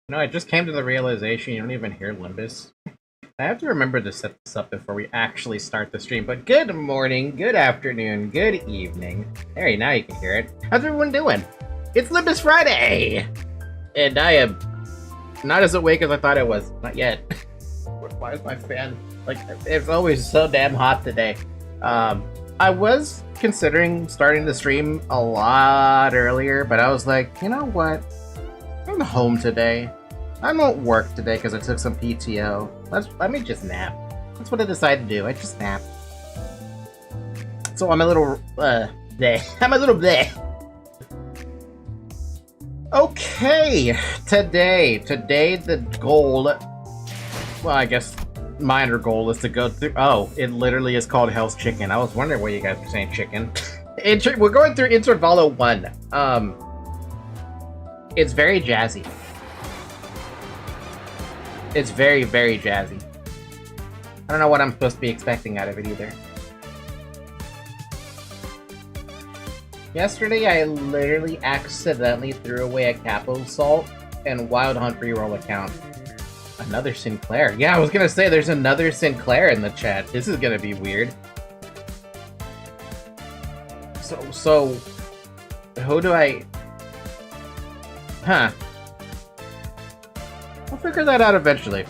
No, I just came to the realization you don't even hear Limbus. I have to remember to set this up before we actually start the stream, but good morning, good afternoon, good evening. There, now you can hear it. How's everyone doing? It's Limbus Friday! And I am not as awake as I thought I was. Not yet. Why is my fan... like, it's always so damn hot today. I was considering starting the stream a lot earlier, but I was like, you know what? I'm home today. I won't work today because I took some PTO. Let me just nap. That's what I decided to do. I just nap. So I'm a little bleh. I'm a little bleh. Okay, today the goal. Well, I guess minor goal is to go through. Oh, it literally is called Hell's Chicken. I was wondering why you guys were saying chicken. We're going through Intervallo 1. It's very jazzy. It's very, very jazzy. I don't know what I'm supposed to be expecting out of it either. Yesterday, I literally accidentally threw away a Capo Salt and Wild Hunt reroll account. Another Sinclair. Yeah, I was gonna say there's another Sinclair in the chat. This is gonna be weird. So, who do I... Huh. We'll figure that out eventually.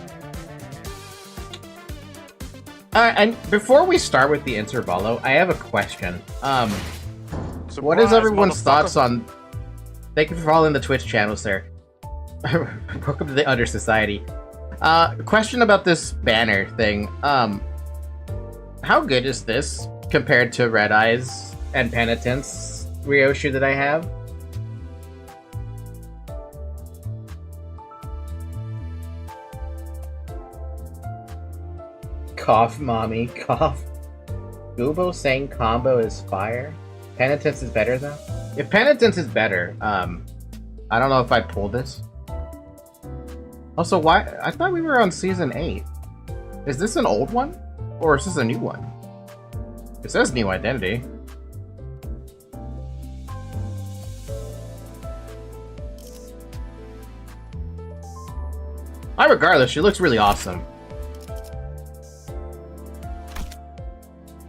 And before we start with the Intervallo, I have a question. Surprise, what is everyone's thoughts on... Thank you for following the Twitch channel, sir. Welcome to the Under Society. Question about this banner thing. How good is this compared to Red Eyes and Penitence Ryoshu that I have? Cough, mommy, cough. Gubo saying combo is fire. Penitence is better though? If Penitence is better, I don't know if I'd pull this. Also, why? I thought we were on season 8. Is this an old one? Or is this a new one? It says new identity. Regardless, she looks really awesome.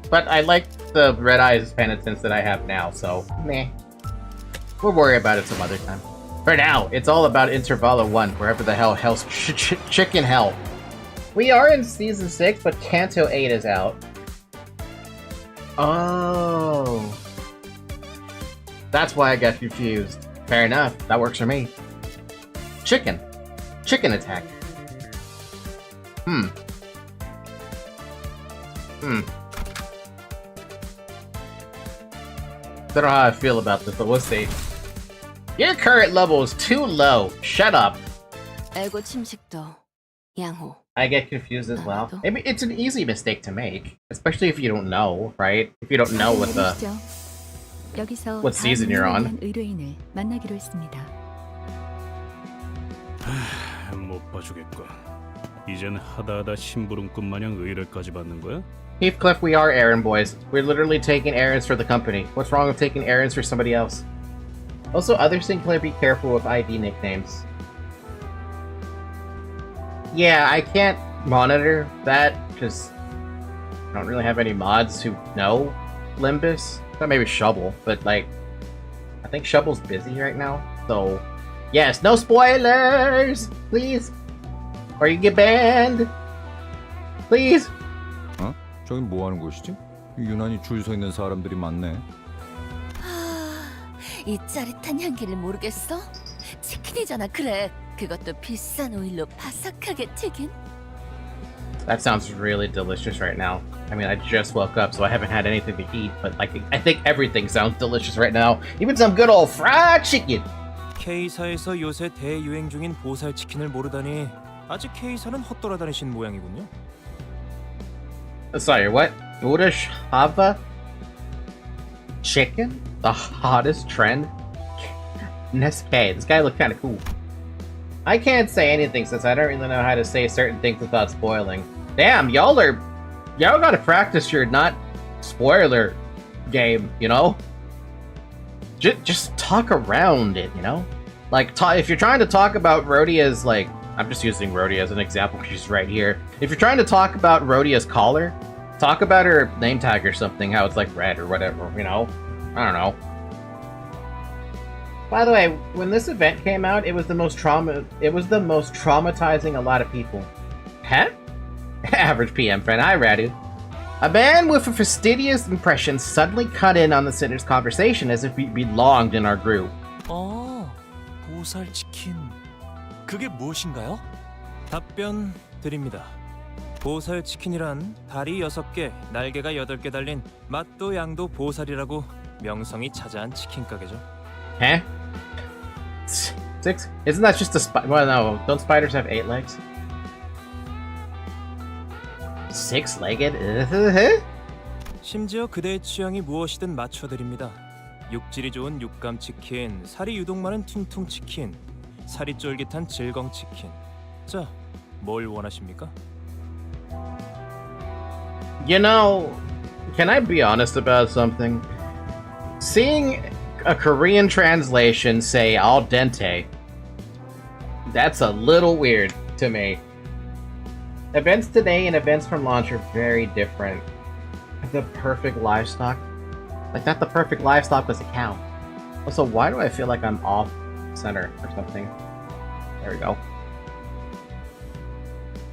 But I like the Red Eyes Penitence that I have now, so meh. We'll worry about it some other time. For now, it's all about Intervallo 1, wherever the hell Hell's Chicken Hell. We are in Season 6, but Kanto 8 is out. Oh. That's why I got confused. Fair enough, that works for me. Chicken. Chicken attack. Don't know how I feel about this, but we'll see. Your current level is too low. Shut up. I get confused as well. Maybe it's an easy mistake to make, especially if you don't know, right? If you don't know what season you're on. 못 봐주겠고. 이젠 하다하다 심부름꾼 마냥 의뢰까지 받는 거야? Heathcliff, we are errand boys. We're literally taking errands for the company. What's wrong with taking errands for somebody else? Also, other Sinclair, be careful with ID nicknames. Yeah, I can't monitor that because I don't really have any mods who know Limbus. Not maybe Shovel, but like, I think Shovel's busy right now. So, yes, no spoilers, please, or you get banned, please. 어? 저긴 뭐 하는 곳이지? 유난히 줄 서 있는 사람들이 많네. 이 짜릿한 향기를 모르겠어? 치킨이잖아. 그래. 그것도 비싼 오일로 바삭하게 튀긴. That sounds really delicious right now. I mean, I just woke up, so I haven't had anything to eat, but like, I think everything sounds delicious right now. Even some good old fried chicken. K사에서 요새 대유행 중인 보살 치킨을 모르다니 아직 K사는 헛돌아다니신 모양이군요. Sorry, what? Urashava chicken? The hottest trend? Nescafe. This guy looked kind of cool. I can't say anything since I don't really know how to say certain things without spoiling. Damn, y'all gotta practice your not spoiler game, you know? Just talk around it, you know? Like, if you're trying to talk about Rhodia's, like, I'm just using Rhodia as an example because she's right here. If you're trying to talk about Rhodia's collar, talk about her name tag or something, how it's like red or whatever, you know? I don't know. By the way, when this event came out, it was the most traumatizing a lot of people. Huh? Average PM friend, hi Radu. A man with a fastidious impression suddenly cut in on the sinner's conversation as if he belonged in our group. 보살 치킨. 그게 무엇인가요? 답변 드립니다. 보살 치킨이란 다리 6개, 날개가 8개 달린 맛도 양도 보살이라고 명성이 자자한 치킨 가게죠. Huh? 6? Isn't that just a spider? Well, no. Don't spiders have 8 legs? 6-legged? 심지어 그대의 취향이 무엇이든 맞춰드립니다. 육질이 좋은 육감 치킨, 살이 유독 많은 퉁퉁 치킨, 살이 쫄깃한 질겅 치킨. 자, 뭘 원하십니까? You know, can I be honest about something? Seeing a Korean translation say al dente, that's a little weird to me. Events today and events from launch are very different. The perfect livestock? Like, not the perfect livestock was a cow. Also, why do I feel like I'm off center or something? There we go.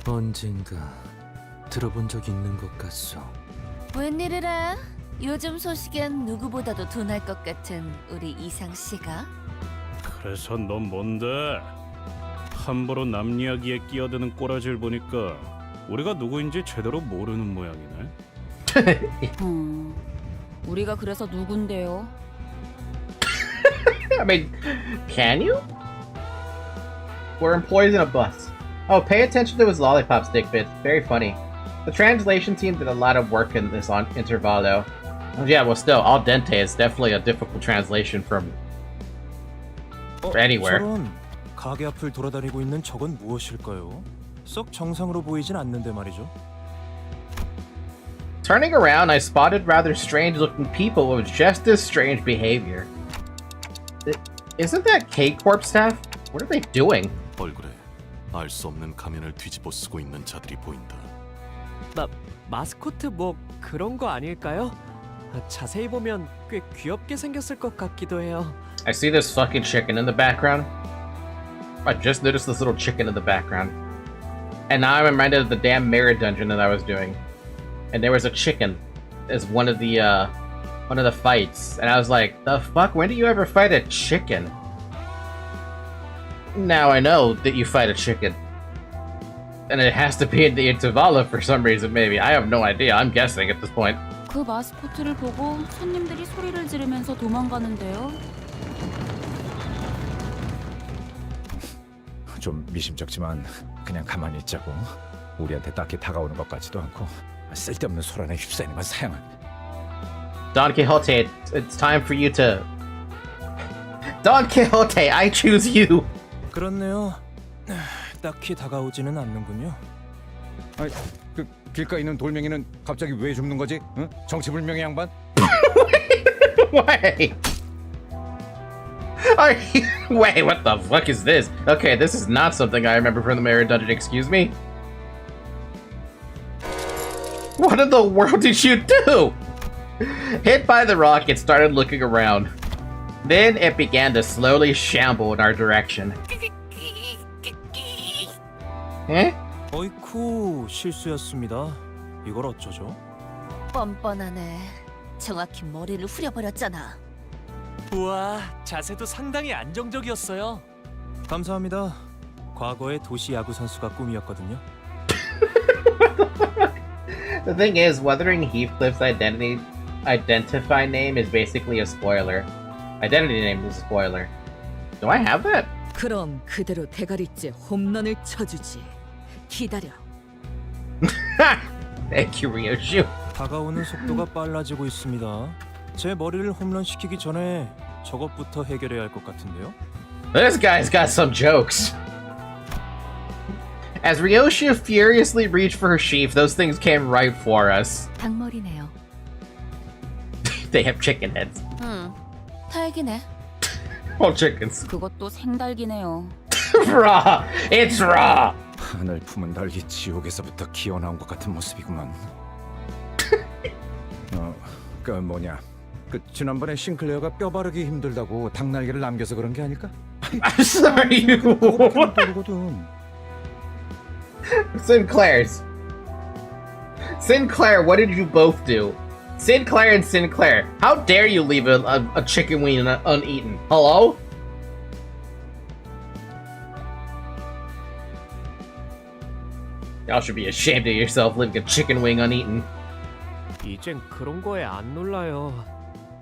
언젠가 들어본 적 있는 것 같소. 웬일이래? 요즘 소식엔 누구보다도 둔할 것 같은 우리 이상 씨가? 그래서 넌 뭔데? 함부로 남 이야기에 끼어드는 꼬라지를 보니까 우리가 누구인지 제대로 모르는 모양이네. 우리가 그래서 누군데요? I mean, can you? We're employees in a bus. Oh, pay attention to his lollipop stick bits. Very funny. The translation team did a lot of work in this on Intervallo. Oh, yeah, well, still, al dente is definitely a difficult translation from anywhere. 저런 가게 앞을 돌아다니고 있는 저건 무엇일까요? 썩 정상으로 보이진 않는데 말이죠. Turning around, I spotted rather strange-looking people with just as strange behavior. Isn't that K-Corp staff? What are they doing? 얼굴에 알 수 없는 가면을 뒤집어 쓰고 있는 자들이 보인다. 마스코트 뭐 그런 거 아닐까요? 자세히 보면 꽤 귀엽게 생겼을 것 같기도 해요. I see this fucking chicken in the background. I just noticed this little chicken in the background. And now I'm reminded of the damn mirror dungeon that I was doing. And there was a chicken as one of the fights. And I was like, the fuck? When do you ever fight a chicken? Now I know that you fight a chicken. And it has to be in the Intervallo for some reason, maybe. I have no idea. I'm guessing at this point. 그 마스코트를 보고 손님들이 소리를 지르면서 도망가는데요. 좀 미심쩍지만 그냥 가만히 있자고. 우리한테 딱히 다가오는 것 같지도 않고 쓸데없는 소란에 휩싸이는 건 사양한. Don Quixote, it's time for you to... Don Quixote, I choose you! 그렇네요. 딱히 다가오지는 않는군요. 아니, 그 길가에 있는 돌멩이는 갑자기 왜 줍는 거지? 응? 정치불명의 양반? Wait! Wait, what the fuck is this? Okay, this is not something I remember from the Mirror Dungeon, excuse me? What in the world did you do? Hit by the rock, it started looking around. Then it began to slowly shamble in our direction. Eh? 어이쿠, 실수였습니다. 이걸 어쩌죠? 뻔뻔하네. 정확히 머리를 후려버렸잖아. 우와, 자세도 상당히 안정적이었어요. 감사합니다. 과거의 도시 야구 선수가 꿈이었거든요. The thing is, Wuthering Heathcliff's identify name is basically a spoiler. Identity name is a spoiler. Do I have that? 그럼 그대로 대가리째 홈런을 쳐주지. 기다려. Thank you, Ryoshu. 다가오는 속도가 빨라지고 있습니다. 제 머리를 홈런시키기 전에 저것부터 해결해야 할 것 같은데요. This guy's got some jokes. As Ryoshu furiously reached for her sheaf, those things came right for us. 닭머리네요. They have chicken heads. 탈기네. Whole chickens. 그것도 생달기네요. Raw. It's raw. 하늘 품은 달기 지옥에서부터 기어나온 것 같은 모습이구만. 그 뭐냐? 그 지난번에 싱클레어가 뼈 바르기 힘들다고 닭날개를 남겨서 그런 게 아닐까? I'm sorry. 모르거든. Sinclair's. Sinclair, what did you both do? Sinclair and Sinclair, how dare you leave a chicken wing uneaten? Hello? Y'all should be ashamed of yourself leaving a chicken wing uneaten. 이젠 그런 거에 안 놀라요.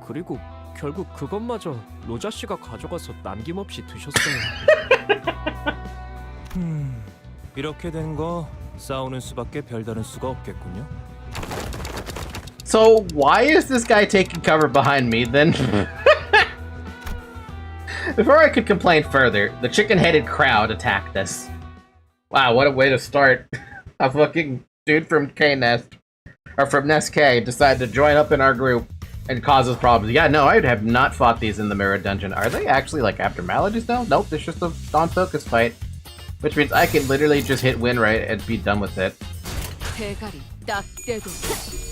그리고 결국 그것마저 로자 씨가 가져가서 남김없이 드셨어요. 이렇게 된 거 싸우는 수밖에 별다른 수가 없겠군요. So why is this guy taking cover behind me then? Before I could complain further, the chicken-headed crowd attacked us. Wow, what a way to start. A fucking dude from K-Nest, or from Nest K, decided to join up in our group and cause us problems. Yeah, no, I would have not fought these in the mirror dungeon. Are they actually like abnormalities now? Nope, it's just a non-focus fight. Which means I can literally just hit win right and be done with it. 대가리 딱 떼고.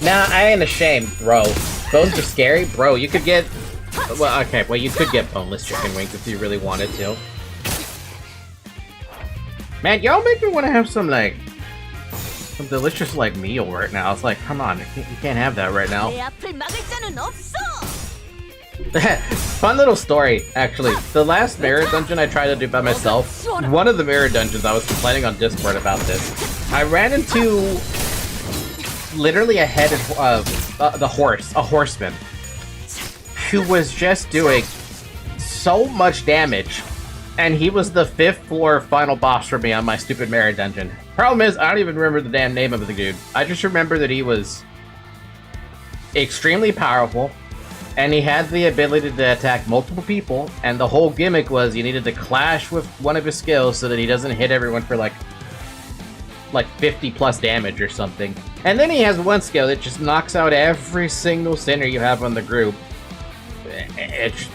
Nah, I ain't ashamed, bro. Bones are scary? Bro, you could get... Well, okay, well, you could get boneless chicken wings if you really wanted to. Man, y'all make me want to have some, like... some delicious, like, meal right now. It's like, come on, you can't have that right now. 내 앞을 막을 자는 없어. Fun little story, actually. The last mirror dungeon I tried to do by myself, one of the mirror dungeons, I was complaining on Discord about this. I ran into literally a head of a horseman, who was just doing so much damage, and he was the 5th floor final boss for me on my stupid mirror dungeon. Problem is, I don't even remember the damn name of the dude. I just remember that he was extremely powerful, and he had the ability to attack multiple people, and the whole gimmick was you needed to clash with one of his skills so that he doesn't hit everyone for like 50 plus damage or something. And then he has one skill that just knocks out every single sinner you have on the group. Is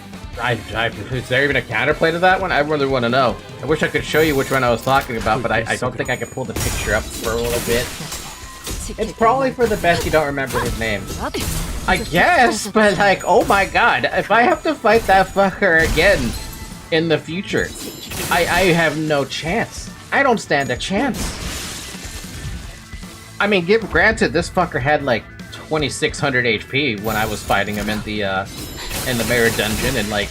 there even a counterplay to that one? I really want to know. I wish I could show you which one I was talking about, but I don't think I could pull the picture up for a little bit. It's probably for the best you don't remember his name. I guess, but like, oh my god, if I have to fight that fucker again in the future, I have no chance. I don't stand a chance. I mean, granted, this fucker had like 2600 HP when I was fighting him in the mirror dungeon and like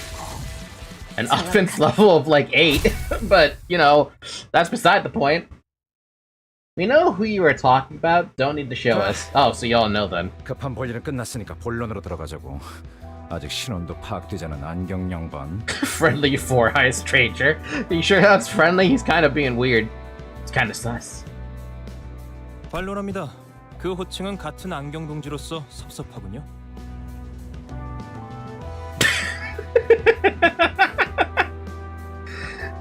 an offense level of like 8, but you know, that's beside the point. We know who you were talking about, don't need to show us. Oh, so y'all know then. 급한 볼일은 끝났으니까 본론으로 들어가자고. 아직 신원도 파악되지 않은 안경 양반. Friendly four-eyed stranger. Are you sure that's friendly? He's kind of being weird. It's kind of sus. 반론합니다. 그 호칭은 같은 안경 동지로서 섭섭하군요.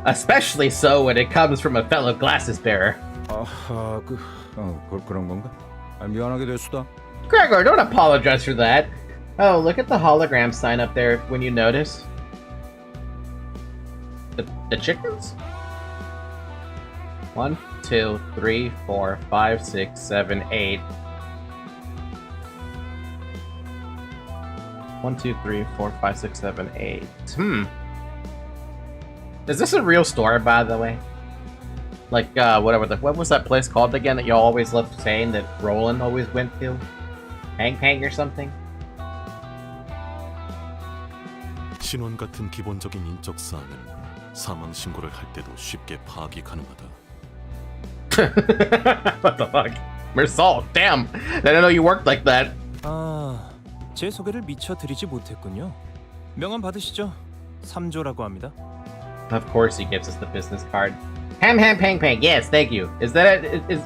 Especially so when it comes from a fellow glasses bearer. 아하, 그런 건가? 미안하게 됐수다. Gregor, don't apologize for that. Oh, look at the hologram sign up there when you notice. The chickens? 1, 2, 3, 4, 5, 6, 7, 8. 1, 2, 3, 4, 5, 6, 7, 8. Is this a real store, by the way? Like, what was that place called again that y'all always loved saying that Roland always went to? Hang or something? 신원 같은 기본적인 인적 사항은 사망 신고를 할 때도 쉽게 파악이 가능하다. What the fuck? Mersal, damn! I didn't know you worked like that. 아, 제 소개를 미처 드리지 못했군요. 명함 받으시죠? 3조라고 합니다. Of course he gives us the business card. Ham, pang. Yes, thank you. Is that is?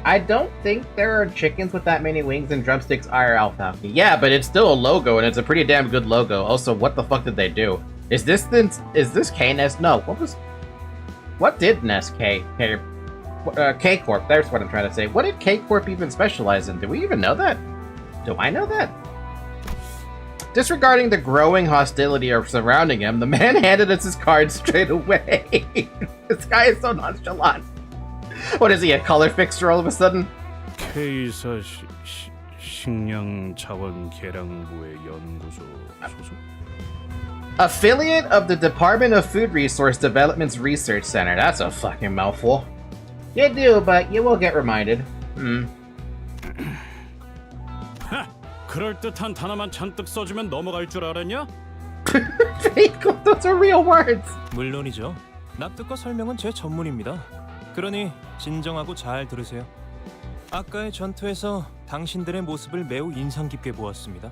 I don't think there are chickens with that many wings and drumsticks IRL, Falcon. Yeah, but it's still a logo, and it's a pretty damn good logo. Also, what the fuck did they do? Is this K-Nest? No. What did Nest K-Corp? There's what I'm trying to say. What did K-Corp even specialize in? Do we even know that? Do I know that? Disregarding the growing hostility surrounding him, the man handed us his card straight away. This guy is so nonchalant. What is he, a color fixture all of a sudden? K사 식량 자원 계량부의 연구소 소속. Affiliate of the Department of Food Resource Development's Research Center. That's a fucking mouthful. You do, but you will get reminded. 그럴듯한 단어만 잔뜩 써주면 넘어갈 줄 알았냐? Those are real words. 물론이죠. 납득과 설명은 제 전문입니다. 그러니 진정하고 잘 들으세요. 아까의 전투에서 당신들의 모습을 매우 인상 깊게 보았습니다.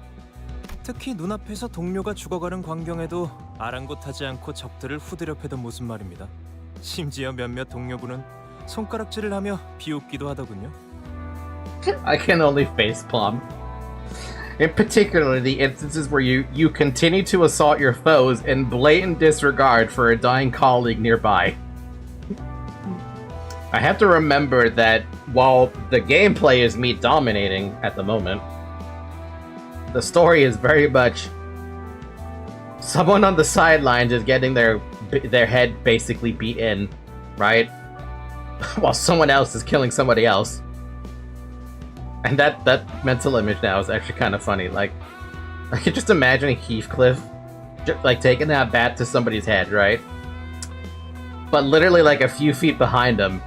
특히 눈앞에서 동료가 죽어가는 광경에도 아랑곳하지 않고 적들을 후드려 패던 모습 말입니다. 심지어 몇몇 동료분은 손가락질을 하며 비웃기도 하더군요. I can only facepalm. In particular, the instances where you continue to assault your foes in blatant disregard for a dying colleague nearby. I have to remember that while the gameplay is me dominating at the moment, the story is very much someone on the sidelines is getting their head basically beat in, right? While someone else is killing somebody else. And that mental image now is actually kind of funny. Like, I can just imagine Heathcliff like taking that bat to somebody's head, right? But literally like a few feet behind him,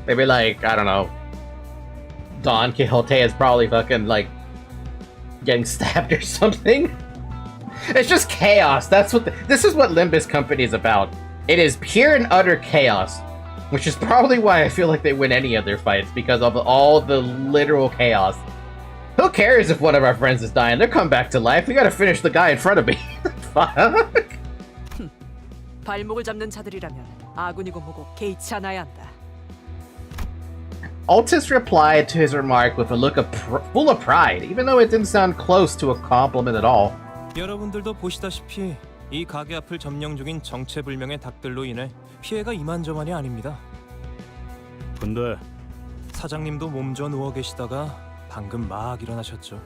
maybe like, I don't know, Don Quixote is probably fucking like getting stabbed or something. It's just chaos. That's what this is what Limbus Company is about. It is pure and utter chaos. Which is probably why I feel like they win any of their fights, because of all the literal chaos. Who cares if one of our friends is dying? They'll come back to life. We gotta finish the guy in front of me. Fuck. 발목을 잡는 자들이라면 아군이고 뭐고 개의치 않아야 한다. Altus replied to his remark with a look of full of pride, even though it didn't sound close to a compliment at all. 여러분들도 보시다시피 이 가게 앞을 점령 중인 정체불명의 닭들로 인해 피해가 이만저만이 아닙니다. 근데 사장님도 몸져 누워 계시다가 방금 막 일어나셨죠.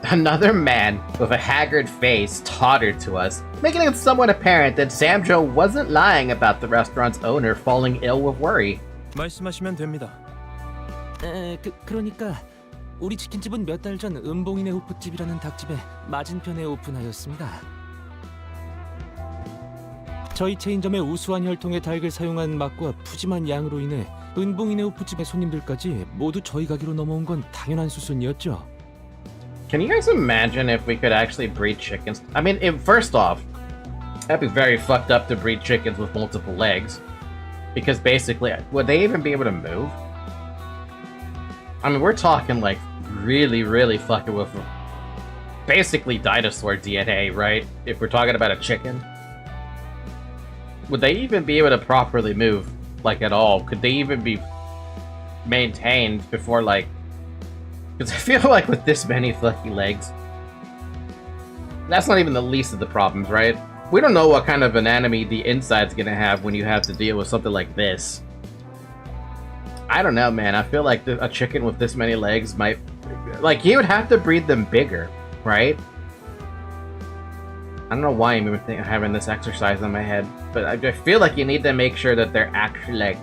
Another man with a haggard face tottered to us, making it somewhat apparent that Samjo wasn't lying about the restaurant's owner falling ill with worry. 말씀하시면 됩니다. 그러니까 우리 치킨집은 몇 달 전 은봉이네 호프집이라는 닭집에 맞은편에 오픈하였습니다. 저희 체인점의 우수한 혈통의 닭을 사용한 맛과 푸짐한 양으로 인해 은봉이네 호프집의 손님들까지 모두 저희 가게로 넘어온 건 당연한 수순이었죠. Can you guys imagine if we could actually breed chickens? I mean, first off, that'd be very fucked up to breed chickens with multiple legs. Because basically, would they even be able to move? I mean, we're talking like really, really fucking with basically dinosaur DNA, right? If we're talking about a chicken. Would they even be able to properly move, like at all? Could they even be maintained before like... Because I feel like with this many fucking legs, that's not even the least of the problems, right? We don't know what kind of anatomy the inside's gonna have when you have to deal with something like this. I don't know, man. I feel like a chicken with this many legs might... Like, you would have to breed them bigger, right? I don't know why I'm even having this exercise in my head, but I feel like you need to make sure that they're actually, like...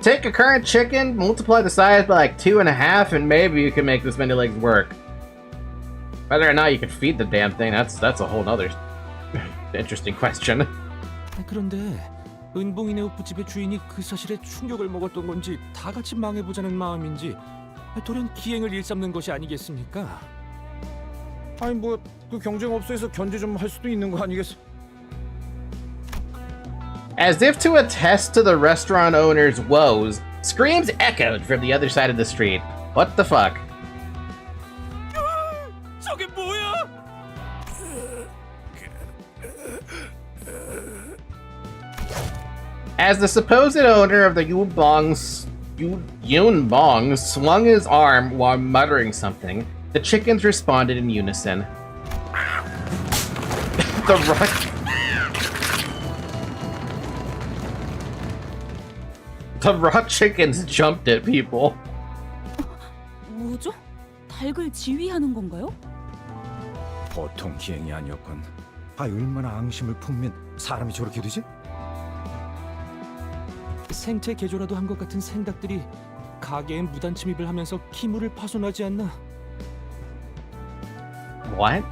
Take a current chicken, multiply the size by like 2.5, and maybe you can make this many legs work. Whether or not you can feed the damn thing, that's a whole nother interesting question. 그런데 은봉이네 호프집의 주인이 그 사실에 충격을 먹었던 건지 다 같이 망해보자는 마음인지 돌연 기행을 일삼는 것이 아니겠습니까? 아니 뭐 그 경쟁 업소에서 견제 좀 할 수도 있는 거 아니겠어? As if to attest to the restaurant owner's woes, screams echoed from the other side of the street. What the fuck? 저게 뭐야? As the supposed owner of the Yunbong swung his arm while muttering something, the chickens responded in unison. The raw chickens jumped at people. 뭐죠? 닭을 지휘하는 건가요? 보통 기행이 아니었군. 얼마나 앙심을 품면 사람이 저렇게 되지? 생체 개조라도 한 것 같은 생닭들이 가게에 무단 침입을 하면서 기물을 파손하지 않나? What?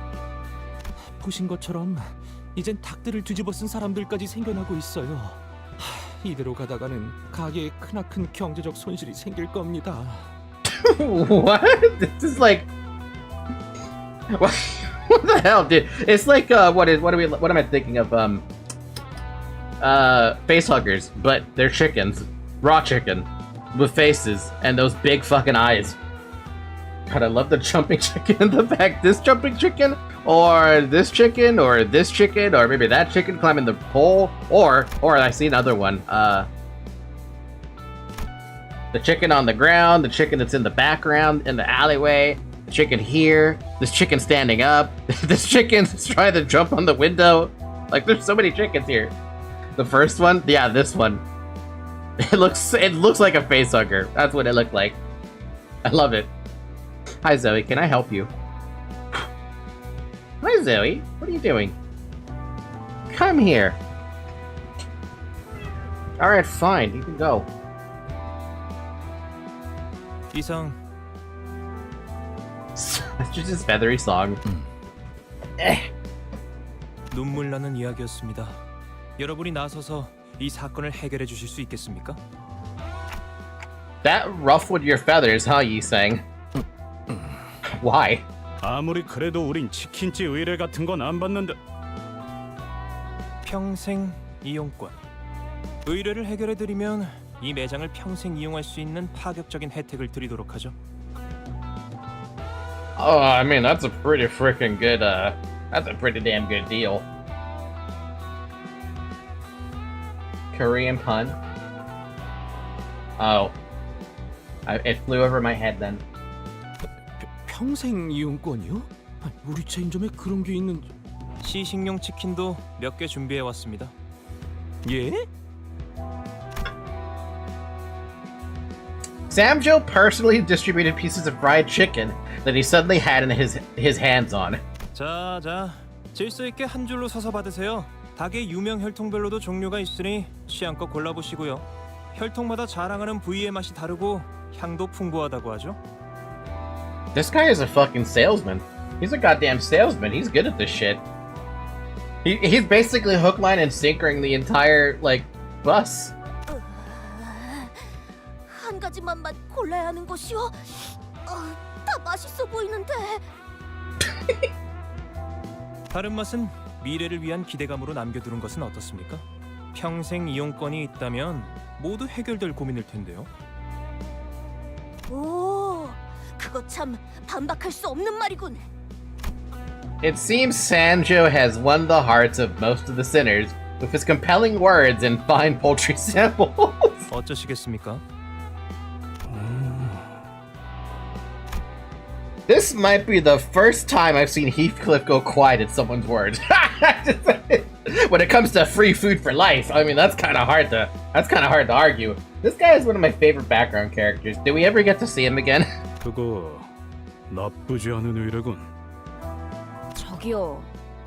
보신 것처럼 이젠 닭들을 뒤집어 쓴 사람들까지 생겨나고 있어요. 이대로 가다가는 가게에 크나큰 경제적 손실이 생길 겁니다. What? This is like what the hell, dude? It's like what am I thinking of? Facehuggers, but they're chickens, raw chicken, with faces and those big fucking eyes. God, I love the jumping chicken in the back. This jumping chicken, or this chicken, or this chicken, or maybe that chicken climbing the pole, or I see another one. The chicken on the ground, the chicken that's in the background in the alleyway, the chicken here, this chicken standing up, this chicken's trying to jump on the window. Like, there's so many chickens here. The first one, yeah, this one. It looks like a facehugger. That's what it looked like. I love it. Hi Zoe, can I help you? Hi Zoe, what are you doing? Come here. Alright, fine, you can go. 이상 It's just his feathery song. 눈물 나는 이야기였습니다. 여러분이 나서서 이 사건을 해결해 주실 수 있겠습니까? That ruffled your feathers, huh, Yi-sang? Why? 아무리 그래도 우린 치킨집 의뢰 같은 건 안 받는데. 평생 이용권. 의뢰를 해결해 드리면 이 매장을 평생 이용할 수 있는 파격적인 혜택을 드리도록 하죠. Oh, I mean, that's a pretty freaking good, that's a pretty damn good deal. Korean pun? Oh. It flew over my head then. 평생 이용권이요? 아니, 우리 체인점에 그런 게 있는... 시식용 치킨도 몇 개 준비해 왔습니다. 예? Samjo personally distributed pieces of fried chicken that he suddenly had in his hands on. 자, 질서 있게 한 줄로 서서 받으세요. 닭의 유명 혈통별로도 종류가 있으니 취향껏 골라보시고요. 혈통마다 자랑하는 부위의 맛이 다르고 향도 풍부하다고 하죠. This guy is a fucking salesman. He's a goddamn salesman. He's good at this shit. He's basically hook, line, and sinkering the entire, like, bus. 한 가지만만 골라야 하는 것이요? 다 맛있어 보이는데. 다른 맛은 미래를 위한 기대감으로 남겨두는 것은 어떻습니까? 평생 이용권이 있다면 모두 해결될 고민일 텐데요. 오, 그거 참 반박할 수 없는 말이군. It seems Sanjo has won the hearts of most of the sinners with his compelling words and fine poultry samples. 어쩌시겠습니까? This might be the first time I've seen Heathcliff go quiet at someone's words. When it comes to free food for life, I mean that's kind of hard to argue. This guy is one of my favorite background characters. Did we ever get to see him again? 그거 나쁘지 않은 의뢰군. 저기요.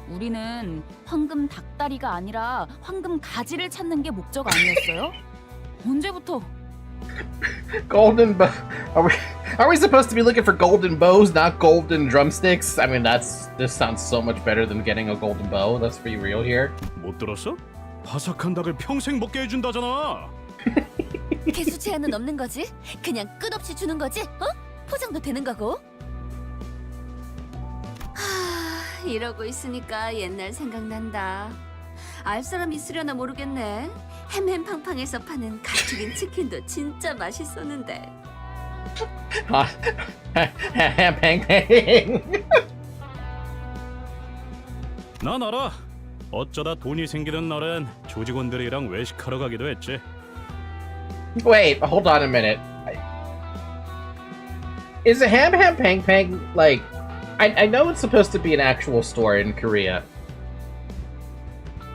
우리는 황금 닭다리가 아니라 황금 가지를 찾는 게 목적 아니었어요? 언제부터? Golden bow. Are we supposed to be looking for golden bows, not golden drumsticks? I mean, this sounds so much better than getting a golden bow. Let's be real here. 못 들었어? 바삭한 닭을 평생 먹게 해준다잖아. 개수 제한은 없는 거지? 그냥 끝없이 주는 거지? 포장도 되는 거고. 이러고 있으니까 옛날 생각난다. 알 사람 있으려나 모르겠네. 햄햄팡팡에서 파는 가축인 치킨도 진짜 맛있었는데. 팽팽. 난 알아. 어쩌다 돈이 생기는 날엔 조직원들이랑 외식하러 가기도 했지. Wait, hold on a minute. Is a Ham Pang Pang like? I know it's supposed to be an actual store in Korea,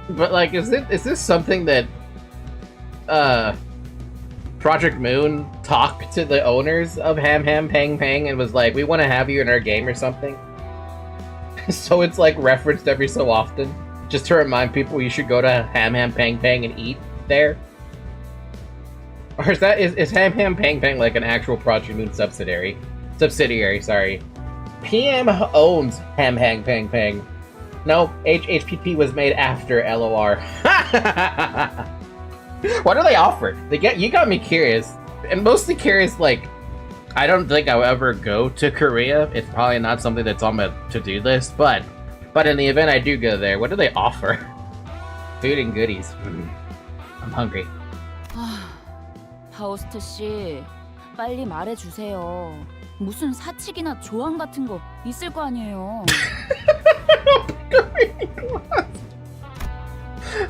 but like, is this something that Project Moon talked to the owners of Ham Ham Pang Pang and was like, we want to have you in our game or something. So it's like referenced every so often, just to remind people you should go to Ham Ham Pang Pang and eat there. Or is Ham Ham Pang Pang like an actual Project Moon subsidiary? Sorry. PM owns Ham Ham Pang Pang. No, HPP was made after LOR. What do they offer? You got me curious, and mostly curious. Like, I don't think I'll ever go to Korea. It's probably not something that's on my to-do list. But in the event I do go there, what do they offer? Food and goodies. I'm hungry. 파우스트 씨, 빨리 말해주세요. 무슨 사칙이나 조항 같은 거 있을 거 아니에요.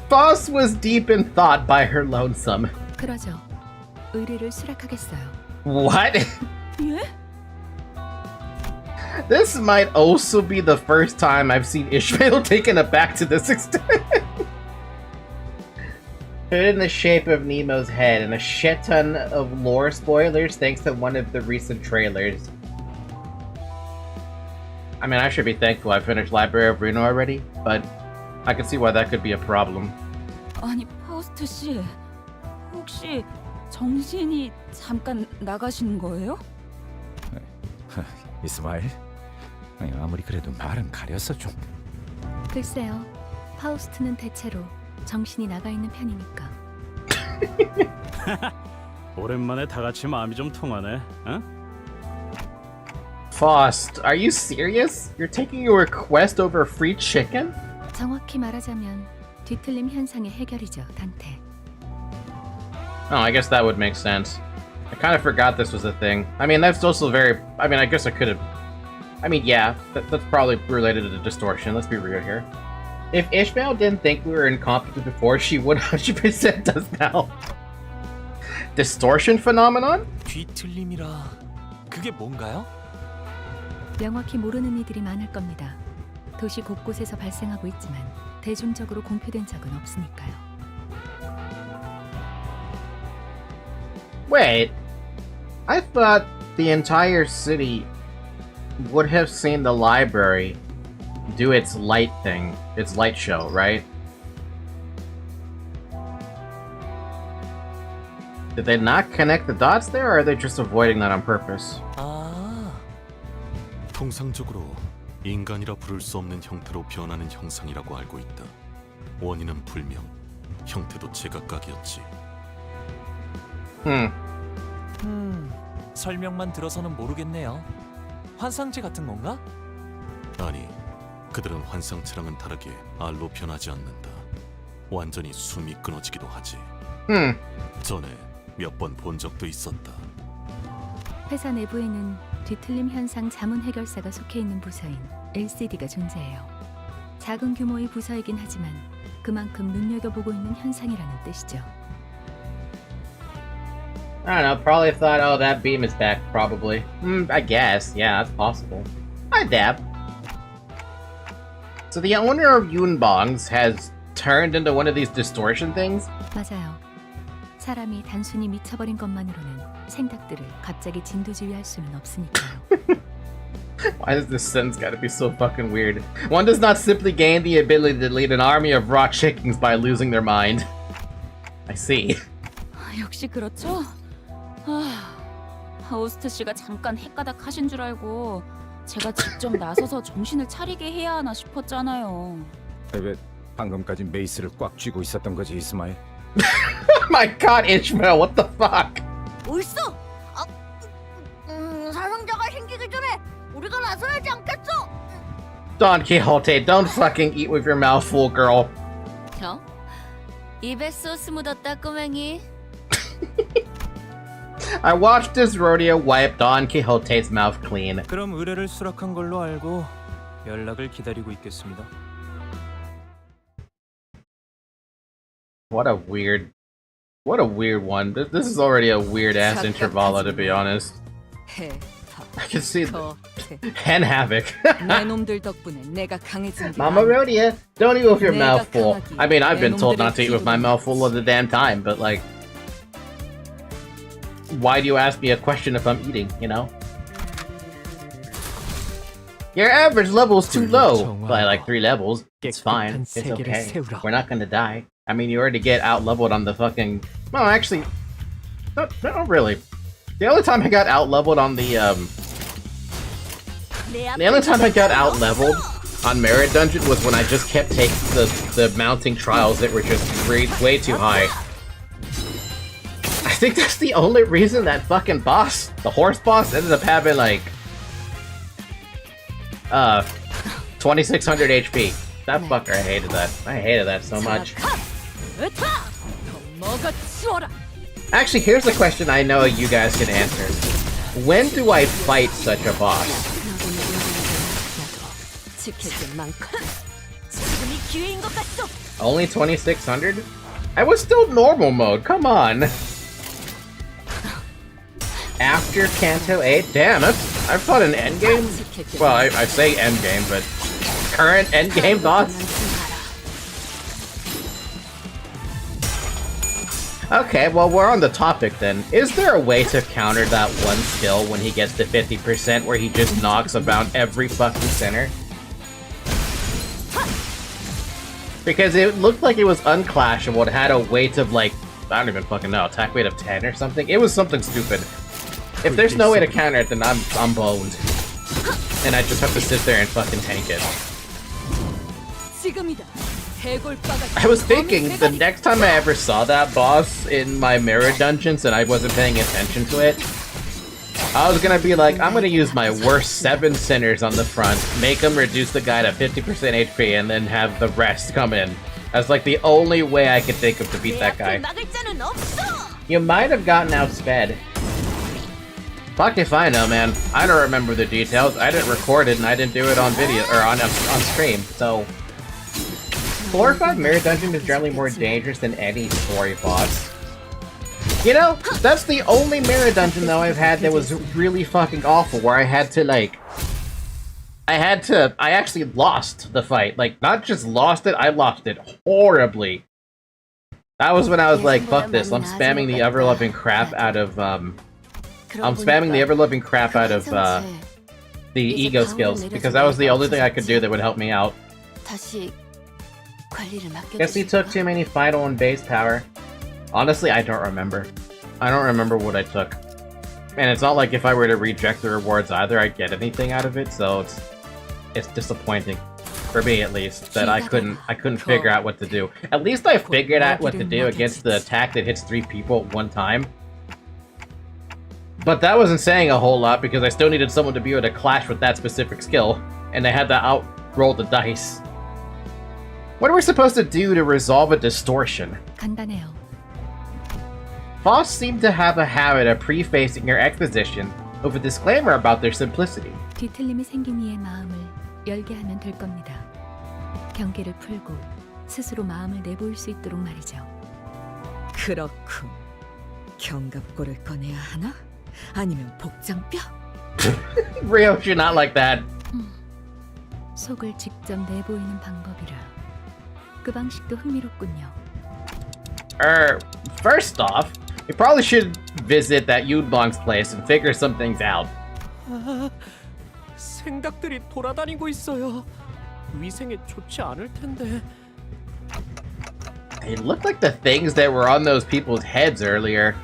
Boss was deep in thought by her lonesome. 그러죠. 의뢰를 수락하겠어요. What? 예? This might also be the first time I've seen Ishmael taken aback to this extent. Put in the shape of Nemo's head and a shit ton of lore spoilers thanks to one of the recent trailers. I mean, I should be thankful I finished Library of Reno already, but I can see why that could be a problem. 아니, 파우스트 씨, 혹시 정신이 잠깐 나가신 거예요? 이스마일, 아무리 그래도 말은 가렸어 좀. 글쎄요. 파우스트는 대체로 정신이 나가 있는 편이니까. 오랜만에 다 같이 마음이 좀 통하네. 어? Faust, are you serious? You're taking your request over free chicken? 정확히 말하자면 뒤틀림 현상의 해결이죠, 단테. Oh, I guess that would make sense. I kind of forgot this was a thing. I mean, that's also very... I mean, I guess I could have... I mean, yeah, that's probably related to the distortion. Let's be real here. If Ishmael didn't think we were incompetent before, she 100% does now. Distortion phenomenon? 뒤틀림이라 그게 뭔가요? 명확히 모르는 이들이 많을 겁니다. 도시 곳곳에서 발생하고 있지만 대중적으로 공표된 적은 없으니까요. Wait, I thought the entire city would have seen the library do its light thing, its light show, right? Did they not connect the dots there, or are they just avoiding that on purpose? 통상적으로 인간이라 부를 수 없는 형태로 변하는 형상이라고 알고 있다. 원인은 불명, 형태도 제각각이었지. 설명만 들어서는 모르겠네요. 환상체 같은 건가? 아니, 그들은 환상체랑은 다르게 알로 변하지 않는다. 완전히 숨이 끊어지기도 하지. 전에 몇 번 본 적도 있었다. 회사 내부에는 뒤틀림 현상 자문 해결사가 속해 있는 부서인 LCD가 존재해요. 작은 규모의 부서이긴 하지만 그만큼 눈여겨보고 있는 현상이라는 뜻이죠. I don't know, probably thought, oh, that beam is back, probably. I guess, yeah, that's possible. I dab. So the owner of Yunbongs has turned into one of these distortion things? 맞아요. 사람이 단순히 미쳐버린 것만으로는 생각들을 갑자기 진두지휘할 수는 없으니까요. Why does this sentence gotta be so fucking weird? One does not simply gain the ability to lead an army of raw chickens by losing their mind. I see. 역시 그렇죠? 파우스트 씨가 잠깐 헷가닥 하신 줄 알고 제가 직접 나서서 정신을 차리게 해야 하나 싶었잖아요. 왜 방금까지 메이스를 꽉 쥐고 있었던 거지, 이스마일? My god, Ishmael, what the fuck? 옳소! 사상자가 생기기 전에 우리가 나서야지 않겠어? Don Quixote, don't fucking eat with your mouth full, girl. 저? 입에 소스 묻었다, 꼬맹이. I watched this rodeo wipe Don Quixote's mouth clean. 그럼 의뢰를 수락한 걸로 알고 연락을 기다리고 있겠습니다. What a weird one. This is already a weird ass intervallo, to be honest. I can see the and havoc. 내 놈들 덕분에 내가 강해진 게 Mama Rodeo, don't eat with your mouth full. I mean, I've been told not to eat with my mouth full all the damn time, but like, why do you ask me a question if I'm eating, you know? Your average level is too low by like 3 levels. It's fine. It's okay. We're not gonna die. I mean, you already get out-leveled on the fucking... Well, actually... not really. The only time I got out-leveled on the only time I got out-leveled on Merit Dungeon was when I just kept taking the mounting trials that were just way too high. I think that's the only reason that fucking boss, the horse boss, ended up having like 2600 HP. That fucker, I hated that. I hated that so much. Actually, here's a question I know you guys can answer. When do I fight such a boss? Only 2600? I was still normal mode, come on! After Kanto 8? Damn, I've fought an endgame? Well, I say endgame, but current endgame boss? Okay, well, we're on the topic then. Is there a way to counter that one skill when he gets to 50% where he just knocks about every fucking center? Because it looked like it was unclashable. It had a weight of like, I don't even fucking know, attack weight of 10 or something. It was something stupid. If there's no way to counter it, then I'm boned. And I just have to sit there and fucking tank it. I was thinking, the next time I ever saw that boss in my mirror dungeons and I wasn't paying attention to it, I was gonna be like, I'm gonna use my worst 7 sinners on the front, make them reduce the guy to 50% HP, and then have the rest come in. That's like the only way I could think of to beat that guy. You might have gotten outsped. Fuck if I know, man. I don't remember the details. I didn't record it and I didn't do it on video, or on stream, so... 4 or 5 mirror dungeon is generally more dangerous than any story boss. You know, that's the only mirror dungeon though I've had that was really fucking awful, where I had to like... I actually lost the fight. Like, not just lost it, I lost it horribly. That was when I was like, fuck this, I'm spamming the ever-loving crap out of, the ego skills, because that was the only thing I could do that would help me out. Guess he took too many final and base power. Honestly, I don't remember. I don't remember what I took. And it's not like if I were to reject the rewards either, I'd get anything out of it, so it's disappointing. For me, at least, that I couldn't figure out what to do. At least I figured out what to do against the attack that hits 3 people at one time. But that wasn't saying a whole lot, because I still needed someone to be able to clash with that specific skill, and I had to out-roll the dice. What are we supposed to do to resolve a distortion? 간단해요. Boss seem to have a habit of prefacing your exposition with a disclaimer about their simplicity. 뒤틀림이 생긴 이의 마음을 열게 하면 될 겁니다. 경계를 풀고 스스로 마음을 내보일 수 있도록 말이죠. 그렇군. 견갑골을 꺼내야 하나? 아니면 복장뼈? Rio, you're not like that. 속을 직접 내보이는 방법이라. 그 방식도 흥미롭군요. First off, we probably should visit that Yudlong's place and figure some things out. 생각들이 돌아다니고 있어요. 위생에 좋지 않을 텐데. It looked like the things that were on those people's heads earlier.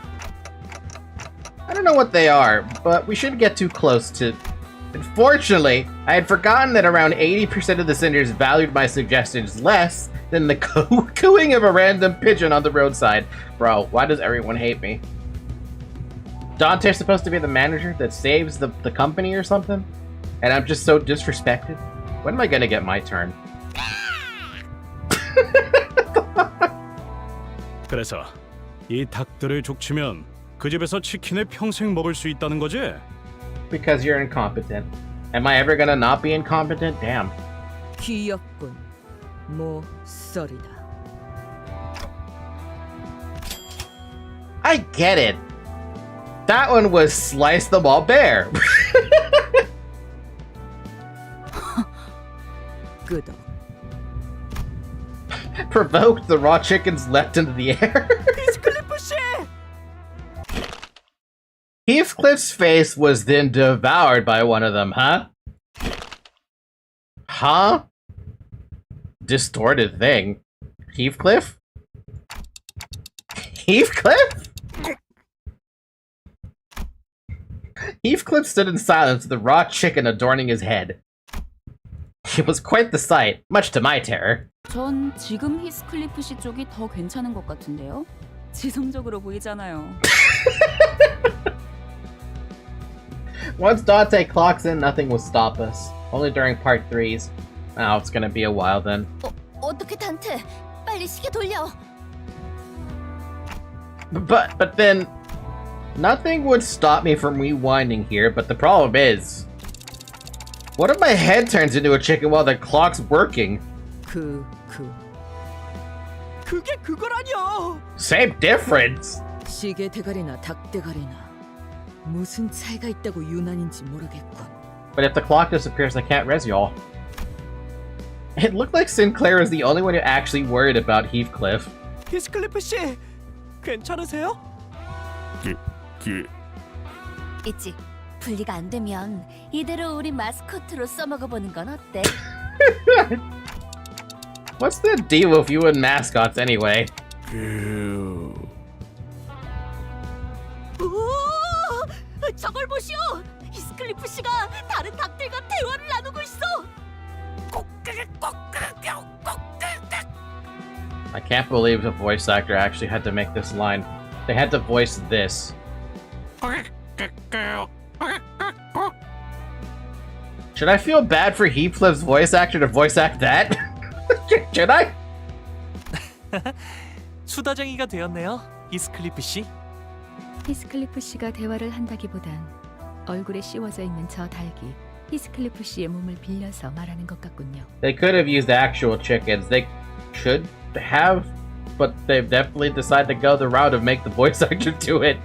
I don't know what they are, but we shouldn't get too close to... Unfortunately, I had forgotten that around 80% of the sinners valued my suggestions less than the cooing of a random pigeon on the roadside. Bro, why does everyone hate me? Dante's supposed to be the manager that saves the company or something? And I'm just so disrespected? When am I gonna get my turn? 그래서 이 닭들을 족치면 그 집에서 치킨을 평생 먹을 수 있다는 거지? Because you're incompetent. Am I ever gonna not be incompetent? Damn. 귀엽군. 모서리다. I get it. That one was slice them all bare. 끄덕. Provoked, the raw chickens leapt into the air. Heathcliff's face was then devoured by one of them, huh? Huh? Distorted thing. Heathcliff? Heathcliff? Heathcliff stood in silence with the raw chicken adorning his head. It was quite the sight, much to my terror. 전 지금 히스클리프 씨 쪽이 더 괜찮은 것 같은데요? 지성적으로 보이잖아요. Once Dante clocks in, nothing will stop us. Only during part 3s. Oh, it's gonna be a while then. 어떻게 단테? 빨리 시계 돌려. But then, nothing would stop me from rewinding here, but the problem is, what if my head turns into a chicken while the clock's working? 그게 그거라뇨. Same difference! 시계 대가리나 닭 대가리나 무슨 차이가 있다고 유난인지 모르겠군. But if the clock disappears, I can't res y'all. It looked like Sinclair was the only one who actually worried about Heathcliff. 히스클리프 씨, 괜찮으세요? 있지. 분리가 안 되면 이대로 우리 마스코트로 써먹어보는 건 어때? What's the deal with you and mascots anyway? 오! 저걸 보시오! 히스클리프 씨가 다른 닭들과 대화를 나누고 있어! I can't believe the voice actor actually had to make this line. They had to voice this. Should I feel bad for Heathcliff's voice actor to voice act that? Should I? 수다쟁이가 되었네요, 히스클리프 씨. 히스클리프 씨가 대화를 한다기보단 얼굴에 씌워져 있는 저 닭이 히스클리프 씨의 몸을 빌려서 말하는 것 같군요. They could have used actual chickens. They should have, but they've definitely decided to go the route of make the voice actor do it.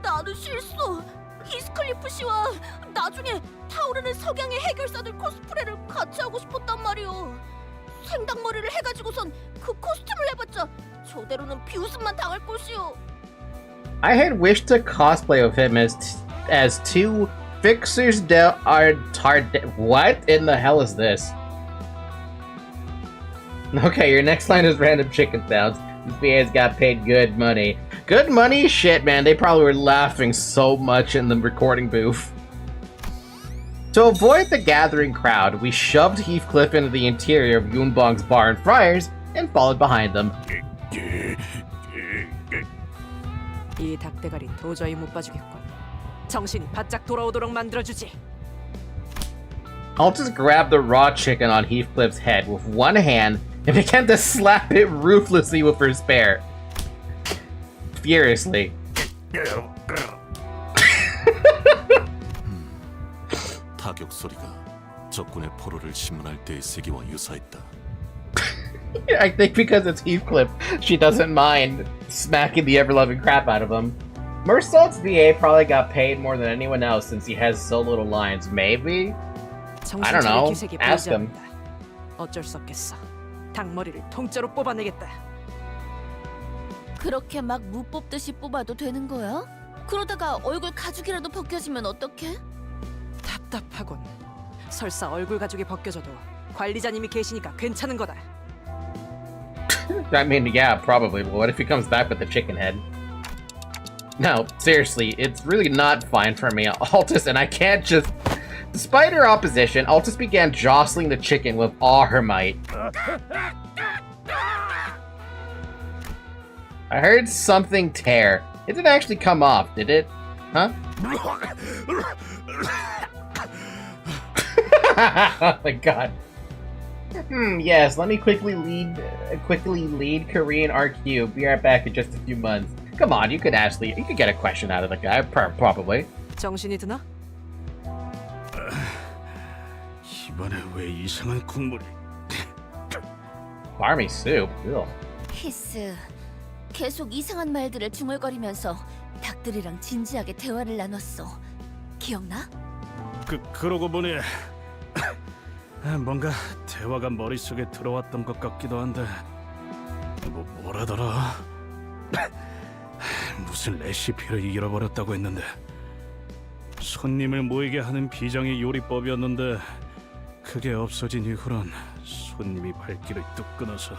나도 실수! 히스클리프 씨와 나중에 타오르는 석양의 해결사들 코스프레를 같이 하고 싶었단 말이오. 생닭머리를 해가지고선 그 코스튬을 해봤자 저대로는 비웃음만 당할 것이오. I had wished to cosplay with him as two fixers what in the hell is this? Okay, your next line is random chicken sounds. These BAs got paid good money. Good money? Shit, man, they probably were laughing so much in the recording booth. To avoid the gathering crowd, we shoved Heathcliff into the interior of Yunbong's bar and friars and followed behind them. 이 닭대가리 도저히 못 봐주겠군. 정신이 바짝 돌아오도록 만들어주지. I'll just grab the raw chicken on Heathcliff's head with one hand and began to slap it ruthlessly with her spear. Furiously. 타격 소리가 적군의 포로를 심문할 때의 세기와 유사했다. I think because it's Heathcliff, she doesn't mind smacking the ever-loving crap out of him. Mersault's VA probably got paid more than anyone else since he has so little lines. Maybe? I don't know. Ask him. 어쩔 수 없겠어. 닭머리를 통째로 뽑아내겠다. 그렇게 막 무 뽑듯이 뽑아도 되는 거야? 그러다가 얼굴 가죽이라도 벗겨지면 어떡해? 답답하군. 설사 얼굴 가죽이 벗겨져도 관리자님이 계시니까 괜찮은 거다. I mean, yeah, probably, but what if he comes back with the chicken head? No, seriously, it's really not fine for me. Altus and I can't just... Despite her opposition, Altus began jostling the chicken with all her might. I heard something tear. It didn't actually come off, did it? Huh? Oh my god. Yes, let me quickly lead Korean RQ. Be right back in just a few months. Come on, you could get a question out of the guy, probably. 정신이 드나? 이번에 왜 이상한 국물이? Barmy soup. Ew. 히스, 계속 이상한 말들을 중얼거리면서 닭들이랑 진지하게 대화를 나눴어. 기억나? 그러고 보니 뭔가 대화가 머릿속에 들어왔던 것 같기도 한데 뭐라더라? 무슨 레시피를 잃어버렸다고 했는데 손님을 모이게 하는 비장의 요리법이었는데 그게 없어진 이후론 손님이 발길을 뚝 끊어서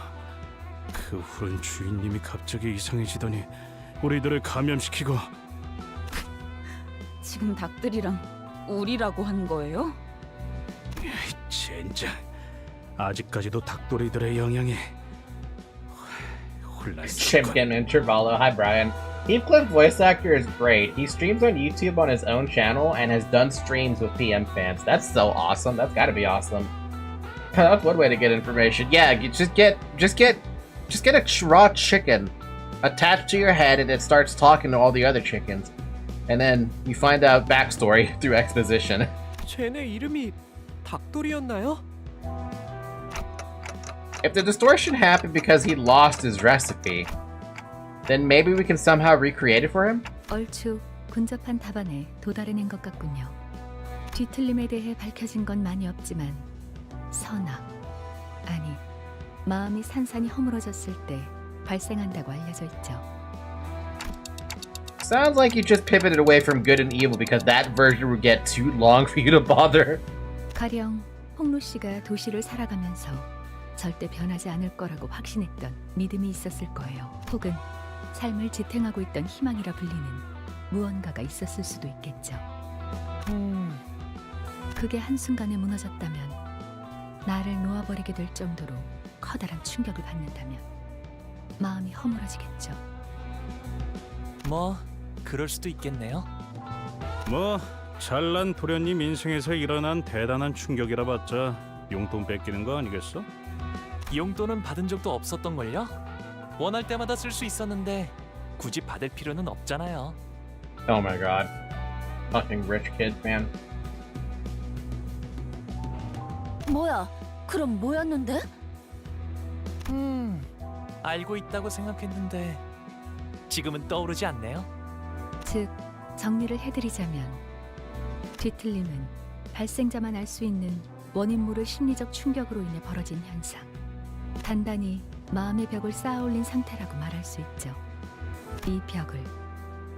그 후론 주인님이 갑자기 이상해지더니 우리들을 감염시키고. 지금 닭들이랑 우리라고 한 거예요? 젠장, 아직까지도 닭도리들의 영향이 혼란스럽고. Chimkin Intervallo. Hi, Brian. Heathcliff voice actor is great. He streams on YouTube on his own channel and has done streams with PM fans. That's so awesome. That's gotta be awesome. That's one way to get information. Yeah, you just get a raw chicken attached to your head, and it starts talking to all the other chickens, and then you find out backstory through exposition. 쟤네 이름이 닭돌이었나요? If the distortion happened because he lost his recipe, then maybe we can somehow recreate it for him? 얼추 근접한 답안에 도달해낸 것 같군요. 뒤틀림에 대해 밝혀진 건 많이 없지만 선악, 아니 마음이 산산이 허물어졌을 때 발생한다고 알려져 있죠. Sounds like you just pivoted away from good and evil because that version would get too long for you to bother. 가령 홍루 씨가 도시를 살아가면서 절대 변하지 않을 거라고 확신했던 믿음이 있었을 거예요. 혹은 삶을 지탱하고 있던 희망이라 불리는 무언가가 있었을 수도 있겠죠. 그게 한순간에 무너졌다면, 나를 놓아버리게 될 정도로 커다란 충격을 받는다면 마음이 허물어지겠죠. 뭐 그럴 수도 있겠네요. 뭐 잘난 도련님 인생에서 일어난 대단한 충격이라 봤자 용돈 뺏기는 거 아니겠어? 용돈은 받은 적도 없었던걸요? 원할 때마다 쓸 수 있었는데 굳이 받을 필요는 없잖아요. Oh my god. Fucking rich kids, man. 뭐야? 그럼 뭐였는데? 알고 있다고 생각했는데 지금은 떠오르지 않네요. 즉, 정리를 해드리자면 뒤틀림은 발생자만 알 수 있는 원인 모를 심리적 충격으로 인해 벌어진 현상, 단단히 마음의 벽을 쌓아올린 상태라고 말할 수 있죠. 이 벽을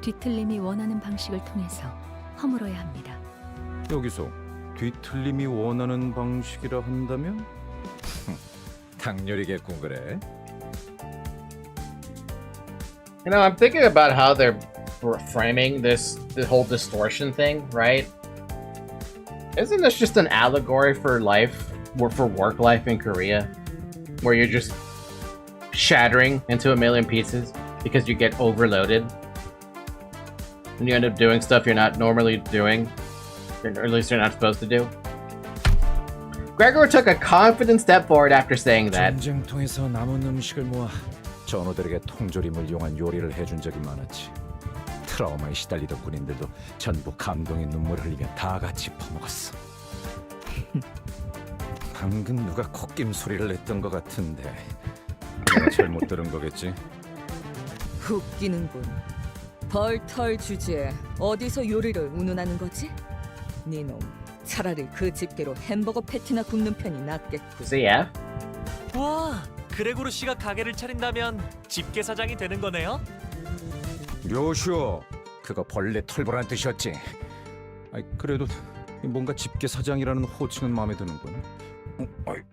뒤틀림이 원하는 방식을 통해서 허물어야 합니다. 여기서 뒤틀림이 원하는 방식이라 한다면? 닭요리겠군 그래. You know, I'm thinking about how they're framing the whole distortion thing, right? Isn't this just an allegory for life, or for work life in Korea, where you're just shattering into a million pieces because you get overloaded, and you end up doing stuff you're not normally doing, or at least you're not supposed to do? Gregor took a confident step forward after saying that. 전쟁통에서 남은 음식을 모아 전우들에게 통조림을 이용한 요리를 해준 적이 많았지. 트라우마에 시달리던 군인들도 전부 감동의 눈물 흘리며 다 같이 퍼먹었어. 방금 누가 콧김 소리를 냈던 것 같은데 내가 잘못 들은 거겠지? 웃기는군. 벌털 주제에 어디서 요리를 운운하는 거지? 니놈, 차라리 그 집게로 햄버거 패티나 굽는 편이 낫겠군. So yeah. 와, 그레고르 씨가 가게를 차린다면 집게 사장이 되는 거네요? 료슈, 그거 벌레 털보라는 뜻이었지. 그래도 뭔가 집게 사장이라는 호칭은 마음에 드는군.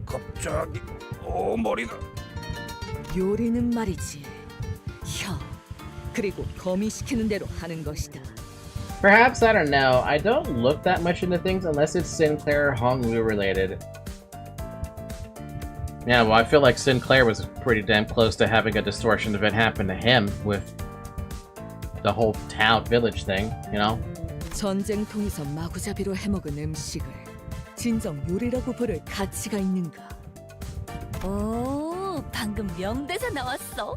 갑자기 머리가. 요리는 말이지, 혀, 그리고 거미 시키는 대로 하는 것이다. Perhaps, I don't know. I don't look that much into things unless it's Sinclair or Honglu related. Yeah, well, I feel like Sinclair was pretty damn close to having a distortion event happen to him with the whole town village thing, you know? 전쟁통에서 마구잡이로 해먹은 음식을 진정 요리라고 부를 가치가 있는가? 오, 방금 명대사 나왔어.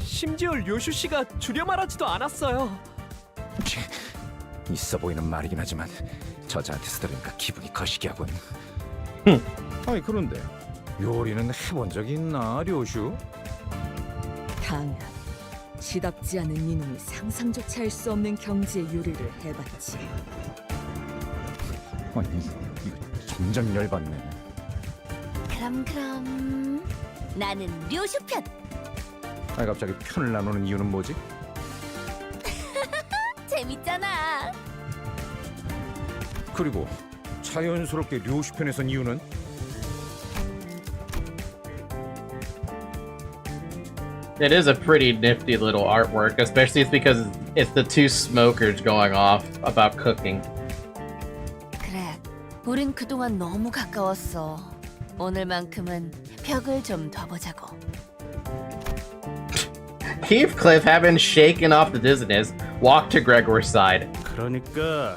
심지어 료슈 씨가 줄여 말하지도 않았어요. 있어 보이는 말이긴 하지만 저자한테서 들으니까 기분이 거시기하군. 그런데 요리는 해본 적이 있나, 료슈? 당연. 시답지 않은 이놈이 상상조차 할 수 없는 경지의 요리를 해봤지. 아니, 이거 점점 열받네. 그럼 나는 료슈 편. 갑자기 편을 나누는 이유는 뭐지? 재밌잖아. 그리고 자연스럽게 료슈 편에 선 이유는? It is a pretty nifty little artwork, especially it's because it's the two smokers going off about cooking. 그래, 우린 그동안 너무 가까웠어. 오늘만큼은 벽을 좀 더 보자고. Heathcliff, having shaken off the dizziness, walked to Gregor's side. 그러니까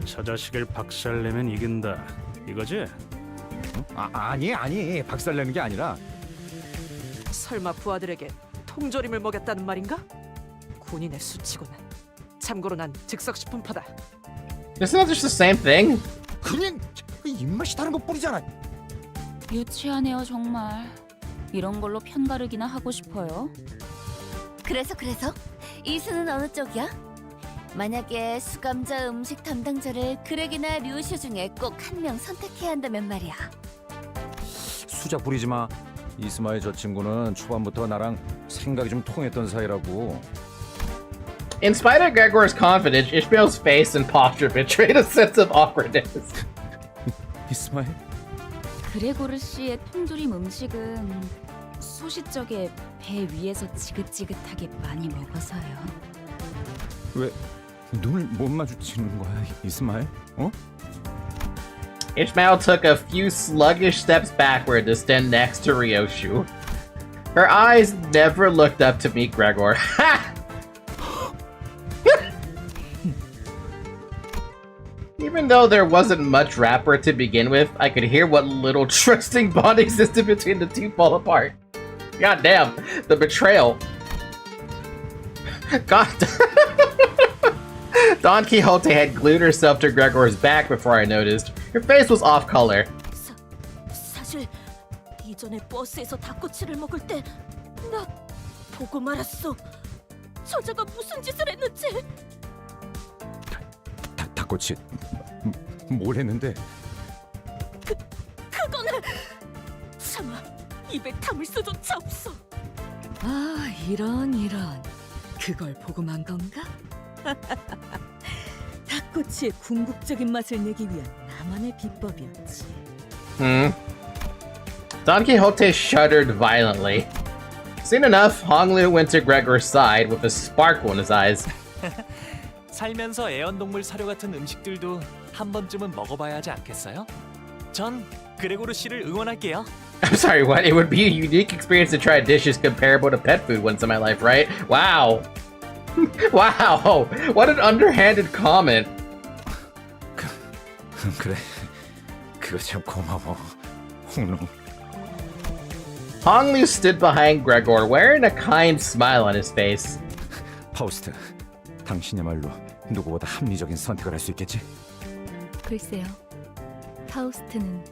저 자식을 박살내면 이긴다. 이거지? 아니 박살내는 게 아니라 설마 부하들에게 통조림을 먹였다는 말인가? 군인의 수치고는. 참고로 난 즉석식품파다. Isn't that just the same thing? 그냥 입맛이 다른 것 뿐이잖아. 유치하네요 정말. 이런 걸로 편가르기나 하고 싶어요. 그래서 이수는 어느 쪽이야? 만약에 수감자 음식 담당자를 그렉이나 류슈 중에 꼭 한 명 선택해야 한다면 말이야. 수작 부리지 마. 이스마의 저 친구는 초반부터 나랑 생각이 좀 통했던 사이라고. In spite of Gregor's confidence, Ishmael's face and posture betrayed a sense of awkwardness. 이스마엘? 그레고르 씨의 통조림 음식은 소시적에 배 위에서 지긋지긋하게 많이 먹어서요. 왜 눈을 못 마주치는 거야, 이스마엘? 어? Ishmael took a few sluggish steps backward to stand next to Ryoshu. Her eyes never looked up to meet Gregor. Ha! Even though there wasn't much rapport to begin with, I could hear what little trusting bond existed between the two fall apart. God damn, the betrayal. God. Don Quixote had glued herself to Gregor's back before I noticed. Her face was off color. 사실 이전에 버스에서 닭꼬치를 먹을 때 나 보고 말았어. 저자가 무슨 짓을 했는지. 닭꼬치 뭘 했는데? 그거는 참아 입에 담을 수조차 없어. 아, 이런. 그걸 보고 만 건가? 닭꼬치의 궁극적인 맛을 내기 위한 나만의 비법이었지. Don Quixote shuddered violently. Soon enough, Honglu went to Gregor's side with a sparkle in his eyes. 살면서 애완동물 사료 같은 음식들도 한 번쯤은 먹어봐야 하지 않겠어요? 전 그레고르 씨를 응원할게요. I'm sorry, what? It would be a unique experience to try dishes comparable to pet food once in my life, right? Wow. Wow. What an underhanded comment. 그래, 그거 참 고마워, 홍루. Honglu stood behind Gregor, wearing a kind smile on his face. 파우스트, 당신이야말로 누구보다 합리적인 선택을 할 수 있겠지? 글쎄요. 파우스트는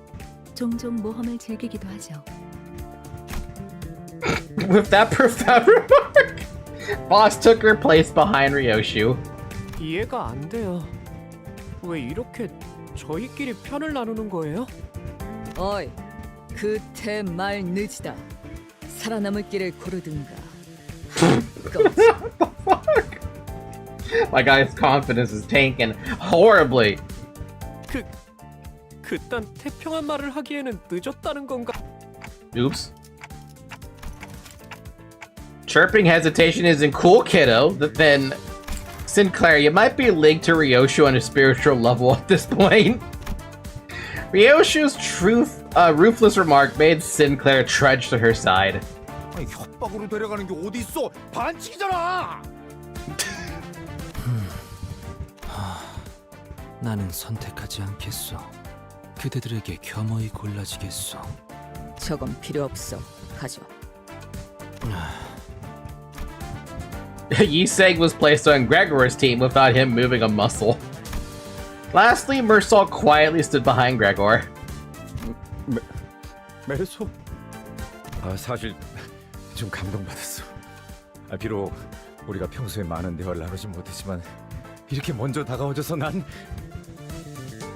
종종 모험을 즐기기도 하죠. With that profound remark, Boss took her place behind Ryoshu. 이해가 안 돼요. 왜 이렇게 저희끼리 편을 나누는 거예요? 어이, 그때 말 늦이다. 살아남을 길을 고르든가. My guy's confidence is tanking horribly. 그딴 태평한 말을 하기에는 늦었다는 건가? Oops. Chirping hesitation isn't cool, kiddo. Then, Sinclair, you might be linked to Ryoshu on a spiritual level at this point. Ryoshu's ruthless remark made Sinclair trudge to her side. 아니, 협박으로 데려가는 게 어디 있어? 반칙이잖아. 나는 선택하지 않겠어. 그대들에게 겸허히 골라지겠어. 저건 필요 없어. 가져. Yiseg was placed on Gregor's team without him moving a muscle. Lastly, Mersal quietly stood behind Gregor. 메르소? 아, 사실 좀 감동받았어. 비록 우리가 평소에 많은 대화를 나누지 못했지만 이렇게 먼저 다가와줘서 난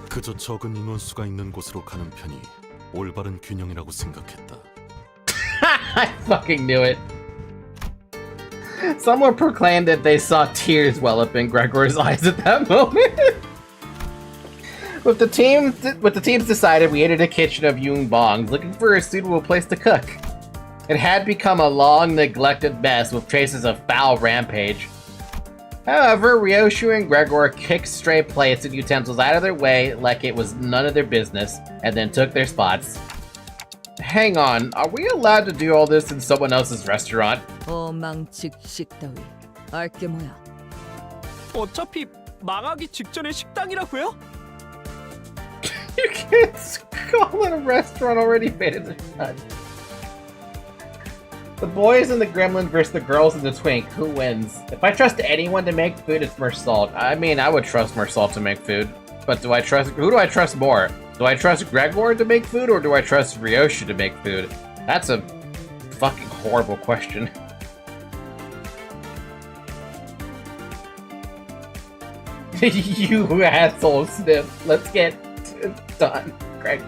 그저 적은 인원수가 있는 곳으로 가는 편이 올바른 균형이라고 생각했다. I fucking knew it. Someone proclaimed that they saw tears well up in Gregor's eyes at that moment. With the teams decided, we entered the kitchen of Yung Bong's, looking for a suitable place to cook. It had become a long, neglected mess with traces of foul rampage. However, Ryoshu and Gregor kicked stray plates and utensils out of their way like it was none of their business, and then took their spots. Hang on, are we allowed to do all this in someone else's restaurant? 어망직식 따위 알게 뭐야. 어차피 망하기 직전의 식당이라고요? You can't call it a restaurant already made in the shot. The boys and the gremlin versus the girls and the twink. Who wins? If I trust anyone to make food, it's Mersalt. I mean, I would trust Mersalt to make food. But who do I trust more? Do I trust Gregor to make food, or do I trust Ryoshu to make food? That's a fucking horrible question. You asshole, Sniff. Let's get done. Greg,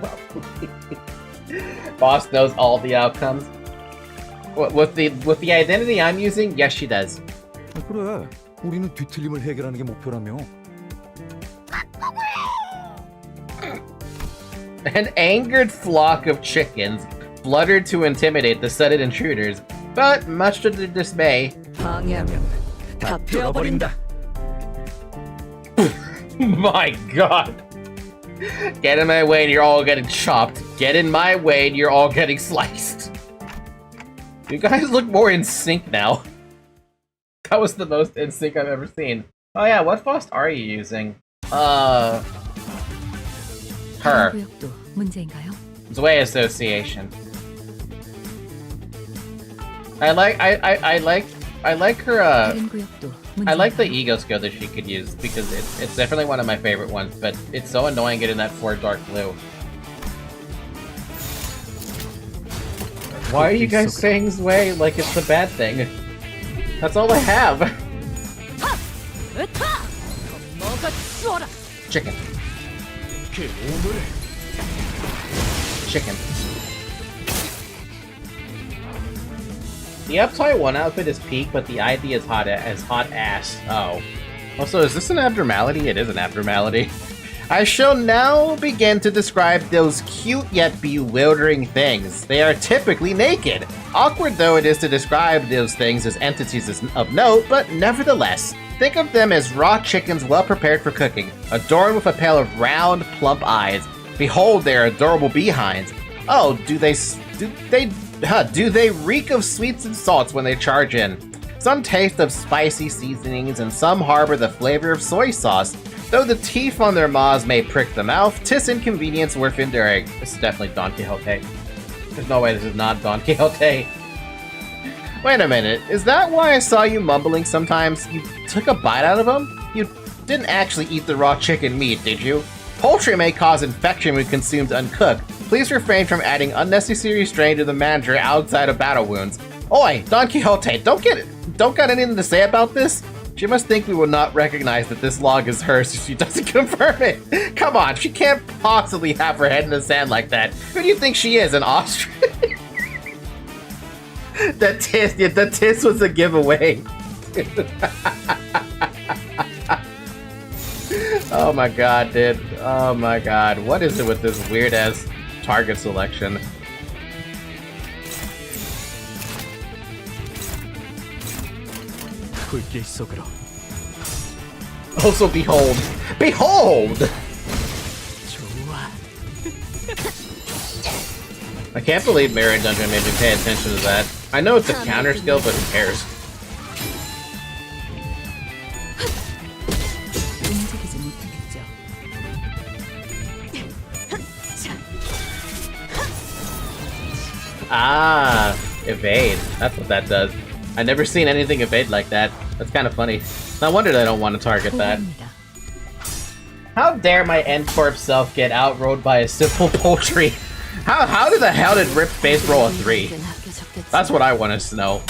Boss knows all the outcomes. With the identity I'm using, yes, she does. 그래, 우리는 뒤틀림을 해결하는 게 목표라며. An angered flock of chickens fluttered to intimidate the sudden intruders, but much to their dismay, 방해하면 다 베어버린다. My god! Get in my way and you're all getting chopped. Get in my way and you're all getting sliced. You guys look more in sync now. That was the most in sync I've ever seen. Oh yeah, what Faust are you using? Her. 구역도 문제인가요? Zwei Association. I like her 다른 구역도 I like the 문제인가요? ego skill that she could use because it's definitely one of my favorite ones, but it's so annoying getting that for dark blue. Why are you guys saying Zwei like it's a bad thing? That's all I have. Chicken. Chicken. The upside one outfit is peak, but the ID is hot ass. Oh. Also, is this an abnormality? It is an abnormality. I shall now begin to describe those cute yet bewildering things. They are typically naked. Awkward though it is to describe those things as entities of note, but nevertheless, think of them as raw chickens well prepared for cooking, adorned with a pair of round, plump eyes. Behold their adorable behinds. Oh, do they reek of sweets and salts when they charge in? Some taste of spicy seasonings, and some harbor the flavor of soy sauce. Though the teeth on their maws may prick the mouth, 'tis inconvenience worth enduring. This is definitely Don Quixote. There's no way this is not Don Quixote. Wait a minute, is that why I saw you mumbling sometimes? You took a bite out of them? You didn't actually eat the raw chicken meat, did you? Poultry may cause infection when consumed uncooked. Please refrain from adding unnecessary strain to the manager outside of battle wounds. Oi, Don Quixote, don't got anything to say about this? She must think we will not recognize that this log is hers if she doesn't confirm it. Come on, she can't possibly have her head in the sand like that. Who do you think she is, an ostrich? The tis was a giveaway. Oh my god, dude. Oh my god. What is it with this weird ass target selection? Also, behold! Behold! I can't believe Mirror Dungeon made me pay attention to that. I know it's a counter skill, but who cares? 움직이지 못하겠죠. Ah, evade. That's what that does. I've never seen anything evade like that. That's kind of funny. No wonder they don't want to target that. 보고합니다. How dare my end corp self get outrode by a simple poultry? How the hell did Rip Face roll a 3? That's what I want to know.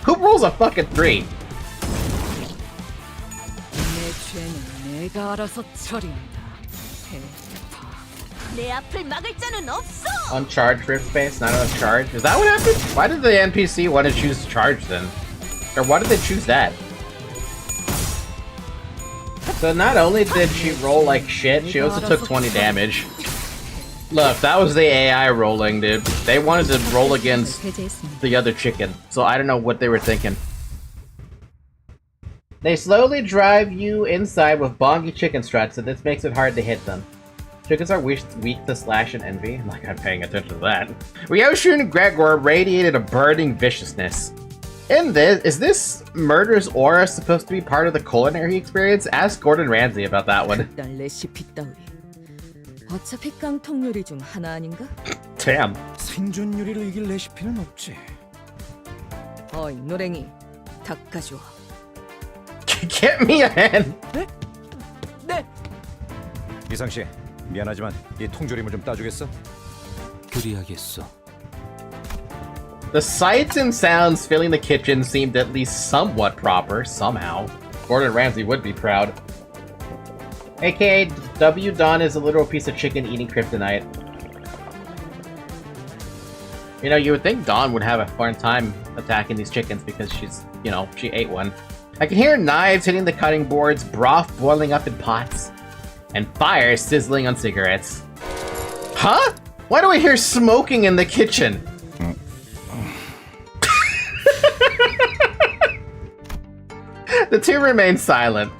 Who rolls a fucking 3? 내 죄는 내가 알아서 처리한다. 내 앞을 막을 자는 없어. Uncharged Rip Face, not uncharged. Is that what happened? Why did the NPC want to choose charge then? Or why did they choose that? So not only did she roll like shit, she also took 20 damage. Look, that was the AI rolling, dude. They wanted to roll against the other chicken, so I don't know what they were thinking. They slowly drive you inside with bongy chicken struts, and this makes it hard to hit them. Chickens are weak to slash and envy. I'm like, I'm paying attention to that. Ryoshu and Gregor radiated a burning viciousness. In this, is this murder's aura supposed to be part of the culinary experience? Ask Gordon Ramsay about that one. 일단 레시피 따위. 어차피 깡통 요리 중 하나 아닌가? Damn. 생존 요리로 이길 레시피는 없지. 어이 노랭이, 닭 가져와. Get me a hand. 네. 이상 씨, 미안하지만 이 통조림을 좀 따주겠어? 그리하겠어. The sights and sounds filling the kitchen seemed at least somewhat proper, somehow. Gordon Ramsay would be proud. AKA W. Dawn is a literal piece of chicken eating kryptonite. You know, you would think Dawn would have a fun time attacking these chickens because she's, you know, she ate one. I can hear knives hitting the cutting boards, broth boiling up in pots, and fire sizzling on cigarettes. Huh? Why do I hear smoking in the kitchen? The two remain silent.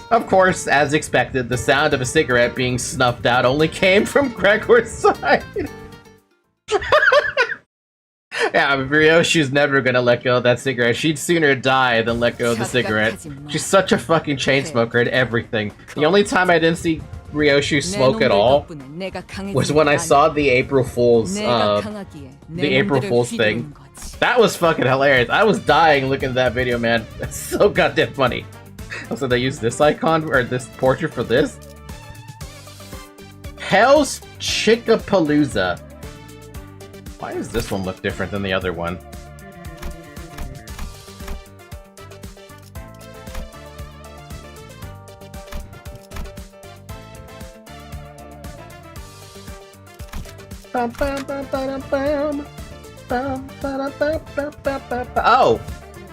Of course, as expected, the sound of a cigarette being snuffed out only came from Gregor's side. Yeah, Ryoshu's never gonna let go of that cigarette. She'd sooner die than let go of the cigarette. She's such a fucking chain smoker and everything. The only time I didn't see Ryoshu smoke at all was when I saw the April Fool's thing. That was fucking hilarious. I was dying looking at that video, man. That's so goddamn funny. Also, they used this icon or this portrait for this. Hell's Chickapalooza. Why does this one look different than the other one?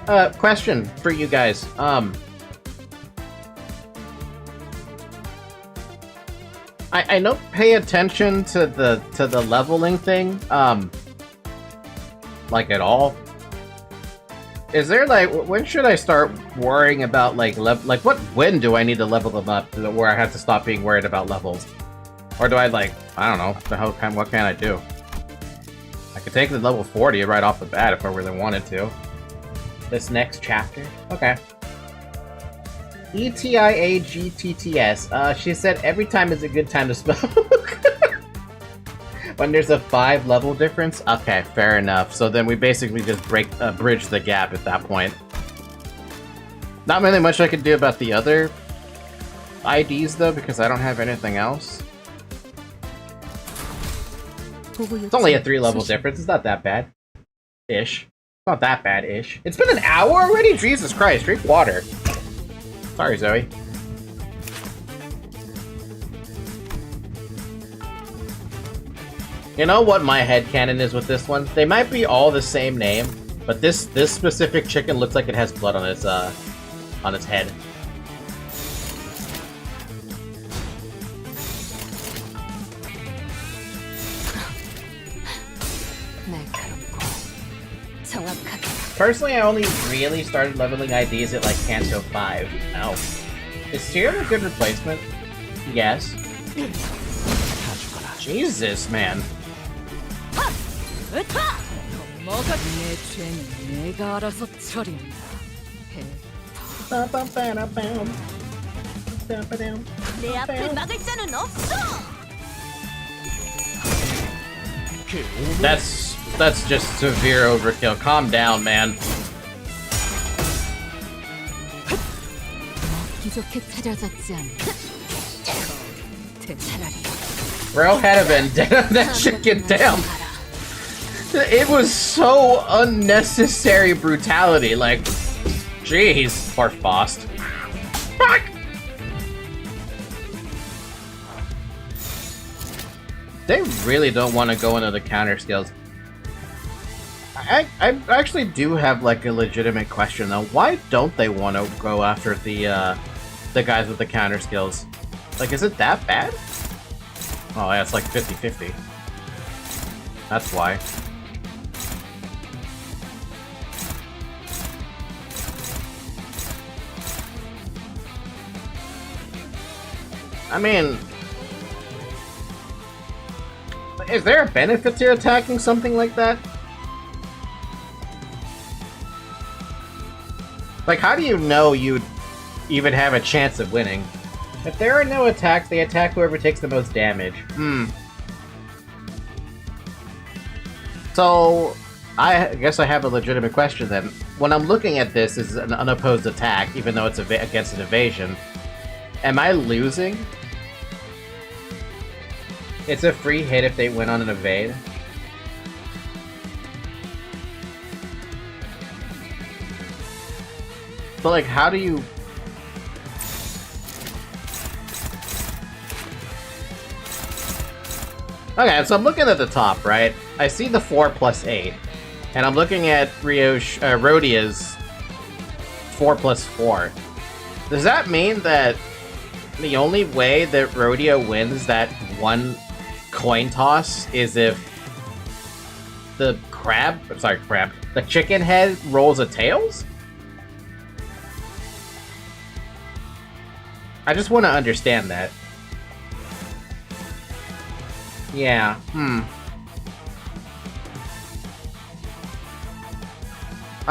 Oh, question for you guys. I don't pay attention to the leveling thing, like at all. Is there like, when should I start worrying about like when do I need to level them up to where I have to stop being worried about levels? Or do I like, I don't know, what can I do? I could take the level 40 right off the bat if I really wanted to. This next chapter? Okay. ETIAGTTS. She said every time is a good time to smoke. When there's a 5 level difference? Okay, fair enough. So then we basically just bridge the gap at that point. Not really much I could do about the other IDs though, because I don't have anything else. It's only a 3 level difference. It's not that bad. Ish. Not that bad-ish. It's been an hour already? Jesus Christ, drink water. Sorry, Zoe. You know what my headcanon is with this one? They might be all the same name, but this specific chicken looks like it has blood on its head. Personally, I only really started leveling IDs at like Kanto 5. Ow. Is Serum a good replacement? Yes. Jesus, man. 내 앞을 막을 자는 없어. That's just severe overkill. Calm down, man. Bro had a vendetta on that chicken, damn. It was so unnecessary brutality, like, jeez, poor Faust. Fuck! They really don't want to go into the counter skills. I actually do have like a legitimate question though. Why don't they want to go after the guys with the counter skills? Like, is it that bad? Oh yeah, it's like 50-50. That's why. I mean, is there a benefit to attacking something like that? Like, how do you know you'd even have a chance of winning? If there are no attacks, they attack whoever takes the most damage. So, I guess I have a legitimate question then. When I'm looking at this as an unopposed attack, even though it's against an evasion, am I losing? It's a free hit if they win on an evade. But like, how do you... Okay, so I'm looking at the top, right? I see the 4+8. And I'm looking at Rhodia's 4+4. Does that mean that the only way that Rhodia wins that one coin toss is if the the chicken head rolls a tails? I just want to understand that. Yeah, I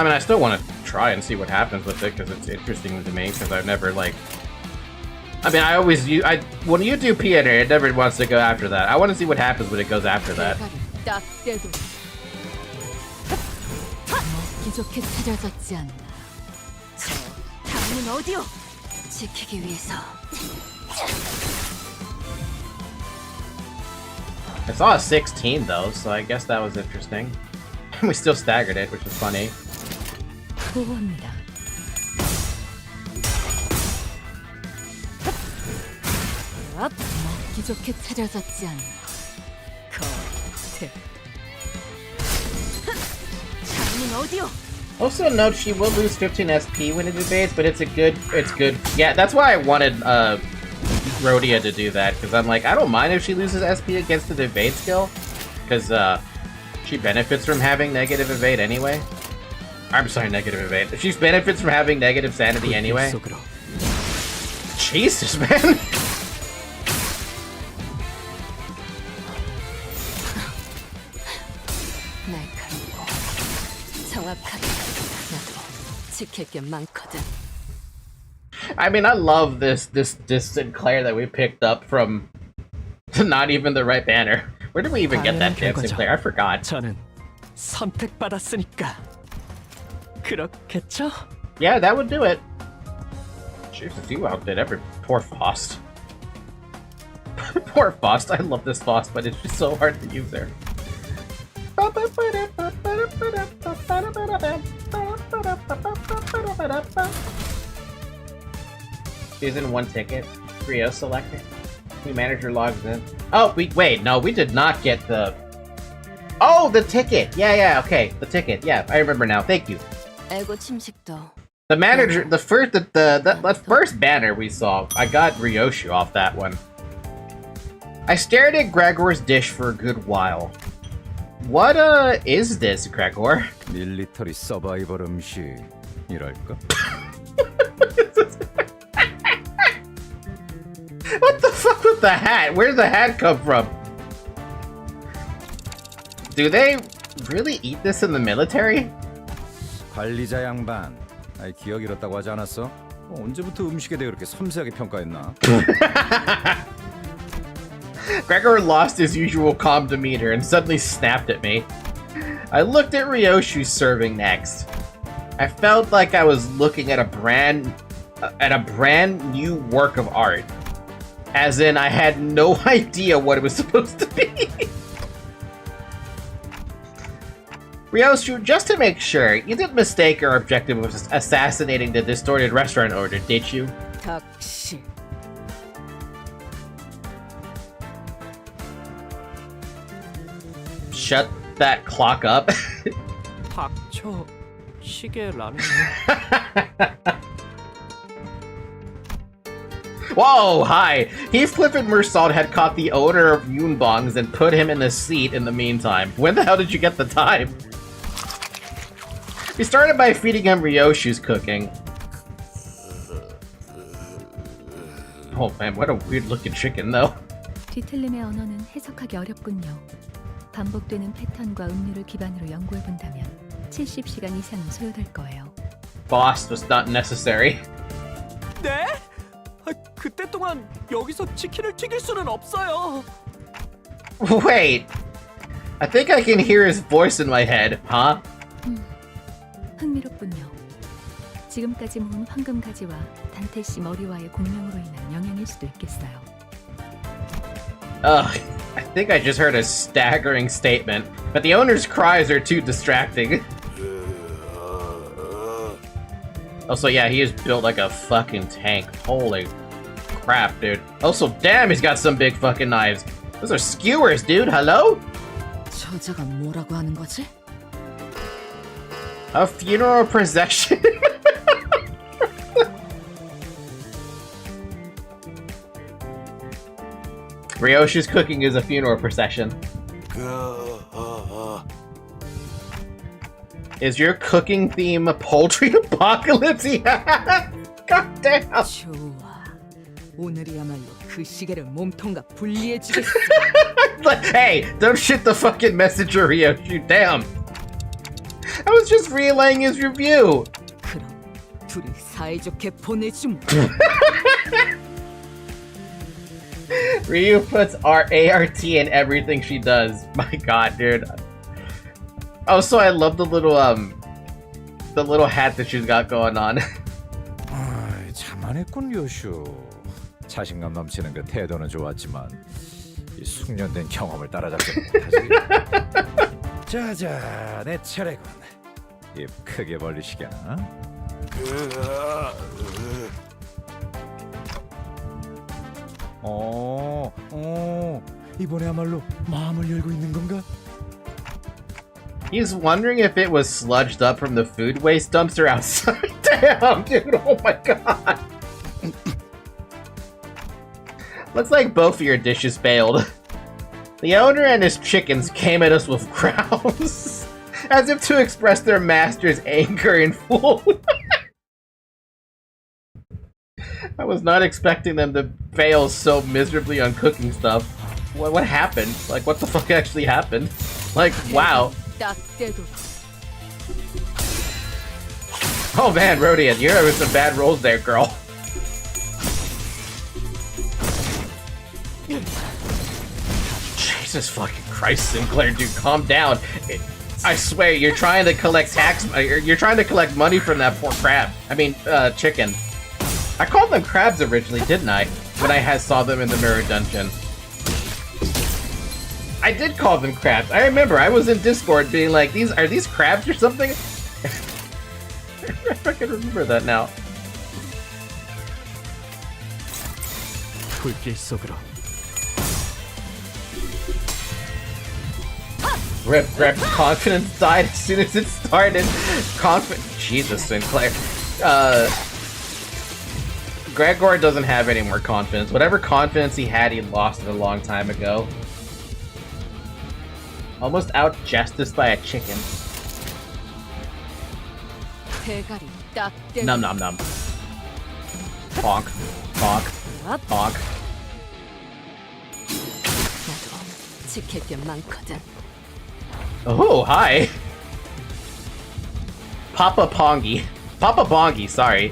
mean, I still want to try and see what happens with it, because it's interesting to me, because I've never, like... I mean, when you do Peter, it never wants to go after that. I want to see what happens when it goes after that. I saw a 16 though, so I guess that was interesting. We still staggered it, which is funny. Also note she will lose 15 SP when it evades, but it's good. Yeah, that's why I wanted Rhodia to do that, because I'm like, I don't mind if she loses SP against the evade skill, because she benefits from having negative evade anyway. I'm sorry, negative evade. She benefits from having negative sanity anyway. Jesus, man. I mean, I love this Sinclair that we picked up from not even the right banner. Where did we even get that damn Sinclair? I forgot. 저는 선택받았으니까 그렇겠죠? Yeah, that would do it. Jesus, you outdid every... Poor Faust. Poor Faust. I love this Faust, but it's just so hard to use there. She's in one ticket. Rio selector. We manager logs in. Oh, wait, no, we did not get the... Oh, the ticket! Yeah, okay, the ticket. Yeah, I remember now. Thank you. The manager, the first banner we saw, I got Ryoshu off that one. I stared at Gregor's dish for a good while. What, is this, Gregor? 밀리터리 서바이벌 음식이랄까? What the fuck with the hat? Where did the hat come from? Do they really eat this in the military? 관리자 양반, 기억 잃었다고 하지 않았어? 언제부터 음식에 대해 그렇게 섬세하게 평가했나? Gregor lost his usual calm demeanor and suddenly snapped at me. I looked at Ryoshu serving next. I felt like I was looking at a brand new work of art. As in, I had no idea what it was supposed to be. Ryoshu, just to make sure, you didn't mistake our objective of assassinating the distorted restaurant order, did you? 닥시. Shut that clock up. 닥쳐. 시계라니. Whoa, hi! Heathcliff and Meursault had caught the owner of Yunbong's and put him in the seat in the meantime. When the hell did you get the time? We started by feeding him Ryoshu's cooking. Oh man, what a weird looking chicken though. 뒤틀림의 언어는 해석하기 어렵군요. 반복되는 패턴과 음료를 기반으로 연구해본다면 70시간 이상은 소요될 거예요. Boss was not necessary. 네? 그때 동안 여기서 치킨을 튀길 수는 없어요. Wait, I think I can hear his voice in my head, huh? 흥미롭군요. 지금까지 모은 황금가지와 단테 씨 머리와의 공명으로 인한 영향일 수도 있겠어요. I think I just heard a staggering statement, but the owner's cries are too distracting. Also, yeah, he is built like a fucking tank. Holy crap, dude. Also, damn, he's got some big fucking knives. Those are skewers, dude. Hello? 저자가 뭐라고 하는 거지? A funeral procession? Ryoshi's cooking is a funeral procession. Is your cooking theme a poultry apocalypse? God damn. 좋아. 오늘이야말로 그 시계를 몸통과 분리해주겠어. Hey, don't shit the fucking messenger, Ryoshi. Damn. I was just relaying his review. 그럼 둘이 사이좋게 보내주마. Ryu puts ART in everything she does. My god, dude. Also, I love the little hat that she's got going on. 참안했군 요슈. 자신감 넘치는 그 태도는 좋았지만 이 숙련된 경험을 따라잡지 못하지. 자자, 내 차례군. 입 크게 벌리시게나. 이번에야말로 마음을 열고 있는 건가? He's wondering if it was sludged up from the food waste dumpster outside. Damn, dude, oh my god. Looks like both of your dishes failed. The owner and his chickens came at us with growls, as if to express their master's anger in full. I was not expecting them to fail so miserably on cooking stuff. What happened? Like, what the fuck actually happened? Like, wow. Oh man, Rodian, you're having some bad rolls there, girl. Jesus fucking Christ, Sinclair, dude, calm down. I swear, you're trying to collect you're trying to collect money from that poor crab. I mean, chicken. I called them crabs originally, didn't I? When I saw them in the mirror dungeon. I did call them crabs. I remember, I was in Discord being like, are these crabs or something? I can remember that now. 불길 속으로. Rip, confidence died as soon as it started. Jesus, Sinclair. Gregor doesn't have any more confidence. Whatever confidence he had, he lost it a long time ago. Almost out-justiced by a chicken. Nom nom nom. Bonk. Bonk. Bonk. Oh, hi! Papa Bongi, sorry.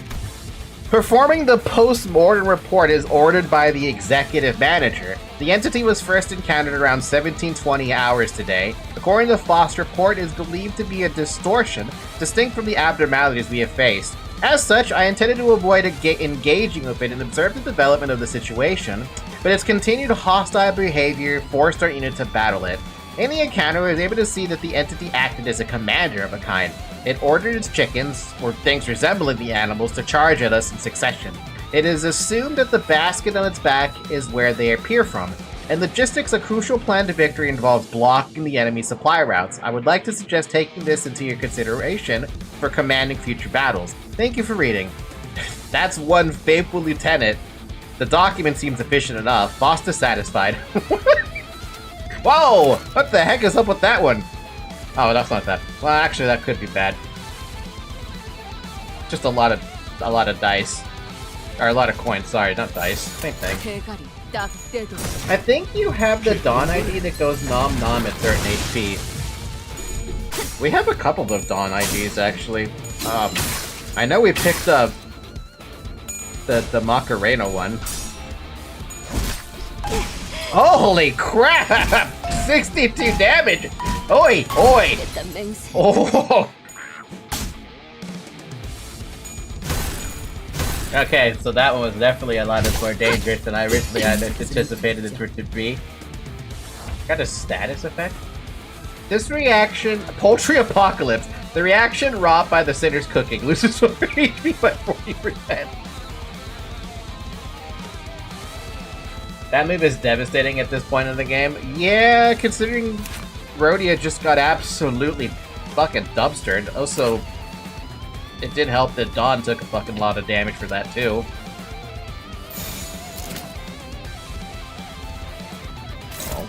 Performing the post-mortem report is ordered by the executive manager. The entity was first encountered around 1720 hours today. According to Foss' report, it is believed to be a distortion, distinct from the abnormalities we have faced. As such, I intended to avoid engaging with it and observe the development of the situation, but its continued hostile behavior forced our unit to battle it. In the encounter, I was able to see that the entity acted as a commander of a kind. It ordered its chickens, or things resembling the animals, to charge at us in succession. It is assumed that the basket on its back is where they appear from. In logistics, a crucial plan to victory involves blocking the enemy's supply routes. I would like to suggest taking this into your consideration for commanding future battles. Thank you for reading. That's one faithful lieutenant. The document seems efficient enough. Boss dissatisfied. Whoa! What the heck is up with that one? Oh, that's not that. Well, actually, that could be bad. Just a lot of dice. Or a lot of coins, sorry, not dice. Same thing. I think you have the Dawn ID that goes nom nom at certain HP. We have a couple of Dawn IDs, actually. I know we picked up the Macarena one. Holy crap! 62 damage! Oi! Oi! Oh! Okay, so that one was definitely a lot more dangerous than I originally had anticipated it to be. Got a status effect? This reaction, Poultry Apocalypse. The reaction wrought by the sinner's cooking loses 4 HP by 40%. That move is devastating at this point in the game. Yeah, considering Rhodia just got absolutely fucking dumpstered. Also, it did help that Dawn took a fucking lot of damage for that too. Oh.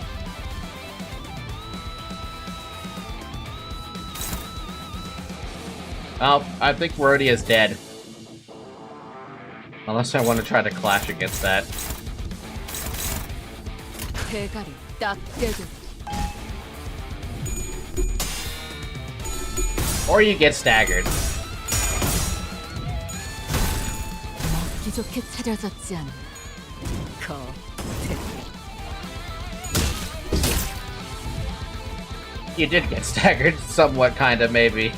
Well, I think Rhodia is dead. Unless I want to try to clash against that. Or you get staggered. You did get staggered, somewhat, kinda, maybe.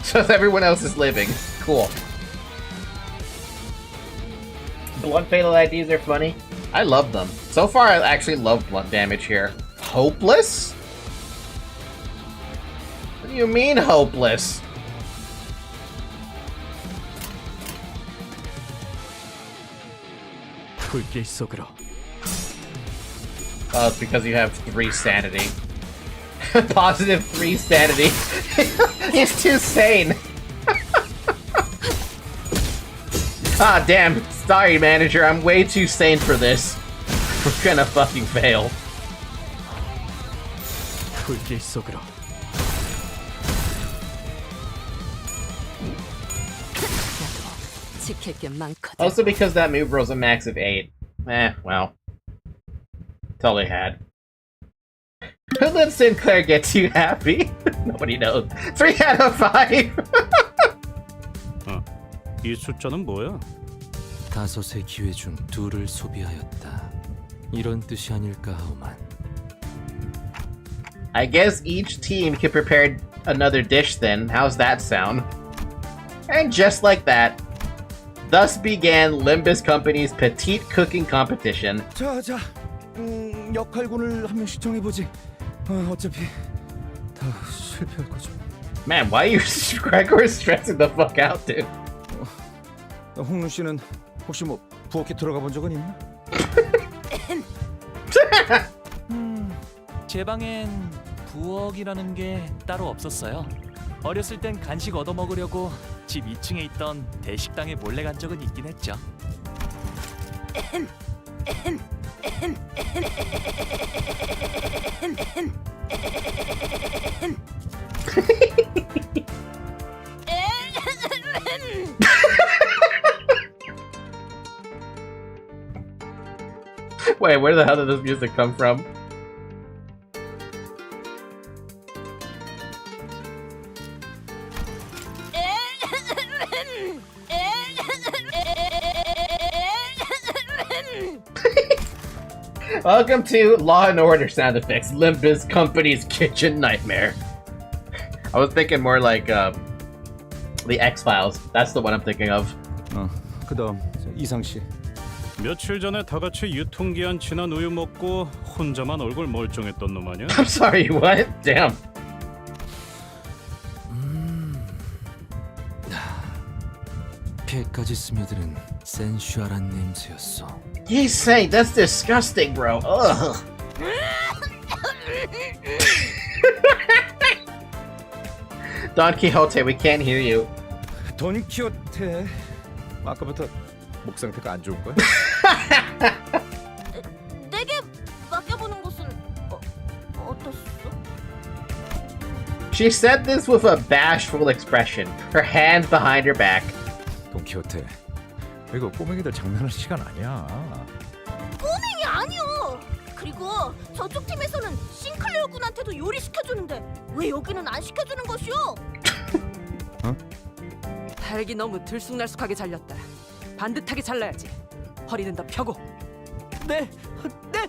So everyone else is living. Cool. Blunt fatal IDs are funny. I love them. So far, I actually love blunt damage here. Hopeless? What do you mean, hopeless? Oh, it's because you have 3 sanity. Positive 3 sanity. It's too sane. Ah, damn. Sorry, manager. I'm way too sane for this. We're gonna fucking fail. Also because that move rolls a max of 8. Well. That's all they had. Hoodlum Sinclair gets you happy? Nobody knows. 3 out of 5! 이 숫자는 뭐야? 5의 기회 중 2를 소비하였다. 이런 뜻이 아닐까 하오만. I guess each team can prepare another dish then. How's that sound? And just like that, thus began Limbus Company's petite cooking competition. 자, 역할군을 한 명씩 정해보지. 어차피 다 실패할 거죠. Man, why are you Gregor stressing the fuck out, dude? 홍윤 씨는 혹시 뭐 부엌에 들어가 본 적은 있나? 제 방엔 부엌이라는 게 따로 없었어요. 어렸을 땐 간식 얻어 먹으려고 집 2층에 있던 대식당에 몰래 간 적은 있긴 했죠. Wait, where the hell did this music come from? Welcome to Law and Order sound effects, Limbus Company's kitchen nightmare. I was thinking more like the X-Files. That's the one I'm thinking of. 그다음 이상 씨. 며칠 전에 다 같이 유통기한 지난 우유 먹고 혼자만 얼굴 멀쩡했던 놈 아니야? I'm sorry, what? Damn. 폐까지 스며드는 센슈얼한 냄새였어. He's saying that's disgusting, bro. Ugh. Don Quixote, we can't hear you. 돈키호테. 아까부터 목 상태가 안 좋은 거야? 내게 맡겨보는 것은 어떻소? She said this with a bashful expression, her hands behind her back. 돈키호테. 이거 꼬맹이들 장난할 시간 아니야. 꼬맹이 아니요. 그리고 저쪽 팀에서는 싱클레어 군한테도 요리 시켜주는데 왜 여기는 안 시켜주는 것이오? 달기 너무 들쑥날쑥하게 잘렸다. 반듯하게 잘라야지. 허리는 더 펴고. 네, 네.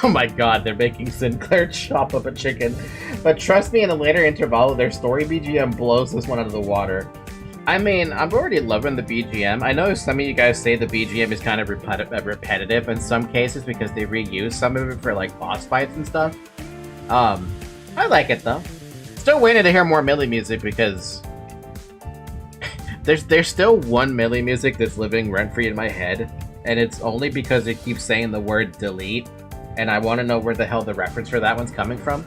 Oh my god, they're making Sinclair chop up a chicken. But trust me, in the later interval, their story BGM blows this one out of the water. I mean, I'm already loving the BGM. I know some of you guys say the BGM is kind of repetitive in some cases because they reuse some of it for like boss fights and stuff. I like it though. Still waiting to hear more Millie music because there's still one Millie music that's living rent-free in my head, and it's only because it keeps saying the word delete, and I want to know where the hell the reference for that one's coming from.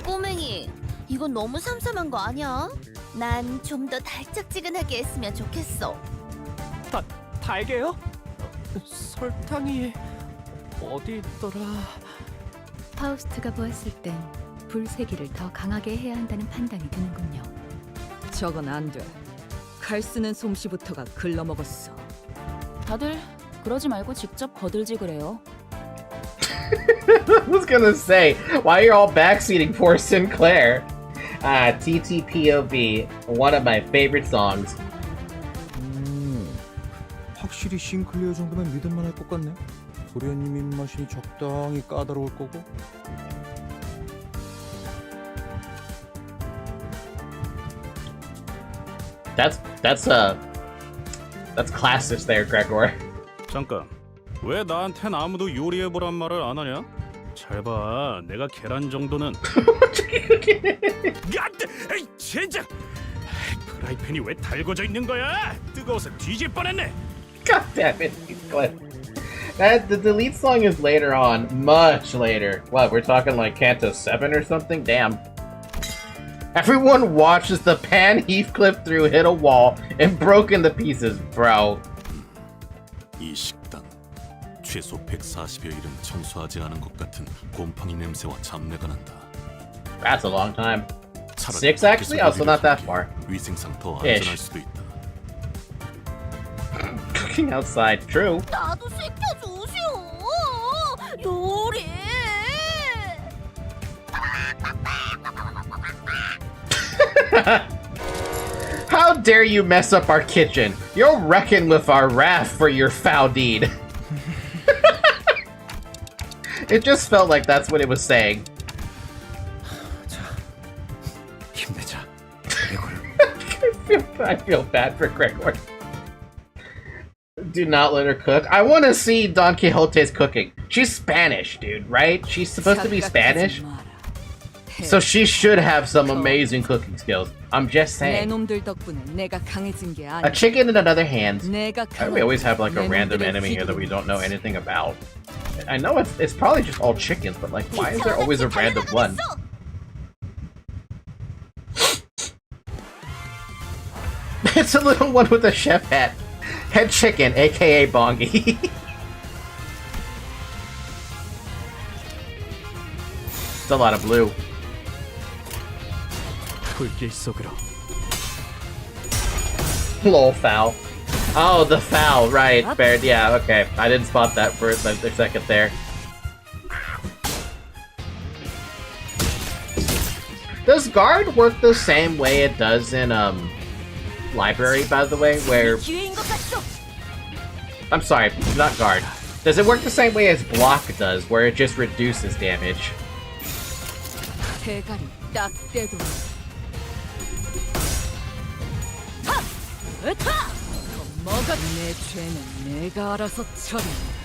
꼬맹이, 이건 너무 삼삼한 거 아니야? 난 좀 더 달짝지근하게 했으면 좋겠어. 달게요? 설탕이 어디 있더라? 파우스트가 보았을 땐 불세기를 더 강하게 해야 한다는 판단이 드는군요. 저건 안 돼. 칼 쓰는 솜씨부터가 글러먹었어. 다들 그러지 말고 직접 거들지 그래요. I was gonna say, why you're all backseating poor Sinclair? TTPOV, one of my favorite songs. 확실히 싱클리어 정도면 믿을만할 것 같네. 도련님 입맛이 적당히 까다로울 거고. That's classist there, Gregor. 잠깐. 왜 나한텐 아무도 요리해보란 말을 안 하냐? 잘 봐. 내가 계란 정도는. 안돼! 에이, 젠장! 프라이팬이 왜 달궈져 있는 거야? 뜨거워서 뒤질 뻔했네. God damn it, Heathcliff. The delete song is later on, much later. What, we're talking like Canto 7 or something? Damn. Everyone watches the pan Heathcliff through hit a wall and broke into pieces, bro. 이 식당 최소 140여 일은 청소하지 않은 것 같은 곰팡이 냄새와 잡내가 난다. That's a long time. 차라리 6 actually? Oh, so not that 밖에서 far. 위생상 더 Ish. 안전할 수도 있다. Cooking outside, true. 나도 시켜주시오. 요리. How dare you mess up our kitchen? You'll reckon with our wrath for your foul deed. It just felt like that's what it was saying. 힘내자. I feel bad for Gregor. Do not let her cook. I want to see Don Quixote's cooking. She's Spanish, dude, right? She's supposed to be Spanish. So she should have some amazing cooking skills. I'm just 내 saying. 놈들 덕분에 내가 강해진 게 A 아니야. chicken in another hand. 내가 Why do we always have like a random enemy here that we don't know anything about? I know it's probably just all chickens, but like, why is there always a random one? It's a little one with a chef hat. Head chicken, aka Bongi. It's a lot of blue. 불길 속으로. Lol, foul. Oh, the foul, right. Fair, yeah, okay. I didn't spot that for a second there. Does guard work the same way it does in, library, by the way, where... I'm sorry, not guard. Does it work the same way as block does, where it just reduces damage? 대가리 딱 떼도. 먹어. 내 죄는 내가 알아서 처리.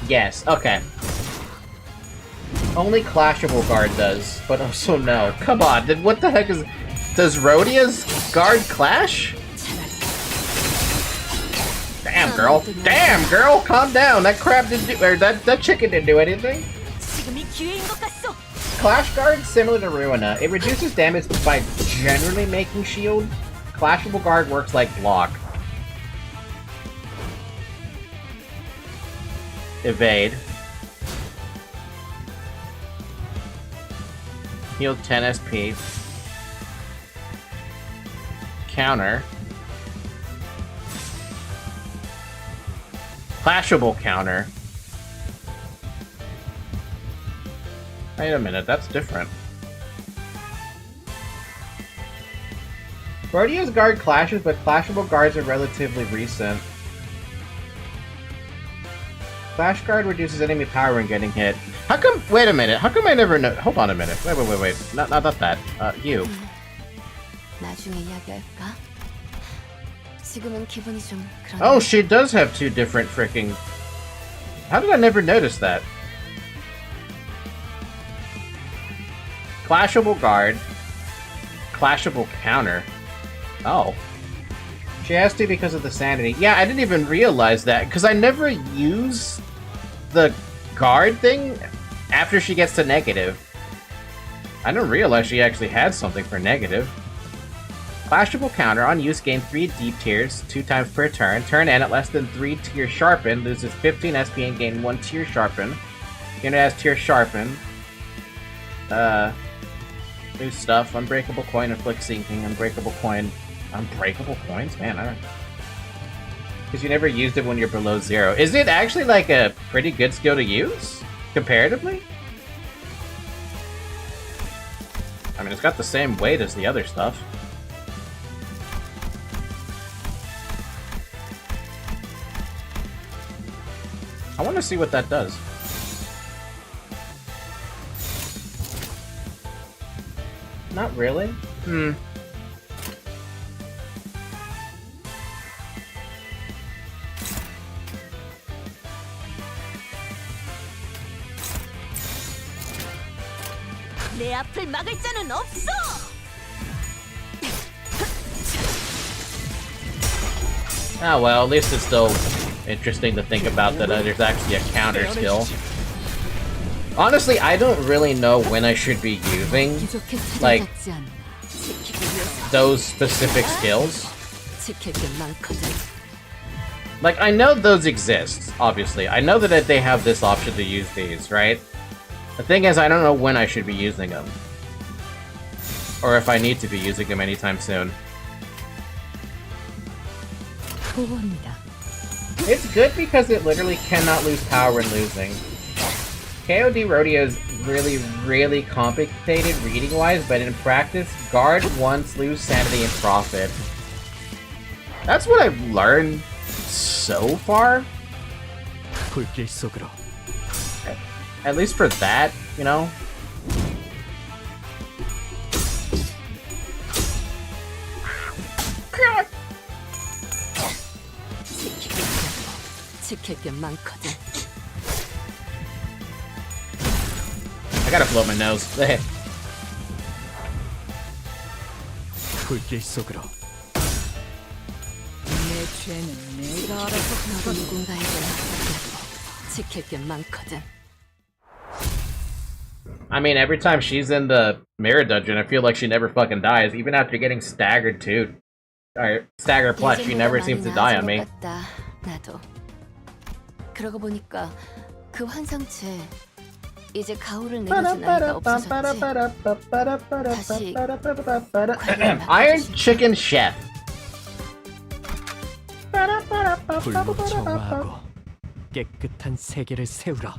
Yes, okay. Only Clashable Guard does, but also no. Come on, then what the heck is... Does Rhodia's Guard clash? Damn, girl, calm down. That crab didn't do, or that chicken didn't do anything. 지금이 기회인 것 같소. Clash Guard, similar to Ruina. It reduces damage by generally making shield. Clashable Guard works like block. Evade. Heal 10 SP. Counter. Clashable counter. Wait a minute, that's different. Rodeo's guard clashes, but clashable guards are relatively recent. Clash guard reduces enemy power when getting hit. How come? Wait a minute. How come I never know? Hold on a minute. Wait. Not that. You. 나중에 이야기할까? 지금은 기분이 좀 그런. Oh, she does have two different freaking. How did I never notice that? Clashable guard. Clashable counter. Oh. She has to because of the sanity. Yeah, I didn't even realize that, because I never use the guard thing after she gets to negative. I didn't realize she actually had something for negative. Clashable counter, on use, gain 3 deep tiers, 2 times per turn. Turn end at less than 3 tier sharpen, loses 15 SP and gain 1 tier sharpen. Unit has tier sharpen. New stuff, unbreakable coin, inflict sinking, unbreakable coin. Unbreakable coins? Man, I don't... Because you never used it when you're below 0. Is it actually like a pretty good skill to use? Comparatively? I mean, it's got the same weight as the other stuff. I want to see what that does. Not really? 내 앞을 막을 자는 없어. Ah, well, at least it's still interesting to think about that there's actually a counter skill. Honestly, I don't really know when I should be using, like, those specific skills. Like, I know those exist, obviously. I know that they have this option to use these, right? The thing is, I don't know when I should be using them. Or if I need to be using them anytime soon. It's good because it literally cannot lose power when losing. KOD Rodeo is really, really complicated reading-wise, but in practice, guard once, lose sanity, and profit. That's what I've learned so far. At least for that, you know? I gotta blow my nose. I mean, every time she's in the mirror dungeon, I feel like she never fucking dies, even after getting staggered too. Or stagger plus, she never seems to die on me. 나도. 그러고 보니까 그 환상체 이제 가오를 내려준 아이가 없어졌지. 다시 Iron Chicken Chef. 불로 정화하고 깨끗한 세계를 세우라.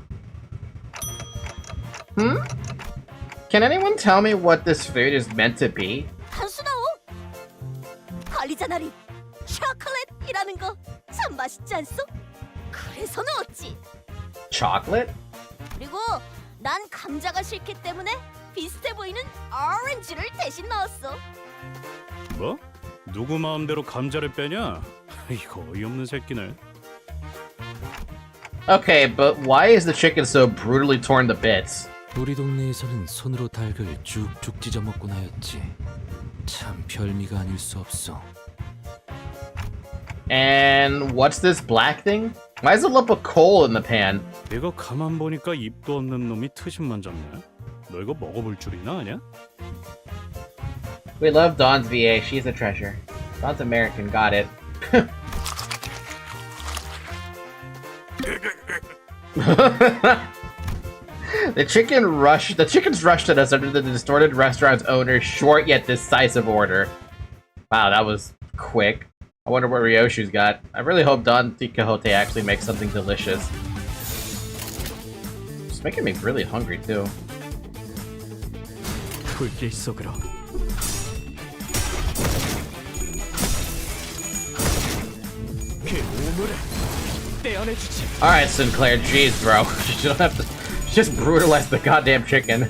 Can anyone tell me what this food is meant to be? 한수나오. 관리자나리 초콜릿이라는 거 참 맛있지 않소? 그래서 넣었지. Chocolate? 그리고 난 감자가 싫기 때문에 비슷해 보이는 오렌지를 대신 넣었어. 뭐? 누구 마음대로 감자를 빼냐? 이거 어이없는 새끼네. Okay, but why is the chicken so brutally torn to bits? 우리 동네에서는 손으로 닭을 쭉쭉 찢어 먹곤 하였지. 참 별미가 아닐 수 없어. And what's this black thing? Why is a lump of coal in the pan? 이거 가만 보니까 입도 없는 놈이 트심만 잡네. 너 이거 먹어볼 줄이나 아냐? We love Dawn's VA. She's a treasure. Dawn's American. Got it. The chickens rushed at us under the distorted restaurant's owner's short yet decisive order. Wow, that was quick. I wonder what Ryoshu's got. I really hope Don Quixote actually makes something delicious. It's making me really hungry too. 불길 속으로. 그 우물을 떼어내주지. Alright, Sinclair, jeez, bro. You don't have to just brutalize the goddamn chicken.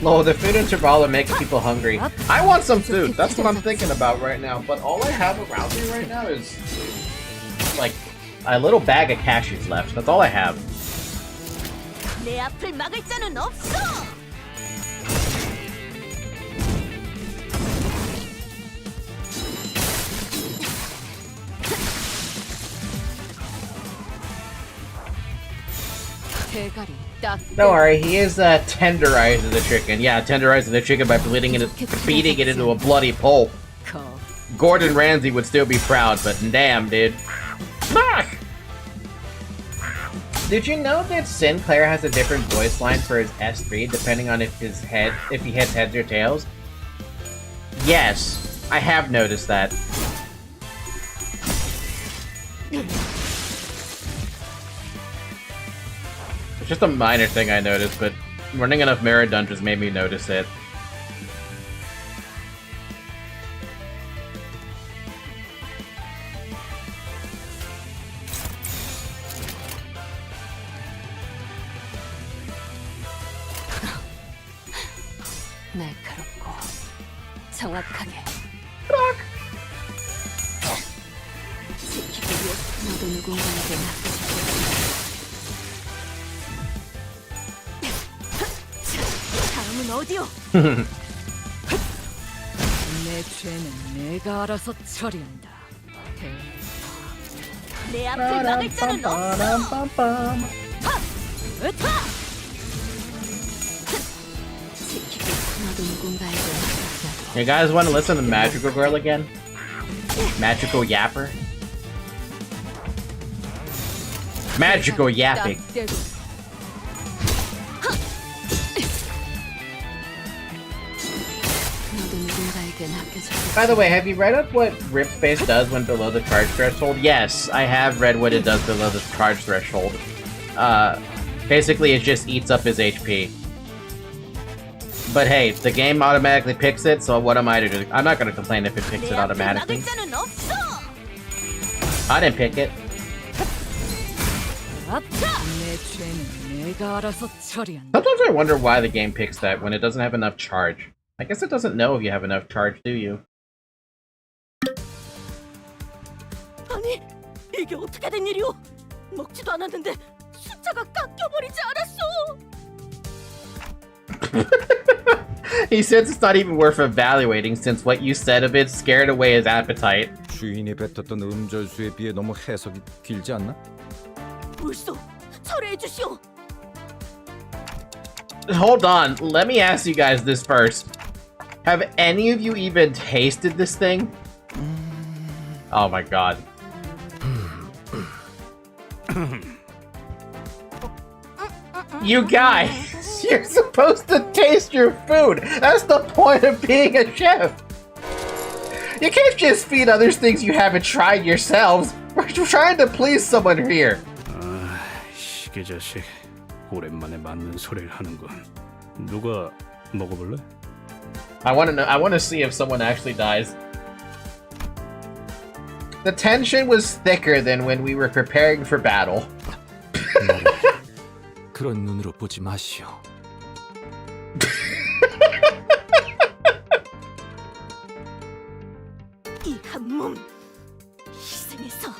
Oh, the food intervallo making people hungry. I want some food. That's what I'm thinking about right now. But all I have around me right now is like a little bag of cashews left. That's all I have. 내 앞을 막을 자는 없어. 대가리 딱. Don't worry, he is tenderizing the chicken. Yeah, tenderizing the chicken by beating it into a bloody pulp. Gordon Ramsay would still be proud, but damn, dude. Fuck! Did you know that Sinclair has a different voice line for his S3 depending on if he hits heads or tails? Yes, I have noticed that. It's just a minor thing I noticed, but running enough mirror dungeons made me notice it. 날카롭고 정확하게. 지키기 위해 너도 누군가에게 다음은 어디요? 내 죄는 내가 알아서 처리한다. 내 앞을 막을 자는 없어. 으타! You guys want to listen to Magical Girl again? Magical Yapper? Magical Yapping. By the way, have you read up what Rip Space does when below the charge threshold? Yes, I have read what it does below the charge threshold. Basically it just eats up his HP. But hey, the game automatically picks it, so what am I to do? I'm not gonna complain if it picks it automatically. I didn't pick it. Sometimes I wonder why the game picks that when it doesn't have enough charge. I guess it doesn't know if you have enough charge, do you? 아니, 이게 어떻게 된 일이오? 먹지도 않았는데 숫자가 깎여버리지 않았어. He says it's not even worth evaluating since what you said of it scared away his appetite. 주인이 뱉었던 음절수에 비해 너무 해석이 길지 않나? 울소, 철회해 주시오. Hold on, let me ask you guys this first. Have any of you even tasted this thing? Oh my god. You guys, you're supposed to taste your food. That's the point of being a chef. You can't just feed others things you haven't tried yourselves. We're trying to please someone here. 시계 자식, 오랜만에 맞는 소리를 하는군. 누가 먹어볼래? I want to know. I want to see if someone actually dies. The tension was thicker than when we were preparing for battle. 그런 눈으로 보지 마시오. 이 한 몸 희생해서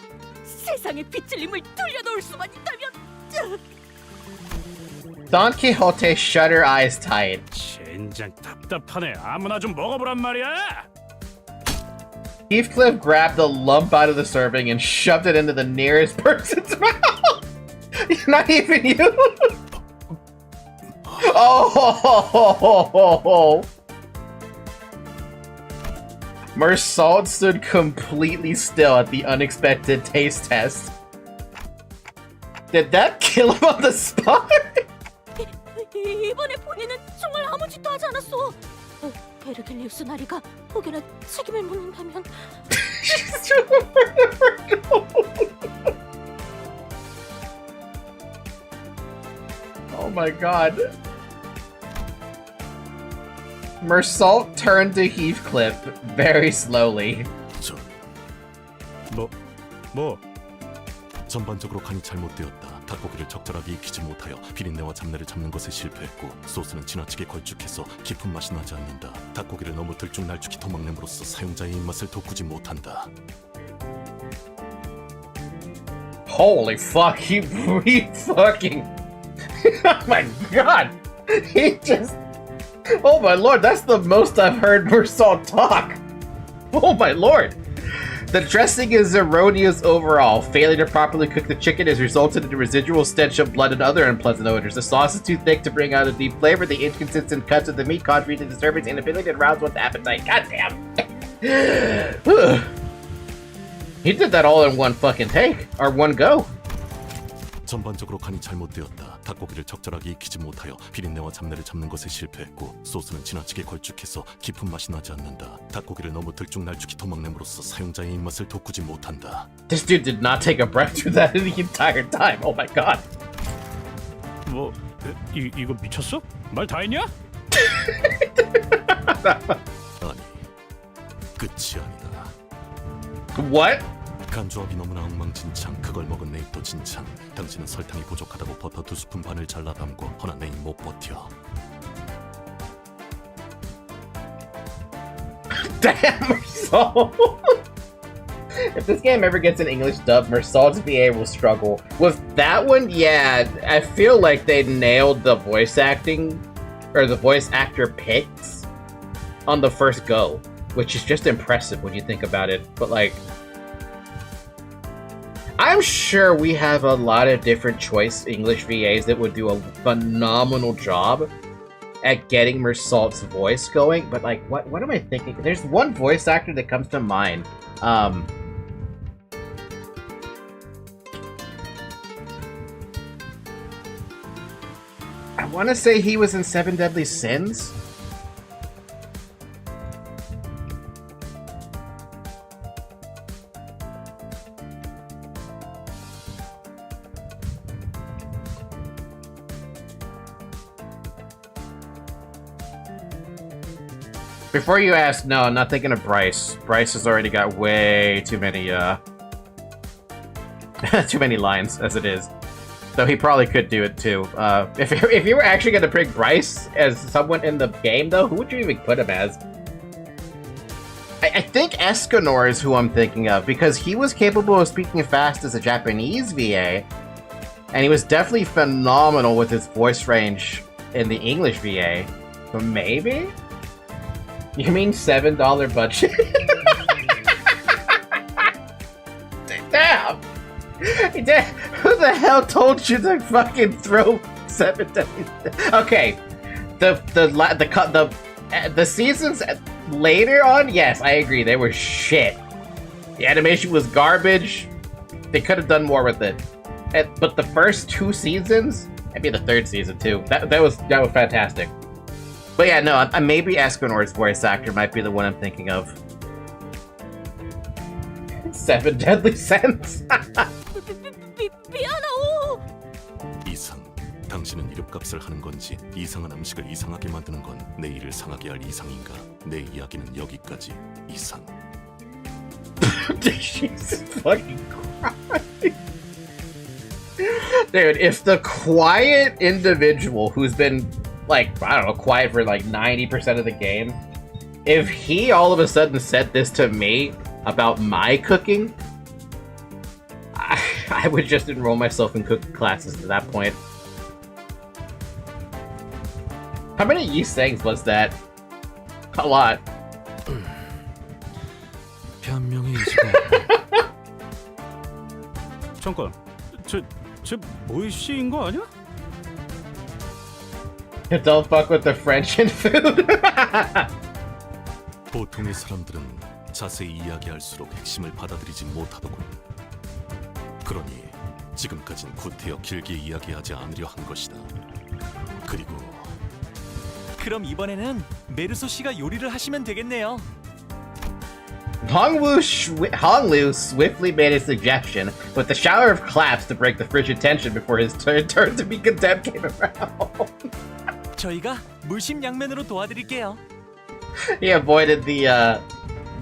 세상의 빛을 님을 돌려놓을 수만 있다면. Don Quixote shut her eyes tight. 젠장 답답하네. 아무나 좀 먹어보란 말이야. Heathcliff grabbed the lump out of the serving and shoved it into the nearest person's mouth. Not even you. Oh. Mersault stood completely still at the unexpected taste test. Did that kill him on the spot? 이번에 본인은 정말 아무 짓도 하지 않았어. 베르길리우스 나리가 혹여나 책임을 묻는다면. Oh my god. Mersault turned to Heathcliff very slowly. 뭐? 전반적으로 간이 잘못되었다. 닭고기를 적절하게 익히지 못하여 비린내와 잡내를 잡는 것에 실패했고 소스는 지나치게 걸쭉해서 깊은 맛이 나지 않는다. 닭고기를 너무 들쭉날쭉히 토막냄으로써 사용자의 입맛을 돋구지 못한다. Holy fuck, he fucking... Oh my god! He just... Oh my lord, that's the most I've heard Mersault talk! Oh my lord! The dressing is erroneous overall. Failure to properly cook the chicken has resulted in a residual stench of blood and other unpleasant odors. The sauce is too thick to bring out a deep flavor. The inconsistent cuts of the meat contribute to the servant's inability to arouse one's appetite. Goddamn! He did that all in one fucking take. Or one go. 전반적으로 간이 잘못되었다. 닭고기를 적절하게 익히지 못하여 비린내와 잡내를 잡는 것에 실패했고 소스는 지나치게 걸쭉해서 깊은 맛이 나지 않는다. 닭고기를 너무 들쭉날쭉히 토막냄으로써 사용자의 입맛을 돋구지 못한다. This dude did not take a breath through that the entire time. Oh my god. 뭐 이거 미쳤어? 말 다 했냐? 아니, 끝이 아니다. What? 간조합이 너무나 엉망진창. 그걸 먹은 내 입도 진창. 당신은 설탕이 부족하다고 버터 2스푼 반을 잘라 담고 허나 내 입 못 버텨. Damn, Mersault! If this game ever gets an English dub, Mersault's VA will struggle. With that one, yeah, I feel like they nailed the voice acting, or the voice actor picks on the first go, which is just impressive when you think about it. But like, I'm sure we have a lot of different choice English VAs that would do a phenomenal job at getting Mersault's voice going, but like, what am I thinking? There's one voice actor that comes to mind. I want to say he was in Seven Deadly Sins. Before you ask, no, I'm not thinking of Bryce. Bryce has already got way too many, too many lines as it is. Though he probably could do it too. If you were actually gonna pick Bryce as someone in the game, though, who would you even put him as? I think Escanor is who I'm thinking of, because he was capable of speaking fast as a Japanese VA, and he was definitely phenomenal with his voice range in the English VA. So maybe? You mean $7 budget? Damn! Who the hell told you to fucking throw $7? Okay, the seasons later on, yes, I agree, they were shit. The animation was garbage. They could have done more with it. But the first 2 seasons, maybe the 3rd season too, that was fantastic. But yeah, no, maybe Escanor's voice actor might be the one I'm thinking of. 7 Deadly Sins. 미안하오. 이상, 당신은 이름값을 하는 건지 이상한 음식을 이상하게 만드는 건 내 일을 상하게 할 이상인가? 내 이야기는 여기까지. 이상. Jesus fucking Christ. Dude, if the quiet individual who's been, like, I don't know, quiet for like 90% of the game, if he all of a sudden said this to me about my cooking, I would just enroll myself in cooking classes at that point. How many you sayings was that? A lot. 변명의 여지가 잠깐, 쟤 모이씨인 거 아니야? Don't fuck with the French and food. 보통의 사람들은 자세히 이야기할수록 핵심을 받아들이지 못하더군. 그러니 지금까진 구태여 길게 이야기하지 않으려 한 것이다. 그리고 그럼 이번에는 메르소 씨가 요리를 하시면 되겠네요. Honglu swiftly made a suggestion, with a shower of claps to break the frigid tension before his turn to be contempt came around. 저희가 물심양면으로 도와드릴게요. He avoided the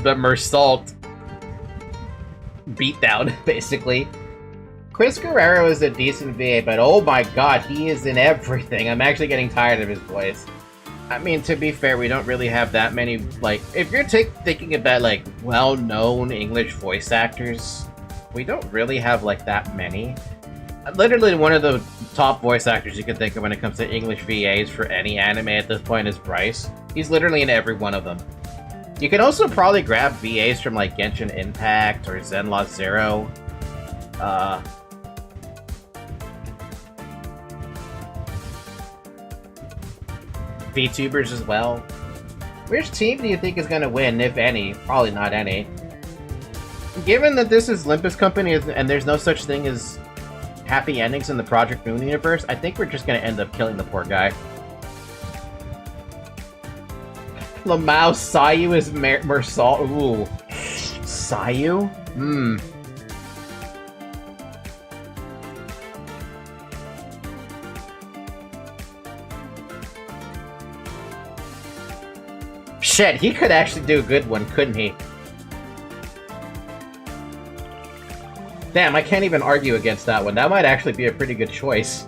Mersault beatdown, basically. Chris Guerrero is a decent VA, but oh my god, he is in everything. I'm actually getting tired of his voice. I mean, to be fair, we don't really have that many, like, if you're thinking about, like, well-known English voice actors, we don't really have, like, that many. Literally, one of the top voice actors you can think of when it comes to English VAs for any anime at this point is Bryce. He's literally in every one of them. You can also probably grab VAs from, like, Genshin Impact or Zen Lost Zero. VTubers as well. Which team do you think is going to win, if any? Probably not any. Given that this is Limbus Company and there's no such thing as happy endings in the Project Moon universe, I think we're just going to end up killing the poor guy. Lamau Sayu is Mersal. Ooh. Sayu? Hmm. Shit, he could actually do a good one, couldn't he? Damn, I can't even argue against that one. That might actually be a pretty good choice.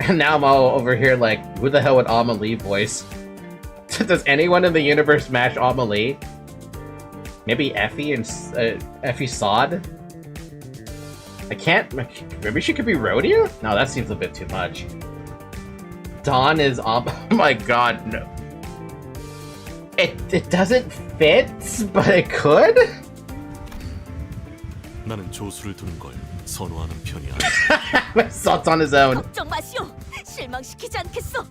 And now I'm all over here like, who the hell would Amelie voice? Does anyone in the universe match Amelie? Maybe Effie and Effie Sod? I can't... Maybe she could be Rhodia? No, that seems a bit too much. Dawn is oh my god, no. It doesn't fit, but it could? 나는 조수를 두는 걸 선호하는 편이 아니야. Salt's on his own. 걱정 마시오. 실망시키지 않겠어.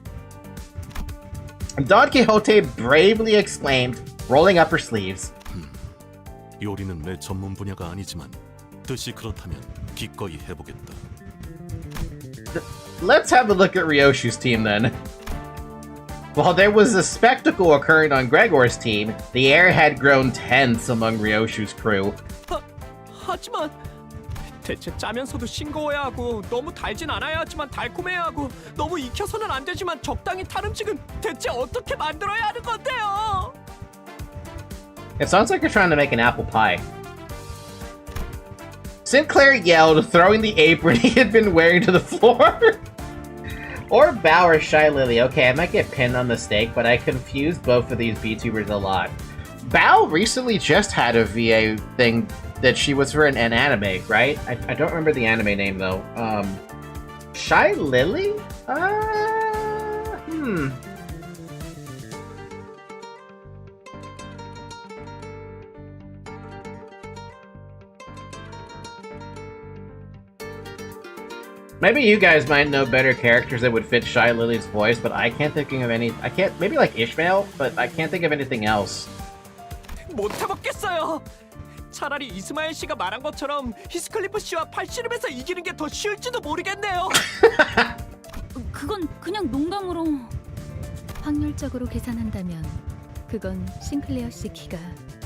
Don Quixote bravely exclaimed, rolling up her sleeves. 요리는 내 전문 분야가 아니지만 뜻이 그렇다면 기꺼이 해보겠다. Let's have a look at Ryoshu's team then. While there was a spectacle occurring on Gregor's team, the air had grown tense among Ryoshu's crew. 하지만 대체 짜면서도 싱거워야 하고 너무 달진 않아야 하지만 달콤해야 하고 너무 익혀서는 안 되지만 적당히 탄 음식은 대체 어떻게 만들어야 하는 건데요? It sounds like you're trying to make an apple pie. Sinclair yelled, throwing the apron he had been wearing to the floor. Or Bao or Shy Lily. Okay, I might get pinned on mistake, but I confused both of these VTubers a lot. Bao recently just had a VA thing that she was for an anime, right? I don't remember the anime name though. Shy Lily? Maybe you guys might know better characters that would fit Shy Lily's voice, but I can't think of any. I can't. Maybe like Ishmael, but I can't think of anything else. 못 해먹겠어요. 차라리 이스마엘 씨가 말한 것처럼 히스클리프 씨와 팔씨름에서 이기는 게 더 쉬울지도 모르겠네요. 그건 그냥 농담으로. 확률적으로 계산한다면 그건 싱클레어 씨 키가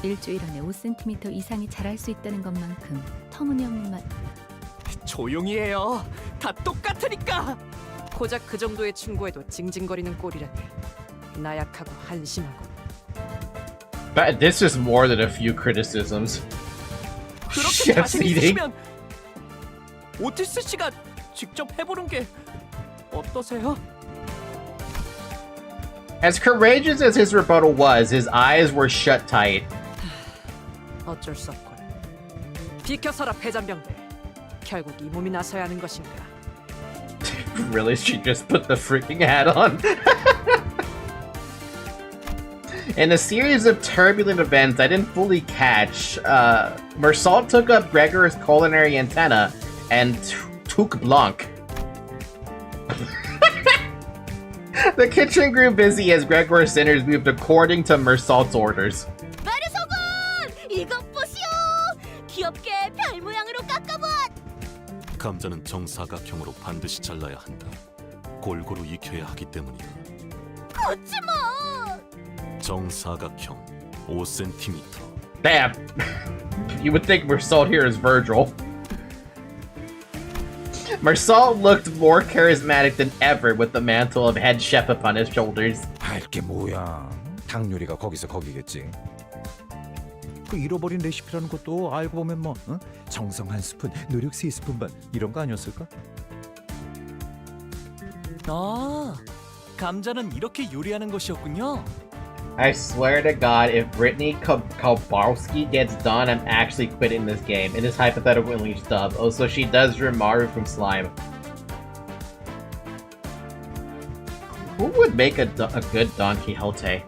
일주일 안에 5cm 이상이 자랄 수 있다는 것만큼 터무니없는 말. 조용히 해요. 다 똑같으니까. 고작 그 정도의 충고에도 징징거리는 꼴이라니. 나약하고 한심하고. But this is more than a few criticisms. 그렇게 자신 있으시면 오티스 씨가 직접 해보는 게 어떠세요? As courageous as his rebuttal was, his eyes were shut tight. 어쩔 수 없군. 비켜서라 패잔병들. 결국 이 몸이 나서야 하는 것인가. Really? She just put the freaking hat on? In a series of turbulent events I didn't fully catch, Mersault took up Gregor's culinary antenna and took Blanc. The kitchen grew busy as Gregor's dinners moved according to Mersault's orders. 메르소군! 이것 보시오! 귀엽게 별 모양으로 깎아봐! 감자는 정사각형으로 반드시 잘라야 한다. 골고루 익혀야 하기 때문이다. 거치마! 정사각형 5cm. Damn. You would think Mersault here is Virgil. Mersault looked more charismatic than ever with the mantle of head chef upon his shoulders. 알게 뭐야. 닭 요리가 거기서 거기겠지. 그 잃어버린 레시피라는 것도 알고 보면 뭐 정성 한 스푼, 노력 3스푼 반 이런 거 아니었을까? 아, 감자는 이렇게 요리하는 것이었군요. I swear to God, if Brittany Kowalski gets done, I'm actually quitting this game. In this hypothetical English dub. Oh, so she does Rimaru from Slime. Who would make a good Don Quixote?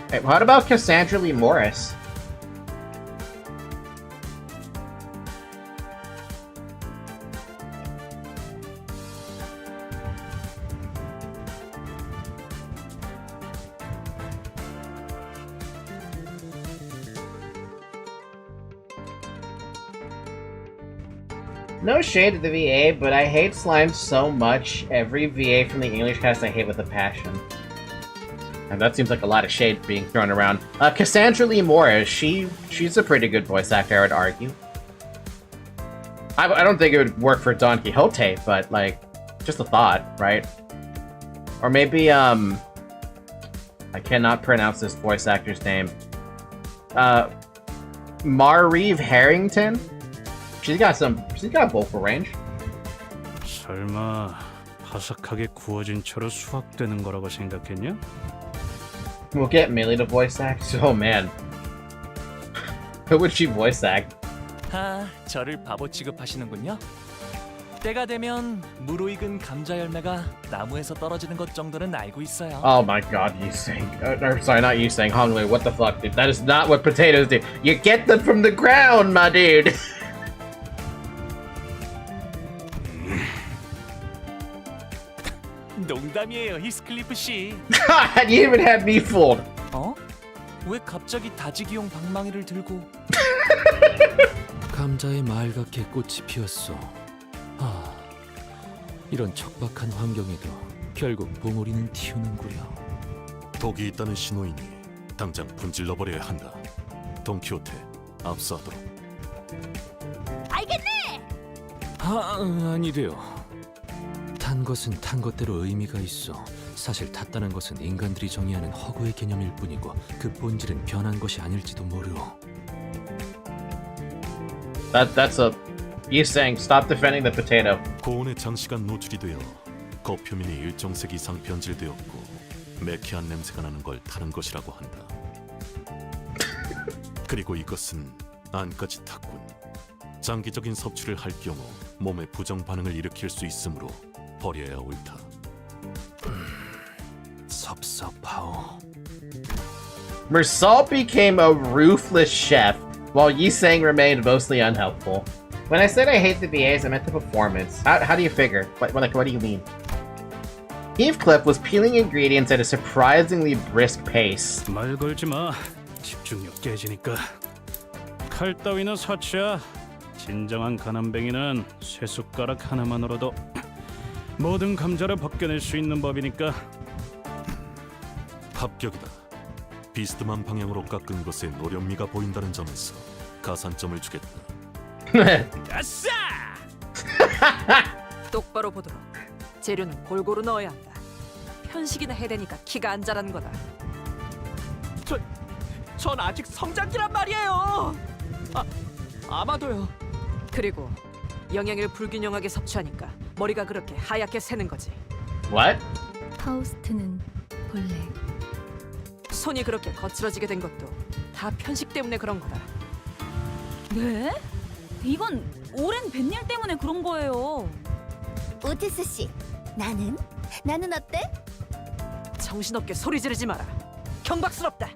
Hey, what about Cassandra Lee Morris? No shade to the VA, but I hate slime so much. Every VA from the English cast I hate with a passion. And that seems like a lot of shade being thrown around. Cassandra Lee Morris, she's a pretty good voice actor, I would argue. I don't think it would work for Don Quixote, but like, just a thought, right? Or maybe, I cannot pronounce this voice actor's name. Mareve Harrington? She's got vocal range. 설마 바삭하게 구워진 채로 수확되는 거라고 생각했냐? We'll get Millie to voice act. Oh man. Who would she voice act? 아, 저를 바보 취급하시는군요. 때가 되면 무르익은 감자 열매가 나무에서 떨어지는 것 정도는 알고 있어요. Oh my god, you saying. Sorry, not you saying. Hong Lu, what the fuck, dude? That is not what potatoes do. You get them from the ground, my dude! 농담이에요, 히스클리프 씨. God, you even had me fooled. 어? 왜 갑자기 다지기용 방망이를 들고? 감자에 말갛게 꽃이 피었어. 아, 이런 척박한 환경에도 결국 봉우리는 튀우는구려. 독이 있다는 신호이니 당장 분질러버려야 한다. 돈키호테, 압수하도록. 알겠네! 아니래요. 탄 것은 탄 것대로 의미가 있어. 사실 탔다는 것은 인간들이 정의하는 허구의 개념일 뿐이고 그 본질은 변한 것이 아닐지도 모르. That's a... You saying stop defending the potato. 고온에 장시간 노출이 되어 겉표면이 일정색 이상 변질되었고 매캐한 냄새가 나는 걸 타는 것이라고 한다. 그리고 이것은 안까지 탔군. 장기적인 섭취를 할 경우 몸에 부정 반응을 일으킬 수 있으므로 버려야 옳다. 섭섭하오. Mersault became a ruthless chef, while Yisang remained mostly unhelpful. When I said I hate the VAs, I meant the performance. How do you figure? What do you mean? Heathcliff was peeling ingredients at a surprisingly brisk pace. 말 걸지 마. 집중력 깨지니까. 칼 따위는 사치야. 진정한 가난뱅이는 쇠 숟가락 하나만으로도 모든 감자를 벗겨낼 수 있는 법이니까. 합격이다. 비스듬한 방향으로 깎은 것에 노련미가 보인다는 점에서 가산점을 주겠다. 아싸! 똑바로 보도록. 재료는 골고루 넣어야 한다. 편식이나 해대니까 키가 안 자라는 거다. 전 아직 성장기란 말이에요. 아마도요. 그리고 영양을 불균형하게 섭취하니까 머리가 그렇게 하얗게 새는 거지. What? 파우스트는 본래 손이 그렇게 거칠어지게 된 것도 다 편식 때문에 그런 거다. 네? 이건 오랜 뱃일 때문에 그런 거예요. 오티스 씨, 나는 어때? 정신없게 소리 지르지 마라. 경박스럽다.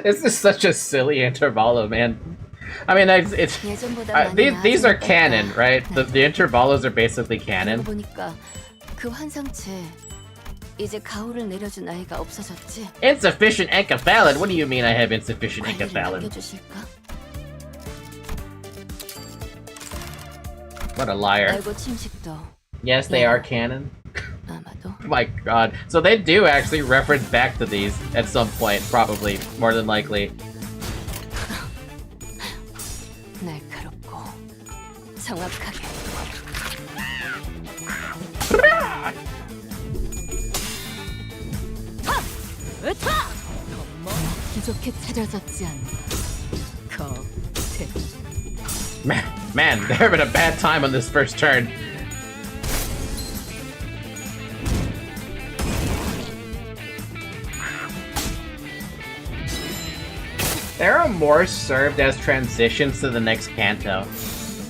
This is such a silly intervallo, man. I mean, it's 예전보다 많이 these are 나아진 것 canon, 같다. right? The intervallos are basically 그러고 canon. 보니까 그 환상체 이제 가오를 내려준 아이가 없어졌지? Insufficient encaphalin? What do you mean I have insufficient 관리를 encaphalin? 남겨주실까? What a liar. 알고 침식도 Yes, they are canon. 아마도 My god. So they do actually reference back to these at some point, probably, more than likely. 날카롭고 정확하게. 으타! 기좋게 차려졌지 않나. 거태. Man, they're having a bad time on this first turn. There are more served as transitions to the next canto.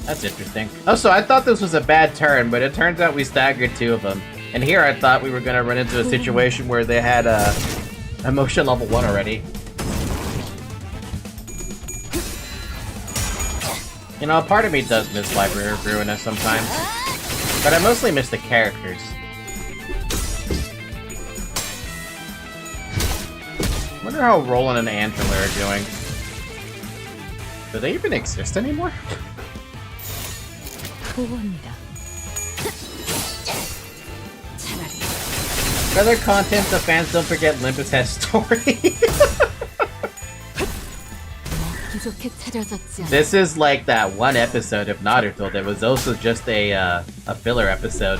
That's interesting. Oh, so I thought this was a bad turn, but it turns out we staggered 2 of them. And here I thought we were gonna run into a situation where they had emotion level 1 already. You know, part of me does miss Library of Ruina sometimes, but I mostly miss the characters. Wonder how Roland and Angela are doing. Do they even exist anymore? 보호합니다. Other content, the fans don't forget Limbus has story. 기좋게 차려졌지 않나. This is like that one episode of Naruto that was also just a filler episode.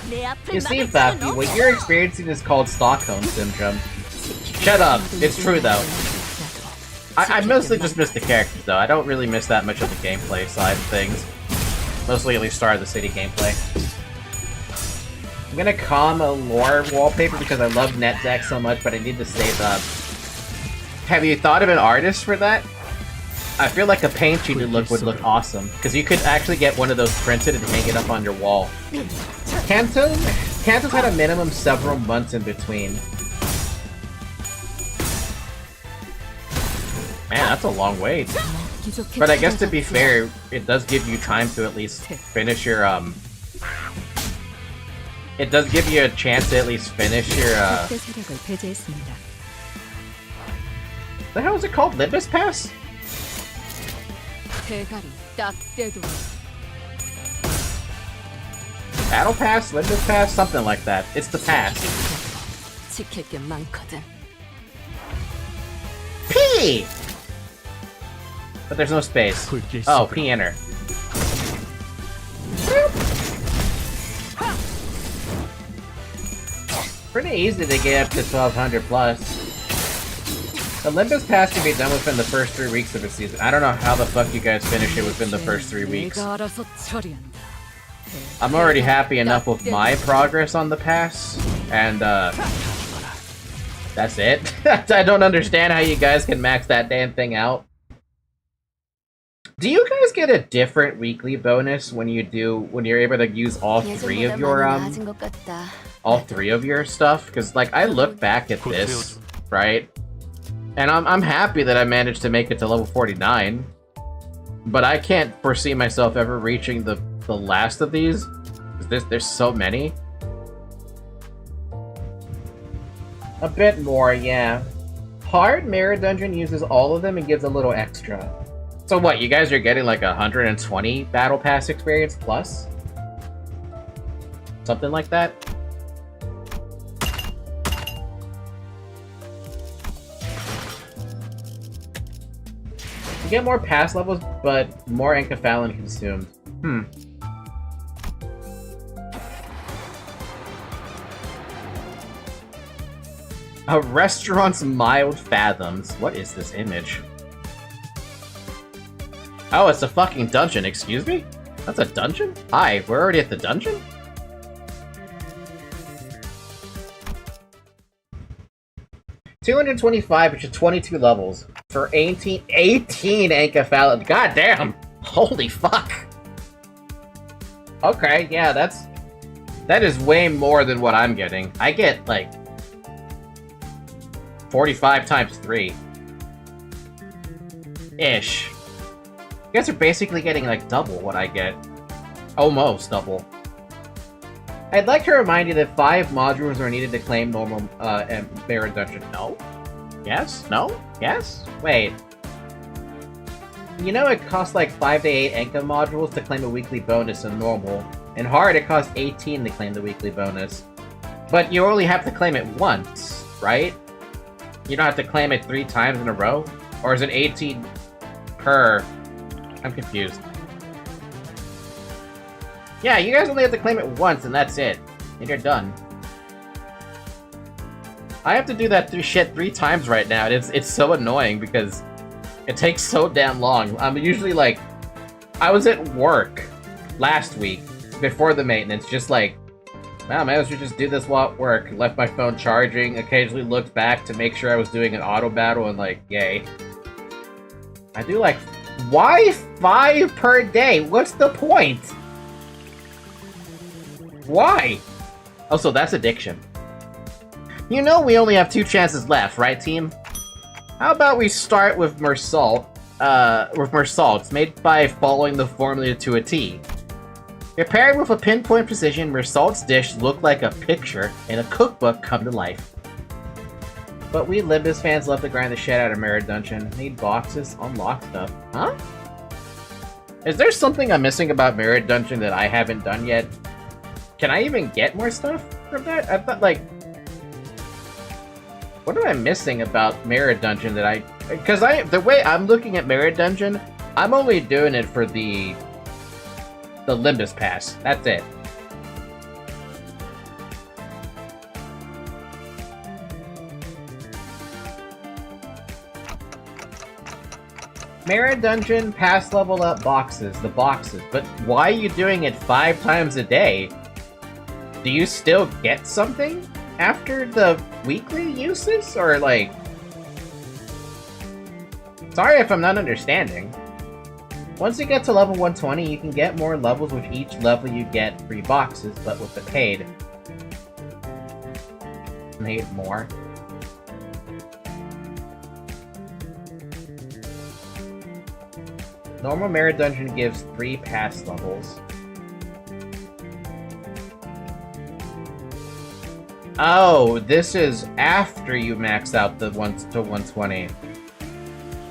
내 앞을 You see, 막을 Fafi, 수는 what 없어. you're experiencing is called Stockholm Syndrome. Shut up. It's true, though. I mostly just miss the characters, though. I don't really miss that much of the gameplay side of things. Mostly at least Star of the City gameplay. I'm gonna calm a lore wallpaper because I love NetZack so much, but I need to save up. Have you thought of an artist for that? I feel like a paint you look would look awesome, because you could actually get one of those printed and hang it up on your wall. Kanto's had a minimum several months in between. Man, that's a long wait. But I guess to be fair, it does give you time to at least finish your, It does give you a chance to at least finish your, 적대 세력을 배제했습니다. the hell is it called? Limbus Pass? 대가리 딱 떼도 Battle Pass? Limbus Pass? Something like that. It's the pass. 지킬 게 많거든. P! But there's no space. Oh, P enter. Pretty easy to get up to 1200 plus. The Limbus Pass can be done within the first 3 weeks of a season. I don't know how the fuck you guys finish it within the first 3 weeks. 내가 알아서 처리한다. I'm already happy enough with my progress on the pass, and that's it. I don't understand how you guys can max that damn thing out. Do you guys get a different weekly bonus when you're able to use all 3 of your 나아진 것 같다. all 3 of your stuff? Because like I look back at this, right, and I'm happy that I managed to make it to level 49, but I can't foresee myself ever reaching the last of these. There's so many. A bit more, yeah. Hard Mirror Dungeon uses all of them and gives a little extra. So what, you guys are getting like 120 Battle Pass experience plus? Something like that? You get more pass levels, but more encaphalin consumed. A restaurant's mild fathoms. What is this image? Oh, it's a fucking dungeon, excuse me? That's a dungeon? Hi, we're already at the dungeon? $225, which is 22 levels. For 18 Ankyphallid. God damn! Holy fuck! Okay, yeah, that is way more than what I'm getting. I get, like, 45 times 3. Ish. You guys are basically getting, like, double what I get. Almost double. I'd like to remind you that 5 modules are needed to claim normal, and Merit Dungeon. No? Yes? No? Yes? Wait. You know it costs like 5 to 8 Enka modules to claim a weekly bonus in normal. In hard, it costs 18 to claim the weekly bonus. But you only have to claim it once, right? You don't have to claim it 3 times in a row? Or is it 18 per... I'm confused. Yeah, you guys only have to claim it once and that's it. And you're done. I have to do that shit 3 times right now, and it's so annoying because it takes so damn long. I'm usually like... I was at work last week, before the maintenance, just like... Wow, man, I should just do this while at work. Left my phone charging, occasionally looked back to make sure I was doing an auto battle, and like, yay. I do like... Why 5 per day? What's the point? Why? Oh, so that's addiction. You know we only have 2 chances left, right, team? How about we start with Mersault, Mersaults, made by following the formula to a T. Prepared with a pinpoint precision, Mersault's dish looked like a picture in a cookbook come to life. But we Limbus fans love to grind the shit out of Merit Dungeon. Need boxes, unlock stuff. Huh? Is there something I'm missing about Merit Dungeon that I haven't done yet? Can I even get more stuff from that? I thought, like... What am I missing about Merit Dungeon that I... Because the way I'm looking at Merit Dungeon, I'm only doing it for the Limbus Pass. That's it. Merit Dungeon, pass level up boxes, the boxes. But why are you doing it 5 times a day? Do you still get something after the weekly uses? Or like... Sorry if I'm not understanding. Once you get to level 120, you can get more levels with each level you get free boxes, but with the paid. Made more. Normal Merit Dungeon gives 3 pass levels. Oh, this is after you max out the 1 to 120.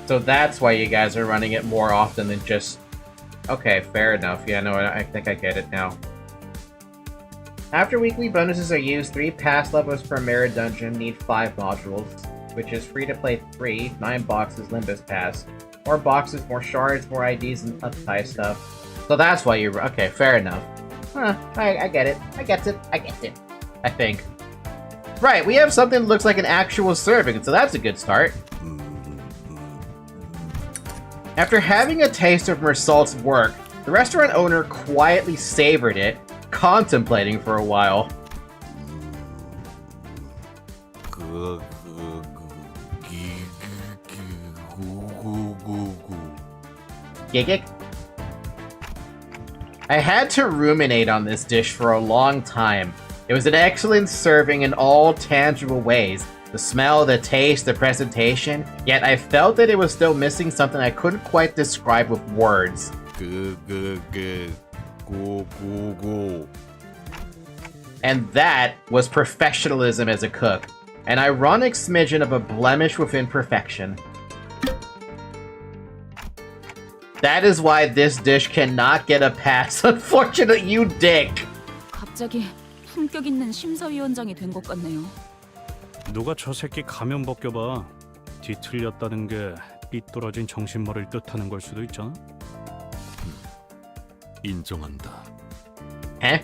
So that's why you guys are running it more often than just... Okay, fair enough. Yeah, no, I think I get it now. After weekly bonuses are used, 3 pass levels per Merit Dungeon need 5 modules, which is free to play 3, 9 boxes Limbus Pass. More boxes, more shards, more IDs, and uptie stuff. So that's why you're... Okay, fair enough. Huh, I get it. I get it. I think. Right, we have something that looks like an actual serving, so that's a good start. After having a taste of Mersault's work, the restaurant owner quietly savored it, contemplating for a while. Gigik? I had to ruminate on this dish for a long time. It was an excellent serving in all tangible ways. The smell, the taste, the presentation, yet I felt that it was still missing something I couldn't quite describe with words. And that was professionalism as a cook. An ironic smidgen of a blemish within perfection. That is why this dish cannot get a pass. Unfortunate, you dick. 갑자기 품격 있는 심사위원장이 된 것 같네요. 누가 저 새끼 가면 벗겨봐. 뒤틀렸다는 게 삐뚤어진 정신머리를 뜻하는 걸 수도 있잖아. 인정한다. Eh?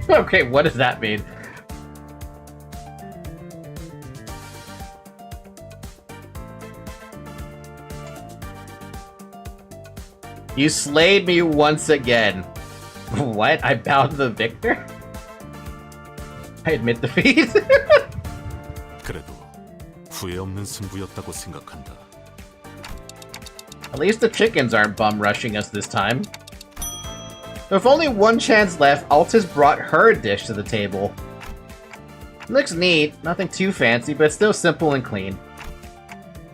Okay, what does that mean? You slayed me once again. What? I bowed to the victor? I admit defeat. 그래도 후회 없는 승부였다고 생각한다. At least the chickens aren't bum rushing us this time. With only one chance left, Altis brought her dish to the table. Looks neat, nothing too fancy, but still simple and clean.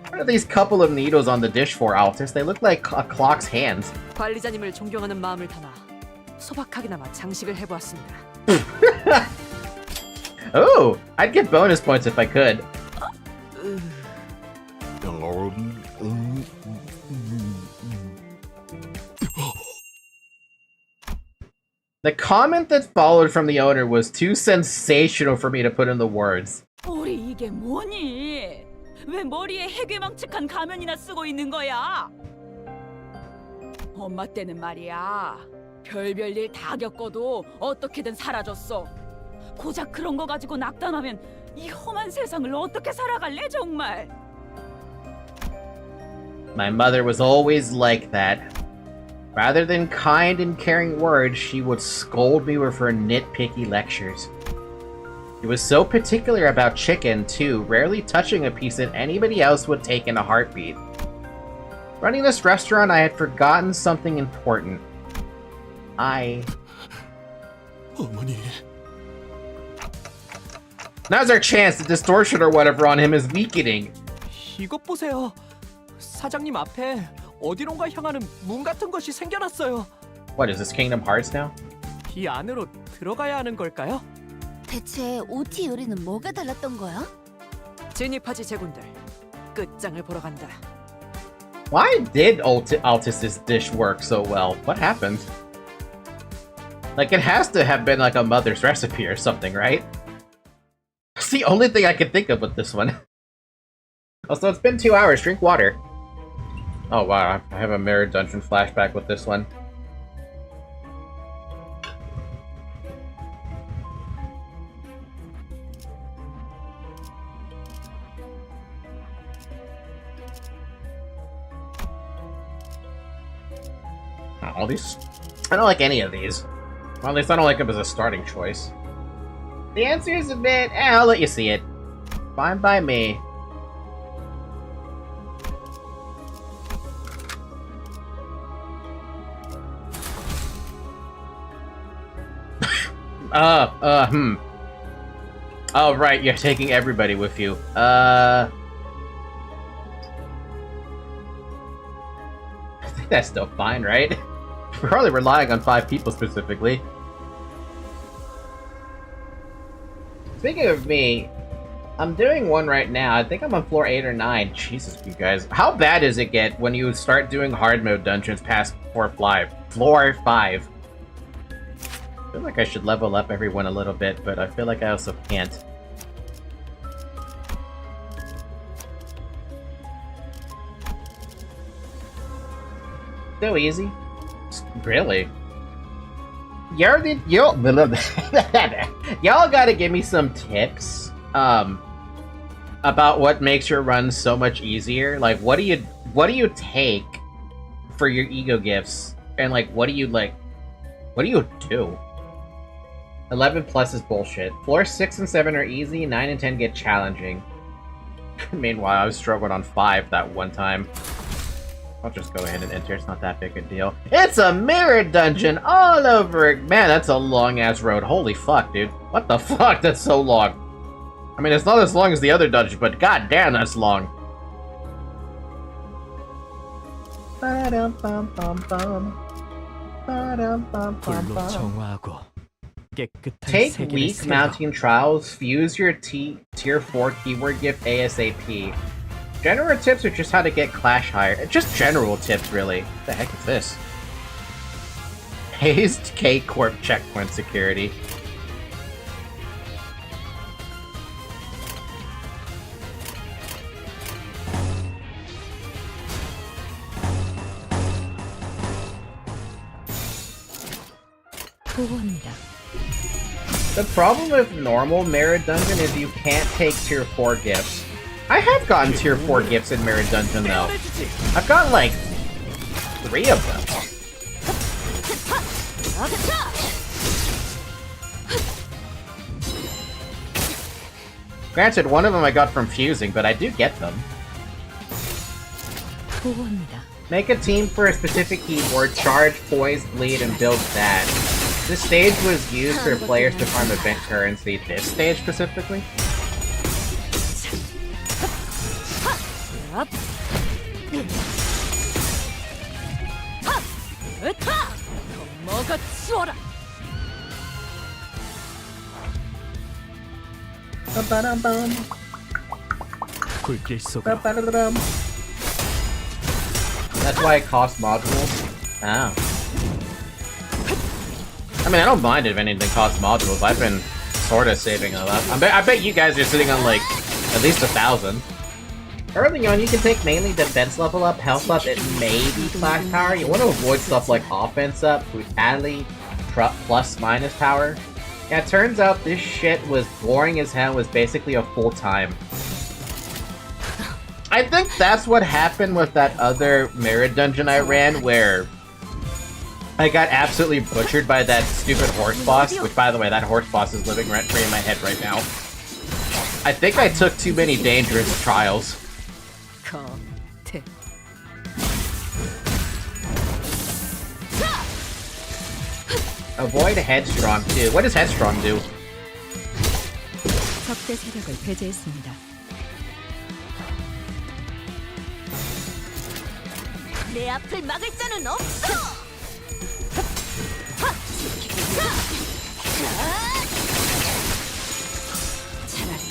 What are these couple of needles on the dish for, Altis? They look like a clock's hands. 관리자님을 존경하는 마음을 담아 소박하게나마 장식을 해보았습니다. Oh, I'd get bonus points if I could. The comment that followed from the owner was too sensational for me to put in the words. 우리 이게 뭐니? 왜 머리에 해괴망측한 가면이나 쓰고 있는 거야? 엄마 때는 말이야. 별별 일 다 겪어도 어떻게든 살아줬어. 고작 그런 거 가지고 낙담하면 이 험한 세상을 어떻게 살아갈래 정말? My mother was always like that. Rather than kind and caring words, she would scold me with her nitpicky lectures. She was so particular about chicken, too, rarely touching a piece that anybody else would take in a heartbeat. Running this restaurant, I had forgotten something important. 어머니. Now's our chance. The distortion or whatever on him is weakening. 이것 보세요. 사장님 앞에 어디론가 향하는 문 같은 것이 생겨났어요. What, is this Kingdom Hearts now? 이 안으로 들어가야 하는 걸까요? 대체 OT 요리는 뭐가 달랐던 거야? 진입하지 제군들. 끝장을 보러 간다. Why did Altis's dish work so well? What happened? Like, it has to have been like a mother's recipe or something, right? It's the only thing I can think of with this one. Also, it's been 2 hours. Drink water. Oh, wow. I have a Mirror Dungeon flashback with this one. All these... I don't like any of these. Well, at least I don't like them as a starting choice. The answer is a bit... I'll let you see it. Fine by me. Oh, right, you're taking everybody with you. I think that's still fine, right? We're probably relying on 5 people specifically. Speaking of me, I'm doing one right now. I think I'm on floor 8 or 9. Jesus, you guys. How bad does it get when you start doing hard mode dungeons past floor 5? Floor 5. I feel like I should level up everyone a little bit, but I feel like I also can't. So easy. Really? Y'all gotta give me some tips about what makes your run so much easier. Like, what do you take for your ego gifts, and like what do you do? 11 plus is bullshit. Floors 6 and 7 are easy. 9 and 10 get challenging. Meanwhile, I was struggling on 5 that one time. I'll just go ahead and enter. It's not that big a deal. It's a mirror dungeon all over it. Man, that's a long-ass road. Holy fuck, dude. What the fuck? That's so long. I mean, it's not as long as the other dungeon, but goddamn, that's long. 불로 정화하고 깨끗한 Take 세계를 weak 세워. mounting trials. Fuse your tier 4 keyword gift ASAP. General tips are just how to get Clash higher. Just general tips, really. What the heck is this? Hazed K-Corp checkpoint security. 보고합니다. The problem with normal Mirror Dungeon is you can't take tier 4 gifts. I have gotten tier 4 gifts in Mirror Dungeon though. I've gotten like 3 of them. Granted, one of them I got from fusing, but I do get them. 보호합니다. Make a team for a specific keyboard, charge, poise, bleed, and build that. This stage was used for players to farm event currency. This stage specifically? 굴길 속으로. That's why it costs modules? Oh. I mean, I don't mind if anything costs modules. I've been sorta saving them up. I bet you guys are sitting on, like, at least 1,000. Early on, you can take mainly defense level up, health up, and maybe clash power. You want to avoid stuff like offense up, brutality, plus minus power. Yeah, it turns out this shit was boring as hell, was basically a full-time. I think that's what happened with that other mirror dungeon I ran, where I got absolutely butchered by that stupid horse boss, which, by the way, that horse boss is living rent-free in my head right now. I think I took too many dangerous trials. Avoid headstrong too. What does headstrong do? 적대 세력을 배제했습니다. 내 앞을 막을 자는 없어. 차라리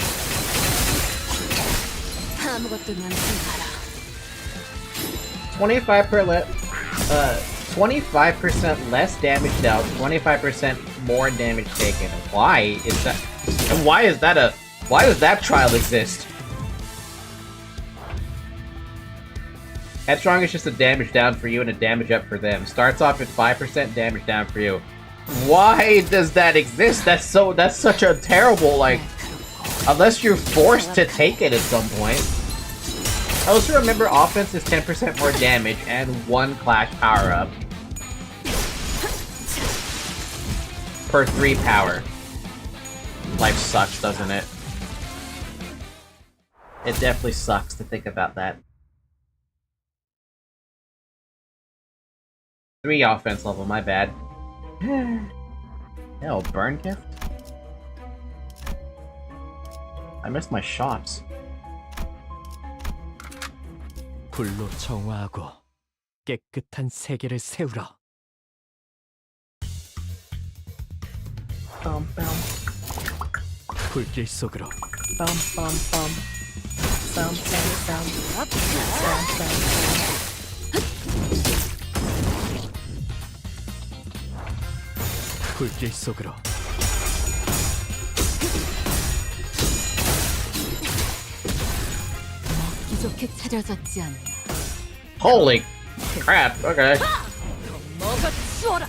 아무것도 남지 마라. 25% less damage dealt, 25% more damage taken. Why is that? And why does that trial exist? Headstrong is just a damage down for you and a damage up for them. Starts off at 5% damage down for you. Why does that exist? That's such a terrible, like, unless you're forced to take it at some point. I also remember offense is 10% more damage and 1 clash power up. Per 3 power. Life sucks, doesn't it? It definitely sucks to think about that. 3 offense level, my bad. Hell, burn gift? I missed my shots. 불로 정화하고 깨끗한 세계를 세우라. 불길 속으로. 불길 속으로. 먹기 좋게 차려졌지 않나. Holy crap, okay. 먹어 치워라.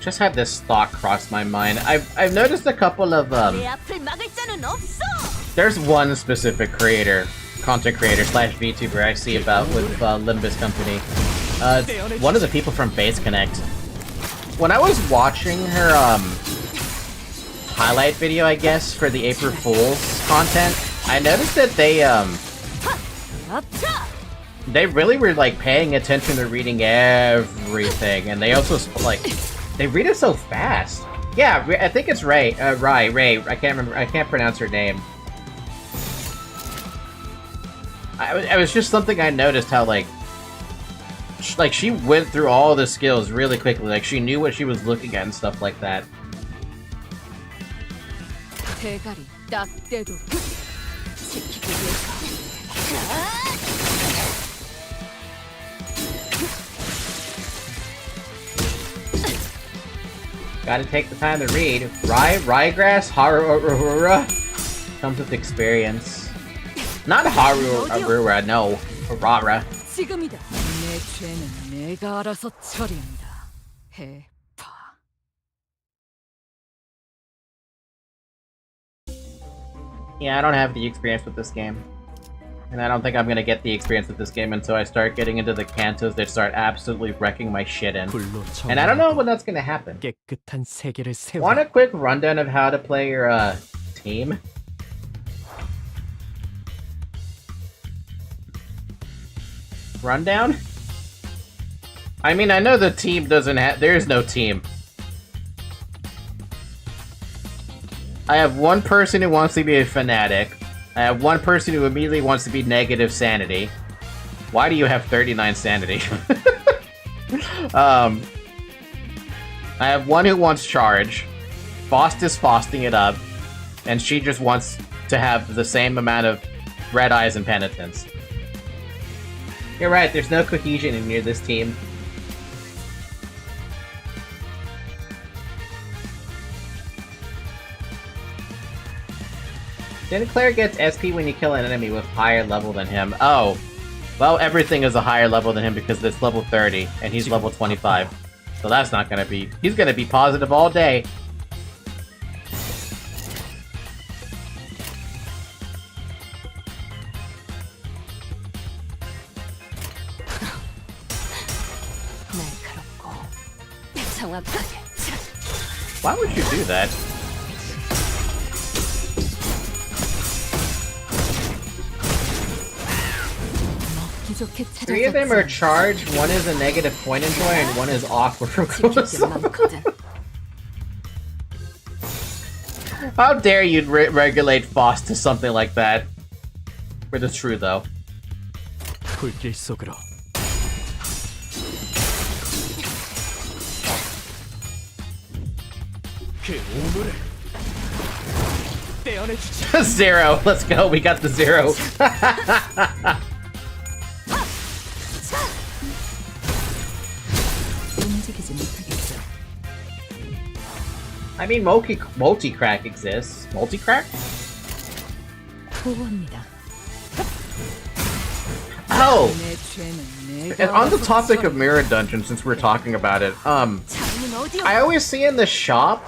Just had this thought cross my mind. I've noticed a couple of 내 앞을 막을 자는 없어. there's one specific content creator slash VTuber I see about with Limbus Company. One of the people from Base Connect. When I was watching her highlight video, I guess, for the April Fool's content, I noticed that they really were like paying attention to reading everything, and they also like they read it so fast. Yeah, I think it's Ray. Ray. I can't remember. I can't pronounce her name. I was just something I noticed how like she went through all the skills really quickly. Like she knew what she was looking at and stuff like that. 대가리 딱 떼도 지키기 위해서. Gotta take the time to read. Ryegrass, Harura comes with experience. Not Harura, no. Harara. 지금이다. 내 죄는 내가 알아서 처리한다. 해파. Yeah, I don't have the experience with this game. And I don't think I'm gonna get the experience of this game until I start getting into the cantos that start absolutely wrecking my shit in. And I don't know when that's gonna happen. 깨끗한 세계를 세워. Want a quick rundown of how to play your team? Rundown? I mean, I know the team doesn't have... There's no team. I have one person who wants to be a fanatic. I have one person who immediately wants to be negative sanity. Why do you have 39 sanity? I have one who wants charge. Faust is Fausting it up. And she just wants to have the same amount of red eyes and penitence. You're right, there's no cohesion in this team. Sinclair gets SP when you kill an enemy with higher level than him. Oh. Well, everything is a higher level than him because it's level 30, and he's level 25. So that's not gonna be... He's gonna be positive all day. Why would you do that? Three of them are charged, one is a negative point enjoy, and one is awkward from Kurosawa. How dare you regulate Faust to something like that? But it's true, though. 불길 속으로. 그 오물을 떼어내주지. Zero. Let's go. We got the zero. I mean, multi-crack exists. Multi-crack? Oh! And on the topic of Mirror Dungeon, since we're talking about it, I always see in the shop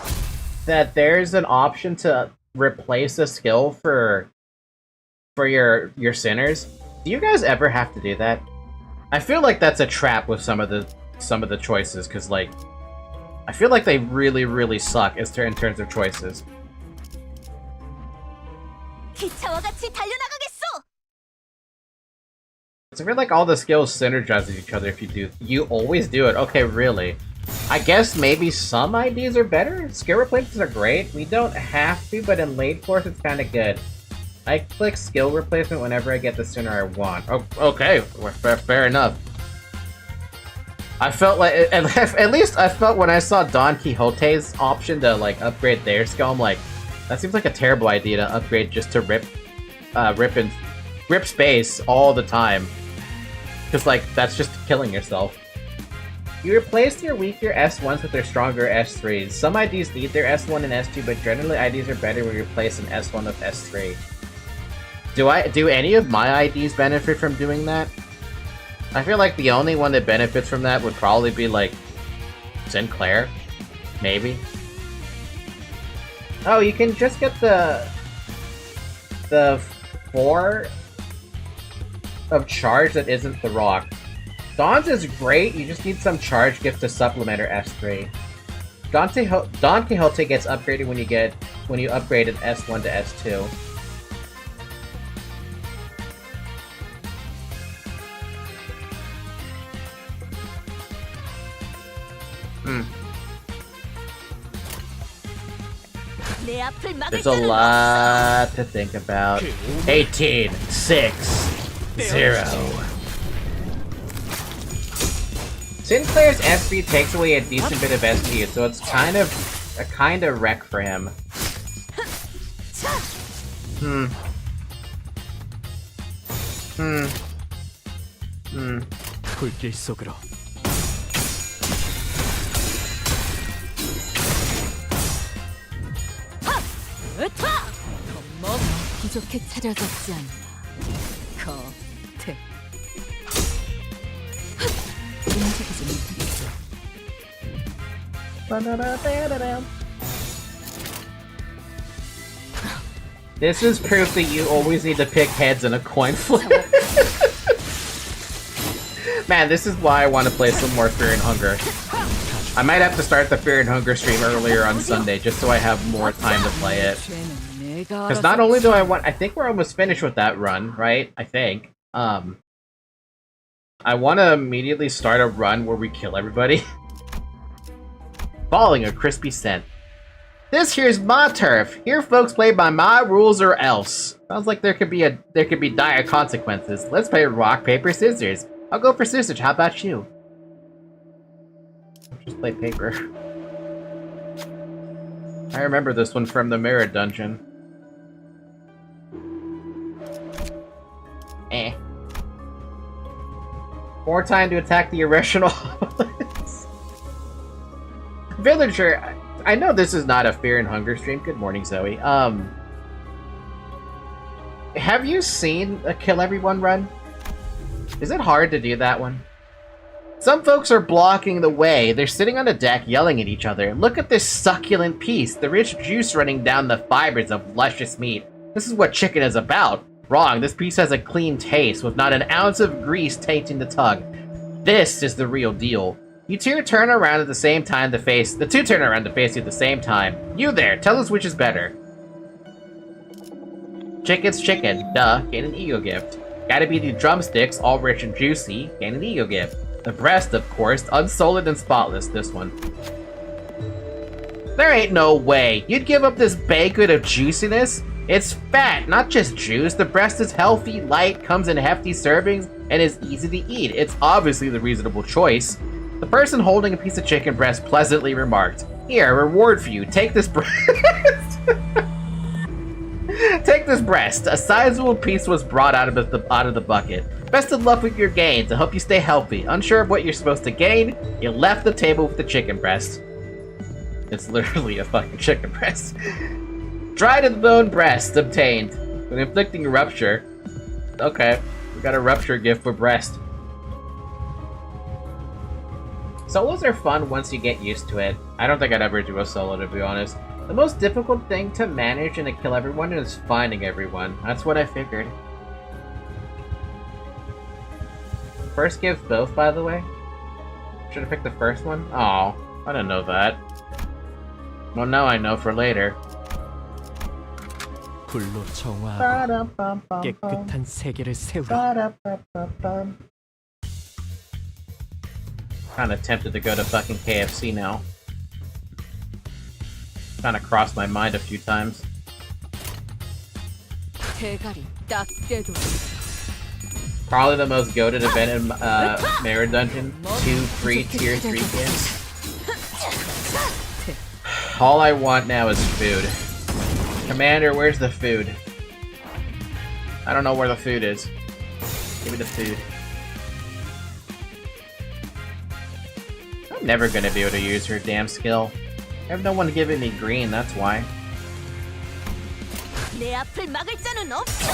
that there's an option to replace a skill for your sinners. Do you guys ever have to do that? I feel like that's a trap with some of the choices, because like I feel like they really, really suck in terms of choices. I feel like all the skills synergize with each other if you do. You always do it. Okay, really. I guess maybe some IDs are better. Skill replacements are great. We don't have to, but in late course it's kind of good. I click skill replacement whenever I get the sinner I want. Oh, okay, fair enough. I felt like, at least I felt when I saw Don Quixote's option to like upgrade their skill, I'm like, that seems like a terrible idea to upgrade just to rip space all the time. Cause like, that's just killing yourself. You replace your weaker S1s with their stronger S3s. Some IDs need their S1 and S2, but generally IDs are better when you replace an S1 with S3. Do any of my IDs benefit from doing that? I feel like the only one that benefits from that would probably be, like, Sinclair. Maybe. Oh, you can just get the 4 of charge that isn't the rock. Dawn's is great, you just need some charge gift to supplement her S3. Don Quixote gets upgraded when you upgrade an S1 to S2. There's a lot to think about. 18, 6, 0. Sinclair's SP takes away a decent bit of SP, so it's kind of wreck for him. 불길 속으로. 부족해 차려졌지 않나. 겉에 움직이지 못하겠어. This is proof that you always need to pick heads in a coin flip. Man, this is why I want to play some more Fear and Hunger. I might have to start the Fear and Hunger stream earlier on Sunday, just so I have more time to play it. Because not only do I think we're almost finished with that run, right? I think. I want to immediately start a run where we kill everybody. Following a crispy scent. This here's my turf. Here folks play by my rules or else. Sounds like there could be dire consequences. Let's play rock, paper, scissors. I'll go for scissors. How about you? Just play paper. I remember this one from the Mirror Dungeon. More time to attack the irrational Villager, I know this is not a Fear and Hunger stream. Good morning, Zoe. Have you seen a Kill Everyone run? Is it hard to do that one? Some folks are blocking the way. They're sitting on a deck yelling at each other. Look at this succulent piece, the rich juice running down the fibers of luscious meat. This is what chicken is about. Wrong, this piece has a clean taste, with not an ounce of grease tainting the tongue. This is the real deal. You two turn around at the same time to face... The two turn around to face you at the same time. You there, tell us which is better. Chicken's chicken, duh, gain an ego gift. Gotta be the drumsticks, all rich and juicy, gain an ego gift. The breast, of course, unsullied and spotless, this one. There ain't no way. You'd give up this banquet of juiciness? It's fat, not just juice. The breast is healthy, light, comes in hefty servings, and is easy to eat. It's obviously the reasonable choice. The person holding a piece of chicken breast pleasantly remarked, "Here, a reward for you. Take this breast." Take this breast. A sizable piece was brought out of the bucket. Best of luck with your gains. I hope you stay healthy. Unsure of what you're supposed to gain, you left the table with the chicken breast. It's literally a fucking chicken breast. Dry to the bone breast obtained. When inflicting a rupture. Okay, we got a rupture gift for breast. Solos are fun once you get used to it. I don't think I'd ever do a solo, to be honest. The most difficult thing to manage in a Kill Everyone is finding everyone. That's what I figured. First gives both, by the way. Should have picked the first one? Oh, I didn't know that. Well, now I know for later. 불로 정화하고 깨끗한 세계를 세우라. Kinda tempted to go to fucking KFC now. Kinda crossed my mind a few times. 대가리 딱 떼도. Probably the most goated event in Mirror Dungeon. 2 free tier 3 games. All I want now is food. Commander, where's the food? I don't know where the food is. Give me the food. I'm never gonna be able to use her damn skill. I have no one giving me green, that's why. 내 앞을 막을 자는 없어.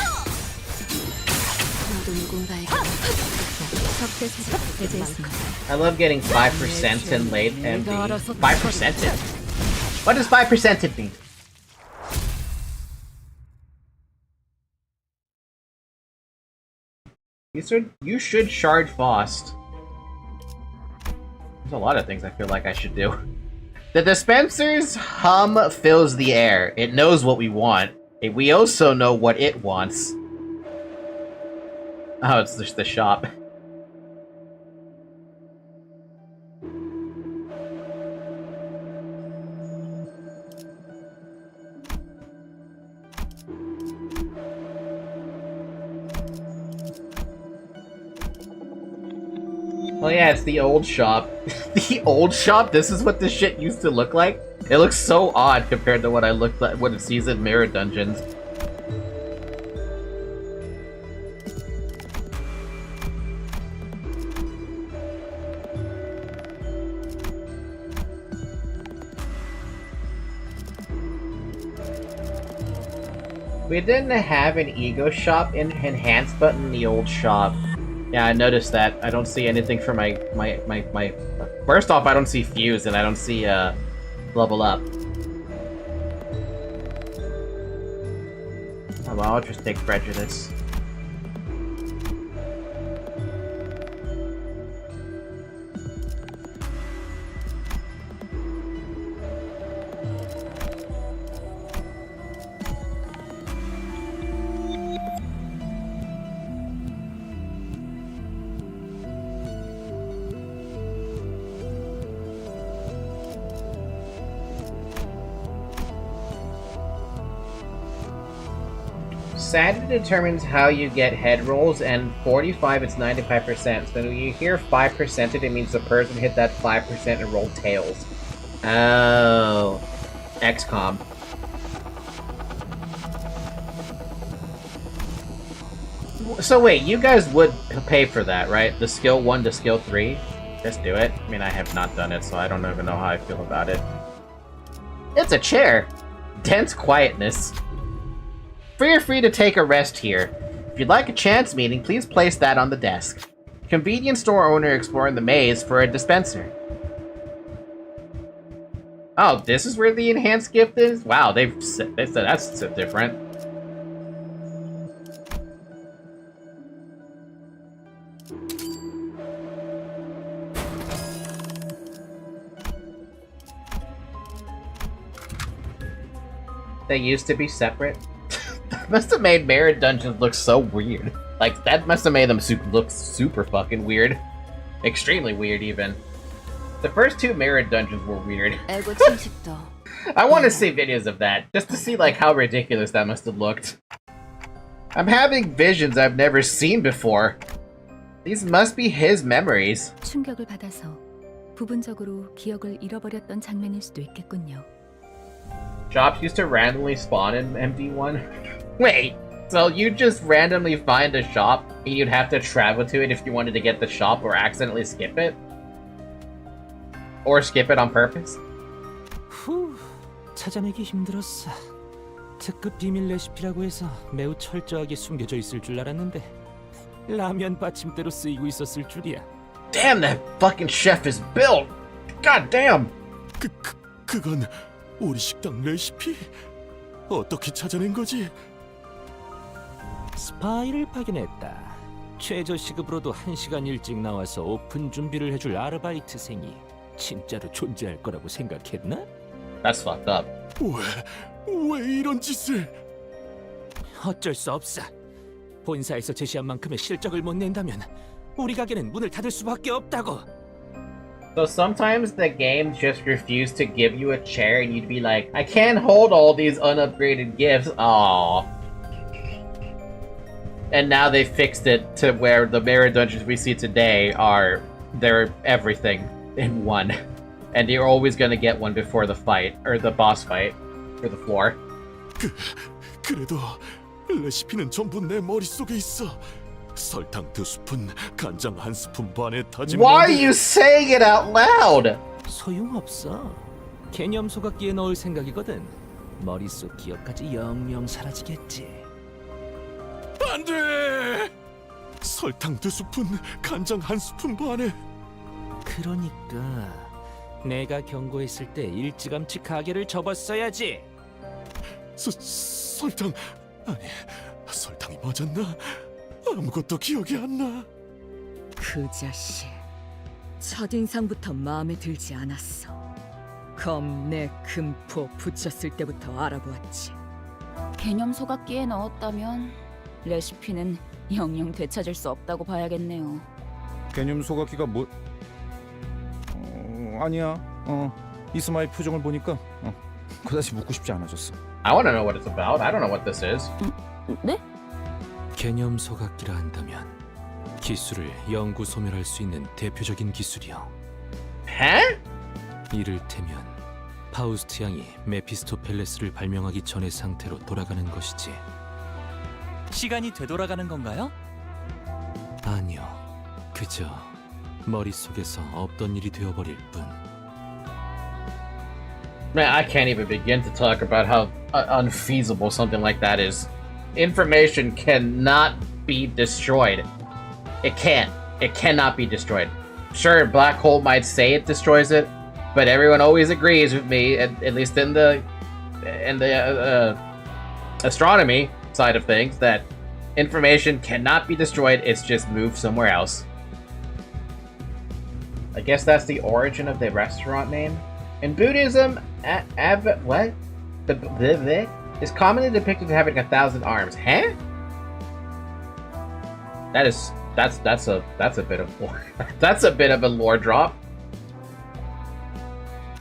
I love getting 5% in late MD. 5%? What does 5% mean? You should shard Faust. There's a lot of things I feel like I should do. The dispenser's hum fills the air. It knows what we want. And we also know what it wants. Oh, it's just the shop. Oh yeah, it's the old shop. The old shop? This is what this shit used to look like? It looks so odd compared to what I looked like when it sees in Mirror Dungeons. We didn't have an ego shop enhanced button in the old shop. Yeah, I noticed that. I don't see anything for my First off, I don't see Fuse, and I don't see, level up. Oh, well, I'll just take prejudice. Sanity determines how you get head rolls, and 45 it's 95%. So when you hear 5%, it means the person hit that 5% and rolled tails. Oh. XCOM. So wait, you guys would pay for that, right? The skill 1 to skill 3? Just do it. I mean, I have not done it, so I don't even know how I feel about it. It's a chair! Dense quietness. Feel free to take a rest here. If you'd like a chance meeting, please place that on the desk. Convenience store owner exploring the maze for a dispenser. Oh, this is where the enhanced gift is? Wow, they said that's so different. They used to be separate. Must have made Merit Dungeons look so weird. Like, that must have made them look super fucking weird. Extremely weird, even. The first 2 Merit Dungeons were weird. I want to see videos of that, just to see, like, how ridiculous that must have looked. I'm having visions I've never seen before. These must be his memories. 충격을 받아서 부분적으로 기억을 잃어버렸던 장면일 수도 있겠군요. Shops used to randomly spawn in MD1? Wait, so you just randomly find a shop and you'd have to travel to it if you wanted to get the shop or accidentally skip it? Or skip it on purpose? 후, 찾아내기 힘들었어. 특급 비밀 레시피라고 해서 매우 철저하게 숨겨져 있을 줄 알았는데 라면 받침대로 쓰이고 있었을 줄이야. Damn, that fucking chef is built! God damn! 그건 우리 식당 레시피? 어떻게 찾아낸 거지? 스파이를 파견했다. 최저 시급으로도 1시간 일찍 나와서 오픈 준비를 해줄 아르바이트생이 진짜로 존재할 거라고 생각했나? That's fucked up. 왜 이런 짓을? 어쩔 수 없어. 본사에서 제시한 만큼의 실적을 못 낸다면 우리 가게는 문을 닫을 수밖에 없다고. So sometimes the game just refused to give you a chair and you'd be like, I can't hold all these unupgraded gifts. Aww. And now they fixed it to where the Merit Dungeons we see today they're everything in one. And you're always gonna get one before the fight, or the boss fight, or the floor. 그래도 레시피는 전부 내 머릿속에 있어. 설탕 2스푼, 간장 1스푼 반에 다진. Why are you saying it out loud? 소용없어. 개념 소각기에 넣을 생각이거든. 머릿속 기억까지 영영 사라지겠지. 안 돼! 설탕 2스푼, 간장 1스푼 반에. 그러니까 내가 경고했을 때 일찌감치 가게를 접었어야지. 설탕... 아니, 설탕이 맞았나? 아무것도 기억이 안 나. 그 자식 첫인상부터 마음에 들지 않았어. 검내 금포 붙였을 때부터 알아보았지. 개념 소각기에 넣었다면 레시피는 영영 되찾을 수 없다고 봐야겠네요. 개념 소각기가 뭐... 아니야. 이스마의 표정을 보니까 그다지 묻고 싶지 않아졌어. I want to know what it's about. I don't know what this is. 네? 개념 소각기라 한다면 기술을 영구 소멸할 수 있는 대표적인 기술이요. Huh? 이를테면 파우스트 양이 메피스토펠레스를 발명하기 전의 상태로 돌아가는 것이지. 시간이 되돌아가는 건가요? 아니요. 그저 머릿속에서 없던 일이 되어버릴 뿐. Man, I can't even begin to talk about how unfeasible something like that is. Information cannot be destroyed. It can't. It cannot be destroyed. Sure, black hole might say it destroys it, but everyone always agrees with me, at least in the astronomy, side of things, that information cannot be destroyed, it's just moved somewhere else. I guess that's the origin of the restaurant name. In Buddhism, what? The is commonly depicted as having 1,000 arms. Huh? That's a bit of lore. That's a bit of a lore drop.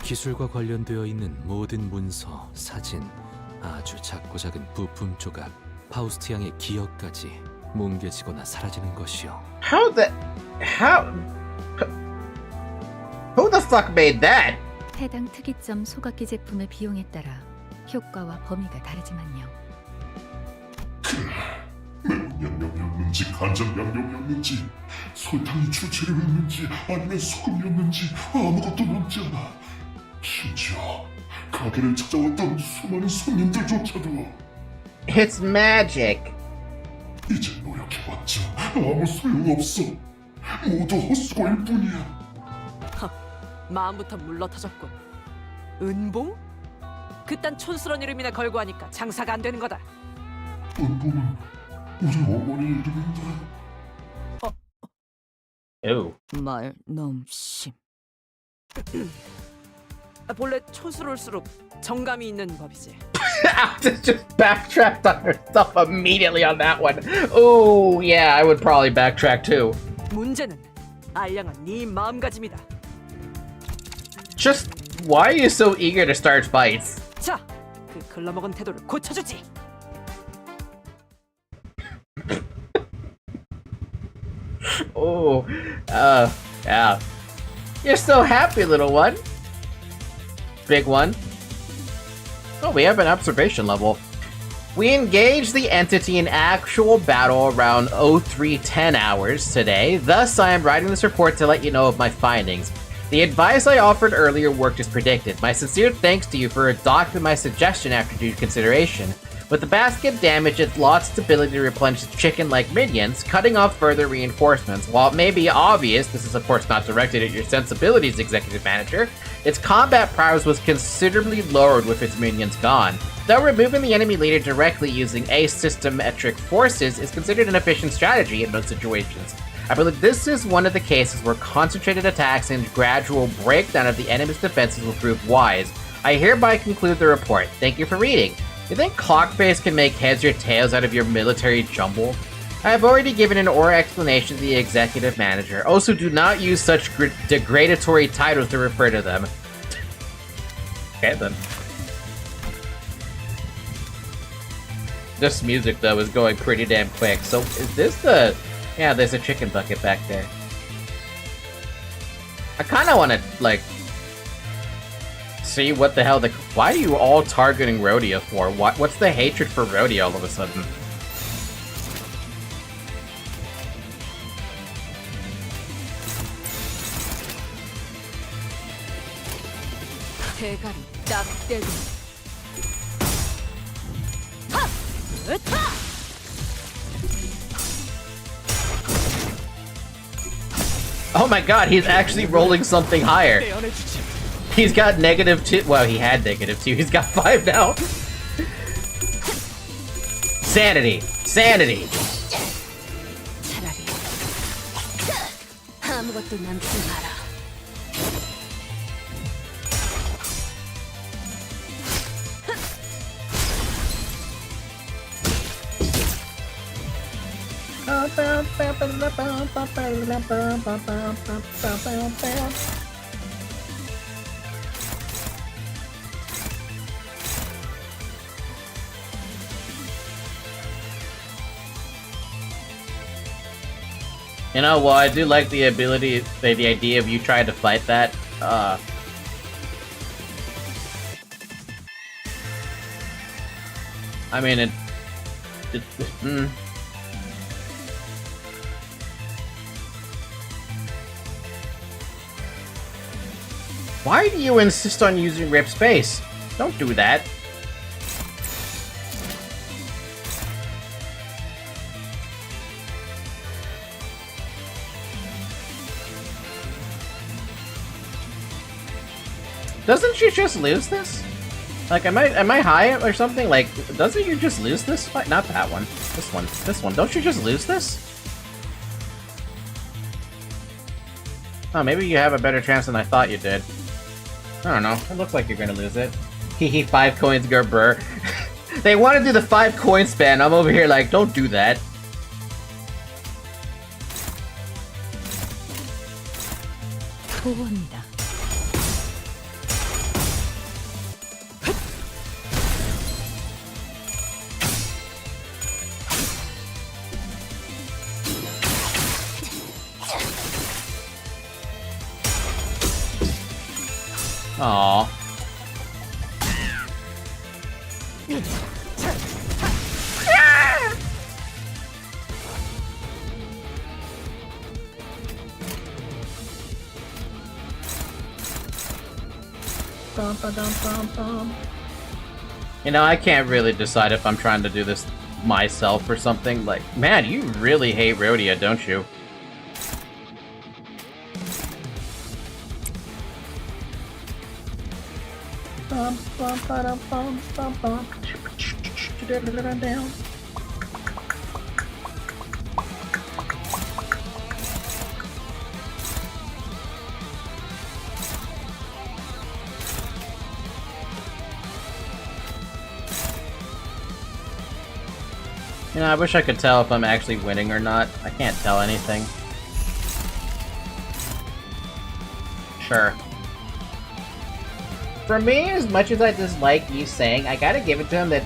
기술과 관련되어 있는 모든 문서, 사진, 아주 작고 작은 부품 조각, 파우스트 양의 기억까지 뭉개지거나 사라지는 것이요. How? Who the fuck made that? 해당 특이점 소각기 제품의 비용에 따라 효과와 범위가 다르지만요. 양념이었는지 간장 양념이었는지 설탕이 주재료였는지 아니면 소금이었는지 아무것도 남지 않아. 심지어 가게를 찾아왔던 수많은 손님들조차도 It's magic. 이제 노력해봤자 아무 소용없어. 모두 헛수고일 뿐이야. 마음부터 물러터졌군. 은봉? 그딴 촌스러운 이름이나 걸고 하니까 장사가 안 되는 거다. 은봉은 우리 어머니 이름인데. Ew. 말 넘심. 본래 촌스러울수록 정감이 있는 법이지. Just backtracked on herself immediately on that one. Oh, yeah, I would probably backtrack too. 문제는 알량한 네 마음가짐이다. Just why are you so eager to start fights? 자, 그 글러먹은 태도를 고쳐주지. Oh, yeah. You're so happy, little one. Big one. Oh, we have an observation level. We engaged the entity in actual battle around 0310 hours today. Thus, I am writing this report to let you know of my findings. The advice I offered earlier worked as predicted. My sincere thanks to you for adopting my suggestion after due consideration. With the basket damage, it lost its ability to replenish its chicken-like minions, cutting off further reinforcements. While it may be obvious, this is of course not directed at your sensibilities, Executive Manager, its combat prowess was considerably lowered with its minions gone. Though removing the enemy leader directly using asymmetric forces is considered an efficient strategy in most situations, I believe this is one of the cases where concentrated attacks and gradual breakdown of the enemy's defenses will prove wise. I hereby conclude the report. Thank you for reading. You think Clockface can make heads or tails out of your military jumble? I have already given an oral explanation to the Executive Manager. Also, do not use such degradatory titles to refer to them. Okay, then. This music, though, is going pretty damn quick. So, is this the... Yeah, there's a chicken bucket back there. I kind of want to, like... see what the hell the... Why are you all targeting Rhodia for? What's the hatred for Rhodia all of a sudden? 대가리 딱 떼고. 하! 으타! Oh my god, he's actually rolling something higher. He's got -2. Well, he had -2. He's got 5 now. Sanity. Sanity. 차라리 아무것도 남지 마라. You know, well, I do like the ability, the idea of you trying to fight that. I mean, it Why do you insist on using Rip Space? Don't do that. Doesn't she just lose this? Like, am I high or something? Like, doesn't you just lose this fight? Not that one. This one. This one. Don't you just lose this? Oh, maybe you have a better chance than I thought you did. I don't know. It looks like you're gonna lose it. Hehe, 5 coins, Gerber. They want to do the 5 coin span. I'm over here like, don't do that. 보고합니다. Aww. You know, I can't really decide if I'm trying to do this myself or something. Like, man, you really hate Rhodia, don't you? You know, I wish I could tell if I'm actually winning or not. I can't tell anything. Sure. For me, as much as I dislike you saying, I gotta give it to him that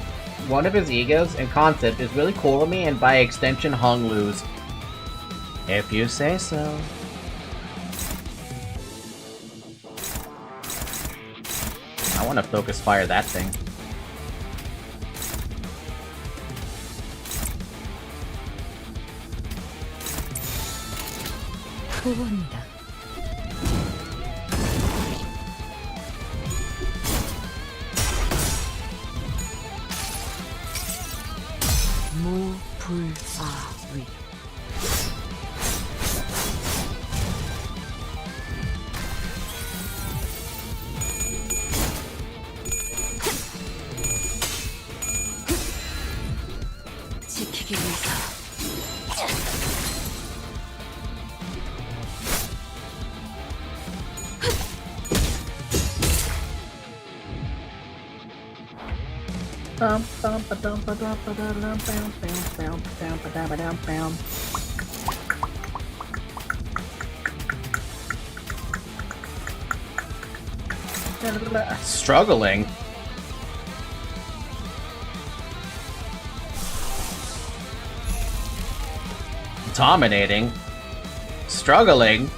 one of his egos and concept is really cool to me, and by extension, Hong Lu's. If you say so. I want to focus fire that thing. 보고합니다. 무불아위. 지키기 위해서. Struggling. Dominating. Struggling.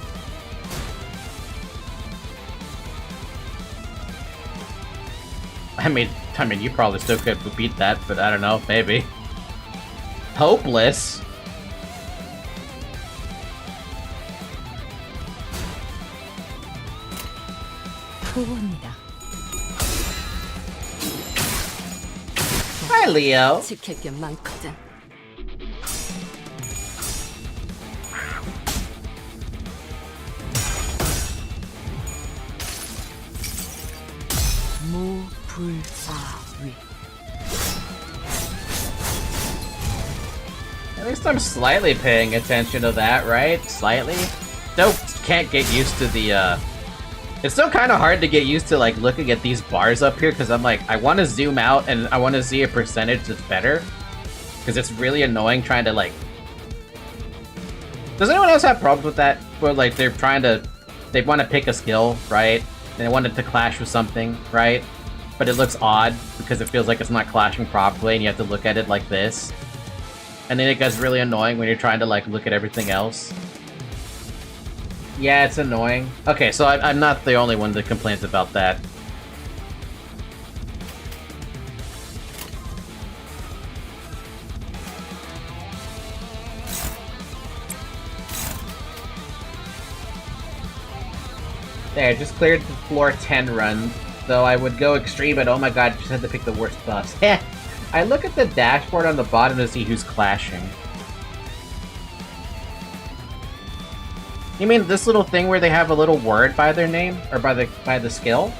I mean, you probably still could beat that, but I don't know, maybe. Hopeless. 보고합니다. Hi, Leo. 지킬 게 많거든. 무불아위. At least I'm slightly paying attention to that, right? Slightly? Still can't get used to the, It's still kind of hard to get used to, like, looking at these bars up here, because I'm like, I want to zoom out and I want to see a percentage that's better. Because it's really annoying trying to, like... Does anyone else have problems with that? Where, like, they're trying to... They want to pick a skill, right? And they want it to clash with something, right? But it looks odd, because it feels like it's not clashing properly, and you have to look at it like this. And then it gets really annoying when you're trying to, like, look at everything else. Yeah, it's annoying. Okay, so I'm not the only one that complains about that. There, just cleared the floor 10 run. Though I would go extreme, but oh my god, just had to pick the worst buffs. I look at the dashboard on the bottom to see who's clashing. You mean this little thing where they have a little word by their name? Or by the skill?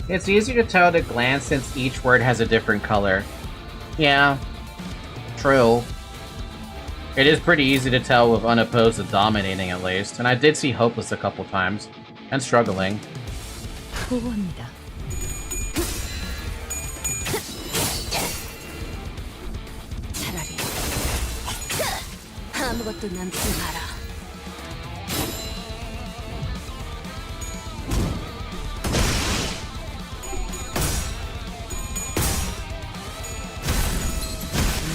It's easy to tell at a glance since each word has a different color. Yeah, true. It is pretty easy to tell with unopposed and dominating at least, and I did see hopeless a couple times, and struggling. 보고합니다. 차라리 아무것도 남지 마라.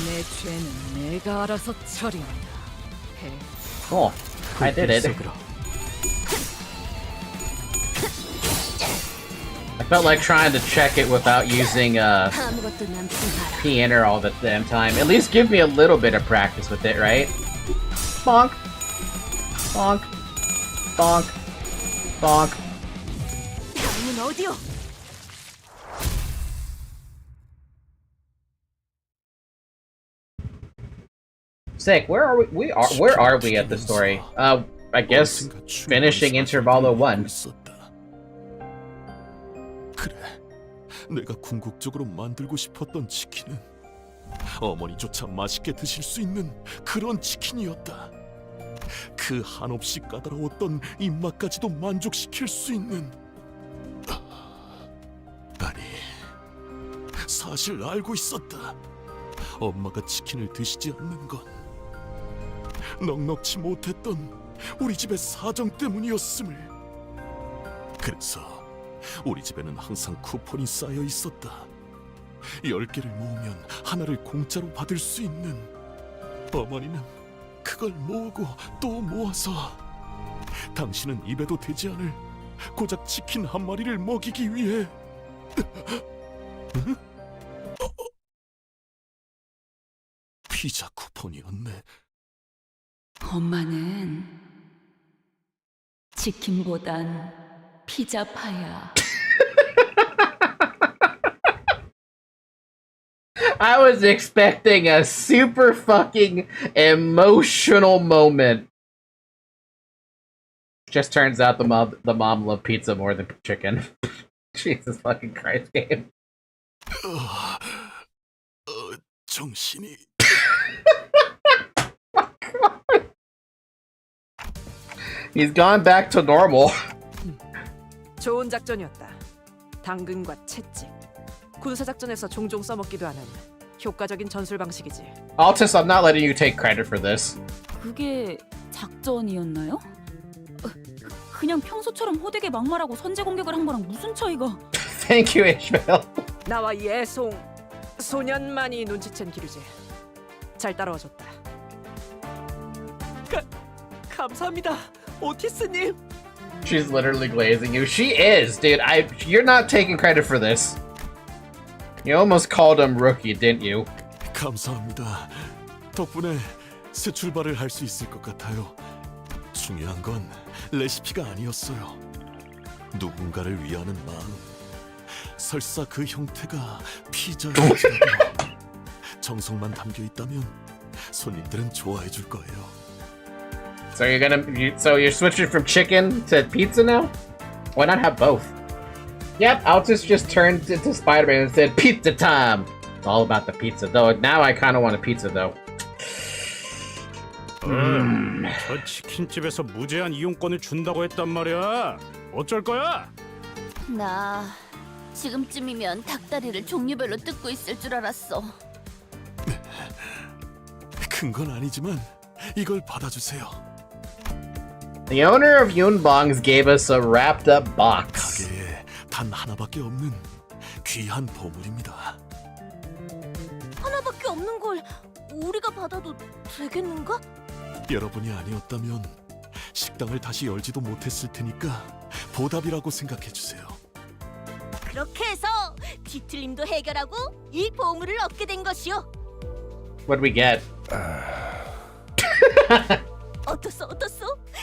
내 죄는 내가 알아서 처리한다. Cool. I did it. I felt like trying to check it without using 아무것도 남지 마라. P-enter all the damn time. At least give me a little bit of practice with it, right? Bonk. Bonk. Bonk. Bonk. 다음은 어디요? Sick. Where are we? Where are we at the story? I guess finishing Intervallo 1. 그래, 내가 궁극적으로 만들고 싶었던 치킨은 어머니조차 맛있게 드실 수 있는 그런 치킨이었다. 그 한없이 까다로웠던 입맛까지도 만족시킬 수 있는. 아니, 사실 알고 있었다. 엄마가 치킨을 드시지 않는 건 넉넉지 못했던 우리 집의 사정 때문이었음을. 그래서 우리 집에는 항상 쿠폰이 쌓여 있었다. 10개를 모으면 하나를 공짜로 받을 수 있는. 어머니는 그걸 모으고 또 모아서 당신은 입에도 대지 않을 고작 치킨 한 마리를 먹이기 위해. 피자 쿠폰이었네. 엄마는 치킨보단 피자파야. I was expecting a super fucking emotional moment. Just turns out the mom loved pizza more than chicken. Jesus fucking Christ, game. 정신이. He's gone back to normal. 좋은 작전이었다. 당근과 채찍. 군사 작전에서 종종 써먹기도 하는 효과적인 전술 방식이지. Altus, I'm not letting you take credit for this. 그게 작전이었나요? 그냥 평소처럼 호되게 막말하고 선제 공격을 한 거랑 무슨 차이가? Thank you, Ishmael. 나와 이 애송 소년만이 눈치챈 기류지. 잘 따라와줬다. 감사합니다, 오티스님. She's literally glazing you. She is, dude. You're not taking credit for this. You almost called him rookie, didn't you? 감사합니다. 덕분에 새 출발을 할 수 있을 것 같아요. 중요한 건 레시피가 아니었어요. 누군가를 위하는 마음. 설사 그 형태가 피자라고 정성만 담겨 있다면 손님들은 좋아해 줄 거예요. So you're switching from chicken to pizza now? Why not have both? Yep, Altus just turned into Spider-Man and said, "Pizza time!" It's all about the pizza, though. Now I kind of want a pizza, though. 저 치킨집에서 무제한 이용권을 준다고 했단 말이야. 어쩔 거야? 나 지금쯤이면 닭다리를 종류별로 뜯고 있을 줄 알았어. 큰 건 아니지만 이걸 받아주세요. The owner of Yunbong's gave us a wrapped up box. 가게에 단 하나밖에 없는 귀한 보물입니다. 하나밖에 없는 걸 우리가 받아도 되겠는가? 여러분이 아니었다면 식당을 다시 열지도 못했을 테니까 보답이라고 생각해 주세요. 그렇게 해서 뒤틀림도 해결하고 이 보물을 얻게 된 것이요. What'd we get? 어떻소?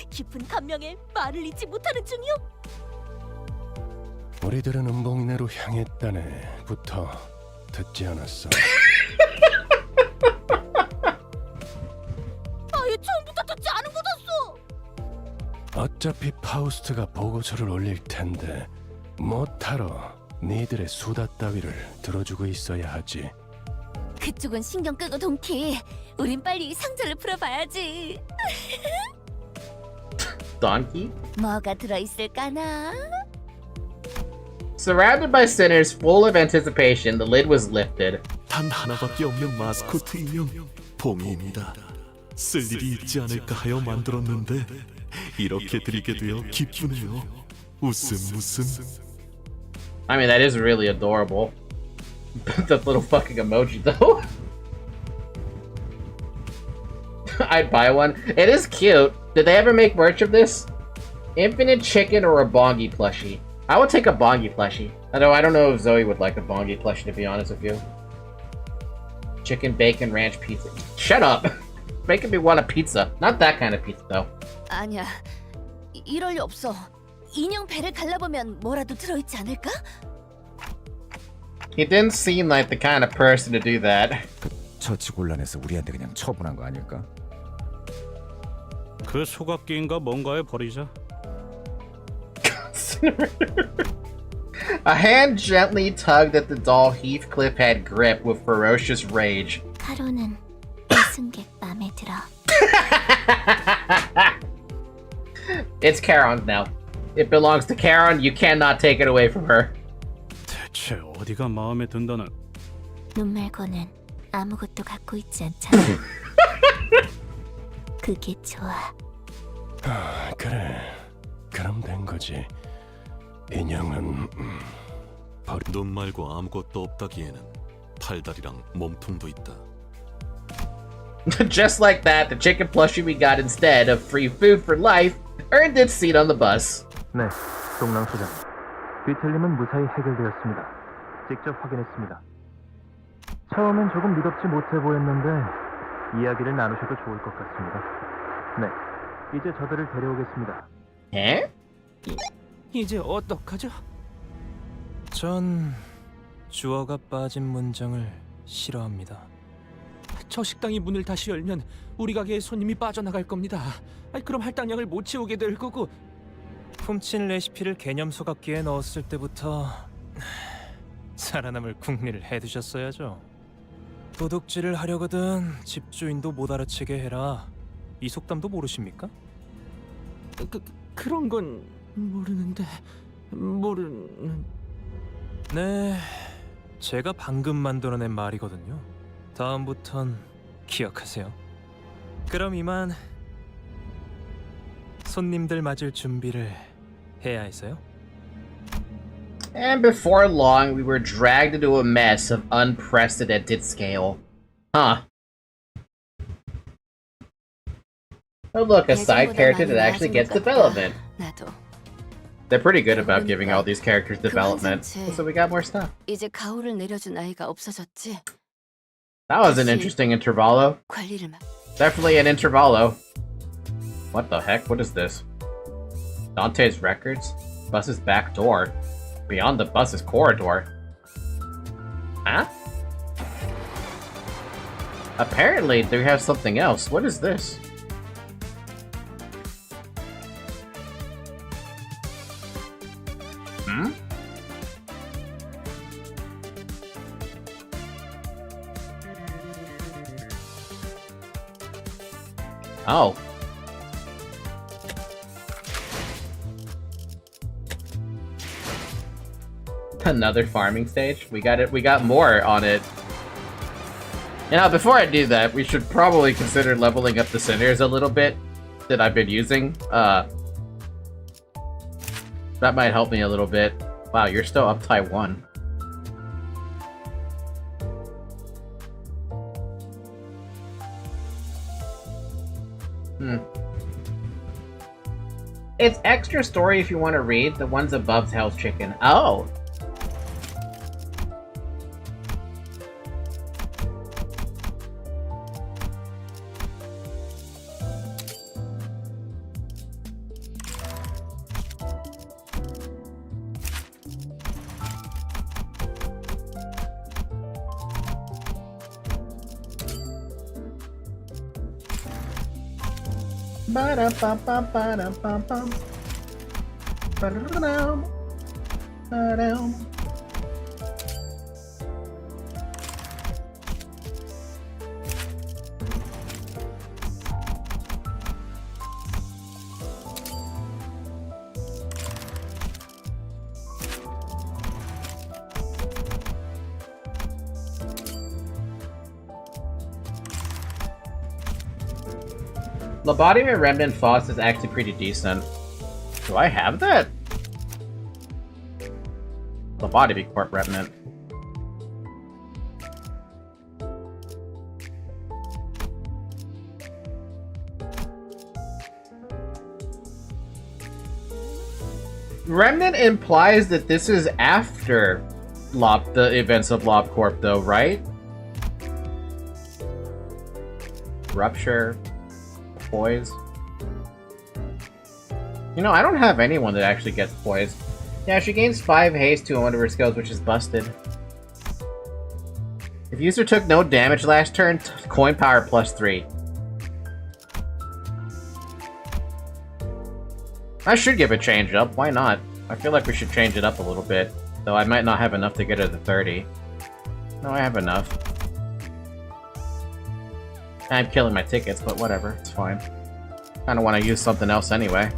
깊은 감명에 말을 잇지 못하는 중이요. 우리들은 은봉이네로 향했다네부터 듣지 않았어. 아예 처음부터 듣지 않은 거였어. 어차피 파우스트가 보고서를 올릴 텐데 못하러 니들의 수다 따위를 들어주고 있어야 하지. 그쪽은 신경 끄고 동키. 우린 빨리 상자를 풀어봐야지. Donkey? 뭐가 들어있을까나? Surrounded by sinners full of anticipation, the lid was lifted. 단 하나밖에 없는 마스코트 인형 봉이입니다. 쓸 일이 있지 않을까 하여 만들었는데 이렇게 드리게 되어 기쁘네요. 웃음. I mean, that is really adorable. That little fucking emoji, though. I'd buy one. It is cute. Did they ever make merch of this? Infinite chicken or a bongi plushie? I would take a bongi plushie. Although I don't know if Zoe would like a bongi plushie, to be honest with you. Chicken, bacon, ranch pizza. Shut up! Making me want a pizza. Not that kind of pizza, though. 아니야. 이럴 리 없어. 인형 배를 갈라보면 뭐라도 들어있지 않을까? He didn't seem like the kind of person to do that. 처치곤란해서 우리한테 그냥 처분한 거 아닐까? 그 소각기인가 뭔가에 버리자. A hand gently tugged at the doll Heathcliff had gripped with ferocious rage. 하루는 이 승객 맘에 들어. It's Charon's now. It belongs to Charon. You cannot take it away from her. 대체 어디가 마음에 든다는? 눈 말고는 아무것도 갖고 있지 않잖아. 그게 좋아. 아, 그래. 그럼 된 거지. 인형은 눈 말고 아무것도 없다기에는 팔다리랑 몸통도 있다. Just like that, the chicken plushie we got instead of free food for life earned its seat on the bus. 네, 동랑 소장. 뒤틀림은 무사히 해결되었습니다. 직접 확인했습니다. 처음엔 조금 믿었지 못해 보였는데 이야기를 나누셔도 좋을 것 같습니다. 네, 이제 저들을 데려오겠습니다. 에? 이제 어떡하죠? 전 주어가 빠진 문장을 싫어합니다. 저 식당이 문을 다시 열면 우리 가게에 손님이 빠져나갈 겁니다. 그럼 할당량을 못 채우게 될 거고. 훔친 레시피를 개념 소각기에 넣었을 때부터 살아남을 궁리를 해두셨어야죠. 도둑질을 하려거든 집주인도 못 알아채게 해라. 이 속담도 모르십니까? 그런 건 모르는데 네, 제가 방금 만들어낸 말이거든요. 다음부턴 기억하세요. 그럼 이만 손님들 맞을 준비를 해야 해서요. And before long, we were dragged into a mess of unprecedented scale. Huh. Oh look, a side character that actually gets development. 나도. They're pretty good about giving all these characters development. So we got more stuff. 이제 가오를 내려준 아이가 없어졌지. That was an interesting intervallo. 관리를 막. Definitely an intervallo. What the heck? What is this? Dante's records? Bus's back door. Beyond the bus's corridor. Huh? Apparently, they have something else. What is this? Hmm? Oh. Another farming stage? We got it. We got more on it. Now, before I do that, we should probably consider leveling up the sinners a little bit that I've been using. That might help me a little bit. Wow, you're still up tie 1. It's extra story if you want to read. The ones above Hell's Chicken. Oh! Lobotomy Remnant Foss is actually pretty decent. Do I have that? Lobotomy Corp Remnant. Remnant implies that this is after the events of LobCorp, though, right? Rupture. Poise. You know, I don't have anyone that actually gets poise. Yeah, she gains 5 haste to one of her skills, which is busted. If user took no damage last turn, coin power +3. I should give a change up, why not? I feel like we should change it up a little bit, though I might not have enough to get her to 30. No, I have enough. I'm killing my tickets, but whatever, it's fine. Kinda wanna use something else anyway.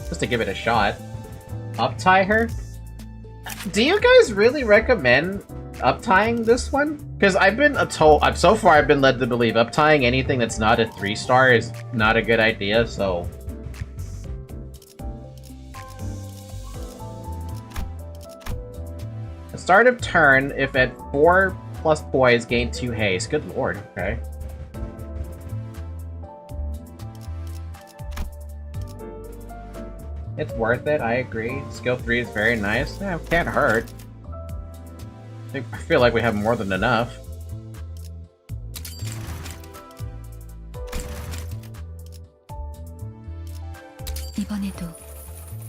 Just to give it a shot. Uptie her? Do you guys really recommend uptying this one? Because I've been told, so far I've been led to believe uptying anything that's not a 3-star is not a good idea, so... The start of turn, if at 4 plus poise, gain 2 haste. Good lord, okay. It's worth it, I agree. Skill 3 is very nice. Yeah, can't hurt. I feel like we have more than enough. 이번에도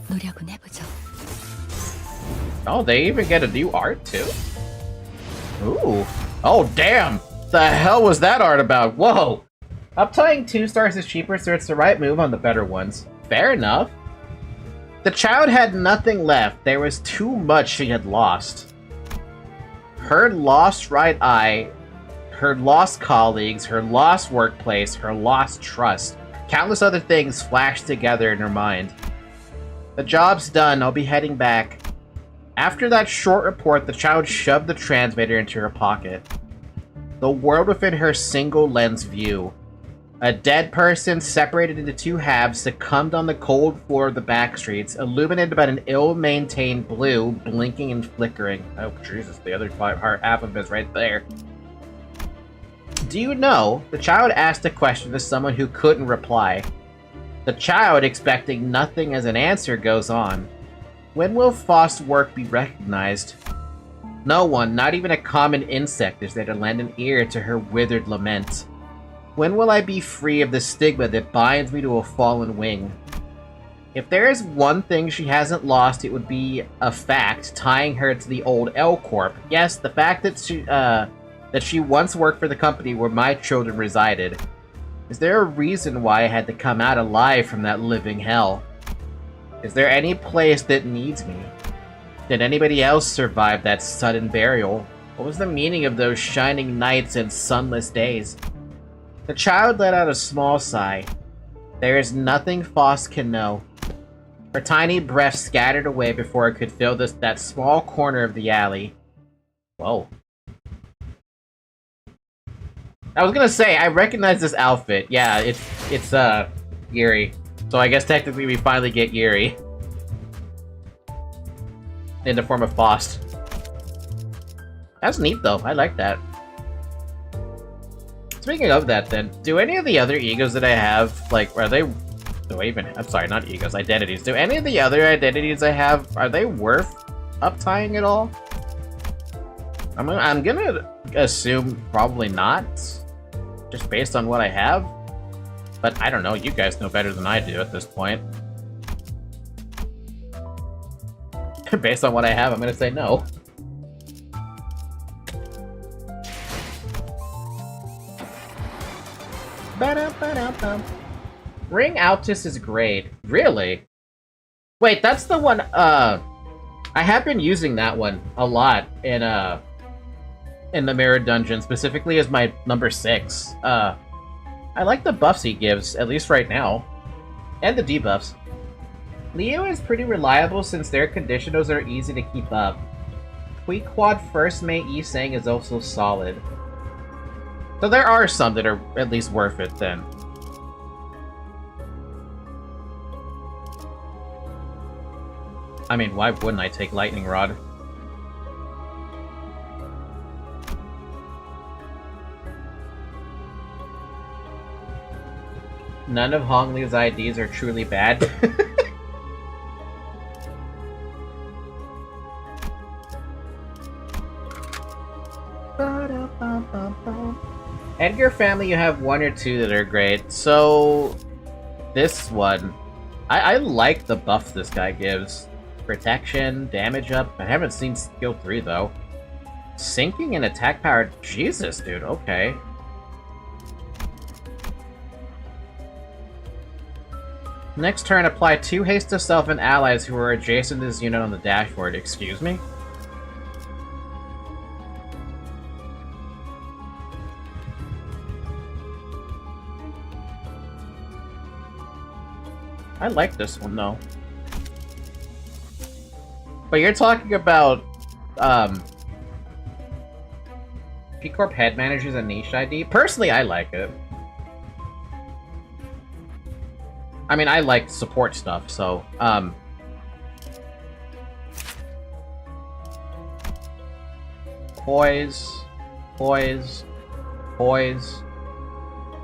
노력은 해보죠. Oh, they even get a new art too? Ooh. Oh, damn! The hell was that art about? Whoa! Uptying 2 stars is cheaper, so it's the right move on the better ones. Fair enough. The child had nothing left. There was too much she had lost. Her lost right eye, her lost colleagues, her lost workplace, her lost trust. Countless other things flashed together in her mind. The job's done. I'll be heading back. After that short report, the child shoved the transmitter into her pocket. The world within her single lens view. A dead person separated into 2 halves succumbed on the cold floor of the back streets, illuminated by an ill-maintained blue, blinking and flickering. Oh, Jesus, the other half of it is right there. Do you know? The child asked a question to someone who couldn't reply. The child, expecting nothing as an answer, goes on. When will Faust's work be recognized? No one, not even a common insect, is there to lend an ear to her withered lament. When will I be free of the stigma that binds me to a fallen wing? If there is one thing she hasn't lost, it would be a fact tying her to the old L Corp. Yes, the fact that she once worked for the company where my children resided. Is there a reason why I had to come out alive from that living hell? Is there any place that needs me? Did anybody else survive that sudden burial? What was the meaning of those shining nights and sunless days? The child let out a small sigh. There is nothing Faust can know. Her tiny breath scattered away before it could fill that small corner of the alley. Whoa. I was gonna say, I recognize this outfit. Yeah, it's Yuri. So I guess technically we finally get Yuri. In the form of Faust. That's neat though, I like that. Speaking of that then, do any of the other egos that I have, like, are they... I'm sorry, not egos, identities. Do any of the other identities I have, are they worth uptying at all? I'm gonna assume probably not, just based on what I have. But I don't know, you guys know better than I do at this point. Based on what I have, I'm gonna say no. Ring Altus is great. Really? Wait, that's the one, I have been using that one a lot in the Mirror Dungeon, specifically as my number 6. I like the buffs he gives, at least right now. And the debuffs. Leo is pretty reliable since their conditionals are easy to keep up. Quad first mate Yi Sang is also solid. So there are some that are at least worth it then. I mean, why wouldn't I take Lightning Rod? None of Hong Li's IDs are truly bad. Edgar family, you have one or two that are great. So, this one, I like the buff this guy gives. Protection, damage up. I haven't seen skill 3 though. Sinking and attack power. Jesus, dude. Okay. Next turn, apply 2 haste to self and allies who are adjacent to this unit on the dashboard. Excuse me? I like this one, though. But you're talking about, P-Corp head managers a niche ID? Personally, I like it. I mean, I like support stuff, so, Poise. Poise. Poise.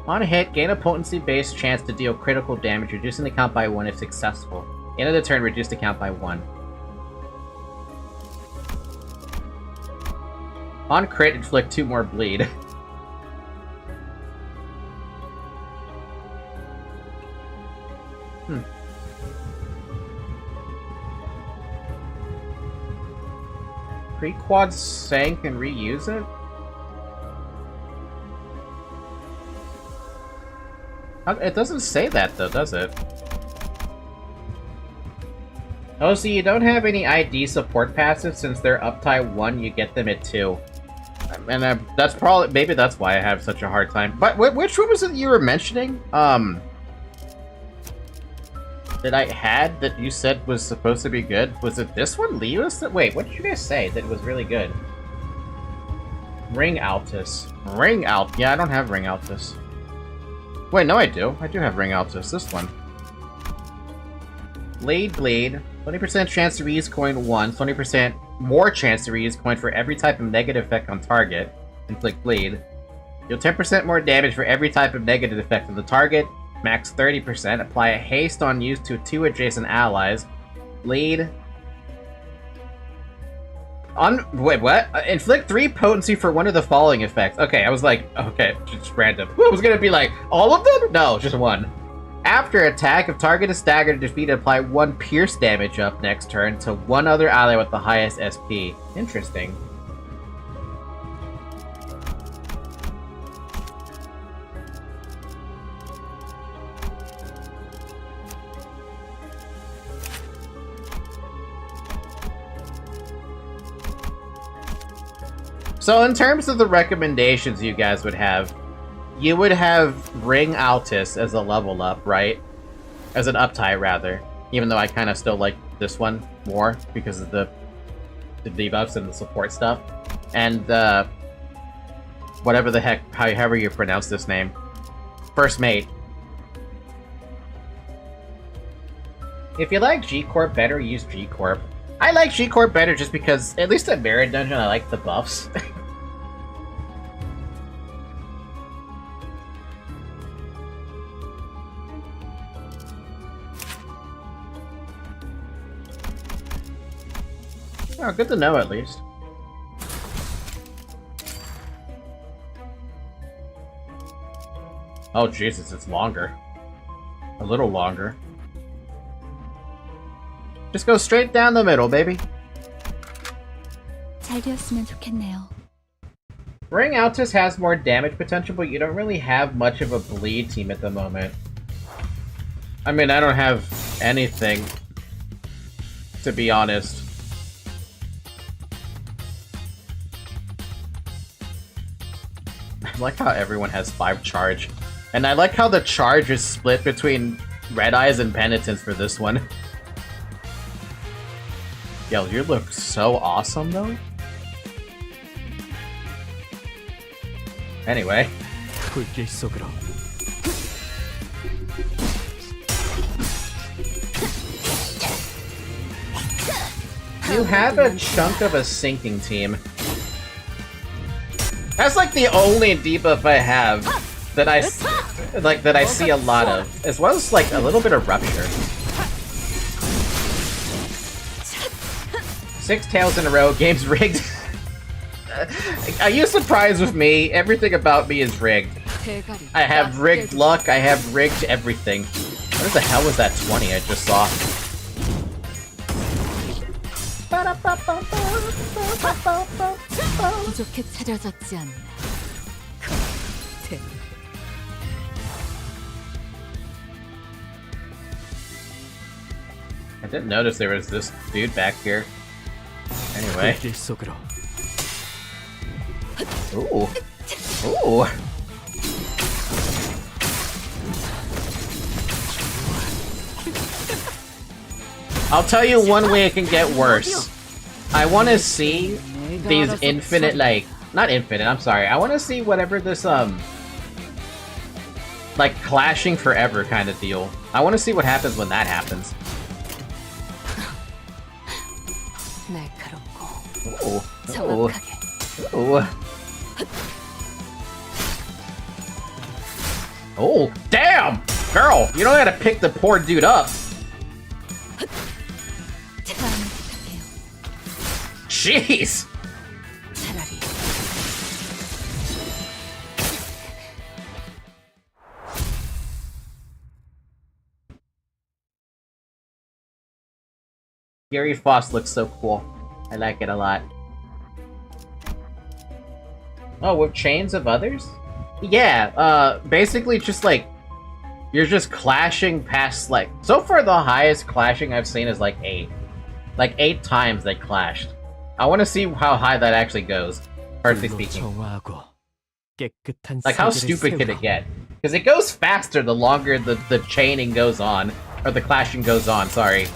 On hit, gain a potency-based chance to deal critical damage, reducing the count by 1 if successful. End of the turn, reduce the count by 1. On crit, inflict 2 more bleed. Pre-quad sank and reuse it? It doesn't say that though, does it? Oh, so you don't have any ID support passives since they're uptie 1, you get them at 2. And that's probably, maybe that's why I have such a hard time. But which one was it you were mentioning? That I had that you said was supposed to be good? Was it this one? Leos? Wait, what did you guys say that was really good? Ring Altus. Ring Alt. Yeah, I don't have Ring Altus. Wait, no I do. I do have Ring Altus. This one. Blade Blade. 20% chance to reuse coin once. 20% more chance to reuse coin for every type of negative effect on target. Inflict Bleed. Deal 10% more damage for every type of negative effect on the target. Max 30%. Apply a haste on use to 2 adjacent allies. Bleed. Wait, what? Inflict 3 potency for one of the following effects. Okay, I was like, okay, just random. I was gonna be like, all of them? No, just one. After attack, if target is staggered or defeated, apply 1 pierce damage up next turn to one other ally with the highest SP. Interesting. So in terms of the recommendations you guys would have, you would have Ring Altus as a level up, right? As an uptie, rather. Even though I kind of still like this one more because of the debuffs and the support stuff. And whatever the heck, however you pronounce this name. First Mate. If you like G-Corp better, use G-Corp. I like G-Corp better just because, at least at Merit Dungeon, I like the buffs. Oh, good to know at least. Oh Jesus, it's longer. A little longer. Just go straight down the middle, baby. 잘 되었으면 좋겠네요. Ring Altus has more damage potential, but you don't really have much of a bleed team at the moment. I mean, I don't have anything, to be honest. I like how everyone has 5 charge. And I like how the charge is split between Red Eyes and Penitence for this one. Yo, you look so awesome, though. Anyway. 불길 속으로. You have a chunk of a sinking team. That's like the only debuff I have that I see a lot of, as well as like a little bit of rupture. 6 tails in a row, game's rigged. Are you surprised with me? Everything about me is rigged. I have rigged luck, I have rigged everything. What the hell was that 20 I just saw? 부족해 차려졌지 않나. I didn't notice there was this dude back here. Anyway. 불길 속으로. Ooh. Ooh. I'll tell you one way it can get worse. I want to see these infinite, like, not infinite, I'm sorry. I want to see whatever this, like, clashing forever kind of deal. I want to see what happens when that happens. Ooh. Ooh. Ooh. Oh, damn! Girl, you don't gotta pick the poor dude up. Jeez! Gary Foss looks so cool. I like it a lot. Oh, with chains of others? Yeah, basically just like, you're just clashing past, like, so far the highest clashing I've seen is like 8. Like 8 times they clashed. I want to see how high that actually goes, personally speaking. Like, how stupid can it get? Because it goes faster the longer the chaining goes on, or the clashing goes on, sorry.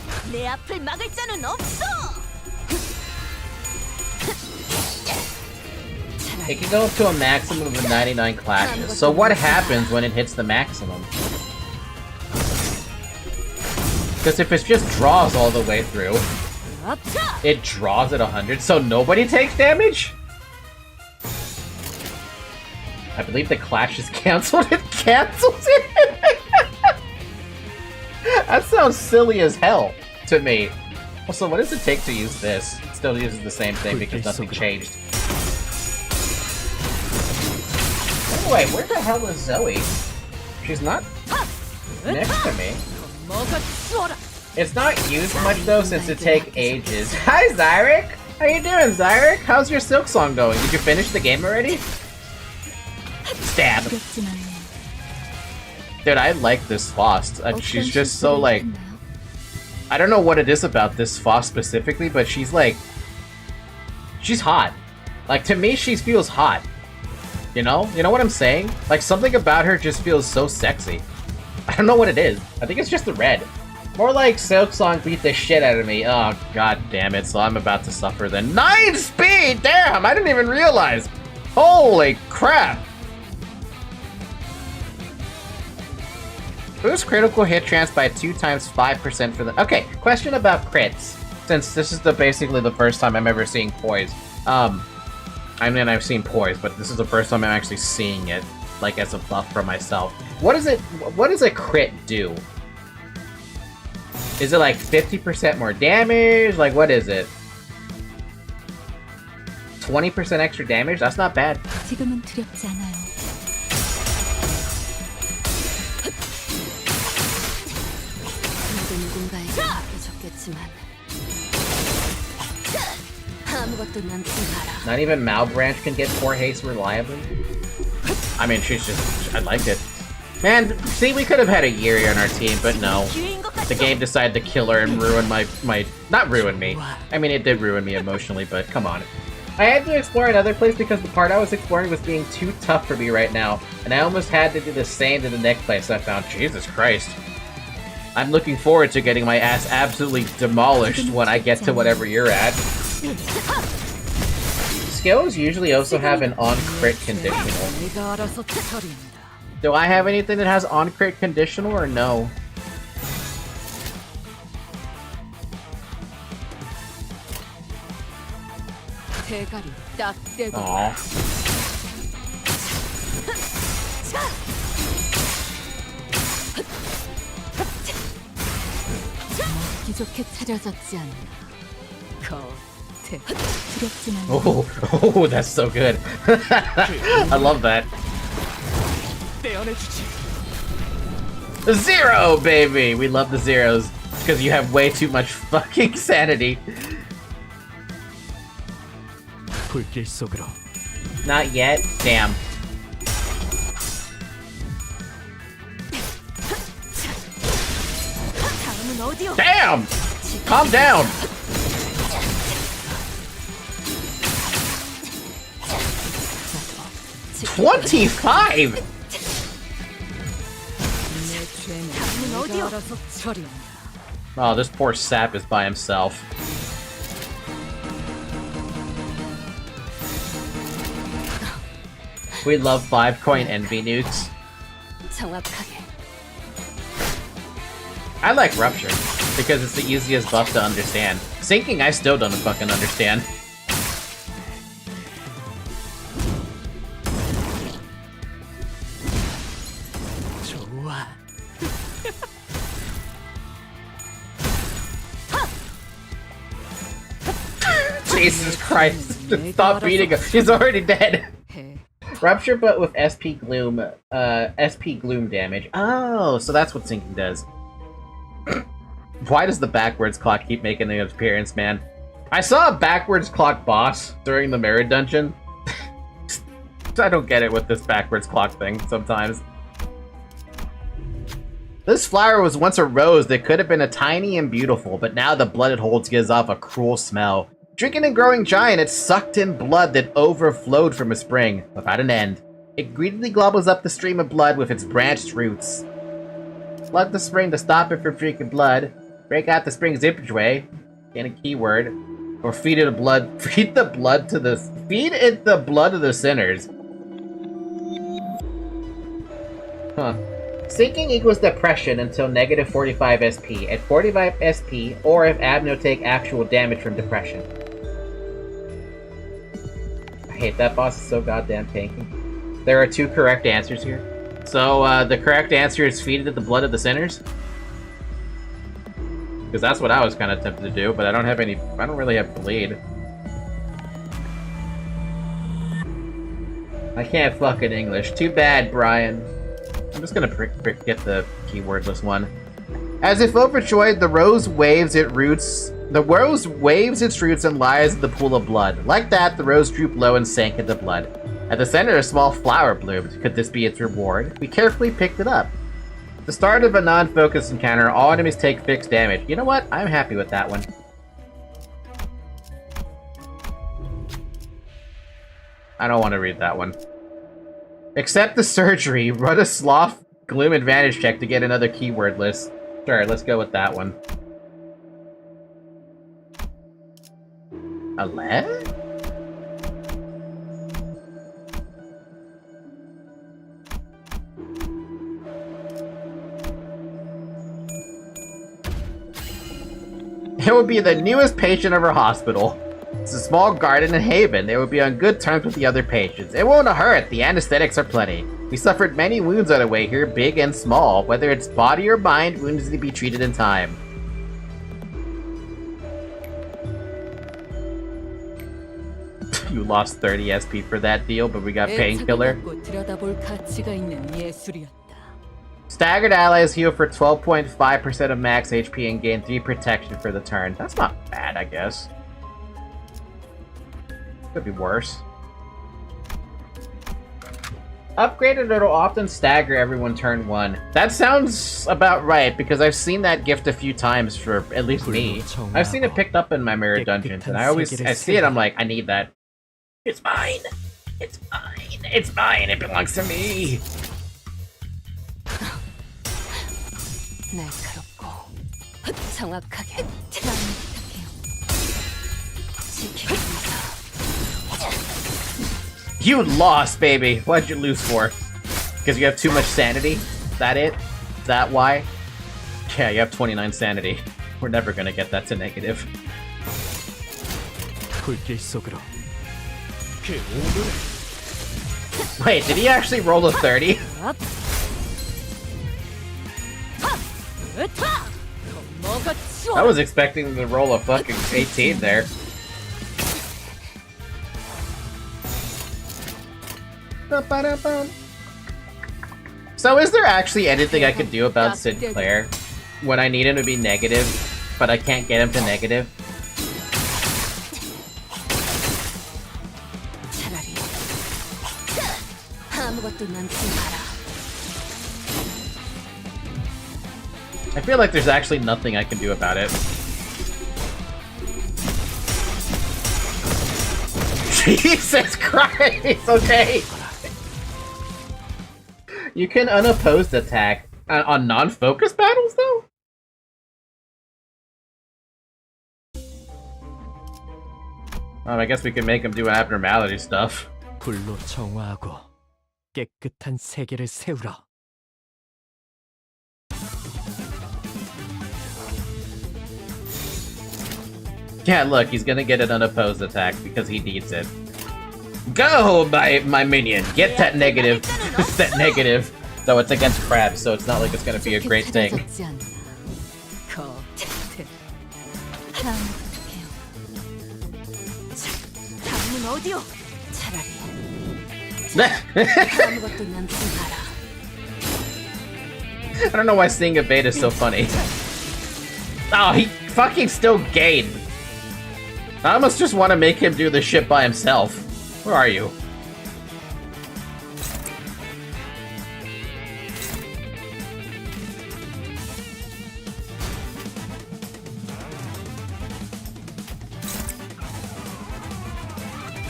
It can go up to a maximum of 99 clashes. So what happens when it hits the maximum? Because if it just draws all the way through, it draws at 100, so nobody takes damage? I believe the clash is cancelled. It cancels it! That sounds silly as hell to me. Also, what does it take to use this? It still uses the same thing because nothing changed. Anyway, where the hell is Zoe? She's not next to me. It's not used much though, since it takes ages. Hi, Zyric! How you doing, Zyric? How's your Silk Song going? Did you finish the game already? Stab! Dude, I like this Faust. She's just so, like... I don't know what it is about this Faust specifically, but she's, like... She's hot. Like, to me, she feels hot. You know? You know what I'm saying? Like, something about her just feels so sexy. I don't know what it is. I think it's just the red. More like Silk Song beat the shit out of me. Oh, god damn it. So I'm about to suffer then. 9 speed! Damn! I didn't even realize! Holy crap! Boost critical hit chance by 2 times 5% for the... Okay, question about crits. Since this is basically the first time I'm ever seeing poise. I mean, I've seen poise, but this is the first time I'm actually seeing it, like, as a buff for myself. What does a crit do? Is it like 50% more damage? Like, what is it? 20% extra damage? That's not bad. 지금은 두렵지 않아요. 누군가에게 느껴졌겠지만 아무것도 남지 마라. Not even Malbranch can get 4 haste reliably? I mean, she's just... I like it. Man, see, we could have had a Yuri on our team, but no. The game decided to kill her and ruin my... Not ruin me. I mean, it did ruin me emotionally, but come on. I had to explore another place because the part I was exploring was being too tough for me right now, and I almost had to do the same to the next place I found. Jesus Christ. I'm looking forward to getting my ass absolutely demolished when I get to whatever you're at. skills usually also have an on-crit conditional. 내가 알아서 처리한다. Do I have anything that has on-crit conditional or no? 대가리 딱 떼고. Aw. 먹기 좋게 차려졌지 않나. 겉에 두렵지만 Oh, that's so good. I love that. 떼어내주지. Zero, baby! We love the zeros. Because you have way too much fucking sanity. 불길 속으로. Not yet? Damn. 다음은 어디요? Damn! Calm down! $25! 내 죄는 다음은 어디요? 내가 알아서 처리한다. Oh, this poor sap is by himself. We love 5-coin envy nukes. 정확하게. I like Rupture, because it's the easiest buff to understand. Sinking, I still don't fucking understand. 좋아. Jesus Christ. Stop beating him. He's already dead. 해. Rupture, but with SP Gloom, SP Gloom damage. Oh, so that's what sinking does. Why does the backwards clock keep making an appearance, man? I saw a backwards clock boss during the mirror dungeon. I don't get it with this backwards clock thing sometimes. This flower was once a rose that could have been a tiny and beautiful, but now the blood it holds gives off a cruel smell. Drinking and growing giant, it sucked in blood that overflowed from a spring, without an end. It greedily gobbles up the stream of blood with its branched roots. Flood the spring to stop it from drinking blood. Break out the spring's zippageway. Gain a keyword. Or feed it the blood. Feed the blood to the. Feed it the blood of the sinners. Huh. Sinking equals depression until negative 45 SP. At 45 SP, or if Abno take actual damage from depression. I hate that boss, it's so goddamn tanky. There are two correct answers here. So, the correct answer is feed it the blood of the sinners? Because that's what I was kind of tempted to do, but I don't really have bleed. I can't fucking English. Too bad, Brian. I'm just gonna get the keywordless one. As if overjoyed, the rose waves its roots and lies in the pool of blood. Like that, the rose drooped low and sank into blood. At the center, a small flower bloomed. Could this be its reward? We carefully picked it up. The start of a non-focused encounter, all enemies take fixed damage. You know what? I'm happy with that one. I don't want to read that one. Accept the surgery. Run a sloth gloom advantage check to get another keyword list. Sure, let's go with that one. A lead? It would be the newest patient of our hospital. It's a small garden in Haven. They would be on good terms with the other patients. It won't hurt. The anesthetics are plenty. We suffered many wounds on the way here, big and small. Whether it's body or mind, wounds need to be treated in time. You lost 30 SP for that deal, but we got painkiller. 들여다볼 가치가 있는 예술이었다. Staggered allies heal for 12.5% of max HP and gain 3 protection for the turn. That's not bad, I guess. Could be worse. Upgraded, it'll often stagger everyone turn 1. That sounds about right, because I've seen that gift a few times for at least me. I've seen it picked up in my mirror dungeons, and I see it, I'm like, I need that. It's mine! It's mine! It's mine! It belongs to me! 날카롭고 정확하게 지키면서 You lost, baby. What'd you lose for? Because you have too much sanity? Is that it? Is that why? Yeah, you have 29 sanity. We're never gonna get that to negative. Wait, did he actually roll a 30? I was expecting him to roll a fucking 18 there. So is there actually anything I could do about Sinclair when I need him to be negative, but I can't get him to negative? I feel like there's actually nothing I can do about it. Jesus Christ! Okay. You can unopposed attack on non-focus battles, though? I guess we can make him do abnormality stuff. 불로 정화하고 깨끗한 세계를 세우라. Yeah, look, he's gonna get an unopposed attack because he needs it. Go, my minion! Get that negative. That negative. Though it's against crabs, so it's not like it's gonna be a great thing. I don't know why seeing evade is so funny. Oh, he fucking still gained. I almost just want to make him do this shit by himself. Where are you?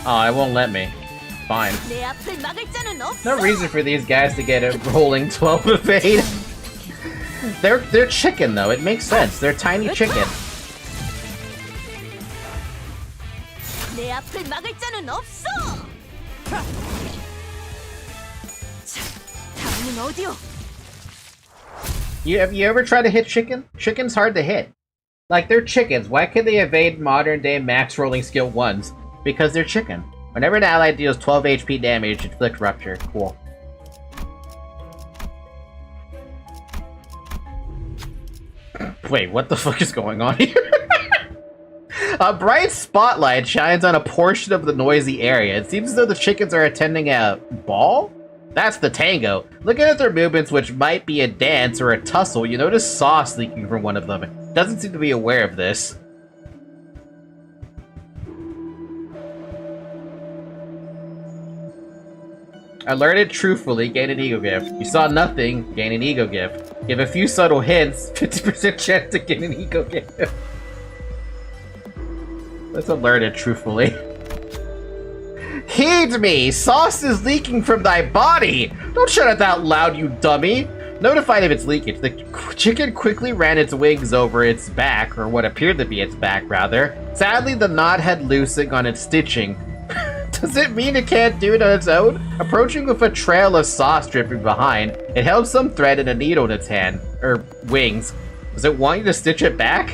Oh, it won't let me. Fine. No reason for these guys to get a rolling 12 evade. They're chicken though, it makes sense. They're tiny chicken. Have you ever tried to hit chicken? Chicken's hard to hit. Like, they're chickens. Why can they evade modern day max rolling skill 1s? Because they're chicken. Whenever an ally deals 12 HP damage, inflict rupture. Cool. Wait, what the fuck is going on here? A bright spotlight shines on a portion of the noisy area. It seems as though the chickens are attending a ball? That's the tango. Looking at their movements, which might be a dance or a tussle, you notice sauce leaking from one of them. It doesn't seem to be aware of this. Alerted truthfully, gain an ego gift. You saw nothing, gain an ego gift. Give a few subtle hints, 50% chance to get an ego gift. Let's alert it truthfully. Heed me! Sauce is leaking from thy body! Don't shut it out loud, you dummy! Notified of its leakage, the chicken quickly ran its wings over its back, or what appeared to be its back, rather. Sadly, the knot had loosened on its stitching. Does it mean it can't do it on its own? Approaching with a trail of sauce dripping behind, it held some thread and a needle in its hand, or wings. Does it want you to stitch it back?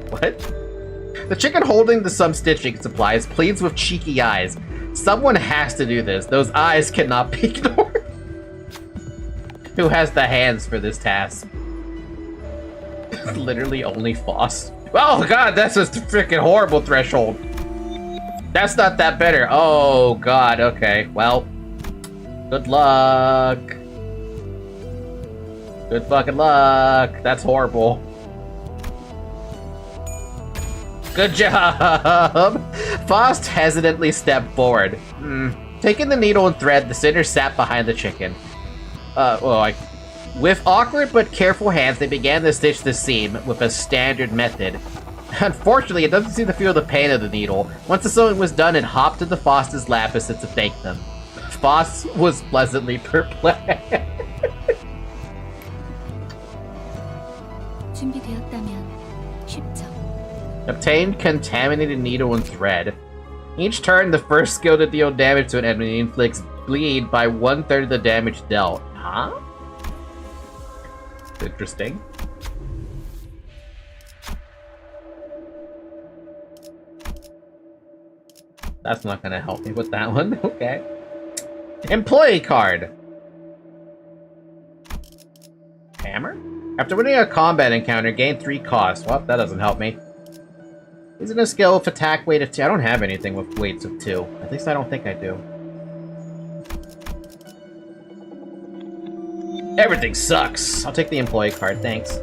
What? The chicken holding the some stitching supplies pleads with cheeky eyes. Someone has to do this. Those eyes cannot be ignored. Who has the hands for this task? Literally only Foss. Oh god, that's a freaking horrible threshold. That's not that better. Oh god, okay. Well, good luck. Good fucking luck. That's horrible. Good job! Faust hesitantly stepped forward. Taking the needle and thread, the sinner sat behind the chicken. With awkward but careful hands, they began to stitch the seam with a standard method. Unfortunately, it doesn't seem to feel the pain of the needle. Once the sewing was done, it hopped into Faust's lap as if to thank them. Faust was pleasantly perplexed. 준비되었다면 쉽죠. Obtained contaminated needle and thread. Each turn, the first skill to deal damage to an enemy inflicts bleed by 1/3 of the damage dealt. Huh? Interesting. That's not gonna help me with that one. Okay. Employee card. Hammer? After winning a combat encounter, gain 3 costs. Well, that doesn't help me. Isn't a skill with attack weight of 2? I don't have anything with weights of 2. At least I don't think I do. Everything sucks. I'll take the employee card, thanks.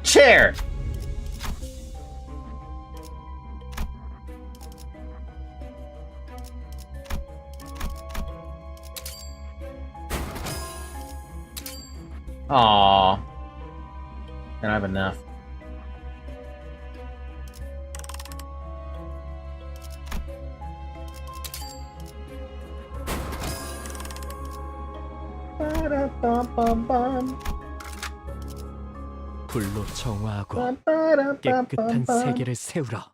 Chair! Aww. I don't have enough. 불로 정화하고 깨끗한 세계를 세우라.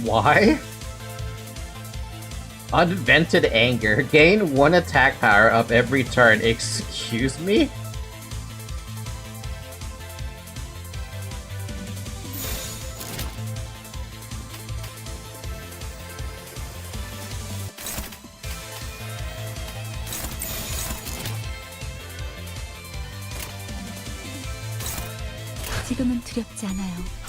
Why? Unvented anger. Gain 1 attack power up every turn. Excuse me? 지금은 두렵지 않아요.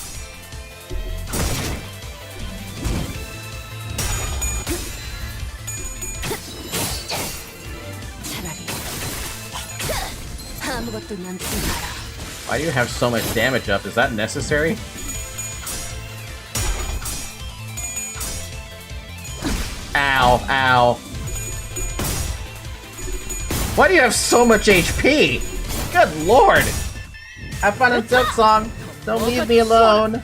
아무것도 남지 마라. Why do you have so much damage up? Is that necessary? Ow, ow. Why do you have so much HP? Good lord! Have fun in Silk Song! Don't leave me alone!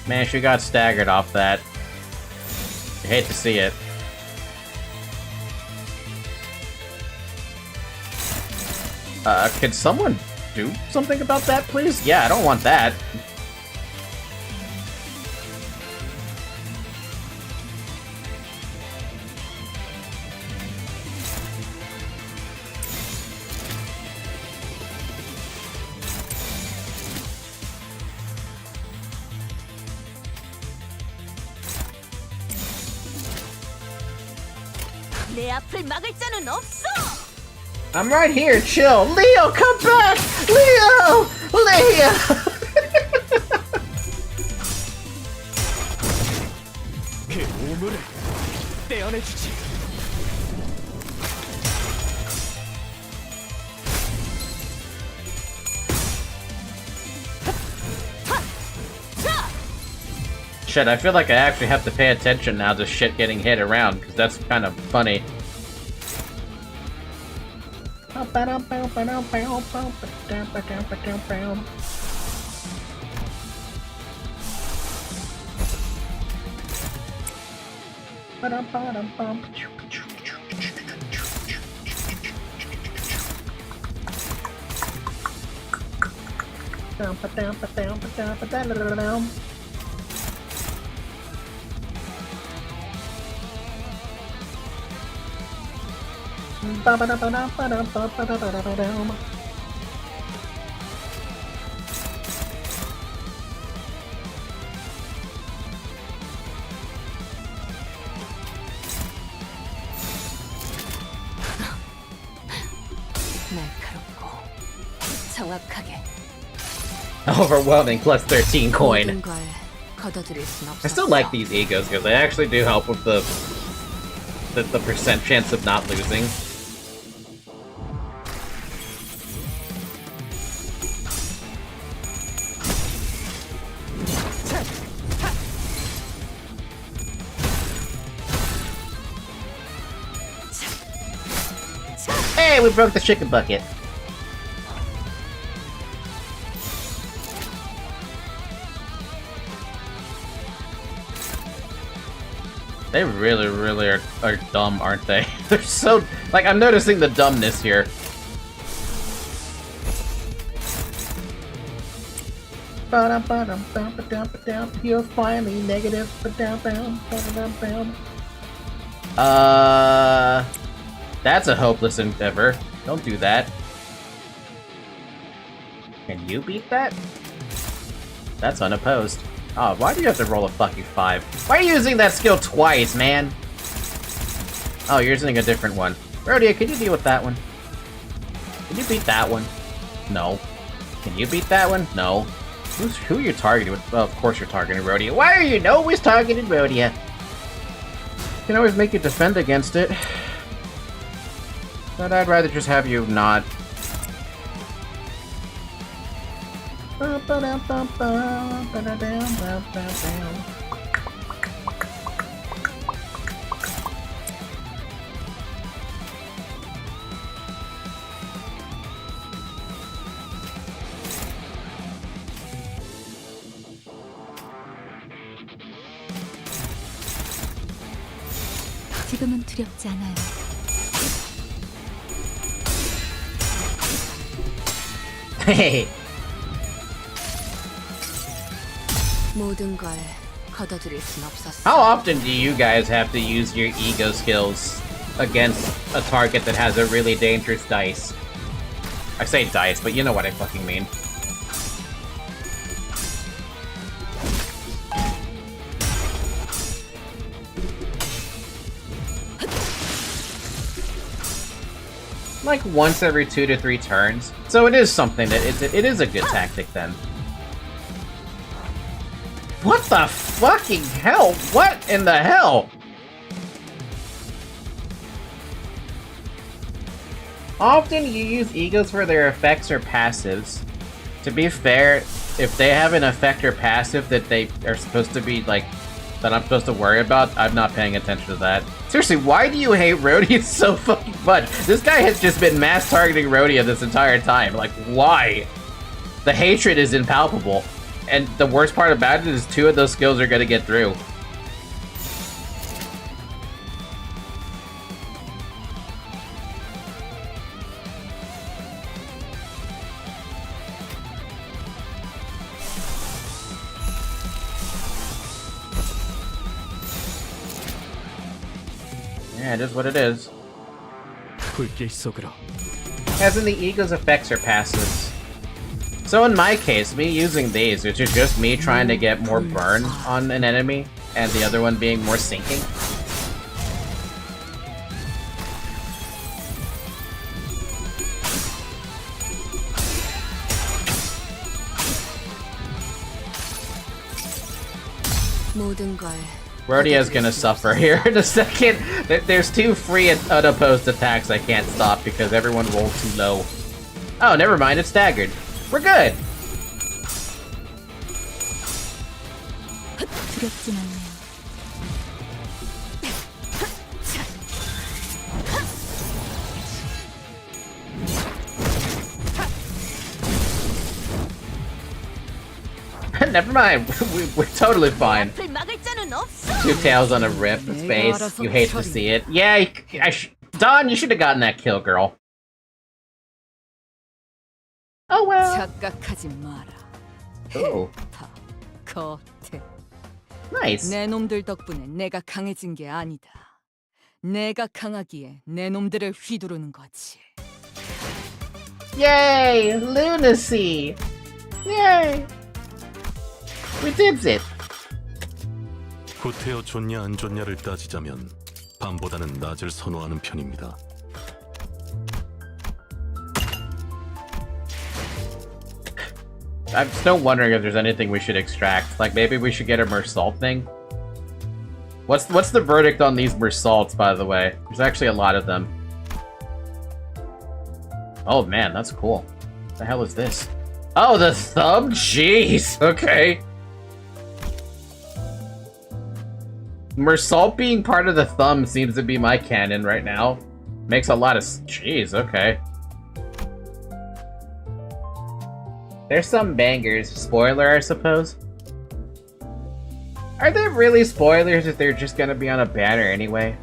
Man, she got staggered off that. I hate to see it. Can someone do something about that, please? Yeah, I don't want that. 내 앞을 막을 자는 없어. I'm right here, chill. Leo, come back! Leo! Leo! 그 오물을 떼어내주지. Shit, I feel like I actually have to pay attention now to shit getting hit around, because that's kind of funny. 날카롭고 정확하게. Overwhelming plus 13 coin. 모든 걸 거둬들일 순 I still like these egos because they actually do help with the percent chance of not losing. Hey, we broke the chicken bucket. They really, really are dumb, aren't they? They're so... Like, I'm noticing the dumbness here. You're finally negative. That's a hopeless endeavor. Don't do that. Can you beat that? That's unopposed. Oh, why do you have to roll a fucking 5? Why are you using that skill twice, man? Oh, you're using a different one. Rhodia, can you deal with that one? Can you beat that one? No. Can you beat that one? No. Who you're targeting with? Well, of course you're targeting Rhodia. Why are you always targeting Rhodia? You can always make you defend against it. But I'd rather just have you not. 지금은 두렵지 않아요. Hey. 모든 걸 걷어들일 순 없었어. How often do you guys have to use your ego skills against a target that has a really dangerous dice? I say dice, but you know what I fucking mean. Like once every 2 to 3 turns. So it is something that it is a good tactic then. What the fucking hell? What in the hell? Often you use egos for their effects or passives. To be fair, if they have an effect or passive that they are supposed to be like that I'm supposed to worry about, I'm not paying attention to that. Seriously, why do you hate Rhodia so fucking much? This guy has just been mass targeting Rhodia this entire time. Like, why? The hatred is impalpable. And the worst part about it is 2 of those skills are gonna get through. Yeah, it is what it is. As in the ego's effects or passives. So in my case, me using these, which is just me trying to get more burn on an enemy, and the other one being more sinking. 모든 걸 Rhodia's gonna suffer here in a second. There's 2 free and unopposed attacks I can't stop because everyone rolled too low. Oh, never mind, it's staggered. We're good! 두렵진 않네요. Never mind, we're totally fine. 앞을 막을 자는 없어. 2 tails on a rip face. You hate to see it. Yeah, Don, you should have gotten that kill, girl. Oh well. 착각하지 마라. Ooh. 겉에. Nice. 내 놈들 덕분에 내가 강해진 게 아니다. 내가 강하기에 내 놈들을 휘두르는 거지. Yay! Lunacy! Yay! We did it! 구태여 좋냐 안 좋냐를 따지자면 밤보다는 낮을 선호하는 편입니다. I'm still wondering if there's anything we should extract. Like, maybe we should get a Mersault thing? What's the verdict on these Mersaults, by the way? There's actually a lot of them. Oh man, that's cool. What the hell is this? Oh, the thumb? Jeez! Okay. Mersault being part of the thumb seems to be my canon right now. Makes a lot of... Jeez, okay. There's some bangers. Spoiler, I suppose. Are there really spoilers if they're just gonna be on a banner anyway?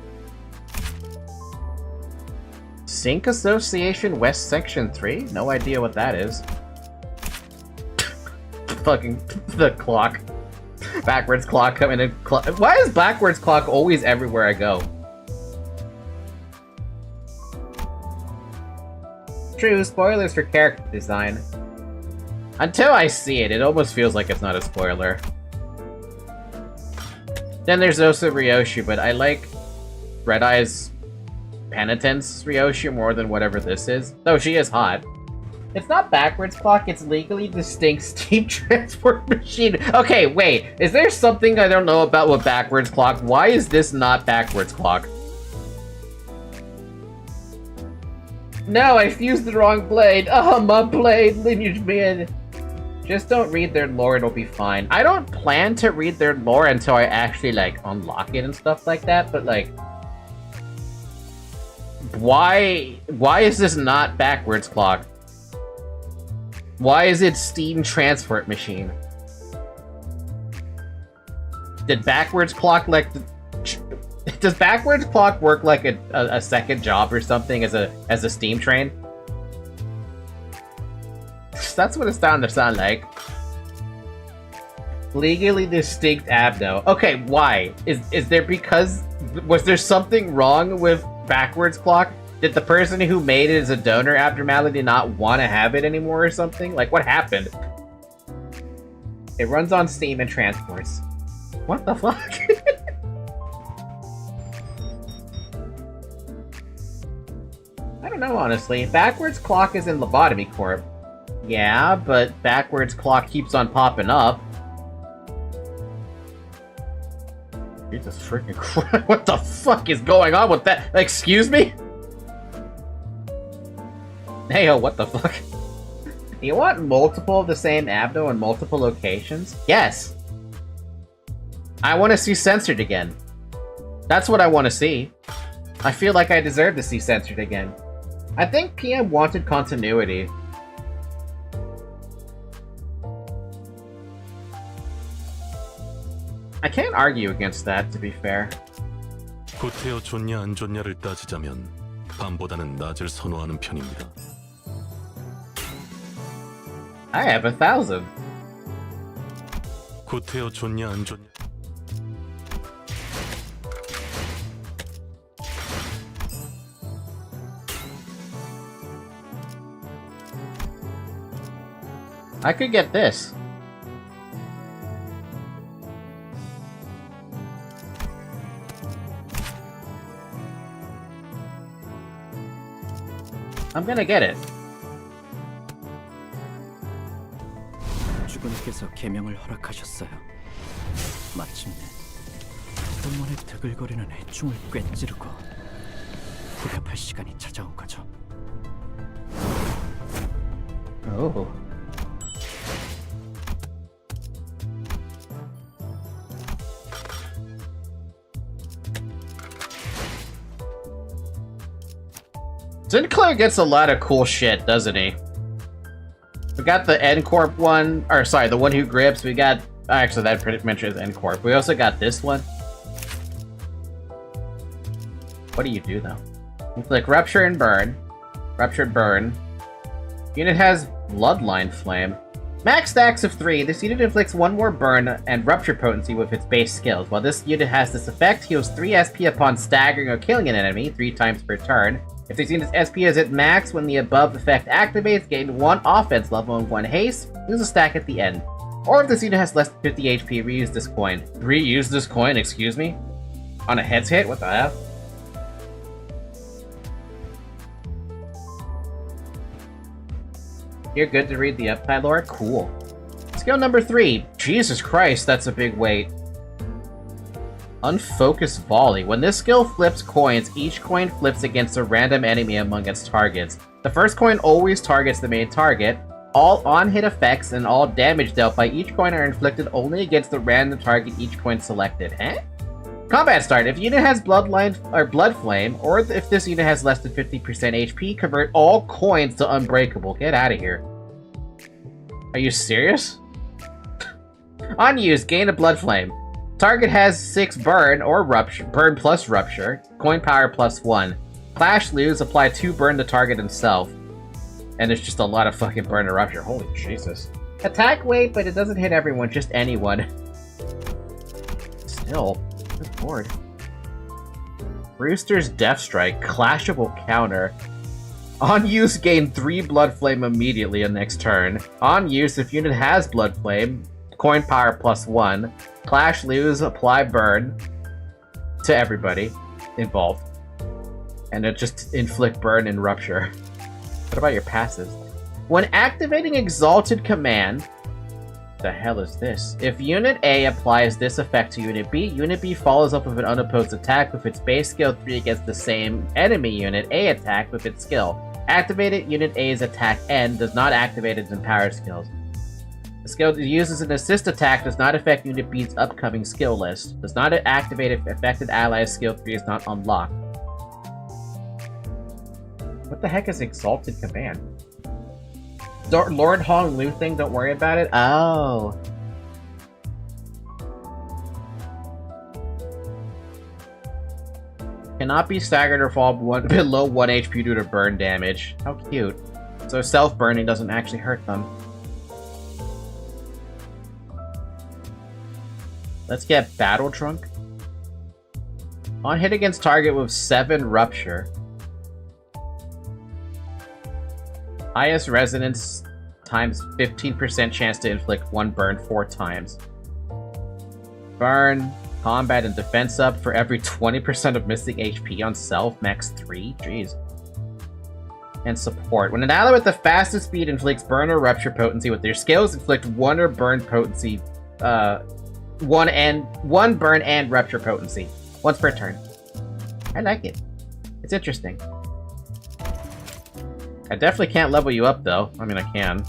Sync Association West Section 3? No idea what that is. Fucking the clock. Backwards clock coming in. Why is backwards clock always everywhere I go? True, spoilers for character design. Until I see it, it almost feels like it's not a spoiler. Then there's also Ryoshi, but I like Red Eye's Penitence Ryoshi more than whatever this is. Though she is hot. It's not backwards clock, it's legally distinct steam transport machine. Okay, wait. Is there something I don't know about with backwards clock? Why is this not backwards clock? No, I fused the wrong blade. Oh, my blade, lineage man. Just don't read their lore, it'll be fine. I don't plan to read their lore until I actually, like, unlock it and stuff like that, but, like... Why is this not backwards clock? Why is it steam transport machine? Did backwards clock, like... Does backwards clock work like a second job or something as a steam train? That's what it's starting to sound like. Legally distinct abdo. Okay, why? Is there because... Was there something wrong with backwards clock? Did the person who made it as a donor abnormality not want to have it anymore or something? Like, what happened? It runs on steam and transports. What the fuck? I don't know, honestly. Backwards clock is in Lobotomy Corp. Yeah, but backwards clock keeps on popping up. Jesus freaking Christ. What the fuck is going on with that? Excuse me? Hey, oh, what the fuck? You want multiple of the same abdo in multiple locations? Yes! I want to see censored again. That's what I want to see. I feel like I deserve to see censored again. I think PM wanted continuity. I can't argue against that, to be fair. 구태여 좋냐 안 좋냐를 따지자면 밤보다는 낮을 선호하는 편입니다. I have 1,000. 구태여 좋냐 안 좋냐. I could get this. I'm gonna get it. 주군께서 계명을 허락하셨어요. 마침내 동문의 드글거리는 해충을 꿰찌르고 후벼팔 시간이 찾아온 거죠. Oh. Sinclair gets a lot of cool shit, doesn't he? We got the N-Corp one, or sorry, the one who grips. We got, actually that pretty much is N-Corp. We also got this one. What do you do though? You click Rupture and Burn. Ruptured Burn. Unit has Bloodline Flame. Max stacks of 3, this unit inflicts 1 more burn and rupture potency with its base skills. While this unit has this effect, heals 3 SP upon staggering or killing an enemy 3 times per turn. If this unit's SP is at max when the above effect activates, gain 1 offense level and 1 haste, use a stack at the end. Or if this unit has less than 50 HP, reuse this coin. Reuse this coin, excuse me? On a heads hit? What the hell? You're good to read the upside lore? Cool. Skill number 3. Jesus Christ, that's a big weight. Unfocused Volley. When this skill flips coins, each coin flips against a random enemy among its targets. The first coin always targets the main target. All on-hit effects and all damage dealt by each coin are inflicted only against the random target each coin selected. Eh? Combat start. If unit has Bloodline or Blood Flame, or if this unit has less than 50% HP, convert all coins to Unbreakable. Get out of here. Are you serious? On use, gain a Blood Flame. Target has 6 burn or rupture, burn plus rupture, coin power plus 1. Clash lose, apply 2 burn to target himself. And it's just a lot of fucking burn and rupture. Holy Jesus. Attack weight, but it doesn't hit everyone, just anyone. Still, good lord. Rooster's Death Strike, clashable counter. On use, gain 3 Blood Flame immediately on next turn. On use, if unit has Blood Flame, coin power plus 1. Clash lose, apply burn to everybody involved. And it just inflict burn and rupture. What about your passives? When activating Exalted Command, the hell is this? If Unit A applies this effect to Unit B follows up with an unopposed attack with its base skill 3 against the same enemy Unit A attack with its skill. Activated Unit A's attack end does not activate its empowered skills. The skill used as an assist attack does not affect Unit B's upcoming skill list. Does not activate if affected ally's skill 3 is not unlocked. What the heck is Exalted Command? Lord Hong Lu thing, don't worry about it? Oh. Cannot be staggered or fall below 1 HP due to burn damage. How cute. So self-burning doesn't actually hurt them. Let's get Battle Trunk. On hit against target with 7 Rupture. Highest resonance times 15% chance to inflict 1 burn 4 times. Burn, combat, and defense up for every 20% of missing HP on self, max 3. Jeez. And support. When an ally with the fastest speed inflicts burn or rupture potency with their skills, inflict 1 or burn potency, 1 burn and rupture potency. Once per turn. I like it. It's interesting. I definitely can't level you up, though. I mean, I can.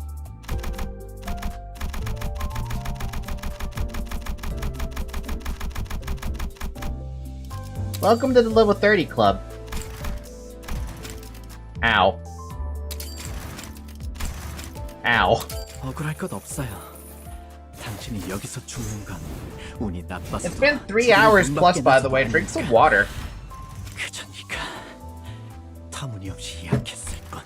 Welcome to the level 30 club. Ow. Ow. 억울할 것 없어요. 당신이 여기서 죽는 건 운이 나빠서. It's been 3 hours plus, by the way. Drink some water. 그저 네가 터무니없이 약했을 건.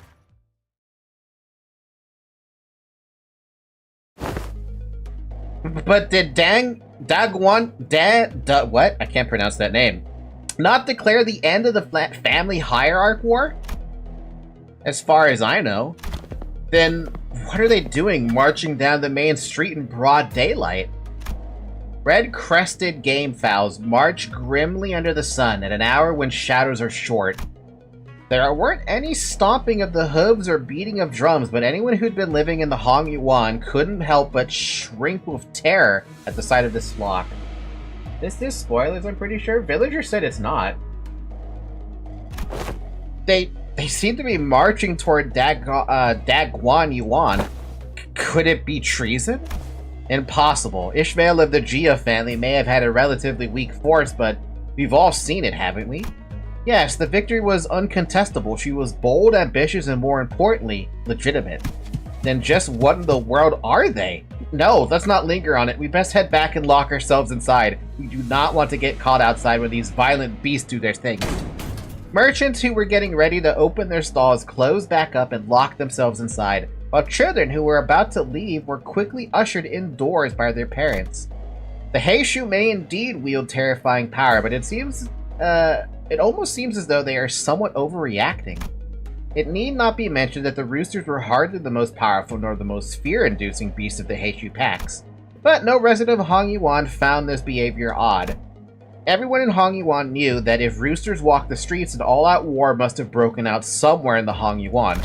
But did what? I can't pronounce that name. Not declare the end of the family hierarch war? As far as I know. Then what are they doing marching down the main street in broad daylight? Red-crested game fowls march grimly under the sun at an hour when shadows are short. There weren't any stomping of the hooves or beating of drums, but anyone who'd been living in the Hong Yuan couldn't help but shrink with terror at the sight of this flock. This is spoilers, I'm pretty sure. Villager said it's not. They seem to be marching toward Dagguan Yuan. Could it be treason? Impossible. Ishmael of the Jia family may have had a relatively weak force, but we've all seen it, haven't we? Yes, the victory was uncontestable. She was bold, ambitious, and more importantly, legitimate. Then just what in the world are they? No, let's not linger on it. We best head back and lock ourselves inside. We do not want to get caught outside when these violent beasts do their thing. Merchants who were getting ready to open their stalls closed back up and locked themselves inside, while children who were about to leave were quickly ushered indoors by their parents. The Heishu may indeed wield terrifying power, but it almost seems as though they are somewhat overreacting. It need not be mentioned that the roosters were hardly the most powerful nor the most fear-inducing beasts of the Heishu packs, but no resident of Hong Yuan found this behavior odd. Everyone in Hong Yuan knew that if roosters walked the streets, an all-out war must have broken out somewhere in the Hong Yuan.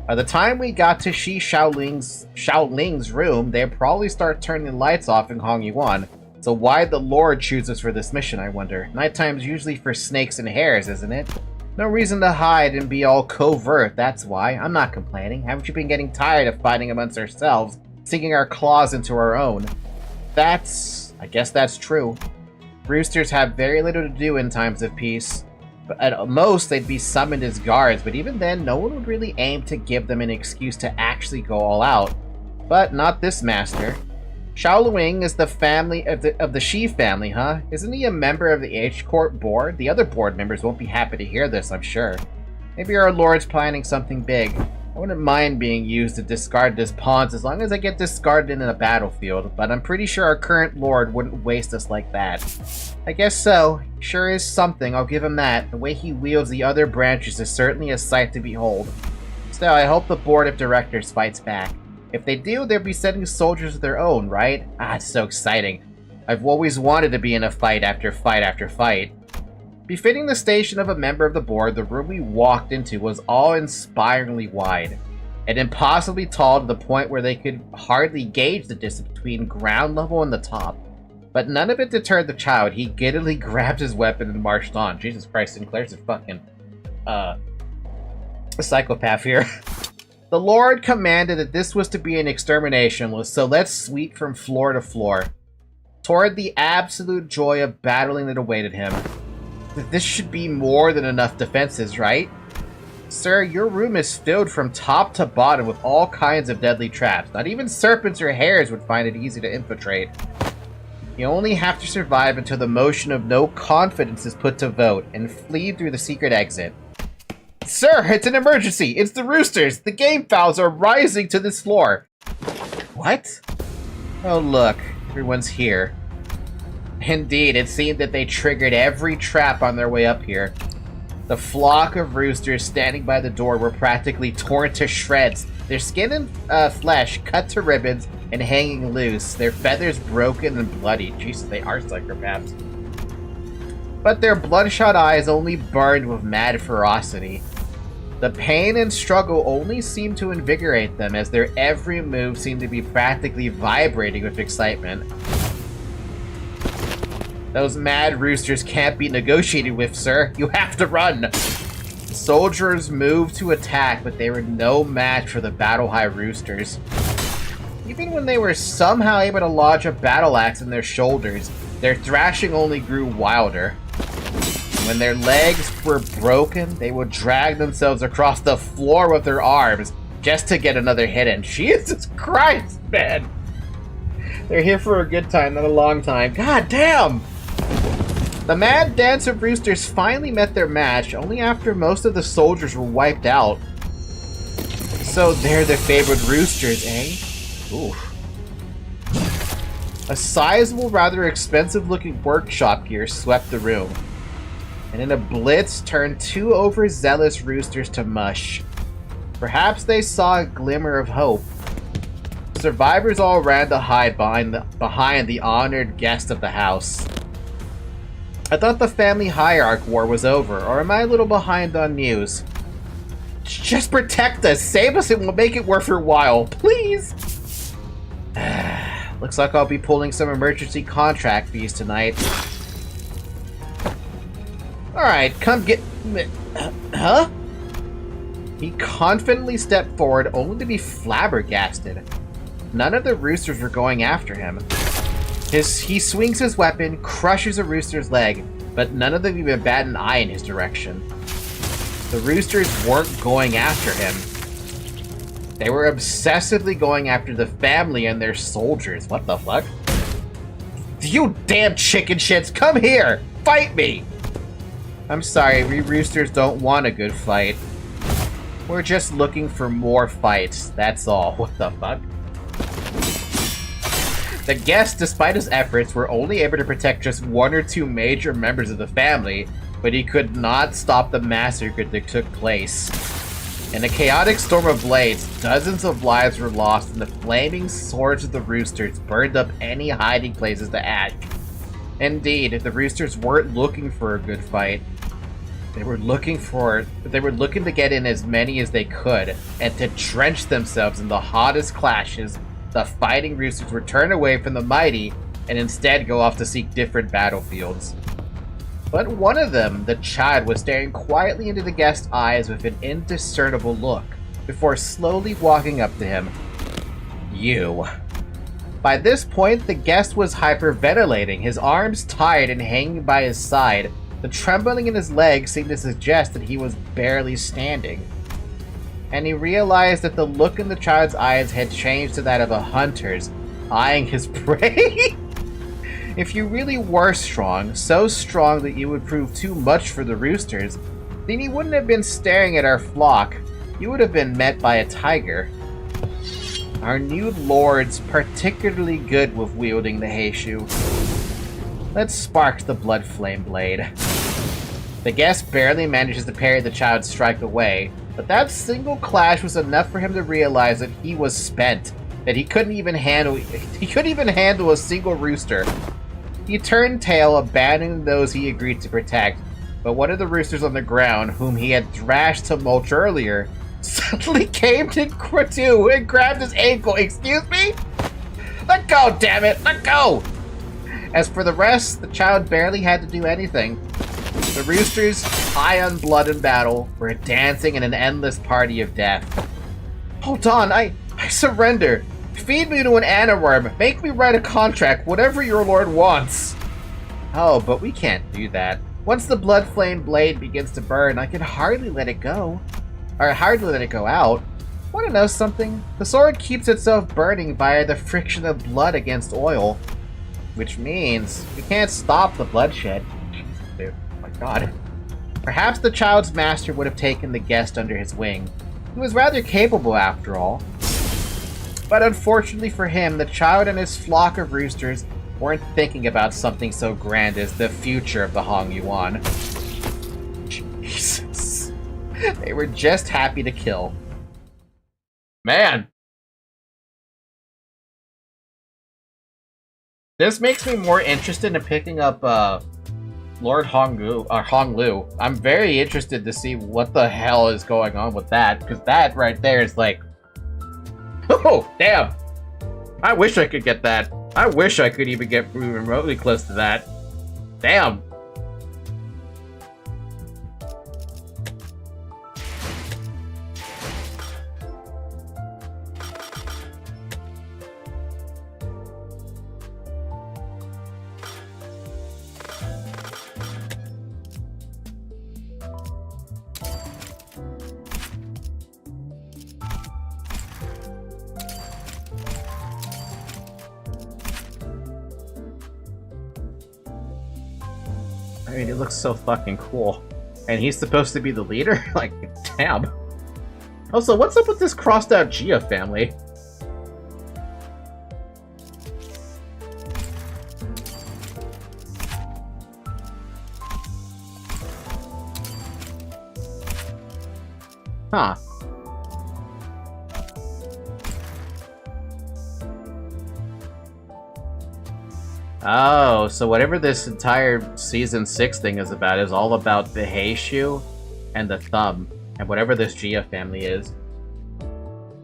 By the time we got to Shi Shaoling's room, they'd probably start turning the lights off in Hong Yuan. So why'd the Lord choose us for this mission, I wonder? Nighttime's usually for snakes and hares, isn't it? No reason to hide and be all covert, that's why. I'm not complaining. Haven't you been getting tired of fighting amongst ourselves, sinking our claws into our own? I guess that's true. Roosters have very little to do in times of peace. But at most, they'd be summoned as guards, but even then, no one would really aim to give them an excuse to actually go all out. But not this master. Shaoluing is the family of the Shi family, huh? Isn't he a member of the H-Court board? The other board members won't be happy to hear this, I'm sure. Maybe our lord's planning something big. I wouldn't mind being used to discard his pawns as long as I get discarded in a battlefield, but I'm pretty sure our current lord wouldn't waste us like that. I guess so. Sure is something, I'll give him that. The way he wields the other branches is certainly a sight to behold. Still, I hope the board of directors fights back. If they do, they'll be sending soldiers of their own, right? Ah, it's so exciting. I've always wanted to be in a fight after fight after fight. Befitting the station of a member of the board, the room we walked into was awe-inspiringly wide, and impossibly tall to the point where they could hardly gauge the distance between ground level and the top. But none of it deterred the child. He giddily grabbed his weapon and marched on. Jesus Christ, Sinclair's a fucking, a psychopath here. The Lord commanded that this was to be an extermination list, so let's sweep from floor to floor, toward the absolute joy of battling that awaited him. This should be more than enough defenses, right? Sir, your room is filled from top to bottom with all kinds of deadly traps. Not even serpents or hares would find it easy to infiltrate. You only have to survive until the motion of no confidence is put to vote, and flee through the secret exit. Sir, it's an emergency! It's the roosters! The game fowls are rising to this floor! What? Oh look, everyone's here. Indeed, it seemed that they triggered every trap on their way up here. The flock of roosters standing by the door were practically torn to shreds, their skin and flesh cut to ribbons and hanging loose, their feathers broken and bloody. Jesus, they are psychopaths. But their bloodshot eyes only burned with mad ferocity. The pain and struggle only seemed to invigorate them, as their every move seemed to be practically vibrating with excitement. Those mad roosters can't be negotiated with, sir. You have to run! Soldiers moved to attack, but they were no match for the battle-high roosters. Even when they were somehow able to lodge a battle axe in their shoulders, their thrashing only grew wilder. When their legs were broken, they would drag themselves across the floor with their arms just to get another hit in. Jesus Christ, man! They're here for a good time, not a long time. God damn! The mad dance of roosters finally met their match, only after most of the soldiers were wiped out. So they're the favorite roosters, eh? Oof. A sizable, rather expensive-looking workshop gear swept the room, and in a blitz turned two overzealous roosters to mush. Perhaps they saw a glimmer of hope. Survivors all ran to hide behind the honored guest of the house. I thought the family hierarch war was over, or am I a little behind on news? Just protect us, save us, and we'll make it worth your while, please! Looks like I'll be pulling some emergency contract fees tonight. Alright, come get... Huh? He confidently stepped forward, only to be flabbergasted. None of the roosters were going after him. He swings his weapon, crushes a rooster's leg, but none of them even bat an eye in his direction. The roosters weren't going after him. They were obsessively going after the family and their soldiers. What the fuck? You damn chicken shits, come here! Fight me! I'm sorry, we roosters don't want a good fight. We're just looking for more fights, that's all. What the fuck? The guest, despite his efforts, were only able to protect just one or two major members of the family, but he could not stop the massacre that took place. In a chaotic storm of blades, dozens of lives were lost, and the flaming swords of the roosters burned up any hiding places to ash. Indeed, the roosters weren't looking for a good fight. They were looking to get in as many as they could, and to drench themselves in the hottest clashes. The fighting roosters would turn away from the mighty and instead go off to seek different battlefields. But one of them, the child, was staring quietly into the guest's eyes with an indiscernible look, before slowly walking up to him. You. By this point, the guest was hyperventilating, his arms tied and hanging by his side. The trembling in his legs seemed to suggest that he was barely standing. And he realized that the look in the child's eyes had changed to that of a hunter's, eyeing his prey. If you really were strong, so strong that you would prove too much for the roosters, then you wouldn't have been staring at our flock. You would have been met by a tiger. Our new lord's particularly good with wielding the Heishu. Let's spark the blood flame blade. The guest barely manages to parry the child's strike away, but that single clash was enough for him to realize that he was spent, that he couldn't even handle a single rooster. He turned tail, abandoning those he agreed to protect, but one of the roosters on the ground, whom he had thrashed to mulch earlier, suddenly came to Kratu and grabbed his ankle. Excuse me? Let go, damn it! Let go! As for the rest, the child barely had to do anything. The roosters, high on blood and battle, were dancing in an endless party of death. Hold on, I surrender. Feed me to an anaworm. Make me write a contract, whatever your lord wants. Oh, but we can't do that. Once the blood flame blade begins to burn, I can hardly let it go. Or hardly let it go out. Want to know something? The sword keeps itself burning via the friction of blood against oil. Which means we can't stop the bloodshed. Dude, oh my god. Perhaps the child's master would have taken the guest under his wing. He was rather capable after all. But unfortunately for him, the child and his flock of roosters weren't thinking about something so grand as the future of the Hong Yuan. Jesus. They were just happy to kill. Man. This makes me more interested in picking up Lord Hong Lu. I'm very interested to see what the hell is going on with that, because that right there is like, oh, damn! I wish I could get that. I wish I could even get remotely close to that. Damn! I mean, it looks so fucking cool. And he's supposed to be the leader? Like, damn. Also, what's up with this crossed out Gia family? Huh. Oh, so whatever this entire Season 6 thing is about is all about the Heishu and the Thumb, and whatever this Gia family is.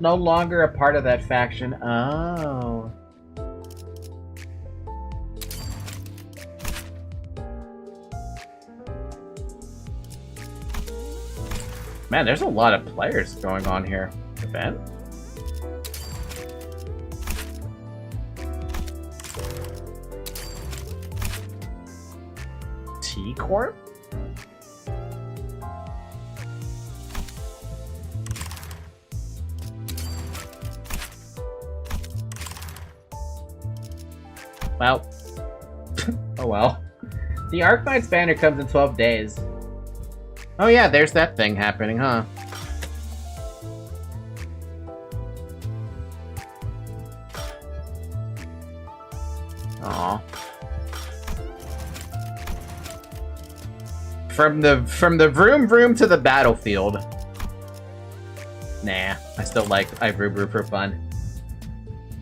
No longer a part of that faction. Oh. Man, there's a lot of players going on here. Event? T-Corp? Well. Oh well. The Arknight's banner comes in 12 days. Oh yeah, there's that thing happening, huh? Aw. From the vroom vroom to the battlefield. Nah, I still like iBrew for fun.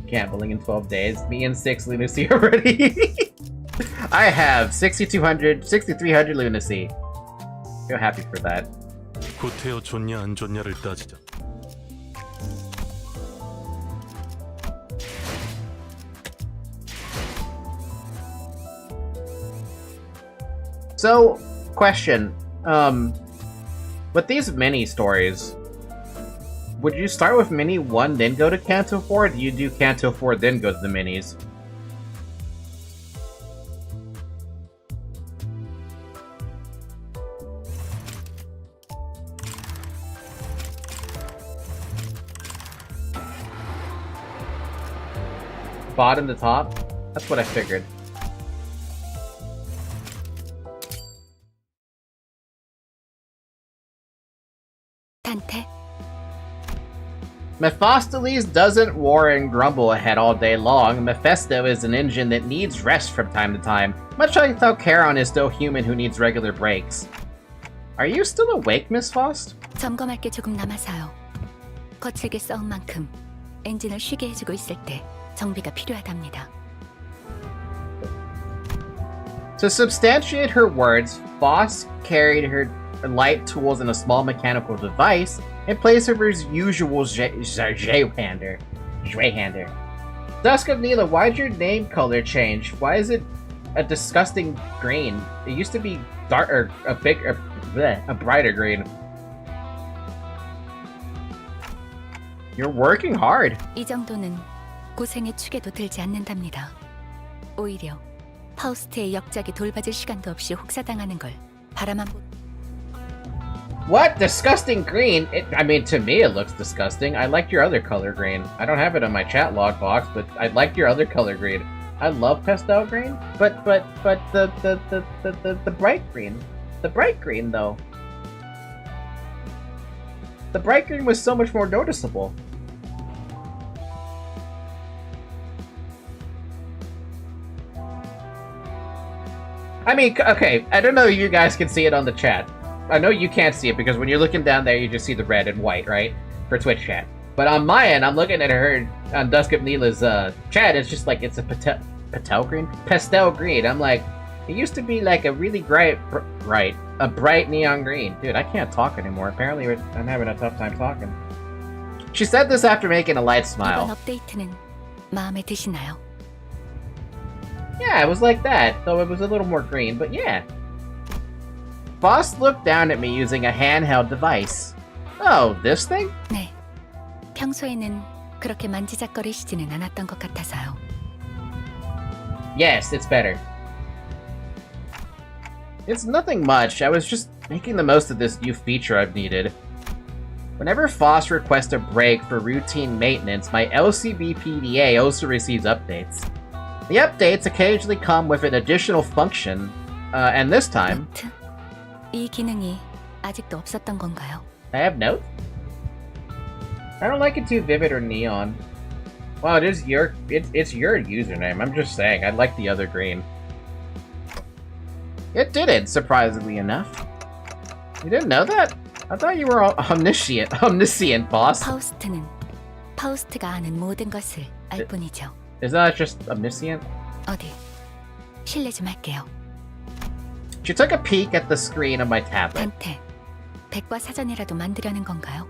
Gambling in 12 days. Me and 6 lunacy already. I have 6,300 lunacy. Feel happy for that. 구태여 좋냐 안 좋냐를 따지자. So, question. With these mini stories, would you start with Mini 1 then go to Canto 4? Or do you do Canto 4 then go to the minis? bottom to top? That's what I figured. 단테, Mephistopheles doesn't war and grumble ahead all day long. Mephisto is an engine that needs rest from time to time, much like how Charon is still human who needs regular breaks. Are you still awake, Miss Faust? 점검할 게 조금 남아서요. 거칠게 써온 만큼 엔진을 쉬게 해주고 있을 때 정비가 필요하답니다. To substantiate her words, Faust carried her light tools and a small mechanical device in place of her usual Zweihander. Dusk of Nila, why'd your name color change? Why is it a disgusting green? It used to be dark or a brighter green. You're working hard. 이 정도는 고생의 축에도 들지 않는답니다. 오히려 파우스트의 역작이 돌봐줄 시간도 없이 혹사당하는 걸 바라만 보... What? Disgusting green? I mean, to me it looks disgusting. I liked your other color green. I don't have it on my chat log box, but I liked your other color green. I love pastel green, but the bright green. The bright green, though. The bright green was so much more noticeable. I mean, okay, I don't know if you guys can see it on the chat. I know you can't see it because when you're looking down there, you just see the red and white, right? For Twitch chat. But on my end, I'm looking at her on Dusk of Neela's chat. It's just like it's a pastel green. I'm like, it used to be like a really bright neon green. Dude, I can't talk anymore. Apparently, I'm having a tough time talking. She said this after making a light smile. 이번 업데이트는 마음에 드시나요? Yeah, it was like that, though it was a little more green, but yeah. Faust looked down at me using a handheld device. Oh, this thing? 네. 평소에는 그렇게 만지작거리시지는 않았던 것 같아서요. Yes, it's better. It's nothing much. I was just making the most of this new feature I've needed. Whenever Faust requests a break for routine maintenance, my LCB PDA also receives updates. The updates occasionally come with an additional function, and this time... 노트? 이 기능이 아직도 없었던 건가요? I have notes? I don't like it too vivid or neon. Well, it's your username. I'm just saying. I like the other green. It didn't, surprisingly enough. You didn't know that? I thought you were omniscient, boss. 파우스트는 파우스트가 아는 모든 것을 알 뿐이죠. Is that just omniscient? 어디? 실례 좀 할게요. She took a peek at the screen of my tablet. 단테, 백과사전이라도 만들려는 건가요?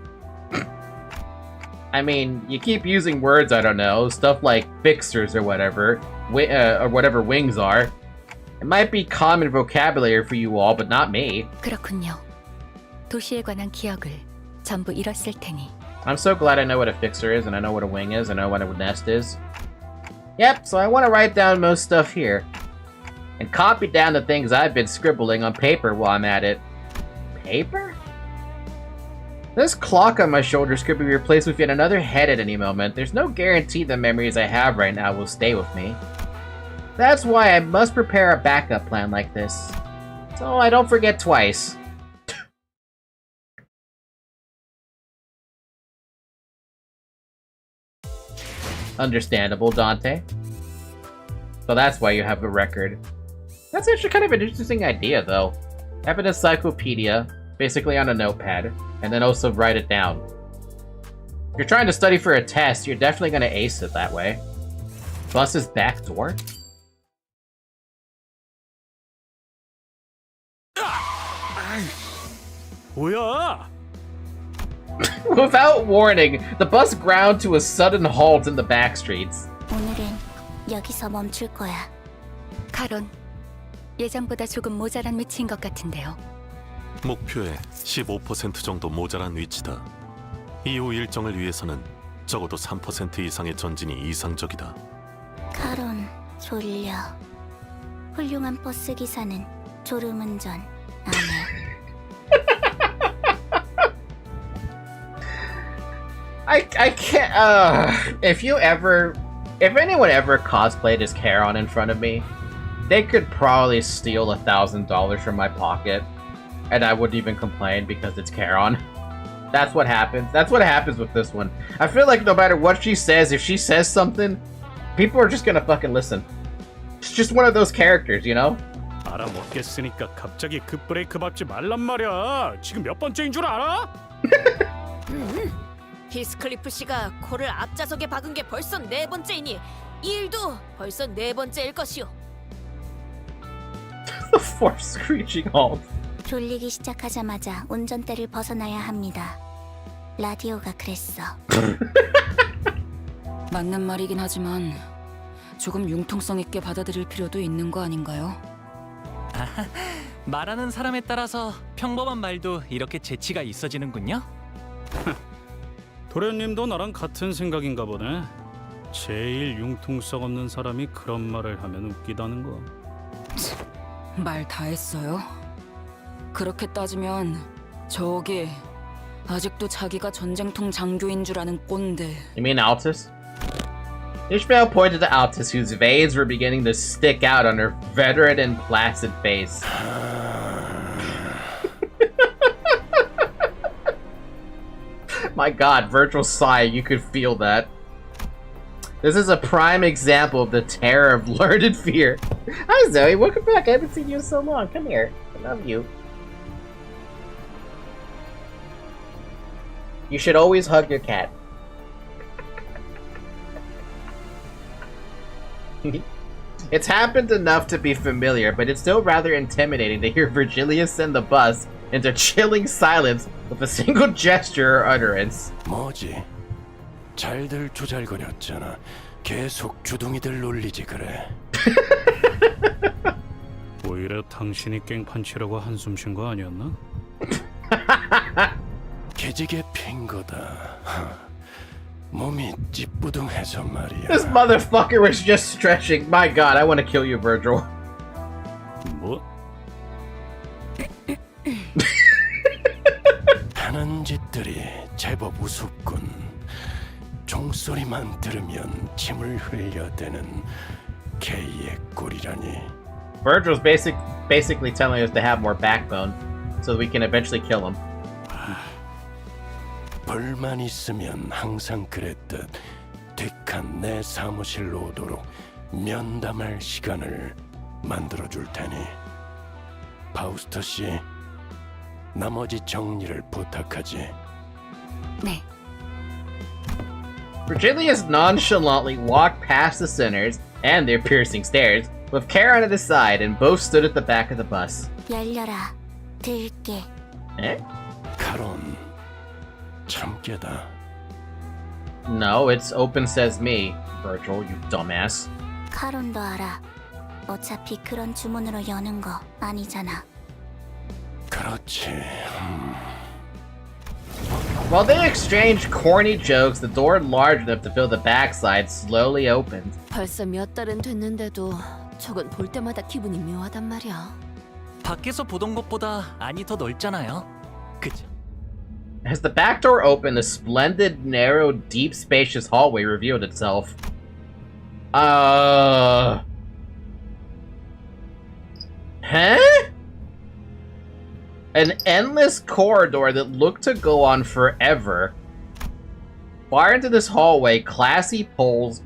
I mean, you keep using words I don't know, stuff like fixers or whatever wings are. It might be common vocabulary for you all, but not me. 그렇군요. 도시에 관한 기억을 전부 잃었을 테니. I'm so glad I know what a fixer is, and I know what a wing is, and I know what a nest is. Yep, so I want to write down most stuff here. And copy down the things I've been scribbling on paper while I'm at it. Paper? This clock on my shoulders could be replaced with yet another head at any moment. There's no guarantee the memories I have right now will stay with me. That's why I must prepare a backup plan like this, so I don't forget twice. Understandable, Dante. So that's why you have a record. That's actually kind of an interesting idea, though. Have an encyclopedia, basically on a notepad, and then also write it down. If you're trying to study for a test, you're definitely going to ace it that way. Bus's back door? 뭐야? Without warning, the bus ground to a sudden halt in the back streets. 오늘은 여기서 멈출 거야. 카론, 예전보다 조금 모자란 위치인 것 같은데요. 목표의 15% 정도 모자란 위치다. 이후 일정을 위해서는 적어도 3% 이상의 전진이 이상적이다. 카론, 졸려. 훌륭한 버스 기사는 졸음운전 안 해. I can't, if If anyone ever cosplayed as Charon in front of me, they could probably steal $1,000 from my pocket, and I wouldn't even complain because it's Charon. That's what happens. That's what happens with this one. I feel like no matter what she says, if she says something, people are just gonna fucking listen. It's just one of those characters, you know? 알아먹겠으니까 갑자기 급브레이크 밟지 말란 말이야. 지금 몇 번째인 줄 알아? 히스클리프 씨가 코를 앞좌석에 박은 게 벌써 4번째이니 이 일도 벌써 4번째일 것이오. For screeching halt. 졸리기 시작하자마자 운전대를 벗어나야 합니다. 라디오가 그랬어. 맞는 말이긴 하지만 조금 융통성 있게 받아들일 필요도 있는 거 아닌가요? 말하는 사람에 따라서 평범한 말도 이렇게 재치가 있어지는군요. 도련님도 나랑 같은 생각인가 보네. 제일 융통성 없는 사람이 그런 말을 하면 웃기다는 거. 말 다 했어요? 그렇게 따지면 저기 아직도 자기가 전쟁통 장교인 줄 아는 꼰대. You mean Altus? Ishmael pointed to Altus, whose veins were beginning to stick out on her veteran and placid face. My god, virtual sigh, you could feel that. This is a prime example of the terror of learned fear. Hi Zoe, welcome back. I haven't seen you in so long. Come here. I love you. You should always hug your cat. It's happened enough to be familiar, but it's still rather intimidating to hear Virgilius send the bus into chilling silence with a single gesture or utterance. 뭐지? 잘들 조잘거렸잖아. 계속 주둥이들 놀리지 그래. 오히려 당신이 깽판치라고 한숨 쉰 거 아니었나? 개지게 핀 거다. 몸이 찌뿌둥해서 말이야. This motherfucker was just stretching. My god, I want to kill you, Virgil. 뭐? 하는 짓들이 제법 우습군. 종소리만 들으면 침을 흘려대는 개의 꼴이라니. Virgil's basically telling us to have more backbone so that we can eventually kill him. 벌만 있으면 항상 그랬듯 뒷칸 내 사무실로 오도록 면담할 시간을 만들어줄 테니 파우스터 씨, 나머지 정리를 부탁하지. 네. Virgilius nonchalantly walked past the sinners and their piercing stares, with Charon at his side, and both stood at the back of the bus. 열려라. 들게. Eh? 카론, 참깨다. No, it's open says me, Virgil, you dumbass. 카론도 알아. 어차피 그런 주문으로 여는 거 아니잖아. 그렇지. While they exchanged corny jokes, the door large enough to fill the backside slowly opened. 벌써 몇 달은 됐는데도 저건 볼 때마다 기분이 묘하단 말이야. 밖에서 보던 것보다 안이 더 넓잖아요. 그죠? As the back door opened, the splendid, narrow, deep, spacious hallway revealed itself. Huh? An endless corridor that looked to go on forever. Far into this hallway, classy poles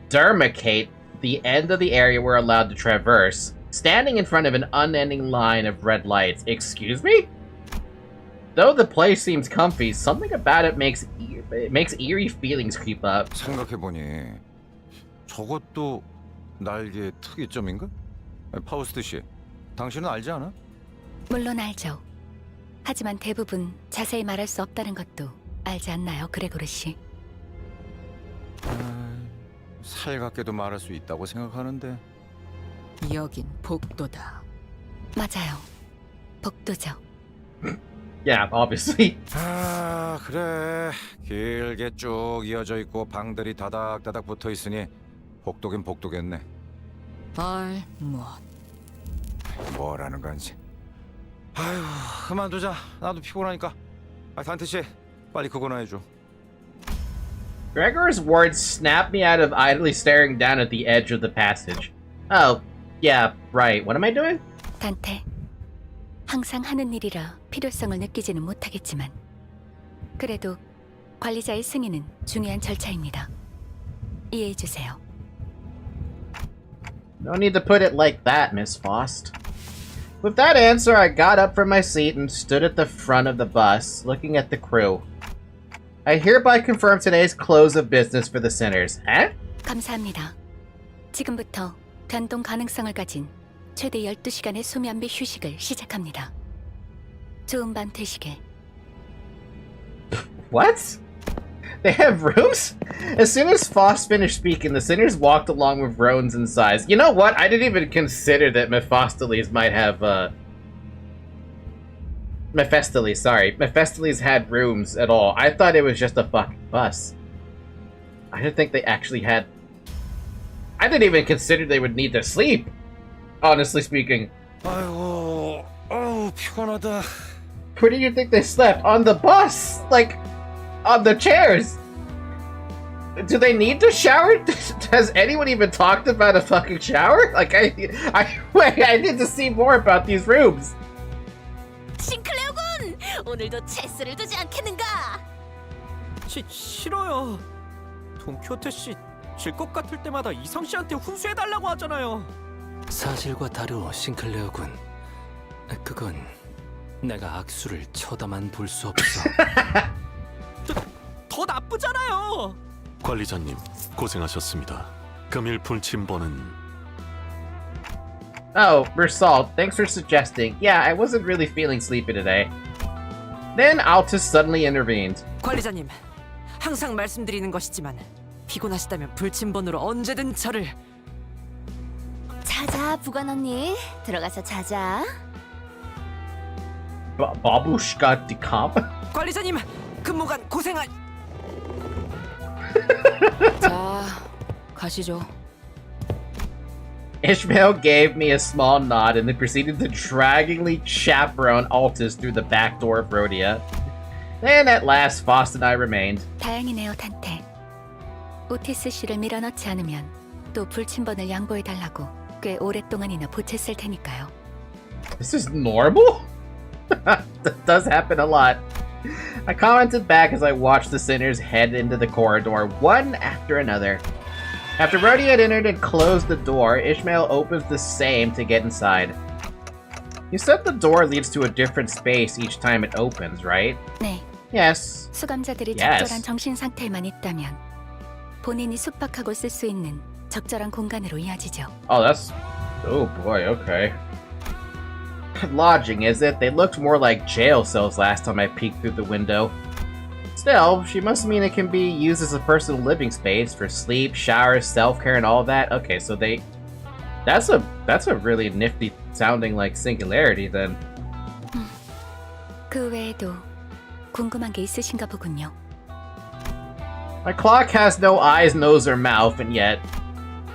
demarcate the end of the area we're allowed to traverse, standing in front of an unending line of red lights. Excuse me? Though the place seems comfy, something about it makes eerie feelings creep up. 생각해보니 저것도 날개의 특이점인가? 파우스트 씨, 당신은 알지 않아? 물론 알죠. 하지만 대부분 자세히 말할 수 없다는 것도 알지 않나요, 그레고르 씨? 살갑게도 말할 수 있다고 생각하는데. 여긴 복도다. 맞아요. 복도죠. Yeah, obviously. 아, 그래. 길게 쭉 이어져 있고 방들이 다닥다닥 붙어 있으니 복도긴 복도겠네. 뭐라는 건지. 아휴, 그만두자. 나도 피곤하니까. 단테 씨, 빨리 그거나 해줘. Gregor's words snapped me out of idly staring down at the edge of the passage. Oh, yeah, right. What am I doing? 단테, 항상 하는 일이라 필요성을 느끼지는 못하겠지만 그래도 관리자의 승인은 중요한 절차입니다. 이해해 주세요. No need to put it like that, Miss Faust. With that answer, I got up from my seat and stood at the front of the bus, looking at the crew. I hereby confirm today's close of business for the sinners. Huh? 감사합니다. 지금부터 변동 가능성을 가진 최대 12시간의 수면비 휴식을 시작합니다. 좋은 밤 되시게. What? They have rooms? As soon as Faust finished speaking, the sinners walked along with groans and sighs. You know what? I didn't even consider that Mephistopheles might have, Mephistopheles had rooms at all. I thought it was just a fucking bus. I didn't think they actually had... I didn't even consider they would need to sleep, honestly speaking. 아이고, 피곤하다. Where do you think they slept? On the bus! Like, on the chairs! Do they need to shower? Has anyone even talked about a fucking shower? Like, I need to see more about these rooms. 싱클레어군! 오늘도 체스를 두지 않겠는가? 싫어요. 돈키호테 씨 질 것 같을 때마다 이상 씨한테 훈수해달라고 하잖아요. 사실과 다르오, 싱클레어군. 그건 내가 악수를 쳐다만 볼 수 없어. 더 나쁘잖아요. 관리자님, 고생하셨습니다. 금일 불침번은 Oh, Versalt, thanks for suggesting. Yeah, I wasn't really feeling sleepy today. Then Altus suddenly intervened. 관리자님, 항상 말씀드리는 것이지만 피곤하시다면 불침번으로 언제든 저를. 자자, 부관 언니. 들어가서 자자. Babushka Decomp? 관리자님, 근무간 고생하. 자, 가시죠. Ishmael gave me a small nod and then proceeded to draggingly chaperone Altus through the back door of Rhodia. Then at last, Faust and I remained. 다행이네요, 단테. 오티스 씨를 밀어넣지 않으면 또 불침번을 양보해달라고 꽤 오랫동안이나 보챘을 테니까요. This is normal? That does happen a lot. I commented back as I watched the sinners head into the corridor, one after another. After Rhodia had entered and closed the door, Ishmael opens the same to get inside. You said the door leads to a different space each time it opens, right? 네. Yes. 수감자들이 Yes. 적절한 정신 상태에만 있다면 본인이 숙박하고 쓸 수 있는 적절한 공간으로 이어지죠. Oh, that's... Oh boy, okay. Lodging, is it? They looked more like jail cells last time I peeked through the window. Still, she must mean it can be used as a personal living space for sleep, showers, self-care, and all that. Okay, so they... That's a really nifty sounding like singularity then. 그 외에도 궁금한 게 있으신가 보군요. My clock has no eyes, nose, or mouth, and yet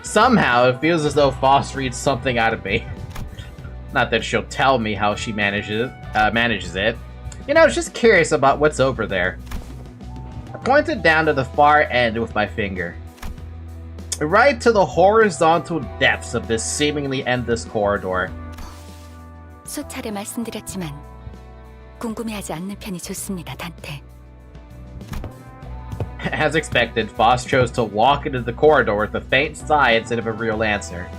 somehow it feels as though Faust reads something out of me. Not that she'll tell me how she manages it. You know, I was just curious about what's over there. I pointed down to the far end with my finger. Right to the horizontal depths of this seemingly endless corridor. 수차례 말씀드렸지만 궁금해하지 않는 편이 좋습니다, 단테. As expected, Faust chose to walk into the corridor with a faint sigh instead of a real answer.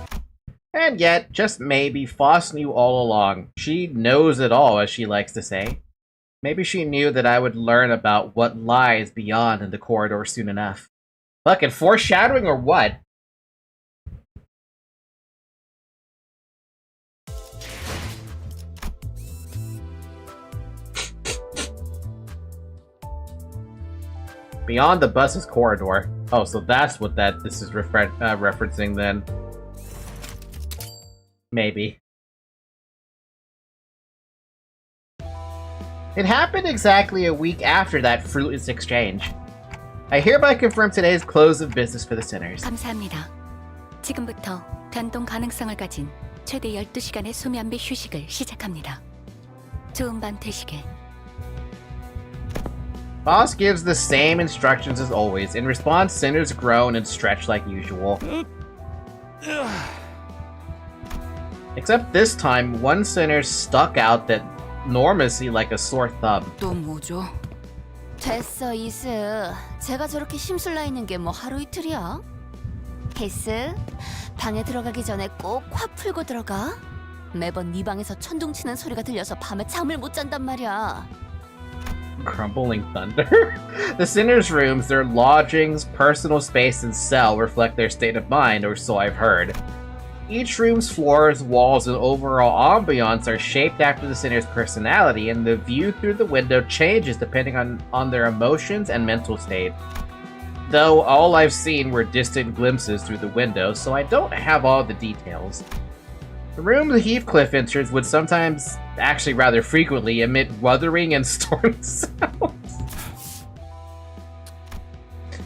And yet, just maybe, Faust knew all along. She knows it all, as she likes to say. Maybe she knew that I would learn about what lies beyond in the corridor soon enough. Fucking foreshadowing or what? Beyond the bus's corridor. Oh, so that's what this is referencing then. Maybe. It happened exactly a week after that fruitless exchange. I hereby confirm today's close of business for the sinners. 감사합니다. 지금부터 변동 가능성을 가진 최대 12시간의 수면비 휴식을 시작합니다. 좋은 밤 되시게. Boss gives the same instructions as always. In response, sinners groan and stretch like usual. Except this time, one sinner stuck out that enormously like a sore thumb. 또 뭐죠? 됐어, 이스. 제가 저렇게 심술나 있는 게 뭐 하루 이틀이야? 히스, 방에 들어가기 전에 꼭 화 풀고 들어가. 매번 네 방에서 천둥 치는 소리가 들려서 밤에 잠을 못 잔단 말이야. Crumbling thunder? The sinners' rooms, their lodgings, personal space, and cell reflect their state of mind, or so I've heard. Each room's floors, walls, and overall ambiance are shaped after the sinner's personality, and the view through the window changes depending on their emotions and mental state. Though all I've seen were distant glimpses through the window, so I don't have all the details. The room the Heathcliff enters would sometimes, actually rather frequently, emit wuthering and storm sounds.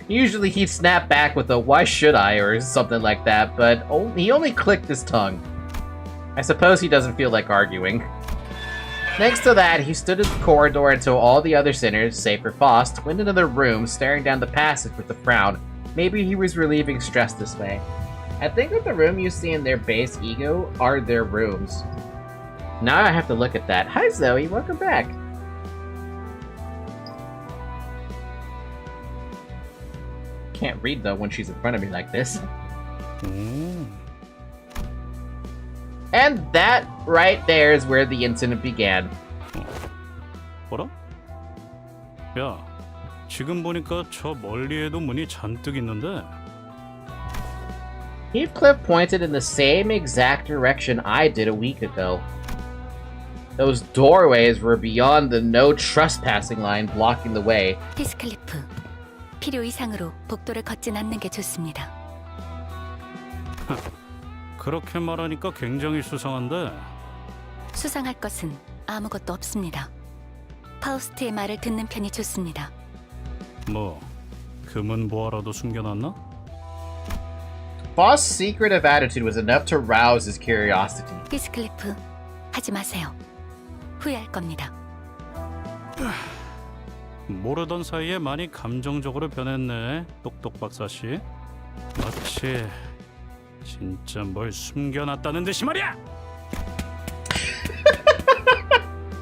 Usually he'd snap back with a "why should I" or something like that, but he only clicked his tongue. I suppose he doesn't feel like arguing. Next to that, he stood in the corridor until all the other sinners, save for Faust, went into their room, staring down the passage with a frown. Maybe he was relieving stress this way. I think that the room you see in their base ego are their rooms. Now I have to look at that. Hi Zoe, welcome back. Can't read though when she's in front of me like this. And that right there is where the incident began. 뭐라? 야, 지금 보니까 저 멀리에도 문이 잔뜩 있는데. Heathcliff pointed in the same exact direction I did a week ago. Those doorways were beyond the no trespassing line blocking the way. 히스클리프, 필요 이상으로 복도를 걷진 않는 게 좋습니다. 그렇게 말하니까 굉장히 수상한데. 수상할 것은 아무것도 없습니다. 파우스트의 말을 듣는 편이 좋습니다. 뭐, 금은 보아라도 숨겨놨나? Faust's secretive attitude was enough to rouse his curiosity. 히스클리프, 하지 마세요. 후회할 겁니다. 모르던 사이에 많이 감정적으로 변했네, 똑똑 박사씨. 마치 진짜 뭘 숨겨놨다는 듯이 말이야!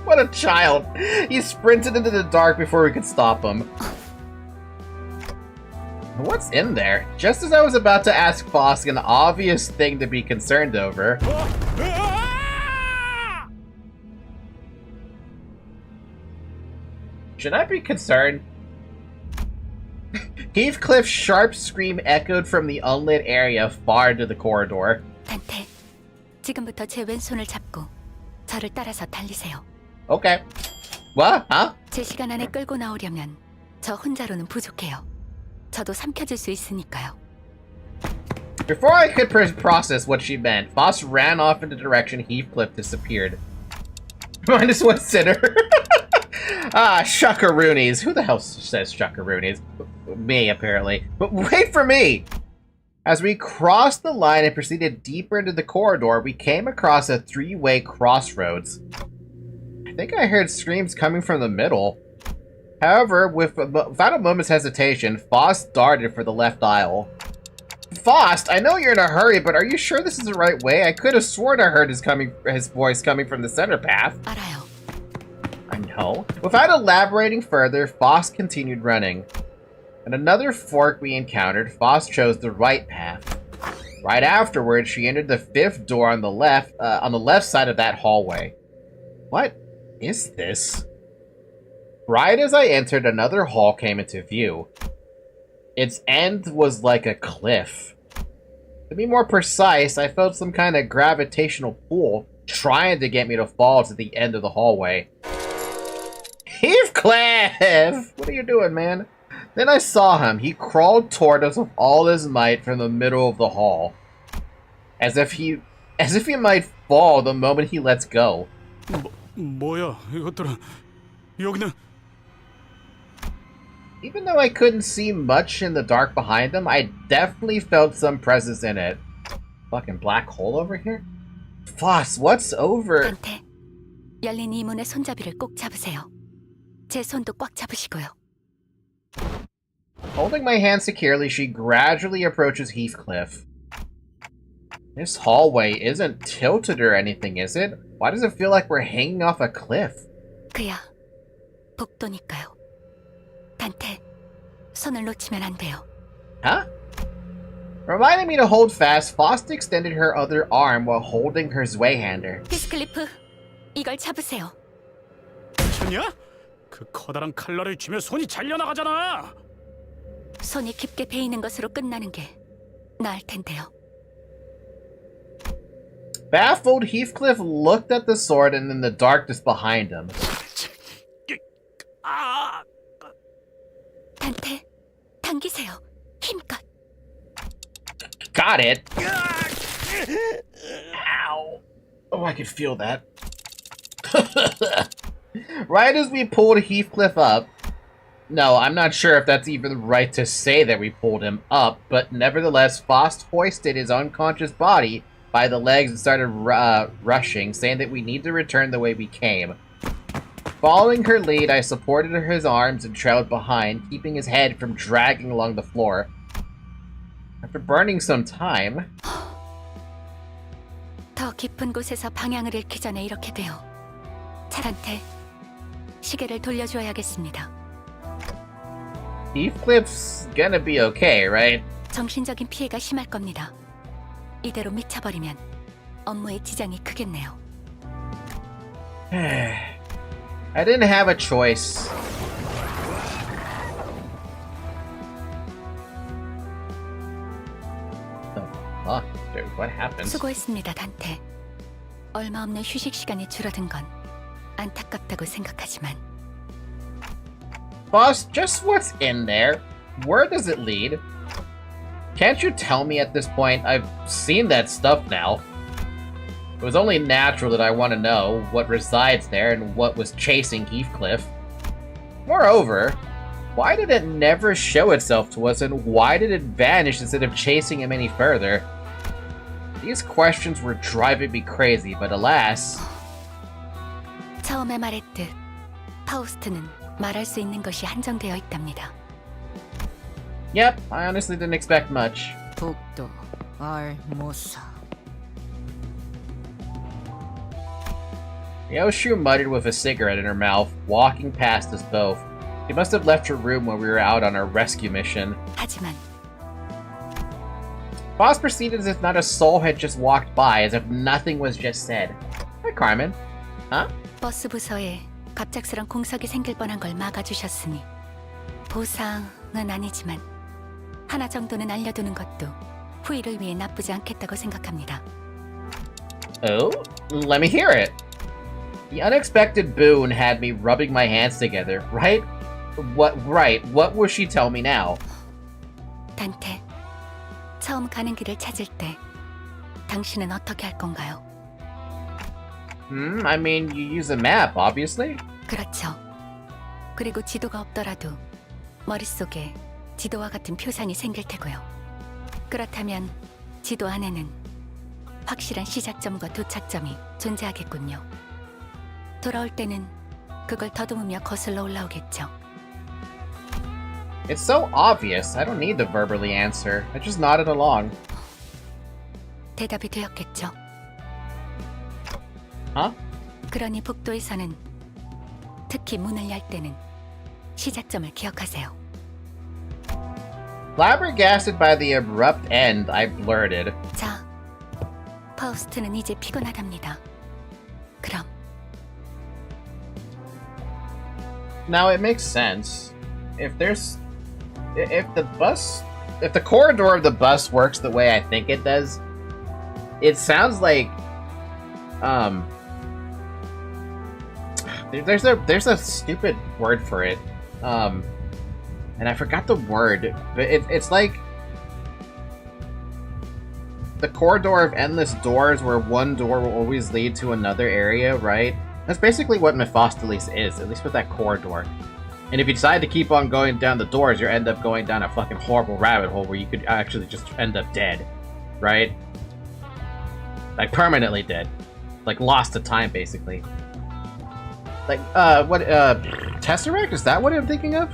What a child! He sprinted into the dark before we could stop him. What's in there? Just as I was about to ask Faust an obvious thing to be concerned over. Should I be concerned? Heathcliff's sharp scream echoed from the unlit area far into the corridor. 단테, 지금부터 제 왼손을 잡고 저를 따라서 달리세요. Okay. What? Huh? 제 시간 안에 끌고 나오려면 저 혼자로는 부족해요. 저도 삼켜질 수 있으니까요. Before I could process what she meant, Faust ran off in the direction Heathcliff disappeared. -1 sinner. Shuckaroonies. Who the hell says shuckaroonies? Me, apparently. But wait for me! As we crossed the line and proceeded deeper into the corridor, we came across a three-way crossroads. I think I heard screams coming from the middle. However, without a moment's hesitation, Faust darted for the left aisle. Faust, I know you're in a hurry, but are you sure this is the right way? I could have sworn I heard his voice coming from the center path. 알아요. I know. Without elaborating further, Faust continued running. At another fork we encountered, Faust chose the right path. Right afterwards, she entered the fifth door on the left side of that hallway. What is this? Right as I entered, another hall came into view. Its end was like a cliff. To be more precise, I felt some kind of gravitational pull trying to get me to fall to the end of the hallway. Heathcliff! What are you doing, man? Then I saw him. He crawled toward us with all his might from the middle of the hall. As if he might fall the moment he lets go. 뭐야, 이것들은 여기는. Even though I couldn't see much in the dark behind him, I definitely felt some presence in it. Fucking black hole over here? Foss, what's over? 단테, 열린 이 문의 손잡이를 꼭 잡으세요. 제 손도 꽉 잡으시고요. Holding my hand securely, she gradually approaches Heathcliff. This hallway isn't tilted or anything, is it? Why does it feel like we're hanging off a cliff? 그야 복도니까요. 단테, 손을 놓치면 안 돼요. Huh? Reminding me to hold fast, Faust extended her other arm while holding her Zweihander. 히스클리프, 이걸 잡으세요. 미쳤냐? 그 커다란 칼날을 쥐며 손이 잘려나가잖아. 손이 깊게 베이는 것으로 끝나는 게 나을 텐데요. Baffled, Heathcliff looked at the sword and then the darkness behind him. 단테, 당기세요. 힘껏. Got it. Ow. Oh, I could feel that. Right as we pulled Heathcliff up. No, I'm not sure if that's even right to say that we pulled him up, but nevertheless, Faust hoisted his unconscious body by the legs and started rushing, saying that we need to return the way we came. Following her lead, I supported his arms and trailed behind, keeping his head from dragging along the floor. After burning some time... 더 깊은 곳에서 방향을 잃기 전에 이렇게 돼요. 차한테 시계를 돌려줘야겠습니다. Heathcliff's gonna be okay, right? 정신적인 피해가 심할 겁니다. 이대로 미쳐버리면 업무에 지장이 크겠네요. I didn't have a choice. The fuck, dude? What happened? 수고했습니다, 단테. 얼마 없는 휴식 시간이 줄어든 건 안타깝다고 생각하지만. Boss, just what's in there? Where does it lead? Can't you tell me at this point? I've seen that stuff now. It was only natural that I want to know what resides there and what was chasing Heathcliff. Moreover, why did it never show itself to us, and why did it vanish instead of chasing him any further? These questions were driving me crazy, but alas... 처음에 말했듯 파우스트는 말할 수 있는 것이 한정되어 있답니다. Yep, I honestly didn't expect much. 복도 알모사. Yoshu muttered with a cigarette in her mouth, walking past us both. She must have left her room when we were out on our rescue mission. 하지만 Boss proceeded as if not a soul had just walked by, as if nothing was just said. Hi, Carmen. Huh? 버스 부서에 갑작스런 공석이 생길 뻔한 걸 막아주셨으니 보상은 아니지만 하나 정도는 알려두는 것도 후일을 위해 나쁘지 않겠다고 생각합니다. Oh? Let me hear it. The unexpected boon had me rubbing my hands together, right? What will she tell me now? 단테, 처음 가는 길을 찾을 때 당신은 어떻게 할 건가요? I mean, you use a map, obviously. 그렇죠. 그리고 지도가 없더라도 머릿속에 지도와 같은 표상이 생길 테고요. 그렇다면 지도 안에는 확실한 시작점과 도착점이 존재하겠군요. 돌아올 때는 그걸 더듬으며 거슬러 올라오겠죠. It's so obvious. I don't need to verbally answer. I just nodded along. 대답이 되었겠죠. Huh? 그러니 복도에서는 특히 문을 열 때는 시작점을 기억하세요. Flabbergasted by the abrupt end, I blurted. 자, 파우스트는 이제 피곤하답니다. 그럼 Now it makes sense. If the corridor of the bus works the way I think it does, it sounds like there's a stupid word for it. And I forgot the word, but it's like the corridor of endless doors where one door will always lead to another area, right? That's basically what Mephistopheles is, at least with that corridor. And if you decide to keep on going down the doors, you end up going down a fucking horrible rabbit hole where you could actually just end up dead, right? Like, permanently dead. Like, lost to time, basically. Like, Tesseract? Is that what I'm thinking of?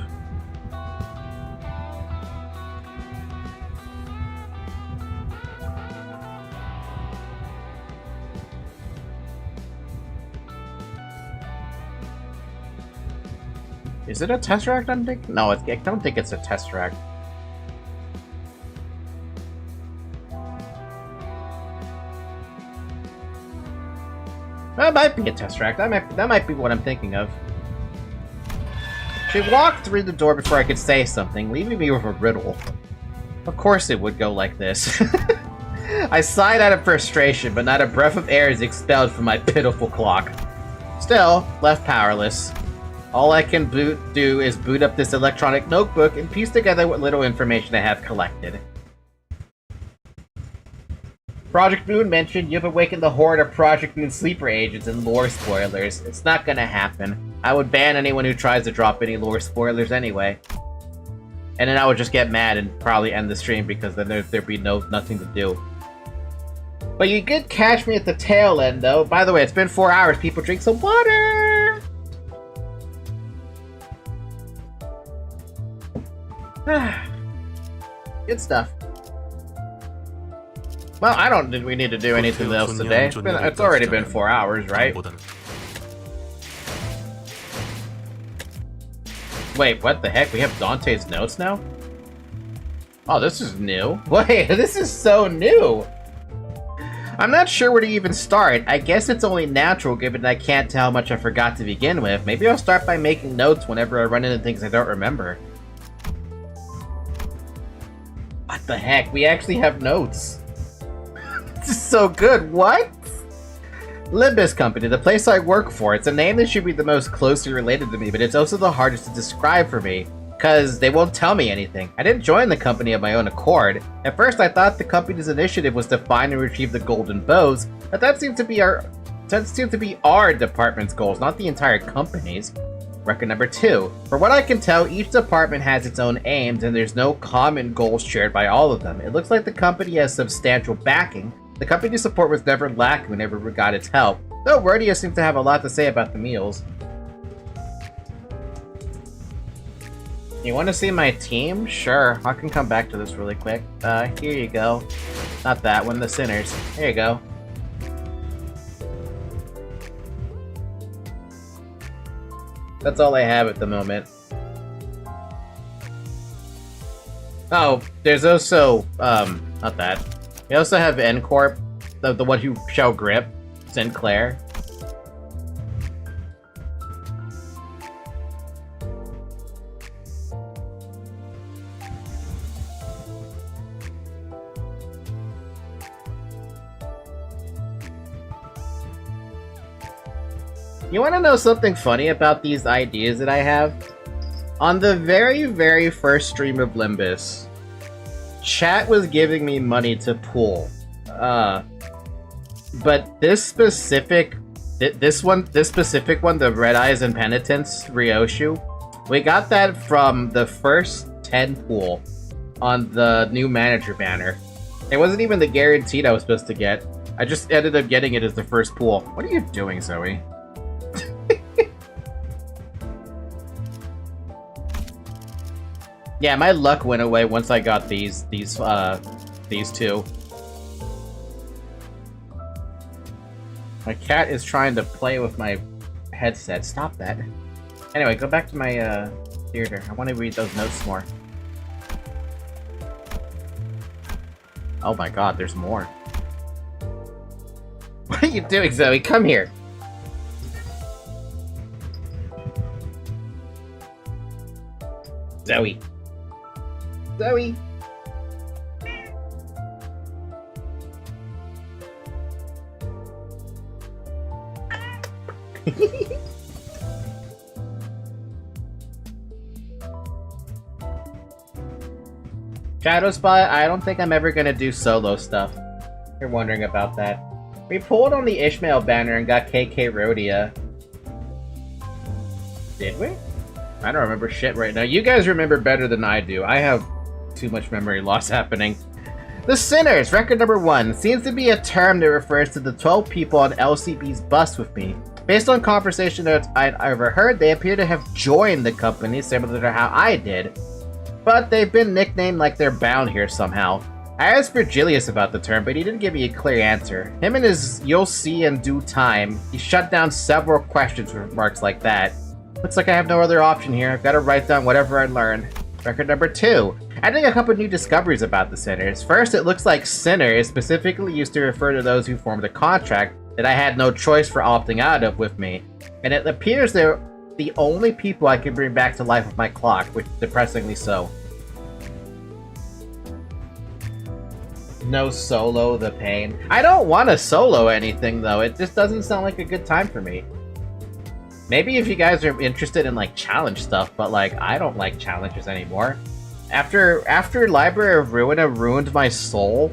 Is it a Tesseract I'm thinking? No, I don't think it's a Tesseract. That might be a Tesseract. That might be what I'm thinking of. She walked through the door before I could say something, leaving me with a riddle. Of course it would go like this. I sighed out of frustration, but not a breath of air is expelled from my pitiful clock. Still, left powerless. All I can do is boot up this electronic notebook and piece together what little information I have collected. Project Moon mentioned you've awakened the horde of Project Moon sleeper agents and lore spoilers. It's not gonna happen. I would ban anyone who tries to drop any lore spoilers anyway. And then I would just get mad and probably end the stream because then there'd be nothing to do. But you did catch me at the tail end though. By the way, it's been 4 hours. People drink some water! Good stuff. Well, I don't think we need to do anything else today. It's already been 4 hours, right? Wait, what the heck? We have Dante's notes now? Oh, this is new. Wait, this is so new! I'm not sure where to even start. I guess it's only natural given that I can't tell how much I forgot to begin with. Maybe I'll start by making notes whenever I run into things I don't remember. What the heck? We actually have notes. This is so good. What? Limbus Company, the place I work for. It's a name that should be the most closely related to me, but it's also the hardest to describe for me, because they won't tell me anything. I didn't join the company of my own accord. At first I thought the company's initiative was to find and retrieve the golden bows, but that seemed to be our department's goals, not the entire company's. Record number 2. For what I can tell, each department has its own aims, and there's no common goals shared by all of them. It looks like the company has substantial backing. The company's support was never lacking whenever we got its help, though Wordia seems to have a lot to say about the meals. You want to see my team? Sure, I can come back to this really quick. Here you go. Not that one, the Sinners. Here you go. That's all I have at the moment. Oh, there's also, not that. We also have N-Corp, the one who shall grip, Sinclair. You want to know something funny about these ideas that I have? On the very, very first stream of Limbus, chat was giving me money to pool. But this specific one, the Red Eyes and Penitence, Ryoshu, we got that from the first 10 pool on the new manager banner. It wasn't even the guaranteed I was supposed to get. I just ended up getting it as the first pool. What are you doing, Zoe? Yeah, my luck went away once I got these two. My cat is trying to play with my headset. Stop that. Anyway, go back to my theater. I want to read those notes more. Oh my god, there's more. What are you doing, Zoe? Come here. Zoe. Zoe. Shadow Spot, I don't think I'm ever gonna do solo stuff. You're wondering about that. We pulled on the Ishmael banner and got KK Rhodia. Did we? I don't remember shit right now. You guys remember better than I do. I have too much memory loss happening. The Sinners, record number 1, seems to be a term that refers to the 12 people on LCB's bus with me. Based on conversation that I'd overheard, they appear to have joined the company similar to how I did. But they've been nicknamed like they're bound here somehow. I asked Virgilius about the term, but he didn't give me a clear answer. Him and his "you'll see in due time," he shut down several questions with remarks like that. Looks like I have no other option here. I've got to write down whatever I learned. Record number 2. Adding a couple new discoveries about the Sinners. First, it looks like Sinner is specifically used to refer to those who formed a contract that I had no choice for opting out of with me. And it appears they're the only people I can bring back to life with my clock, which is depressingly so. No solo the pain. I don't want to solo anything though, it just doesn't sound like a good time for me. Maybe if you guys are interested in like challenge stuff, but like I don't like challenges anymore. After Library of Ruin ruined my soul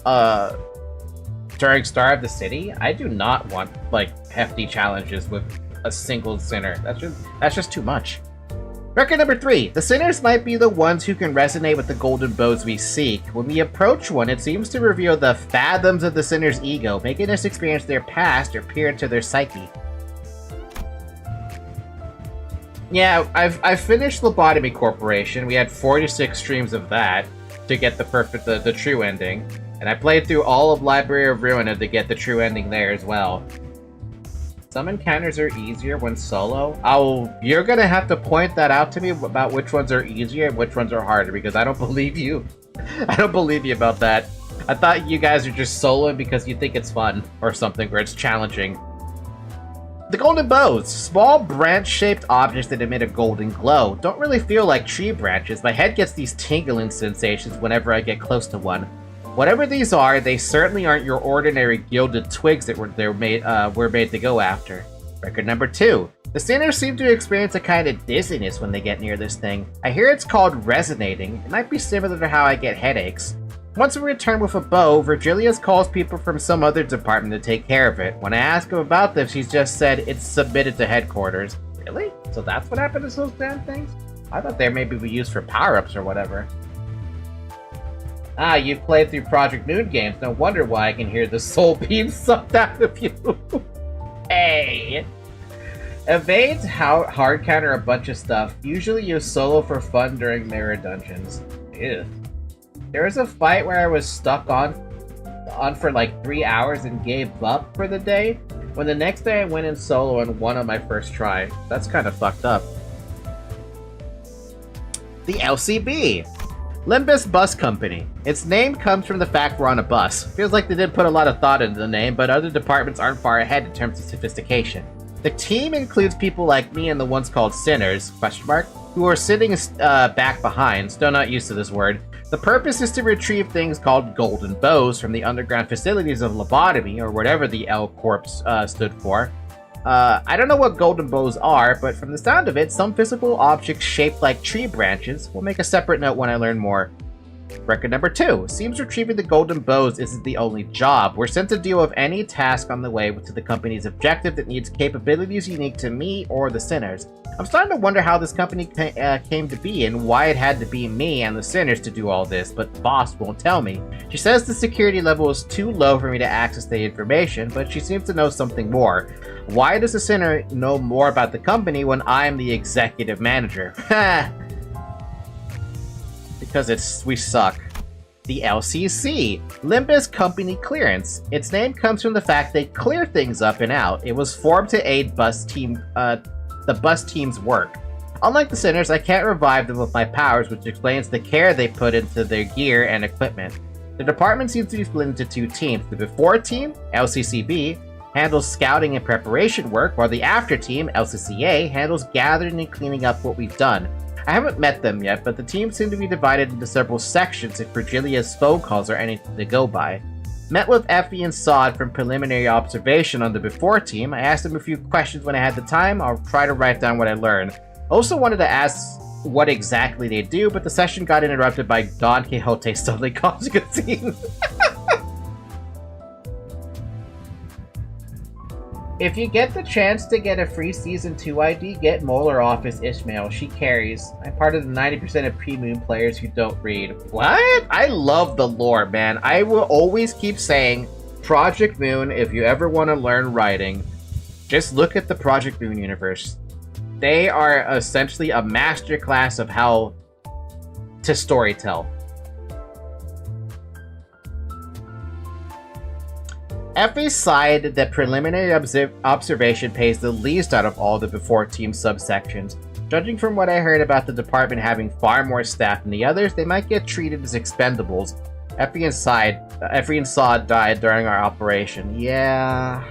during Star of the City, I do not want like hefty challenges with a single sinner. That's just too much. Record number 3. The sinners might be the ones who can resonate with the golden bows we seek. When we approach one, it seems to reveal the fathoms of the sinner's ego, making us experience their past or peer into their psyche. Yeah, I've finished Lobotomy Corporation. We had 46 streams of that to get the true ending. And I played through all of Library of Ruin to get the true ending there as well. Some encounters are easier when solo. You're gonna have to point that out to me about which ones are easier and which ones are harder, because I don't believe you. I don't believe you about that. I thought you guys are just soloing because you think it's fun or something, or it's challenging. The golden bows, small branch-shaped objects that emit a golden glow. Don't really feel like tree branches. My head gets these tingling sensations whenever I get close to one. Whatever these are, they certainly aren't your ordinary gilded twigs that were made to go after. Record number 2. The sinners seem to experience a kind of dizziness when they get near this thing. I hear it's called resonating. It might be similar to how I get headaches. Once we return with a bow, Virgilius calls people from some other department to take care of it. When I ask him about this, he's just said it's submitted to headquarters. Really? So that's what happened to those damn things? I thought they maybe be used for power-ups or whatever. Ah, you've played through Project Moon games. No wonder why I can hear the soul being sucked out of you. Hey! Evades hard counter a bunch of stuff. Usually use solo for fun during mirror dungeons. Ew. There was a fight where I was stuck on for like 3 hours and gave up for the day, when the next day I went in solo and won on my first try. That's kind of fucked up. The LCB! Limbus Bus Company. Its name comes from the fact we're on a bus. Feels like they did put a lot of thought into the name, but other departments aren't far ahead in terms of sophistication. The team includes people like me and the ones called sinners, who are sitting back behind, still not used to this word. The purpose is to retrieve things called golden bows from the underground facilities of Lobotomy, or whatever the L Corp stood for. I don't know what golden bows are, but from the sound of it, some physical objects shaped like tree branches. We'll make a separate note when I learn more. Record number 2. Seems retrieving the golden bows isn't the only job. We're sent to deal with any task on the way to the company's objective that needs capabilities unique to me or the sinners. I'm starting to wonder how this company came to be and why it had to be me and the sinners to do all this, but boss won't tell me. She says the security level is too low for me to access the information, but she seems to know something more. Why does the sinner know more about the company when I'm the executive manager? Because we suck. The LCC, Limbus Company Clearance. Its name comes from the fact they clear things up and out. It was formed to aid the bus team's work. Unlike the sinners, I can't revive them with my powers, which explains the care they put into their gear and equipment. The department seems to be split into 2 teams. The before team, LCCB, handles scouting and preparation work, while the after team, LCCA, handles gathering and cleaning up what we've done. I haven't met them yet, but the teams seem to be divided into several sections if Virgilia's phone calls are anything to go by. Met with Effie and Sod from preliminary observation on the before team. I asked them a few questions when I had the time. I'll try to write down what I learned. Also wanted to ask what exactly they do, but the session got interrupted by Don Quixote suddenly causing a scene. If you get the chance to get a free Season 2 ID, get Molar off as Ishmael. She carries. I'm part of the 90% of P-Moon players who don't read. What? I love the lore, man. I will always keep saying, Project Moon, if you ever want to learn writing, just look at the Project Moon universe. They are essentially a masterclass of how to storytell. Effie sighed that preliminary observation pays the least out of all the before team subsections. Judging from what I heard about the department having far more staff than the others, they might get treated as expendables. Effie and Saw died during our operation. Yeah.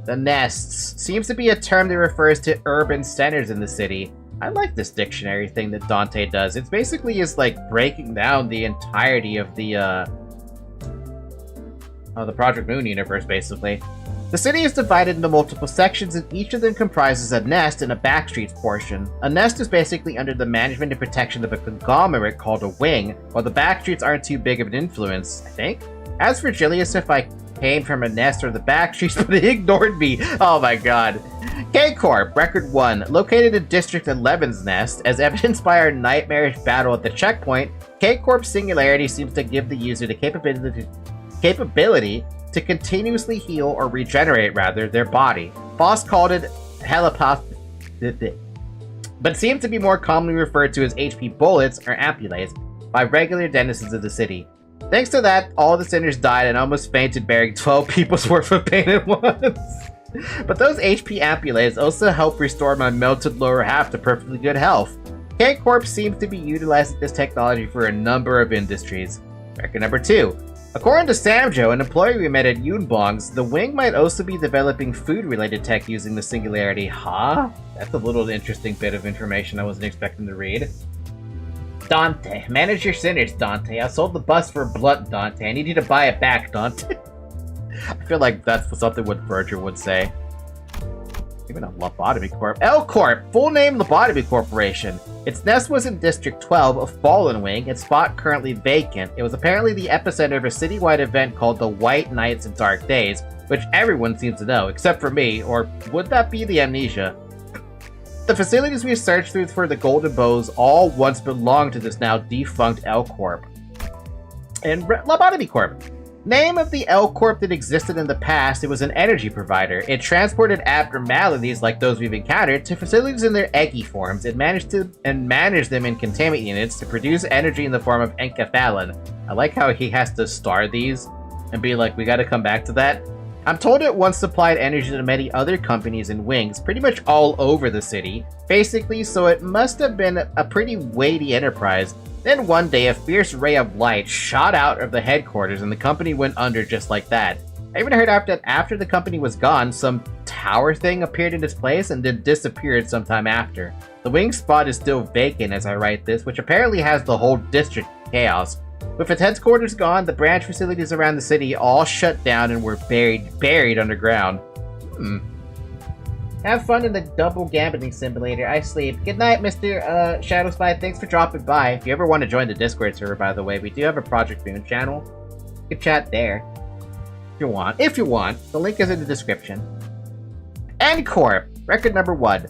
The nests seems to be a term that refers to urban centers in the city. I like this dictionary thing that Dante does. It's basically just like breaking down the entirety of the Project Moon universe, basically. The city is divided into multiple sections, and each of them comprises a nest and a backstreets portion. A nest is basically under the management and protection of a conglomerate called a wing, while the backstreets aren't too big of an influence, I think. As for Julius, if I came from a nest or the backstreets, but he ignored me. Oh my god. K-Corp, Record 1, located in District 11's nest. As evidenced by our nightmarish battle at the checkpoint, K-Corp's singularity seems to give the user the capability to continuously heal or regenerate, their body. Boss called it helipath, but seems to be more commonly referred to as HP bullets or ampules by regular denizens of the city. Thanks to that, all the sinners died and almost fainted, bearing 12 people's worth of pain at once. But those HP ampules also help restore my melted lower half to perfectly good health. K-Corp seems to be utilizing this technology for a number of industries. Record number 2. According to Samjo, an employee we met at Yunbong's, the wing might also be developing food-related tech using the singularity. Huh? That's a little interesting bit of information I wasn't expecting to read. Dante, manage your sinners, Dante. I sold the bus for a blunt, Dante. I need you to buy it back, Dante. I feel like that's something what Verger would say. Even a Lobotomy Corp. L-Corp, full name Lobotomy Corporation. Its nest was in District 12, a fallen wing, its spot currently vacant. It was apparently the epicenter of a citywide event called the White Nights and Dark Days, which everyone seems to know, except for me, or would that be the amnesia? The facilities we searched through for the Golden Bows all once belonged to this now defunct L-Corp. And Lobotomy Corp. Name of the L-Corp that existed in the past, it was an energy provider. It transported abnormalities like those we've encountered to facilities in their eggy forms and managed them in containment units to produce energy in the form of enkephalin. I like how he has to star these and be like, we gotta come back to that. I'm told it once supplied energy to many other companies and wings, pretty much all over the city, basically, so it must have been a pretty weighty enterprise. Then one day, a fierce ray of light shot out of the headquarters and the company went under just like that. I even heard after the company was gone, some tower thing appeared in its place and then disappeared sometime after. The wing spot is still vacant as I write this, which apparently has the whole district in chaos. With its headquarters gone, the branch facilities around the city all shut down and were buried underground. Have fun in the double gambling simulator. I sleep. Good night, Mr. Shadow Spy. Thanks for dropping by. If you ever want to join the Discord server, by the way, we do have a Project Moon channel. You can chat there. If you want. The link is in the description. N-Corp, record number 1.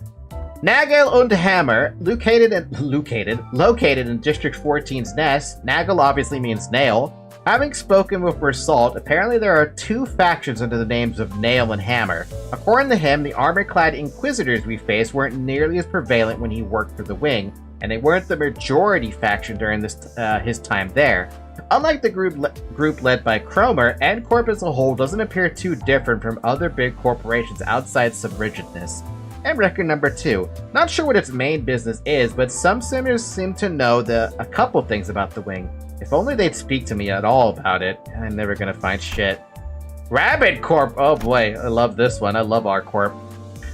Nagel und Hammer, located in District 14's nest. Nagel obviously means nail. Having spoken with Versalt, apparently there are 2 factions under the names of Nail and Hammer. According to him, the armor-clad Inquisitors we faced weren't nearly as prevalent when he worked for the Wing, and they weren't the majority faction during his time there. Unlike the group led by Cromer, N-Corp as a whole doesn't appear too different from other big corporations outside subrigidness. And record number 2. Not sure what its main business is, but some simmers seem to know a couple things about the Wing. If only they'd speak to me at all about it. I'm never gonna find shit. Rabbit Corp! Oh boy, I love this one. I love R-Corp.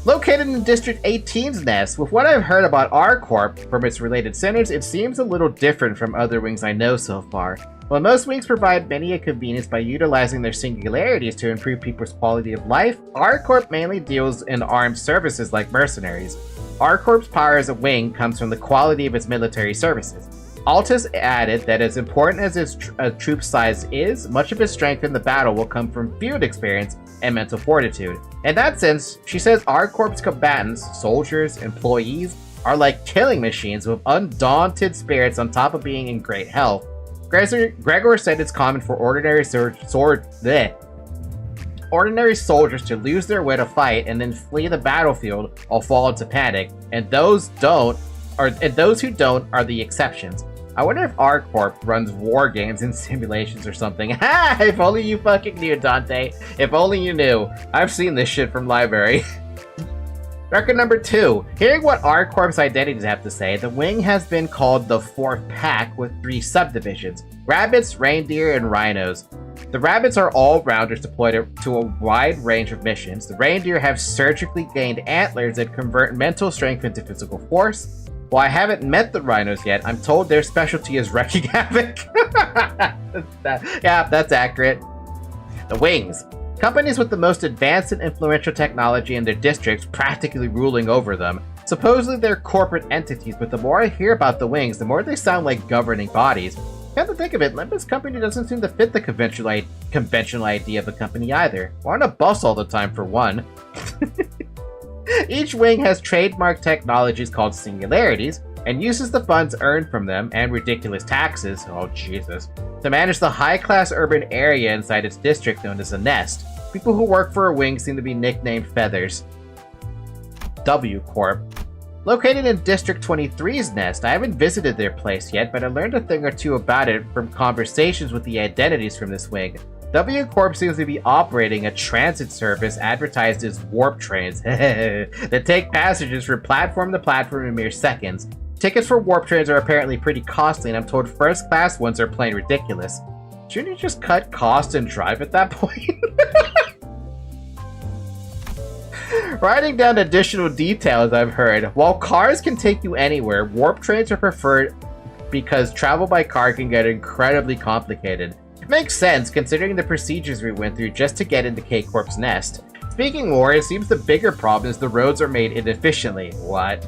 Located in District 18's nest, with what I've heard about R-Corp from its related centers, it seems a little different from other wings I know so far. While most wings provide many a convenience by utilizing their singularities to improve people's quality of life, R-Corp mainly deals in armed services like mercenaries. R-Corp's power as a wing comes from the quality of its military services. Altus added that as important as its troop size is, much of its strength in the battle will come from field experience and mental fortitude. In that sense, she says R-Corp's combatants, soldiers, employees, are like killing machines with undaunted spirits on top of being in great health. Gregor said it's common for ordinary soldiers to lose their way to fight and then flee the battlefield or fall into panic, and those who don't are the exceptions. I wonder if R-Corp runs war games and simulations or something. Ha! If only you fucking knew, Dante. If only you knew. I've seen this shit from library. Record number 2. Hearing what R-Corp's identities have to say, the wing has been called the Fourth Pack with 3 subdivisions: rabbits, reindeer, and rhinos. The rabbits are all-rounders deployed to a wide range of missions. The reindeer have surgically gained antlers that convert mental strength into physical force. While I haven't met the rhinos yet, I'm told their specialty is wreaking havoc. Yeah, that's accurate. The wings. Companies with the most advanced and influential technology in their districts practically ruling over them. Supposedly they're corporate entities, but the more I hear about the wings, the more they sound like governing bodies. Come to think of it, Limbus Company doesn't seem to fit the conventional idea of a company either. We're on a bus all the time, for one. Each wing has trademark technologies called singularities, and uses the funds earned from them, and ridiculous taxes, oh Jesus, to manage the high-class urban area inside its district known as a nest. People who work for a wing seem to be nicknamed Feathers. W Corp. Located in District 23's nest, I haven't visited their place yet, but I learned a thing or two about it from conversations with the identities from this wing. W Corp seems to be operating a transit service advertised as warp trains that take passengers from platform to platform in mere seconds. Tickets for warp trains are apparently pretty costly, and I'm told first-class ones are plain ridiculous. Shouldn't you just cut costs and drive at that point? Writing down additional details I've heard. While cars can take you anywhere, warp trains are preferred because travel by car can get incredibly complicated. Makes sense, considering the procedures we went through just to get into K-Corp's nest. Speaking more, it seems the bigger problem is the roads are made inefficiently. What?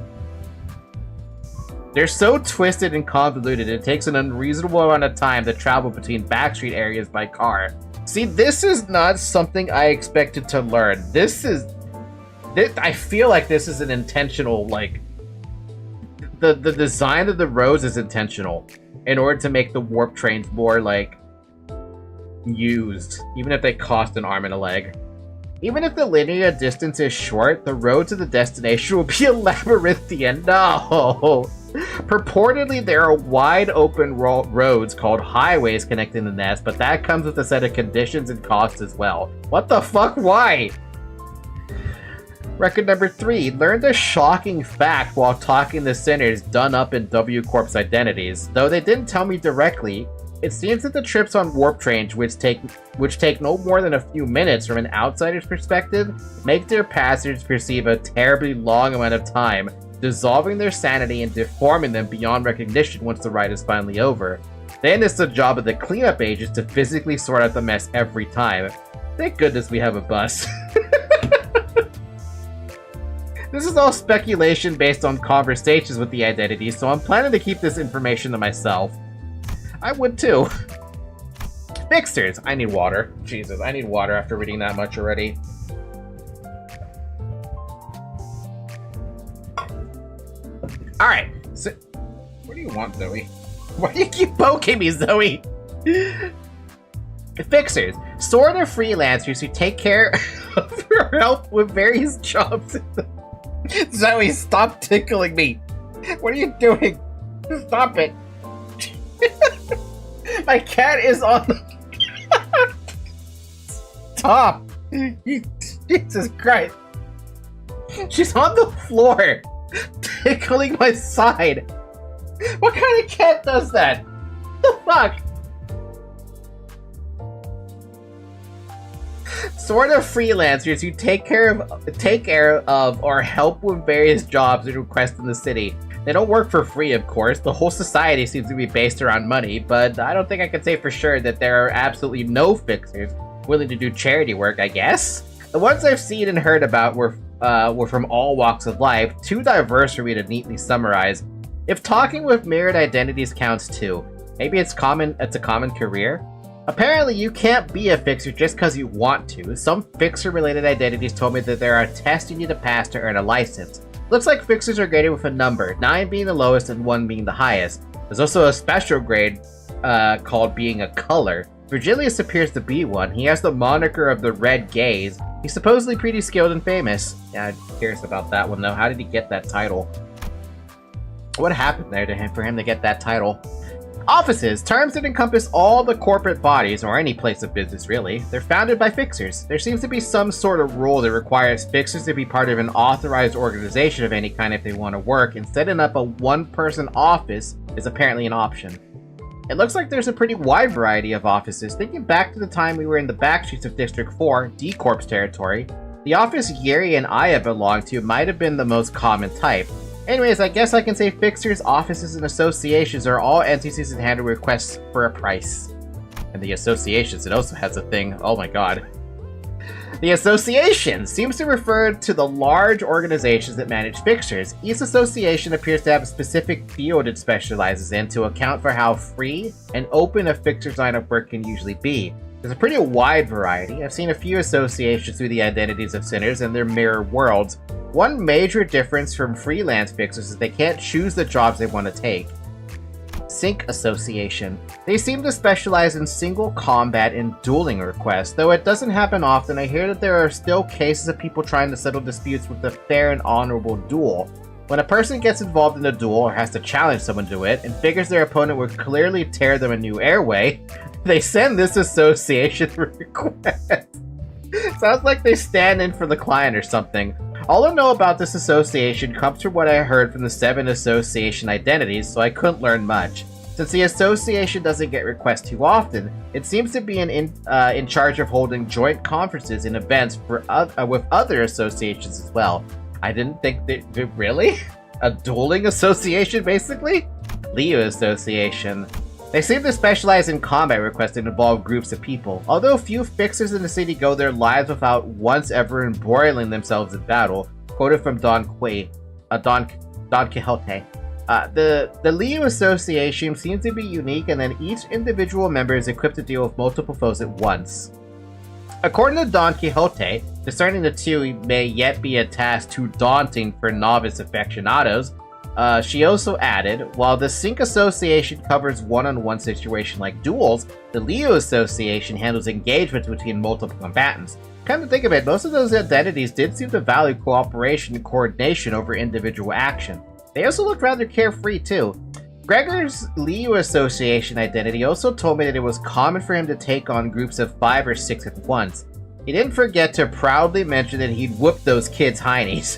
They're so twisted and convoluted, it takes an unreasonable amount of time to travel between backstreet areas by car. See, this is not something I expected to learn. I feel like this is an intentional, like... The design of the roads is intentional in order to make the warp trains more, like, used, even if they cost an arm and a leg. Even if the linear distance is short, the road to the destination will be a labyrinthian. No! Purportedly, there are wide open roads called highways connecting the nest, but that comes with a set of conditions and costs as well. What the fuck? Why? Record number 3. Learned a shocking fact while talking to sinners done up in W Corp's identities. Though they didn't tell me directly, it seems that the trips on warp trains, which take no more than a few minutes from an outsider's perspective, make their passengers perceive a terribly long amount of time, dissolving their sanity and deforming them beyond recognition once the ride is finally over. Then it's the job of the cleanup agents to physically sort out the mess every time. Thank goodness we have a bus. This is all speculation based on conversations with the identities, so I'm planning to keep this information to myself. I would too. Fixers! I need water. Jesus, I need water after reading that much already. Alright, so... What do you want, Zoe? Why do you keep poking me, Zoe? Fixers. Sort of freelancers who take care of your help with various jobs. Zoe, stop tickling me. What are you doing? Stop it. My cat is on the... Stop. Jesus Christ. She's on the floor, tickling my side. What kind of cat does that? What the fuck? Sort of freelancers who take care of or help with various jobs and requests in the city. They don't work for free, of course. The whole society seems to be based around money, but I don't think I can say for sure that there are absolutely no fixers willing to do charity work, I guess. The ones I've seen and heard about were from all walks of life, too diverse for me to neatly summarize. If talking with mirrored identities counts too, maybe it's a common career? Apparently, you can't be a fixer just because you want to. Some fixer-related identities told me that there are tests you need to pass to earn a license. Looks like fixers are graded with a number, 9 being the lowest and 1 being the highest. There's also a special grade called being a color. Virgilius appears to be one. He has the moniker of the Red Gaze. He's supposedly pretty skilled and famous. Yeah, I'm curious about that one though. How did he get that title? What happened there to him for him to get that title? Offices, terms that encompass all the corporate bodies, or any place of business really. They're founded by fixers. There seems to be some sort of rule that requires fixers to be part of an authorized organization of any kind if they want to work, and setting up a one-person office is apparently an option. It looks like there's a pretty wide variety of offices. Thinking back to the time we were in the back streets of District 4, D-Corp's territory, the office Yeri and Aya belonged to might have been the most common type. Anyways, I guess I can say fixers, offices, and associations are all entities that handle requests for a price. And the associations, it also has a thing. Oh my god. The association seems to refer to the large organizations that manage fixtures. Each association appears to have a specific field it specializes in to account for how free and open a fixer's line of work can usually be. There's a pretty wide variety. I've seen a few associations through the identities of sinners and their mirror worlds. One major difference from freelance fixers is they can't choose the jobs they want to take. Sync Association. They seem to specialize in single combat and dueling requests. Though it doesn't happen often, I hear that there are still cases of people trying to settle disputes with a fair and honorable duel. When a person gets involved in a duel or has to challenge someone to it, and figures their opponent would clearly tear them a new airway, they send this association request. Sounds like they stand in for the client or something. All I know about this association comes from what I heard from the 7 association identities, so I couldn't learn much. Since the association doesn't get requests too often, it seems to be in charge of holding joint conferences and events for with other associations as well. I didn't think that... Really? A dueling association, basically? Leo Association. They seem to specialize in combat requests that involve groups of people. Although few fixers in the city go their lives without once ever embroiling themselves in battle, quoted from Don Quixote. The Leo Association seems to be unique, and then each individual member is equipped to deal with multiple foes at once. According to Don Quixote, discerning the two may yet be a task too daunting for novice aficionados. She also added, while the Sync Association covers one-on-one situation like duels, the Leo Association handles engagements between multiple combatants. Come to think of it, most of those identities did seem to value cooperation and coordination over individual action. They also looked rather carefree too. Gregor's Leo Association identity also told me that it was common for him to take on groups of 5 or 6 at once. He didn't forget to proudly mention that he'd whoop those kids' heinies.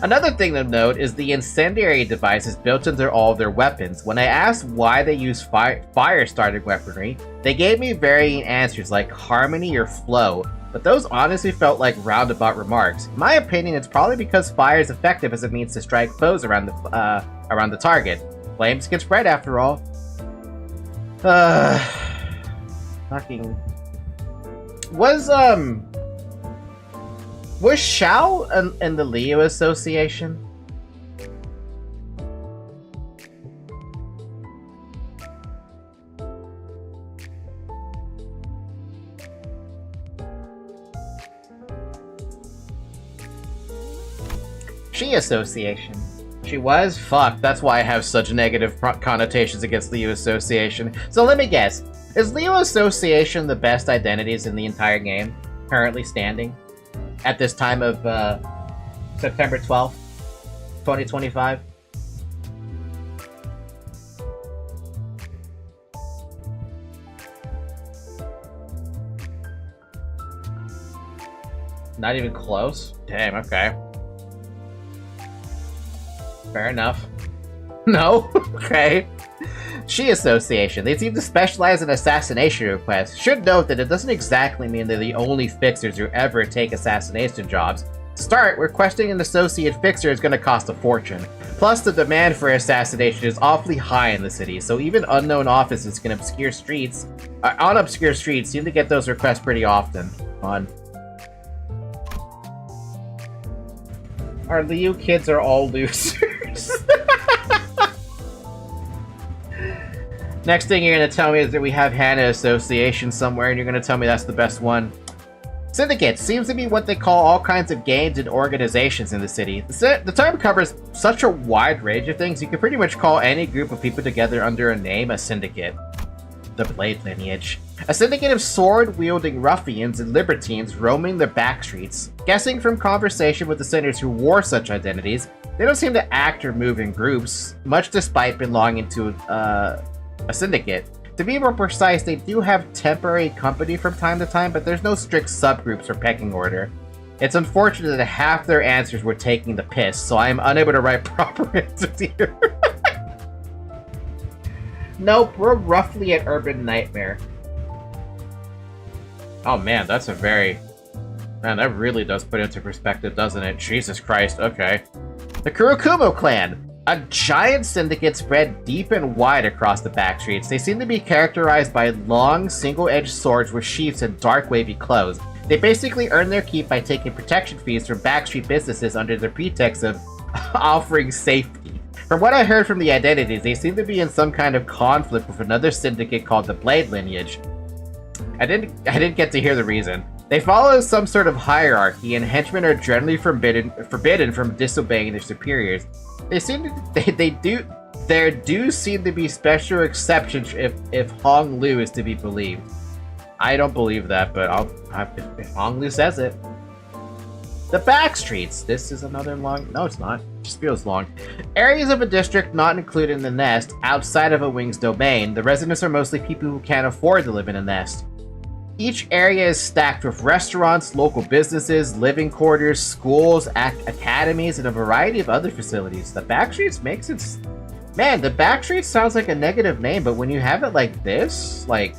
Another thing to note is the incendiary devices built into all of their weapons. When I asked why they use fire-started weaponry, they gave me varying answers like harmony or flow, but those honestly felt like roundabout remarks. In my opinion, it's probably because fire is effective as a means to strike foes around the target. Flames can spread after all. Fucking... Was Xiao in the Leo Association? She Association. She was? Fuck, that's why I have such negative connotations against Leo Association. So let me guess. Is Leo Association the best identities in the entire game? Currently standing? At this time of September 12th, 2025. Not even close? Damn, okay. Fair enough. No? Okay. She Association. They seem to specialize in assassination requests. Should note that it doesn't exactly mean they're the only fixers who ever take assassination jobs. To start, requesting an associate fixer is going to cost a fortune. Plus, the demand for assassination is awfully high in the city, so even unknown offices on obscure streets seem to get those requests pretty often. Fun. Our Leo kids are all losers. Next thing you're going to tell me is that we have Hannah Association somewhere, and you're going to tell me that's the best one. Syndicate seems to be what they call all kinds of games and organizations in the city. The term covers such a wide range of things, you can pretty much call any group of people together under a name a syndicate. The Blade Lineage. A syndicate of sword-wielding ruffians and libertines roaming the backstreets. Guessing from conversation with the sinners who wore such identities, They don't seem to act or move in groups, much despite belonging to a syndicate. To be more precise, they do have temporary company from time to time, but there's no strict subgroups or pecking order. It's unfortunate that half their answers were taking the piss, so I am unable to write proper answers here. Nope, we're roughly at Urban Nightmare. Oh man, that's a very... Man, that really does put into perspective, doesn't it? Jesus Christ, okay. The Kurokumo clan! A giant syndicate spread deep and wide across the backstreets. They seem to be characterized by long, single-edged swords with sheaths and dark, wavy clothes. They basically earn their keep by taking protection fees from backstreet businesses under the pretext of offering safety. From what I heard from the identities, they seem to be in some kind of conflict with another syndicate called the Blade Lineage. I didn't get to hear the reason. They follow some sort of hierarchy, and henchmen are generally forbidden from disobeying their superiors. There do seem to be special exceptions if Hong Lu is to be believed. I don't believe that, but if Hong Lu says it. The backstreets. This is another long... No, it's not. It just feels long. Areas of a district not included in the nest, outside of a wing's domain. The residents are mostly people who can't afford to live in a nest. Each area is stacked with restaurants, local businesses, living quarters, schools, academies, and a variety of other facilities. The backstreets makes it... Man, the backstreets sounds like a negative name, but when you have it like this, like...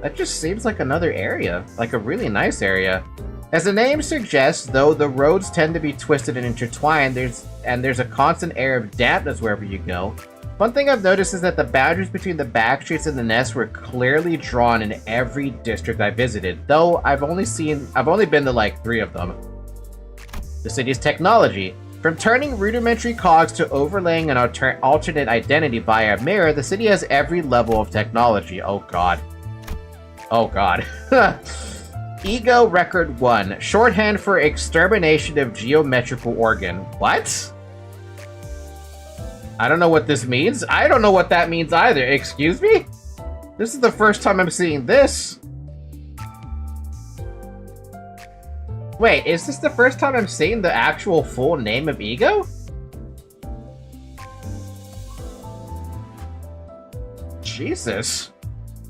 That just seems like another area. Like a really nice area. As the name suggests, though, the roads tend to be twisted and intertwined, there's a constant air of dampness wherever you go. One thing I've noticed is that the boundaries between the backstreets and the nest were clearly drawn in every district I visited, though I've only been to like 3 of them. The city's technology. From turning rudimentary cogs to overlaying an alternate identity via a mirror, the city has every level of technology. Oh god. Oh god. Ego Record 1. Shorthand for extermination of geometrical organ. What? I don't know what this means. I don't know what that means either. Excuse me? This is the first time I'm seeing this. Wait, is this the first time I'm seeing the actual full name of Ego? Jesus.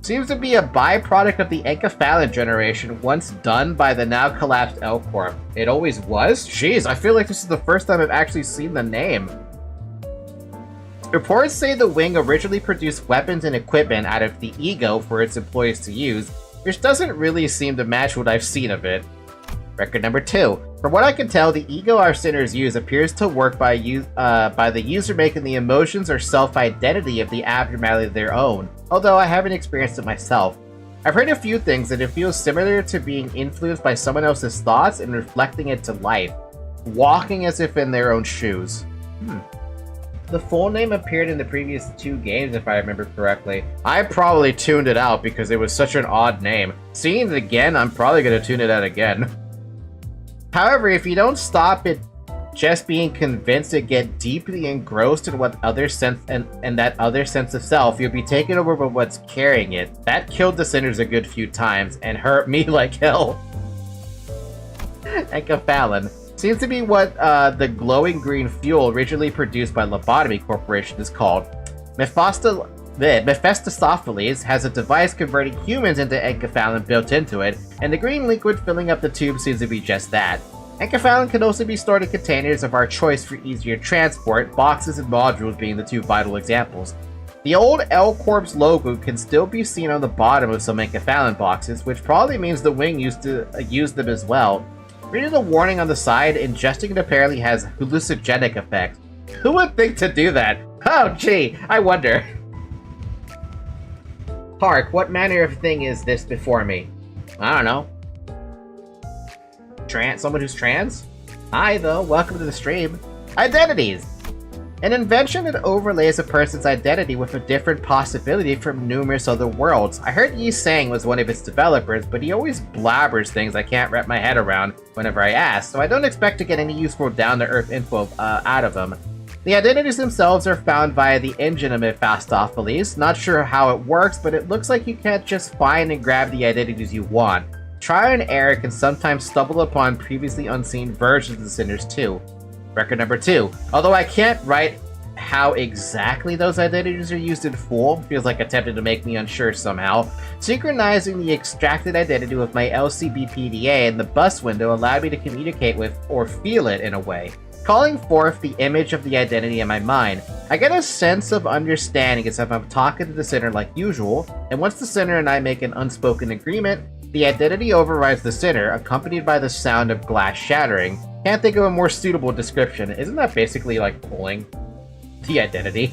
Seems to be a byproduct of the Encephalon generation once done by the now collapsed L Corp. It always was? Jeez, I feel like this is the first time I've actually seen the name. Reports say the wing originally produced weapons and equipment out of the Ego for its employees to use, which doesn't really seem to match what I've seen of it. Record number 2. From what I can tell, the Ego our sinners use appears to work by the user making the emotions or self-identity of the abnormality their own, although I haven't experienced it myself. I've heard a few things and it feels similar to being influenced by someone else's thoughts and reflecting it to life, walking as if in their own shoes. The full name appeared in the previous 2 games, if I remember correctly. I probably tuned it out because it was such an odd name. Seeing it again, I'm probably going to tune it out again. However, if you don't stop it just being convinced to get deeply engrossed in what other sense and that other sense of self, you'll be taken over by what's carrying it. That killed the sinners a good few times and hurt me like hell. Encephalon. Seems to be what the glowing green fuel originally produced by Lobotomy Corporation is called. Mephistopheles has a device converting humans into Encephalon built into it, and the green liquid filling up the tube seems to be just that. Encephalon can also be stored in containers of our choice for easier transport, boxes and modules being the 2 vital examples. The old L Corp's logo can still be seen on the bottom of some Encephalon boxes, which probably means the wing used to use them as well. Reading the warning on the side, ingesting it apparently has hallucinogenic effects. Who would think to do that? Oh gee, I wonder. Hark, what manner of thing is this before me? I don't know. Someone who's trans? Hi though, welcome to the stream. Identities! An invention that overlays a person's identity with a different possibility from numerous other worlds. I heard Yi Sang was one of its developers, but he always blabbers things I can't wrap my head around whenever I ask, so I don't expect to get any useful down-to-earth info out of him. The identities themselves are found via the engine of Mephistopheles. Not sure how it works, but it looks like you can't just find and grab the identities you want. Trial and error can sometimes stumble upon previously unseen versions of the sinners too. Record number 2. Although I can't write how exactly those identities are used in full, feels like attempted to make me unsure somehow. Synchronizing the extracted identity with my LCB PDA in the bus window allowed me to communicate with or feel it in a way, calling forth the image of the identity in my mind. I get a sense of understanding as if I'm talking to the sinner like usual, and once the sinner and I make an unspoken agreement, the identity overrides the sinner, accompanied by the sound of glass shattering. Can't think of a more suitable description. Isn't that basically like pulling the identity?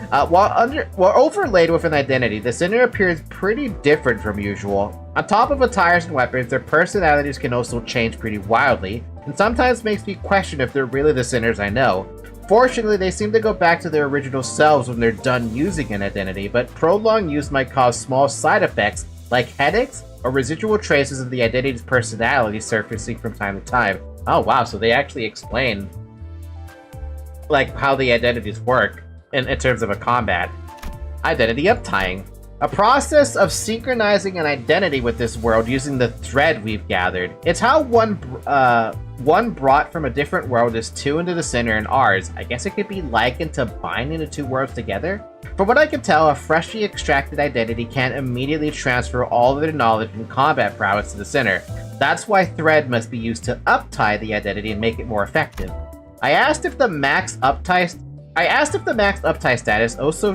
While overlaid with an identity, the sinner appears pretty different from usual. On top of attires and weapons, their personalities can also change pretty wildly, and sometimes makes me question if they're really the sinners I know. Fortunately, they seem to go back to their original selves when they're done using an identity, but prolonged use might cause small side effects like headaches or residual traces of the identity's personality surfacing from time to time. Oh wow, so they actually explain like how the identities work in terms of a combat. Identity uptying. A process of synchronizing an identity with this world using the thread we've gathered. It's how one brought from a different world is tuned to the center and ours. I guess it could be likened to binding the two worlds together? From what I can tell, a freshly extracted identity can't immediately transfer all of their knowledge and combat prowess to the center. That's why thread must be used to uptie the identity and make it more effective. I asked if the max uptie status, also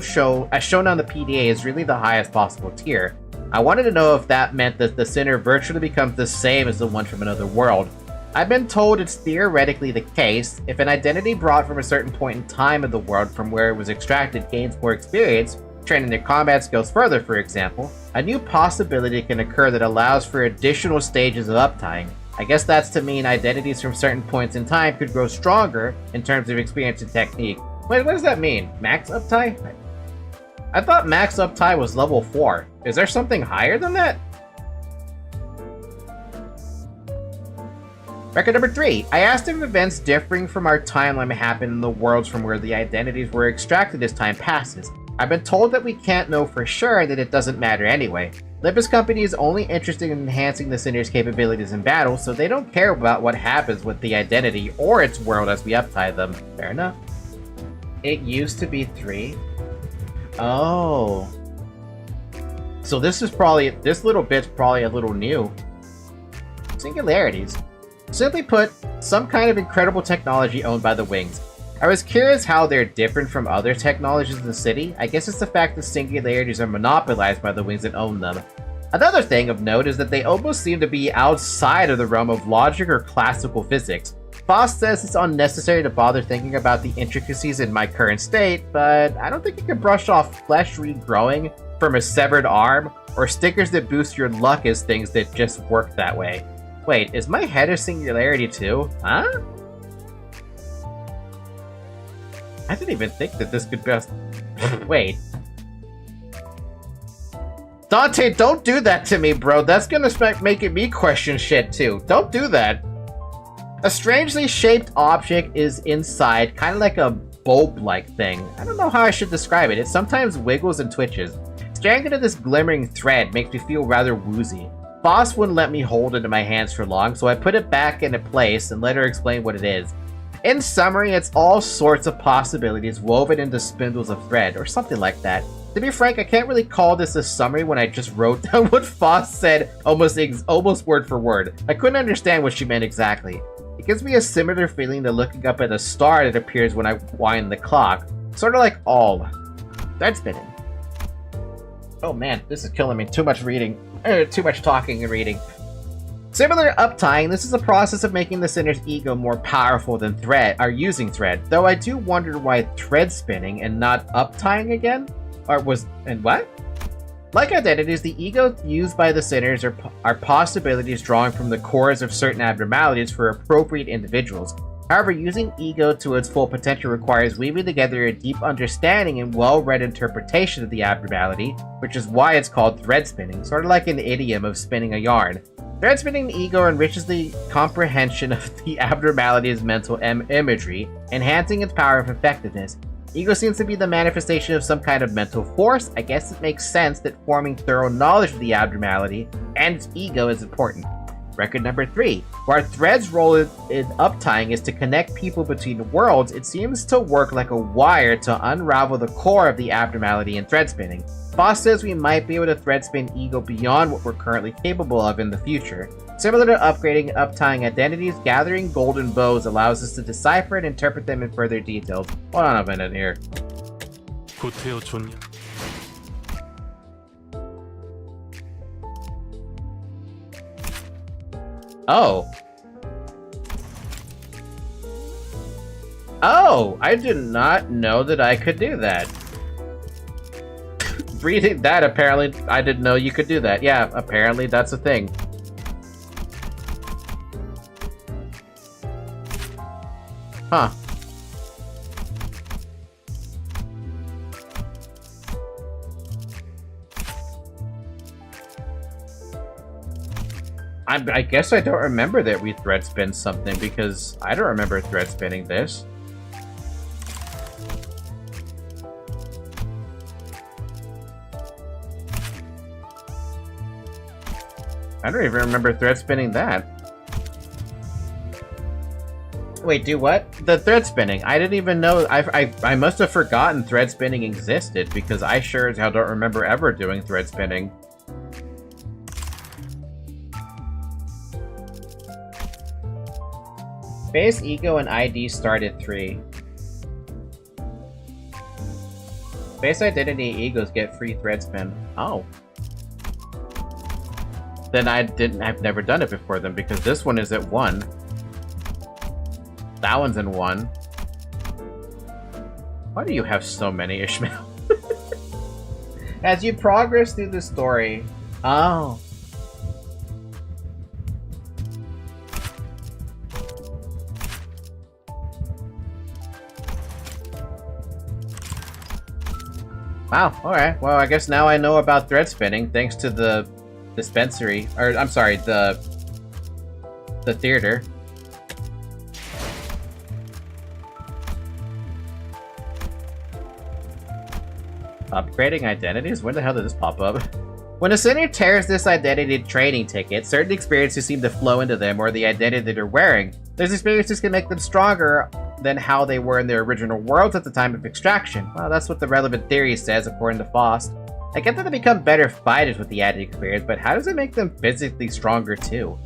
as shown on the PDA, is really the highest possible tier. I wanted to know if that meant that the sinner virtually becomes the same as the one from another world. I've been told it's theoretically the case. If an identity brought from a certain point in time of the world from where it was extracted gains more experience, training their combat skills further, for example, a new possibility can occur that allows for additional stages of uptying. I guess that's to mean identities from certain points in time could grow stronger in terms of experience and technique. Wait, what does that mean? Max uptie? I thought max uptie was level 4. Is there something higher than that? Record number 3. I asked if events differing from our timeline happen in the worlds from where the identities were extracted as time passes. I've been told that we can't know for sure and that it doesn't matter anyway. Limbus Company is only interested in enhancing the sinner's capabilities in battle, so they don't care about what happens with the identity or its world as we uptie them. Fair enough. It used to be 3. Oh. So this little bit's probably a little new. Singularities. Simply put, some kind of incredible technology owned by the Wings. I was curious how they're different from other technologies in the city. I guess it's the fact that singularities are monopolized by the Wings that own them. Another thing of note is that they almost seem to be outside of the realm of logic or classical physics. Foss says it's unnecessary to bother thinking about the intricacies in my current state, but I don't think you can brush off flesh regrowing from a severed arm, or stickers that boost your luck as things that just work that way. Wait, is my head a singularity too? Huh? I didn't even think that this could best... Wait. Dante, don't do that to me, bro. That's gonna make me question shit too. Don't do that. A strangely shaped object is inside, kind of like a bulb-like thing. I don't know how I should describe it. It sometimes wiggles and twitches. Staring into this glimmering thread makes me feel rather woozy. Boss wouldn't let me hold it in my hands for long, so I put it back into place and let her explain what it is. In summary, it's all sorts of possibilities woven into spindles of thread, or something like that. To be frank, I can't really call this a summary when I just wrote down what Foss said almost word for word. I couldn't understand what she meant exactly. It gives me a similar feeling to looking up at a star that appears when I wind the clock. Sort of like all. Thread spinning. Oh man, this is killing me. Too much reading. Too much talking and reading. Similar uptying, this is a process of making the sinner's ego more powerful than using thread. Though I do wonder why thread spinning and not uptying again? And what? Like identities, the ego used by the sinners are possibilities drawing from the cores of certain abnormalities for appropriate individuals. However, using ego to its full potential requires weaving together a deep understanding and well-read interpretation of the abnormality, which is why it's called thread spinning, sort of like an idiom of spinning a yarn. Thread spinning the ego enriches the comprehension of the abnormality's mental imagery, enhancing its power of effectiveness. Ego seems to be the manifestation of some kind of mental force. I guess it makes sense that forming thorough knowledge of the abnormality and its ego is important. Record number 3. Where Thread's role in uptying is to connect people between worlds, it seems to work like a wire to unravel the core of the abnormality in thread spinning. Foss says we might be able to thread spin ego beyond what we're currently capable of in the future. Similar to upgrading and uptying identities, gathering golden bows allows us to decipher and interpret them in further details. Hold on a minute here. 구태여 존 Oh. Oh, I did not know that I could do that. Reading that, apparently, I didn't know you could do that. Yeah, apparently that's a thing. Huh. I guess I don't remember that we thread spin something because I don't remember thread spinning this. I don't even remember thread spinning that. Wait, do what? The thread spinning. I didn't even know. I must have forgotten thread spinning existed because I sure as hell don't remember ever doing thread spinning. Base, ego, and ID start at 3. Base, identity, egos get free thread spin. Oh. Then I've never done it before then because this one is at 1. That one's in 1. Why do you have so many, Ishmael? As you progress through the story... Oh. Wow, alright. Well, I guess now I know about thread spinning thanks to the dispensary. Or, I'm sorry, the theater. Upgrading identities? When the hell did this pop up? When a center tears this identity training ticket, certain experiences seem to flow into them or the identity they're wearing. Those experiences can make them stronger than how they were in their original worlds at the time of extraction. Well, that's what the relevant theory says, according to Faust. I get that they become better fighters with the added experience, but how does it make them physically stronger too?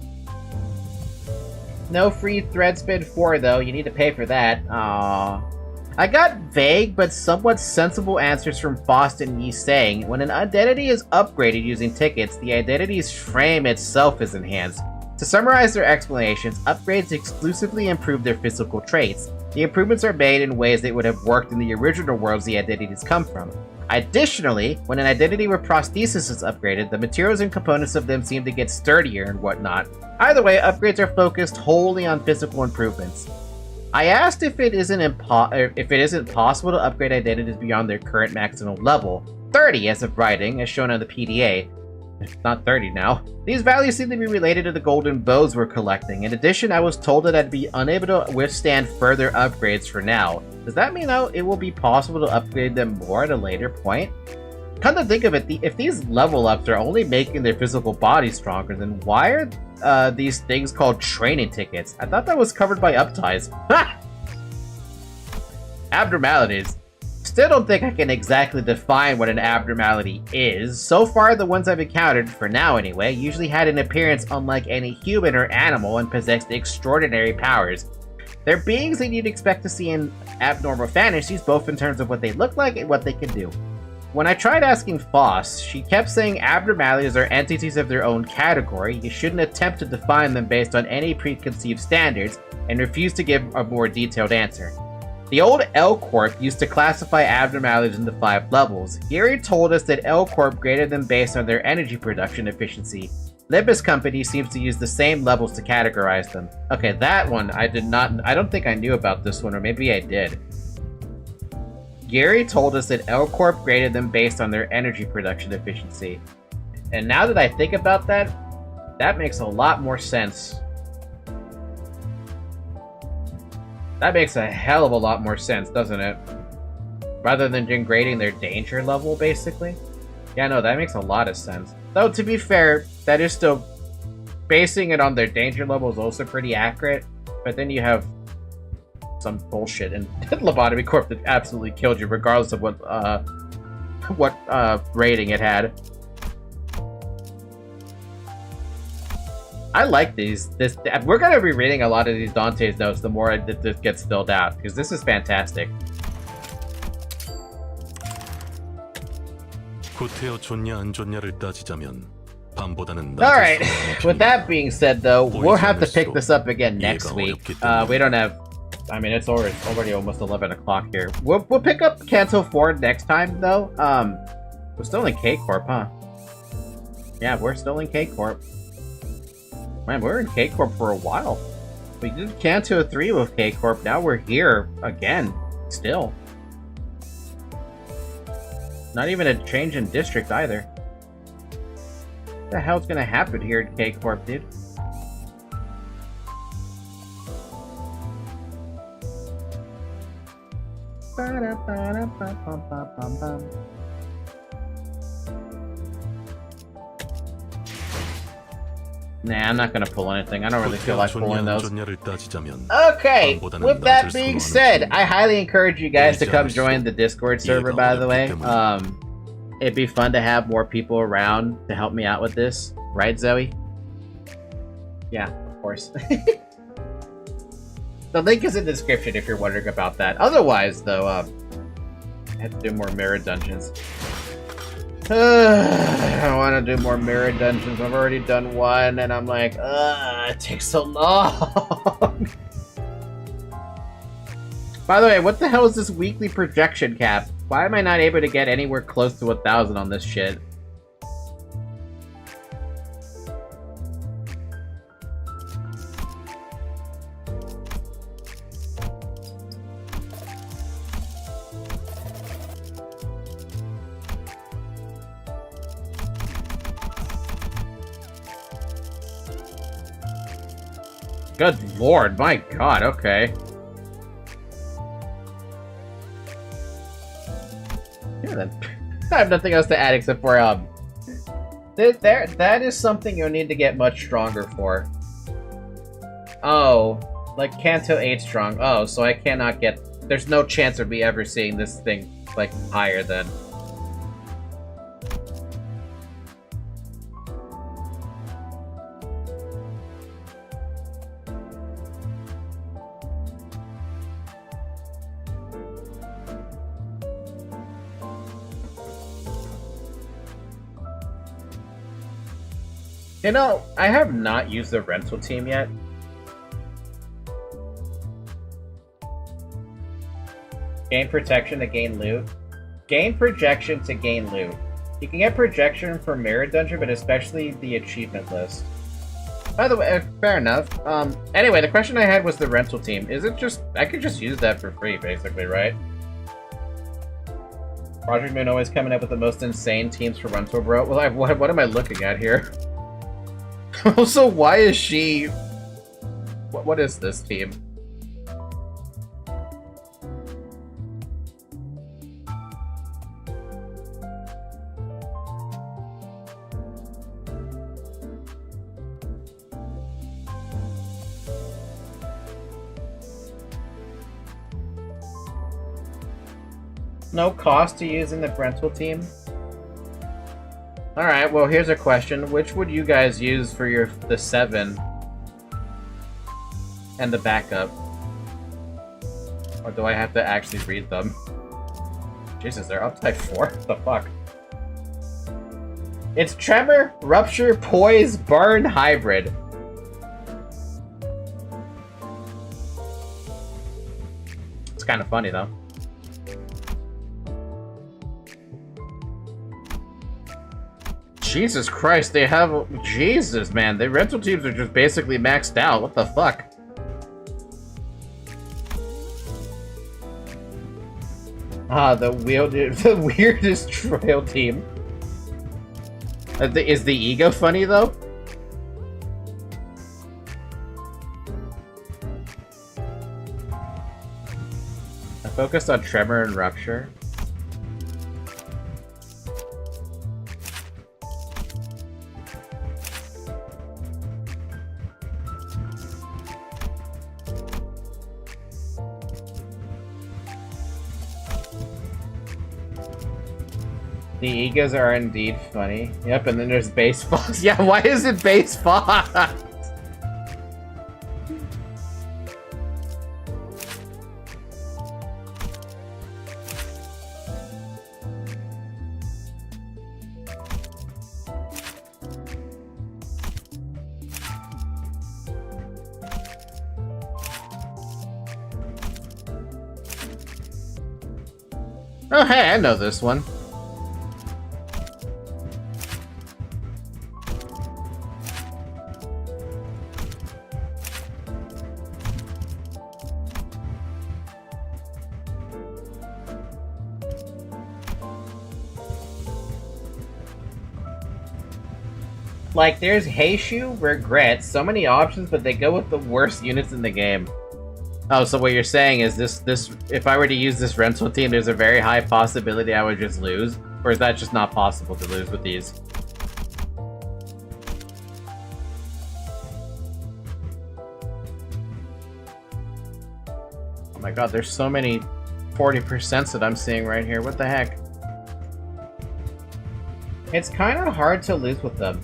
No free thread spin 4 though, you need to pay for that. Aww. I got vague but somewhat sensible answers from Faust and Yi saying, when an identity is upgraded using tickets, the identity's frame itself is enhanced. To summarize their explanations, upgrades exclusively improve their physical traits. The improvements are made in ways that would have worked in the original worlds the identities come from. Additionally, when an identity with prosthesis is upgraded, the materials and components of them seem to get sturdier and whatnot. Either way, upgrades are focused wholly on physical improvements. I asked if it isn't possible to upgrade identities beyond their current maximum level, 30 as of writing, as shown on the PDA. It's not 30 now. These values seem to be related to the golden bows we're collecting. In addition, I was told that I'd be unable to withstand further upgrades for now. Does that mean it will be possible to upgrade them more at a later point? Come to think of it, if these level ups are only making their physical body stronger, then why are these things called training tickets? I thought that was covered by upties. Ha! Abnormalities. Still don't think I can exactly define what an abnormality is. So far, the ones I've encountered, for now anyway, usually had an appearance unlike any human or animal and possessed extraordinary powers. They're beings that you'd expect to see in abnormal fantasies, both in terms of what they look like and what they can do. When I tried asking Foss, she kept saying abnormalities are entities of their own category, you shouldn't attempt to define them based on any preconceived standards, and refused to give a more detailed answer. The old L Corp used to classify abnormalities into 5 levels. Gary told us that L Corp graded them based on their energy production efficiency. Limbus Company seems to use the same levels to categorize them. Okay, that one I don't think I knew about this one, or maybe I did. Gary told us that L Corp graded them based on their energy production efficiency. And now that I think about that, that makes a lot more sense. That makes a hell of a lot more sense, doesn't it? Rather than grading their danger level, basically. Yeah, no, that makes a lot of sense. Though, to be fair, that is still basing it on their danger level is also pretty accurate, but then you have some bullshit in Lobotomy Corp that absolutely killed you, regardless of what rating it had. I like these. We're gonna be reading a lot of these Dante's notes the more this gets filled out, because this is fantastic. 구태여 좋냐 안 좋냐를 따지자면 밤보다는 Alright, with that being said though, we'll have to pick this up again next week. We don't have... I mean, it's already almost 11 o'clock here. We'll pick up Canto 4 next time though. We're still in K-Corp, huh? Yeah, we're still in K-Corp. Man, we're in K-Corp for a while. We did Canto 3 with K-Corp, now we're here again, still. Not even a change in district either. What the hell's gonna happen here at K-Corp, dude? Nah, I'm not gonna pull anything. I don't really feel like pulling those. Okay, with that being said, I highly encourage you guys to come join the Discord server, by the way. It'd be fun to have more people around to help me out with this. Right, Zoe? Yeah, of course. The link is in the description if you're wondering about that. Otherwise, though, I have to do more mirror dungeons. I want to do more mirror dungeons. I've already done one, and I'm like, it takes so long. By the way, what the hell is this weekly projection cap? Why am I not able to get anywhere close to 1,000 on this shit? Good lord, my god, okay. Yeah, then. I have nothing else to add except for, that is something you'll need to get much stronger for. Oh, like Canto 8 strong. Oh, so I cannot get... There's no chance of me ever seeing this thing, like, higher than... You know, I have not used the rental team yet. Gain protection to gain loot. Gain projection to gain loot. You can get projection for Mirror Dungeon, but especially the achievement list. By the way, fair enough. Anyway, the question I had was the rental team. Is it just... I could just use that for free, basically, right? Project Moon always coming up with the most insane teams for rental, bro. Well, what am I looking at here? Also, why is she... What is this team? No cost to using the rental team? Alright, well here's a question. Which would you guys use for the 7 and the backup? Or do I have to actually read them? Jesus, they're up type 4? What the fuck? It's Tremor, Rupture, Poise, Burn, Hybrid. It's kind of funny though. Jesus Christ, they have... Jesus, man. The rental teams are just basically maxed out. What the fuck? Ah, the weirdest trail team. Is the ego funny, though? I focused on Tremor and Rupture. The egos are indeed funny. Yep, and then there's baseballs. Yeah, why is it baseball? Oh, hey, I know this one. Like, there's Heishu, Regret, so many options, but they go with the worst units in the game. Oh, so what you're saying is this if I were to use this rental team, there's a very high possibility I would just lose? Or is that just not possible to lose with these? Oh my god, there's so many 40% that I'm seeing right here. What the heck? It's kind of hard to lose with them.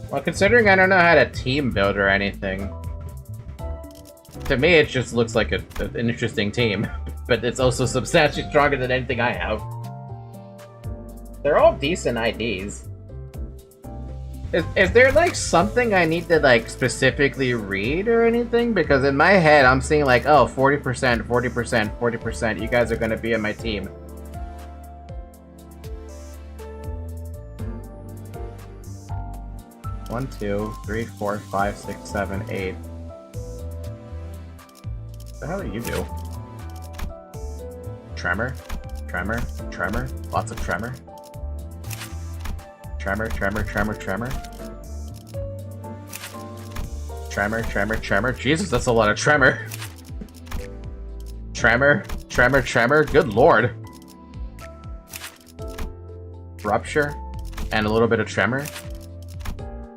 Well, considering I don't know how to team build or anything, to me it just looks like an interesting team, but it's also substantially stronger than anything I have. They're all decent IDs. Is there like something I need to like specifically read or anything? Because in my head I'm seeing like, oh, 40%, 40%, 40%, you guys are gonna be in my team. One, two, three, four, five, six, seven, eight. What the hell do you do? Tremor? Tremor? Tremor? Lots of tremor? Tremor, tremor, tremor, tremor. Tremor, tremor, tremor. Jesus, that's a lot of tremor. Tremor, tremor, tremor. Good lord. Rupture. And a little bit of tremor.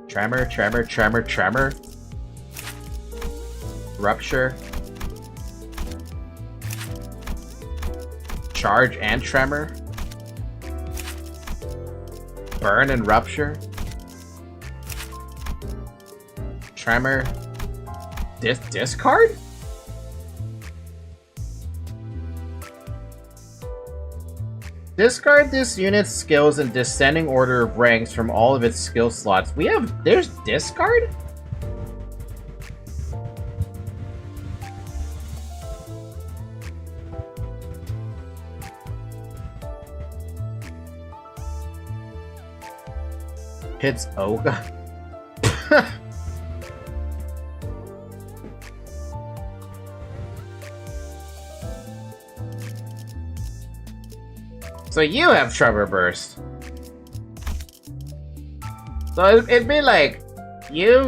Tremor, tremor, tremor, tremor. Rupture. Charge and tremor. Burn and rupture. Tremor. Discard? Discard this unit's skills in descending order of ranks from all of its skill slots. There's discard? Hits Oga. So you have Trevor Burst. So it'd be like you,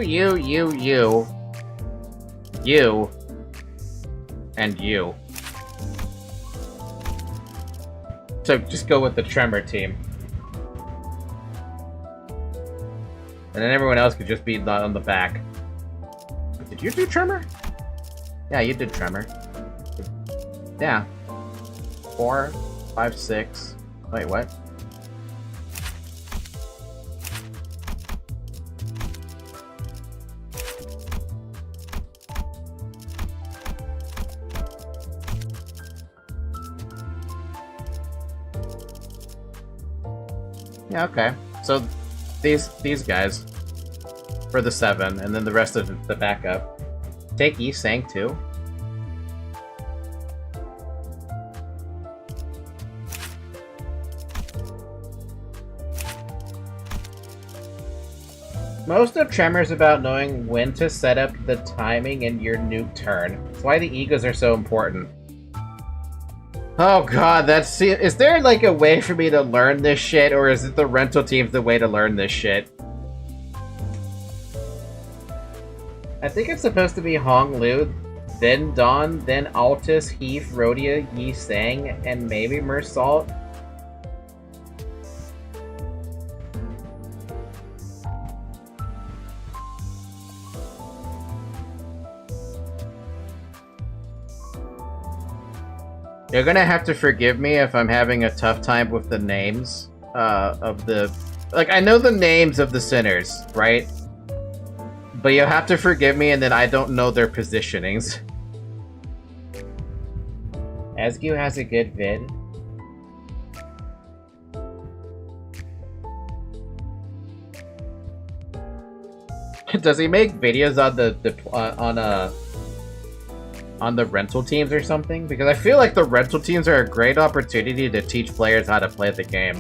and you. So just go with the Tremor team. And then everyone else could just be on the back. Did you do Tremor? Yeah, you did Tremor. Yeah. 4, 5, 6. Wait, what? Yeah, okay. So these guys for the 7, and then the rest of the backup. Take Yi Sang too. Most of Tremor is about knowing when to set up the timing in your nuke turn. That's why the egos are so important. Oh god, is there like a way for me to learn this shit, or is it the rental team's the way to learn this shit? I think it's supposed to be Hong Lu, then Dawn, then Altus, Heath, Rhodia, Yi Sang, and maybe Mersalt. You're gonna have to forgive me if I'm having a tough time with the names of the... Like, I know the names of the sinners, right? But you'll have to forgive me, and then I don't know their positionings. Asgu has a good vid. Does he make videos on the rental teams or something? Because I feel like the rental teams are a great opportunity to teach players how to play the game.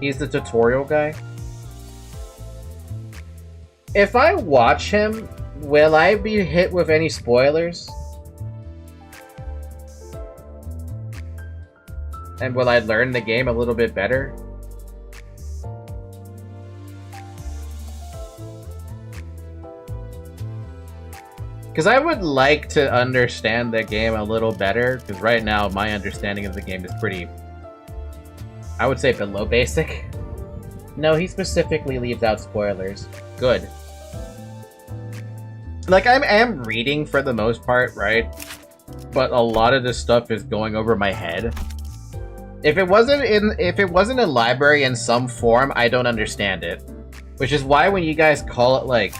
He's the tutorial guy. If I watch him, will I be hit with any spoilers? And will I learn the game a little bit better? Because I would like to understand the game a little better, because right now my understanding of the game is pretty, I would say, below basic. No, he specifically leaves out spoilers. Good. Like, I am reading for the most part, right? But a lot of this stuff is going over my head. If it wasn't a library in some form, I don't understand it. Which is why when you guys call it, like,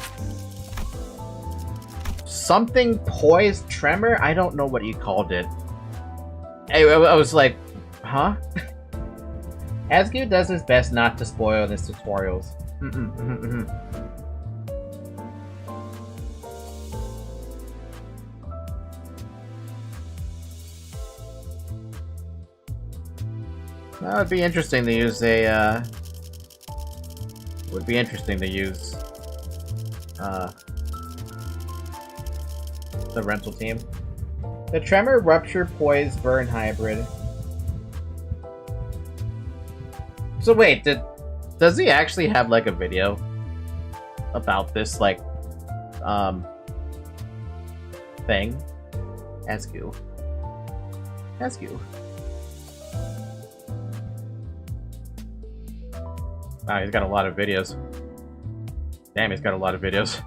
something poised tremor, I don't know what you called it. I was like, huh? Asgu does his best not to spoil his tutorials. That would be interesting to use a, would be interesting to use, the rental team. The Tremor, Rupture, Poise, Burn hybrid. So wait, does he actually have, like, a video about this, like, thing? Asgu. Asgu. Wow, he's got a lot of videos. Damn, he's got a lot of videos.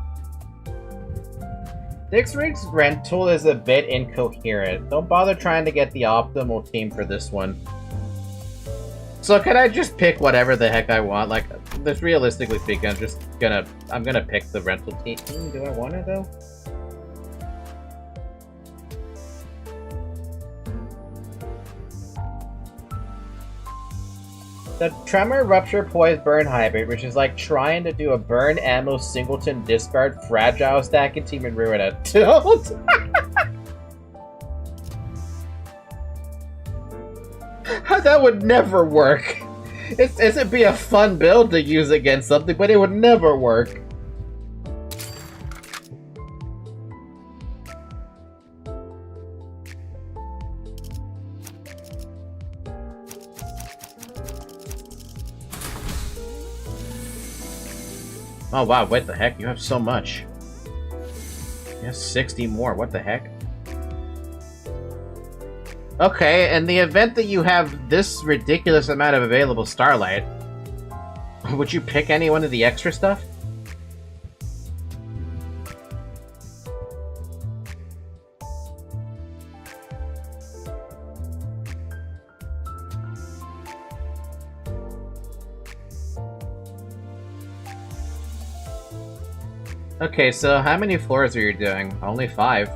Dixrig's rental is a bit incoherent. Don't bother trying to get the optimal team for this one. So can I just pick whatever the heck I want? Like, this, realistically speaking, I'm gonna pick the rental team. Do I want it though? The Tremor, Rupture, Poise, Burn hybrid, which is like trying to do a burn, ammo, singleton, discard, fragile stacking team and ruin it. Tilt! That would never work. It'd be a fun build to use against something, but it would never work. Oh wow, what the heck? You have so much. You have 60 more, what the heck? Okay, in the event that you have this ridiculous amount of available Starlight, would you pick any one of the extra stuff? Okay, so how many floors are you doing? Only 5.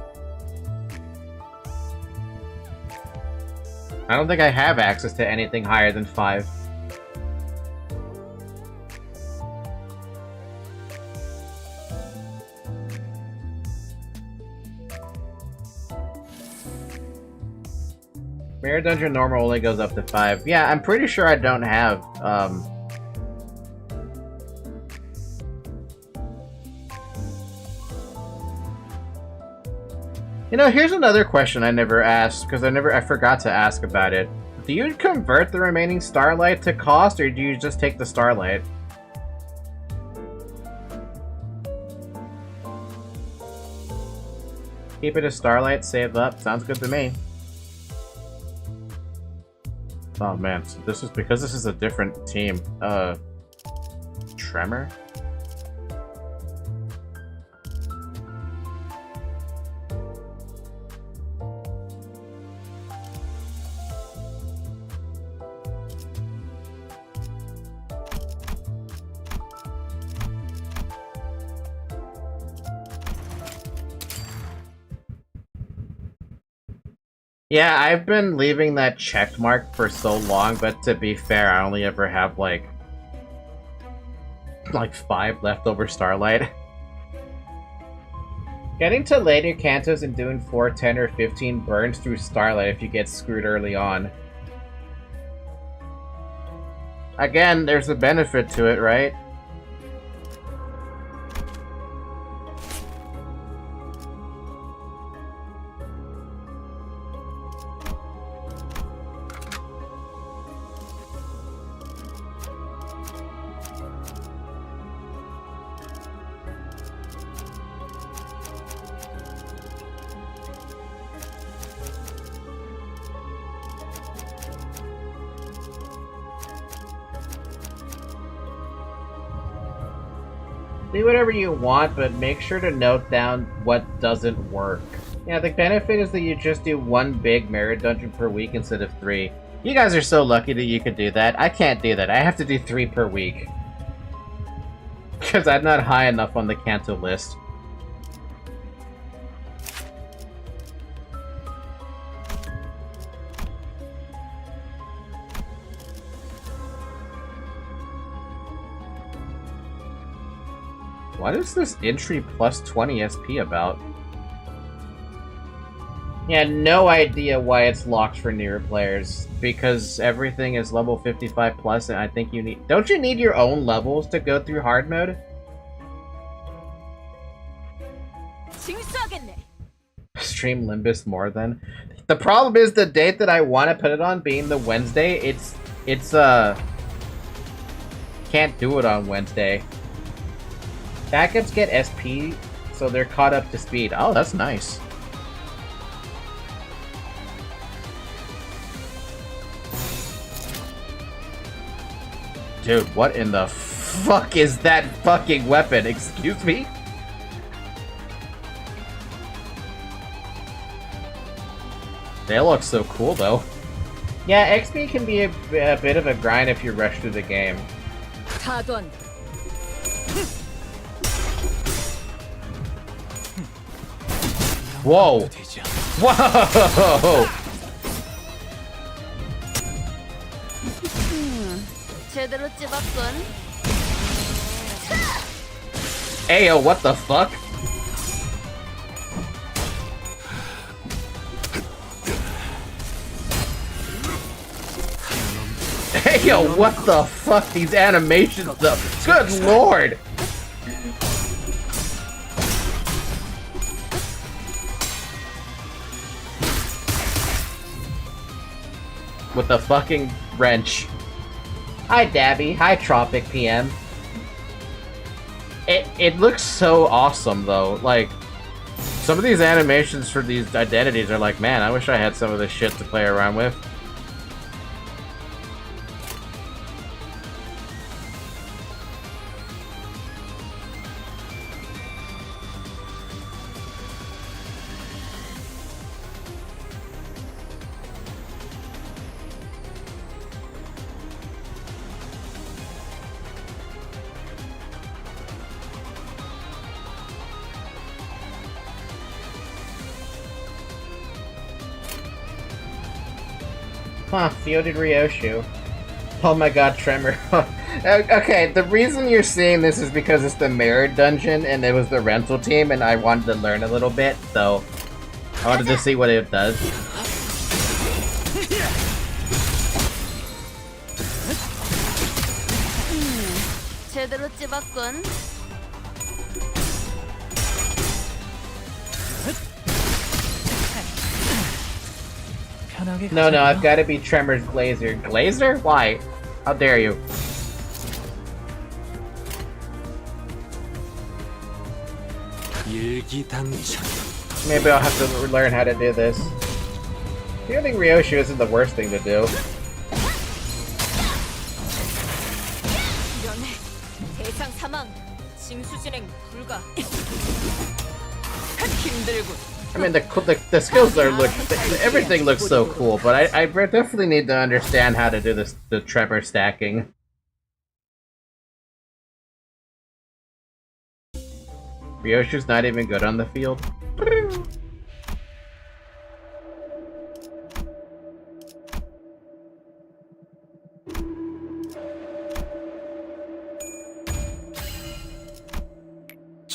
I don't think I have access to anything higher than 5. Mirror Dungeon normal only goes up to 5. Yeah, I'm pretty sure I don't have, You know, here's another question I never asked, because I forgot to ask about it. Do you convert the remaining Starlight to cost, or do you just take the Starlight? Keep it as Starlight, save up. Sounds good to me. Oh man, so this is because this is a different team. Tremor? Yeah, I've been leaving that checked mark for so long, but to be fair, I only ever have like 5 leftover Starlight. Getting to later cantos and doing 4, 10, or 15 burns through Starlight if you get screwed early on. Again, there's a benefit to it, right? Do whatever you want, but make sure to note down what doesn't work. Yeah, the benefit is that you just do 1 big merit dungeon per week instead of 3. You guys are so lucky that you could do that. I can't do that. I have to do 3 per week. Because I'm not high enough on the Kanto list. What is this entry plus 20 SP about? Yeah, no idea why it's locked for newer players. Because everything is level 55 plus, and I think you need... Don't you need your own levels to go through hard mode? Stream Limbus more than... The problem is the date that I want to put it on being the Wednesday, can't do it on Wednesday. Backups get SP, so they're caught up to speed. Oh, that's nice. Dude, what in the fuck is that fucking weapon? Excuse me? They look so cool, though. Yeah, XP can be a bit of a grind if you rush through the game. Whoa! Whoa! 제대로 찝었군. Ayo, what the fuck? Ayo, what the fuck? These animations, though. Good lord! With the fucking wrench. Hi, Dabby. Hi, Tropic PM. It looks so awesome, though. Like, some of these animations for these identities are like, man, I wish I had some of this shit to play around with. Huh, fielded Ryoshu. Oh my god, Tremor. Okay, the reason you're seeing this is because it's the mirror dungeon and it was the rental team and I wanted to learn a little bit, so I wanted to see what it does. 제대로 찝었군. No, I've got to be Tremor's Glazer. Glazer? Why? How dare you? Maybe I'll have to learn how to do this. Fielding Ryoshu isn't the worst thing to do. 대상 사망. 징수 진행 불가. I mean, the skills everything looks so cool, but I definitely need to understand how to do the Tremor stacking. Ryoshu's not even good on the field.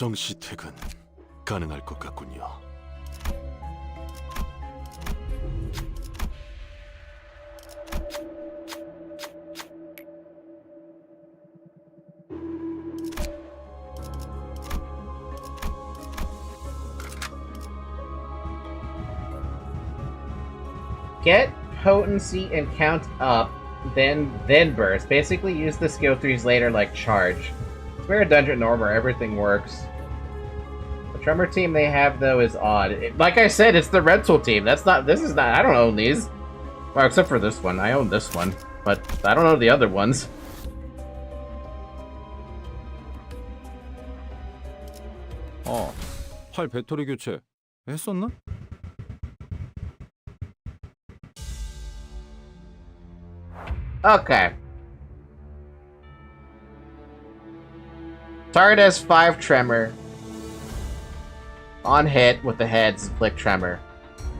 정시 퇴근 가능할 것 같군요. Get potency and count up, then burst. Basically use the skill 3s later like charge. It's where a dungeon norm where everything works. The Tremor team they have though is odd. Like I said, it's the rental team. This is not, I don't own these. Well, except for this one. I own this one. But I don't know the other ones. 팔 배터리 교체 했었나? Okay. Target has 5 tremor. On hit with the heads, inflict tremor.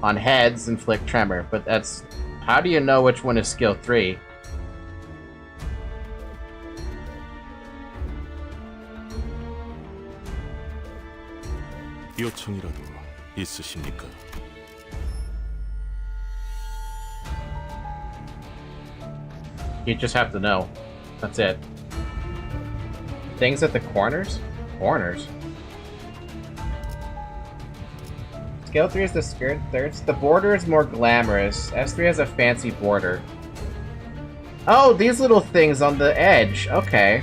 On heads, inflict tremor. But that's... How do you know which one is skill 3? 요청이라도 있으십니까? You just have to know. That's it. Things at the corners? Corners? Skill 3 is the skirt thirds. The border is more glamorous. S3 has a fancy border. Oh, these little things on the edge. Okay.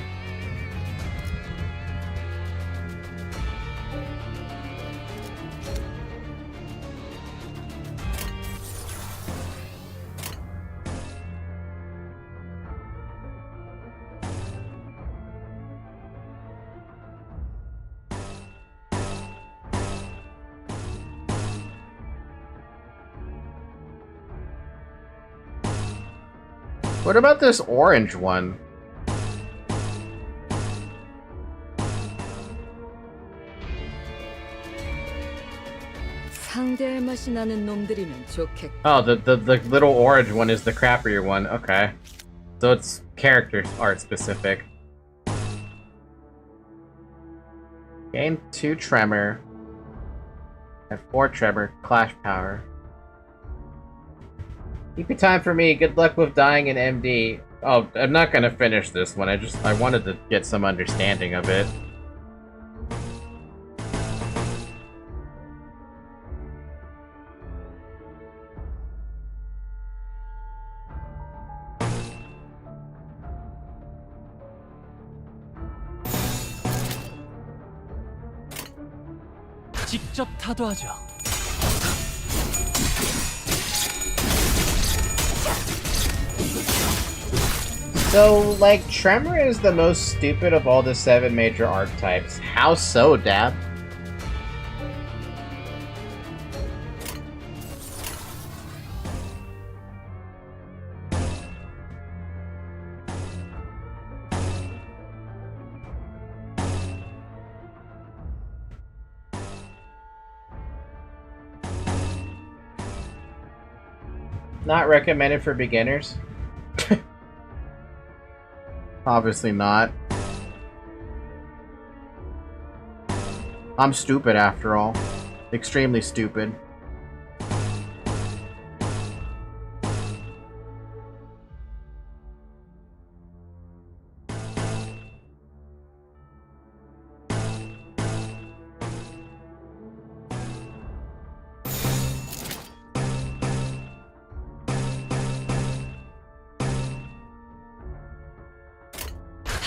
What about this orange one? 상대할 맛이 나는 놈들이면 좋겠고. Oh, the little orange one is the crappier one. Okay. So it's character art specific. Gain 2 tremor. Have 4 tremor. Clash power. Keep your time for me. Good luck with dying in MD. Oh, I'm not gonna finish this one. I wanted to get some understanding of it. 직접 타도하죠. So, like, Tremor is the most stupid of all the 7 major archetypes. How so, Dab? Not recommended for beginners? Obviously not. I'm stupid after all. Extremely stupid.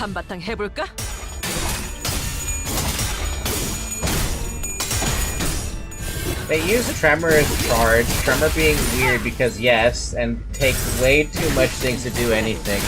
한바탕 해볼까? They use Tremor as charge, Tremor being weird because yes, and take way too much things to do anything.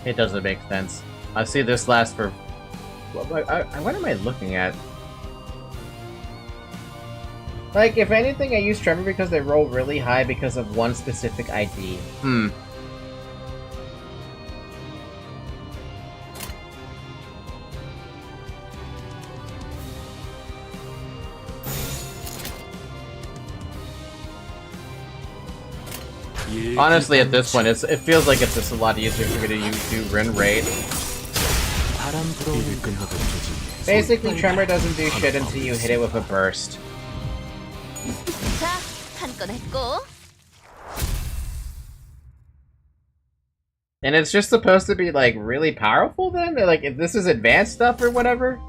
It doesn't make sense. I see this last for... What am I looking at? Like, if anything, I use Tremor because they roll really high because of one specific ID. Honestly, at this point, it feels like it's just a lot easier for me to do Rin Raid. Basically, Tremor doesn't do shit until you hit it with a burst. 자, 한 건 했고. And it's just supposed to be, like, really powerful then? Like, if this is advanced stuff or whatever?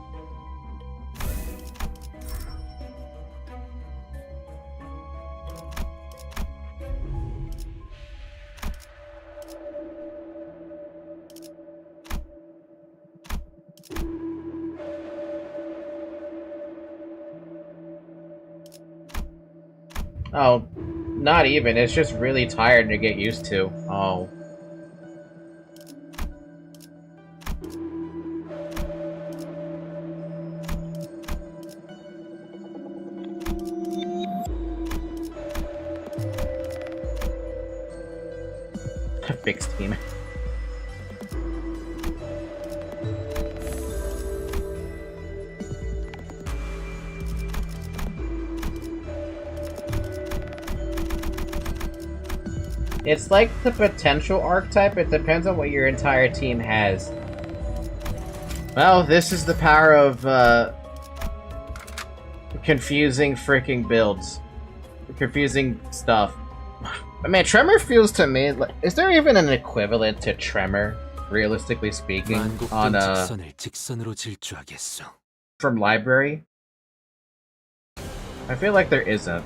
Oh, not even. It's just really tired to get used to. Oh. Fixed team. It's like the potential archetype, it depends on what your entire team has. Well, this is the power of, confusing freaking builds. Confusing stuff. I mean, Tremor feels to me like, is there even an equivalent to Tremor, realistically speaking, on from library? I feel like there isn't.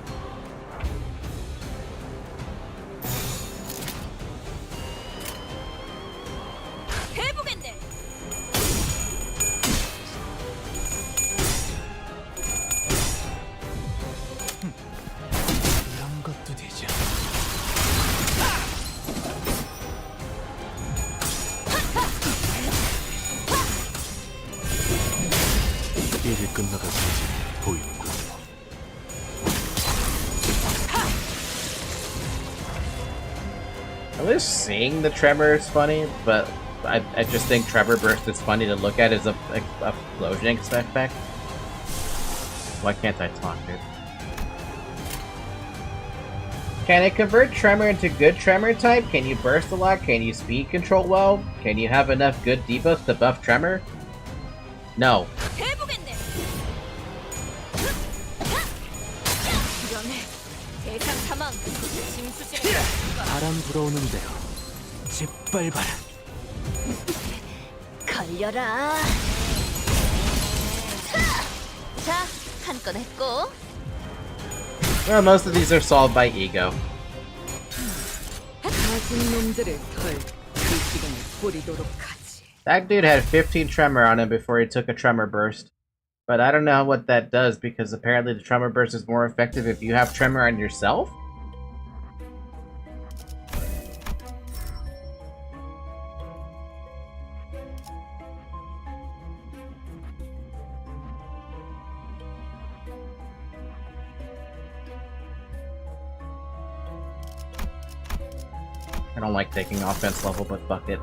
At least seeing the Tremor is funny, but I just think Tremor Burst is funny to look at as a explosion effect. Why can't I talk, dude? Can it convert Tremor into good Tremor type? Can you burst a lot? Can you speed control well? Can you have enough good debuffs to buff Tremor? No. 바람 불어오는 대로 짓밟아라. 걸려라. 자, 한 건 했고. Well, most of these are solved by ego. That dude had 15 Tremor on him before he took a Tremor Burst. But I don't know what that does, because apparently the Tremor Burst is more effective if you have Tremor on yourself? I don't like taking offense level, but fuck it.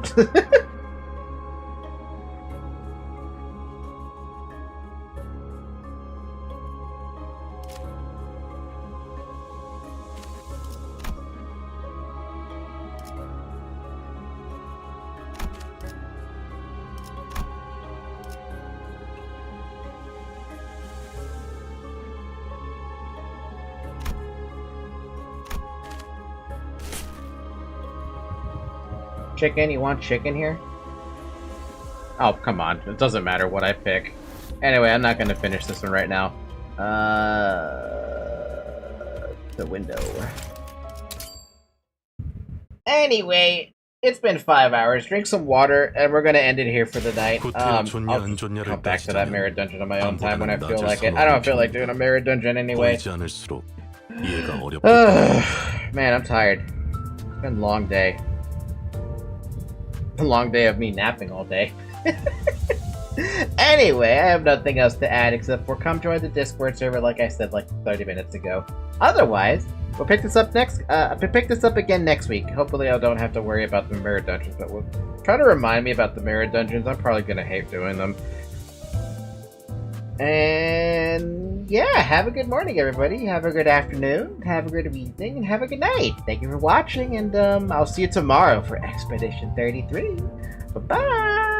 Chicken? You want chicken here? Oh, come on. It doesn't matter what I pick. Anyway, I'm not gonna finish this one right now. The window. Anyway, it's been 5 hours. Drink some water, and we're gonna end it here for the night. I'll come back to that mirror dungeon on my own time when I feel like it. I don't feel like doing a mirror dungeon anyway. Man, I'm tired. It's been a long day. A long day of me napping all day. Anyway, I have nothing else to add except for come join the Discord server, like I said, like 30 minutes ago. Otherwise, we'll pick this up again next week. Hopefully, I don't have to worry about the mirror dungeons, but we'll try to remind me about the mirror dungeons. I'm probably gonna hate doing them. And yeah, have a good morning, everybody. Have a good afternoon. Have a good evening, and have a good night. Thank you for watching, and I'll see you tomorrow for Expedition 33. Bye bye.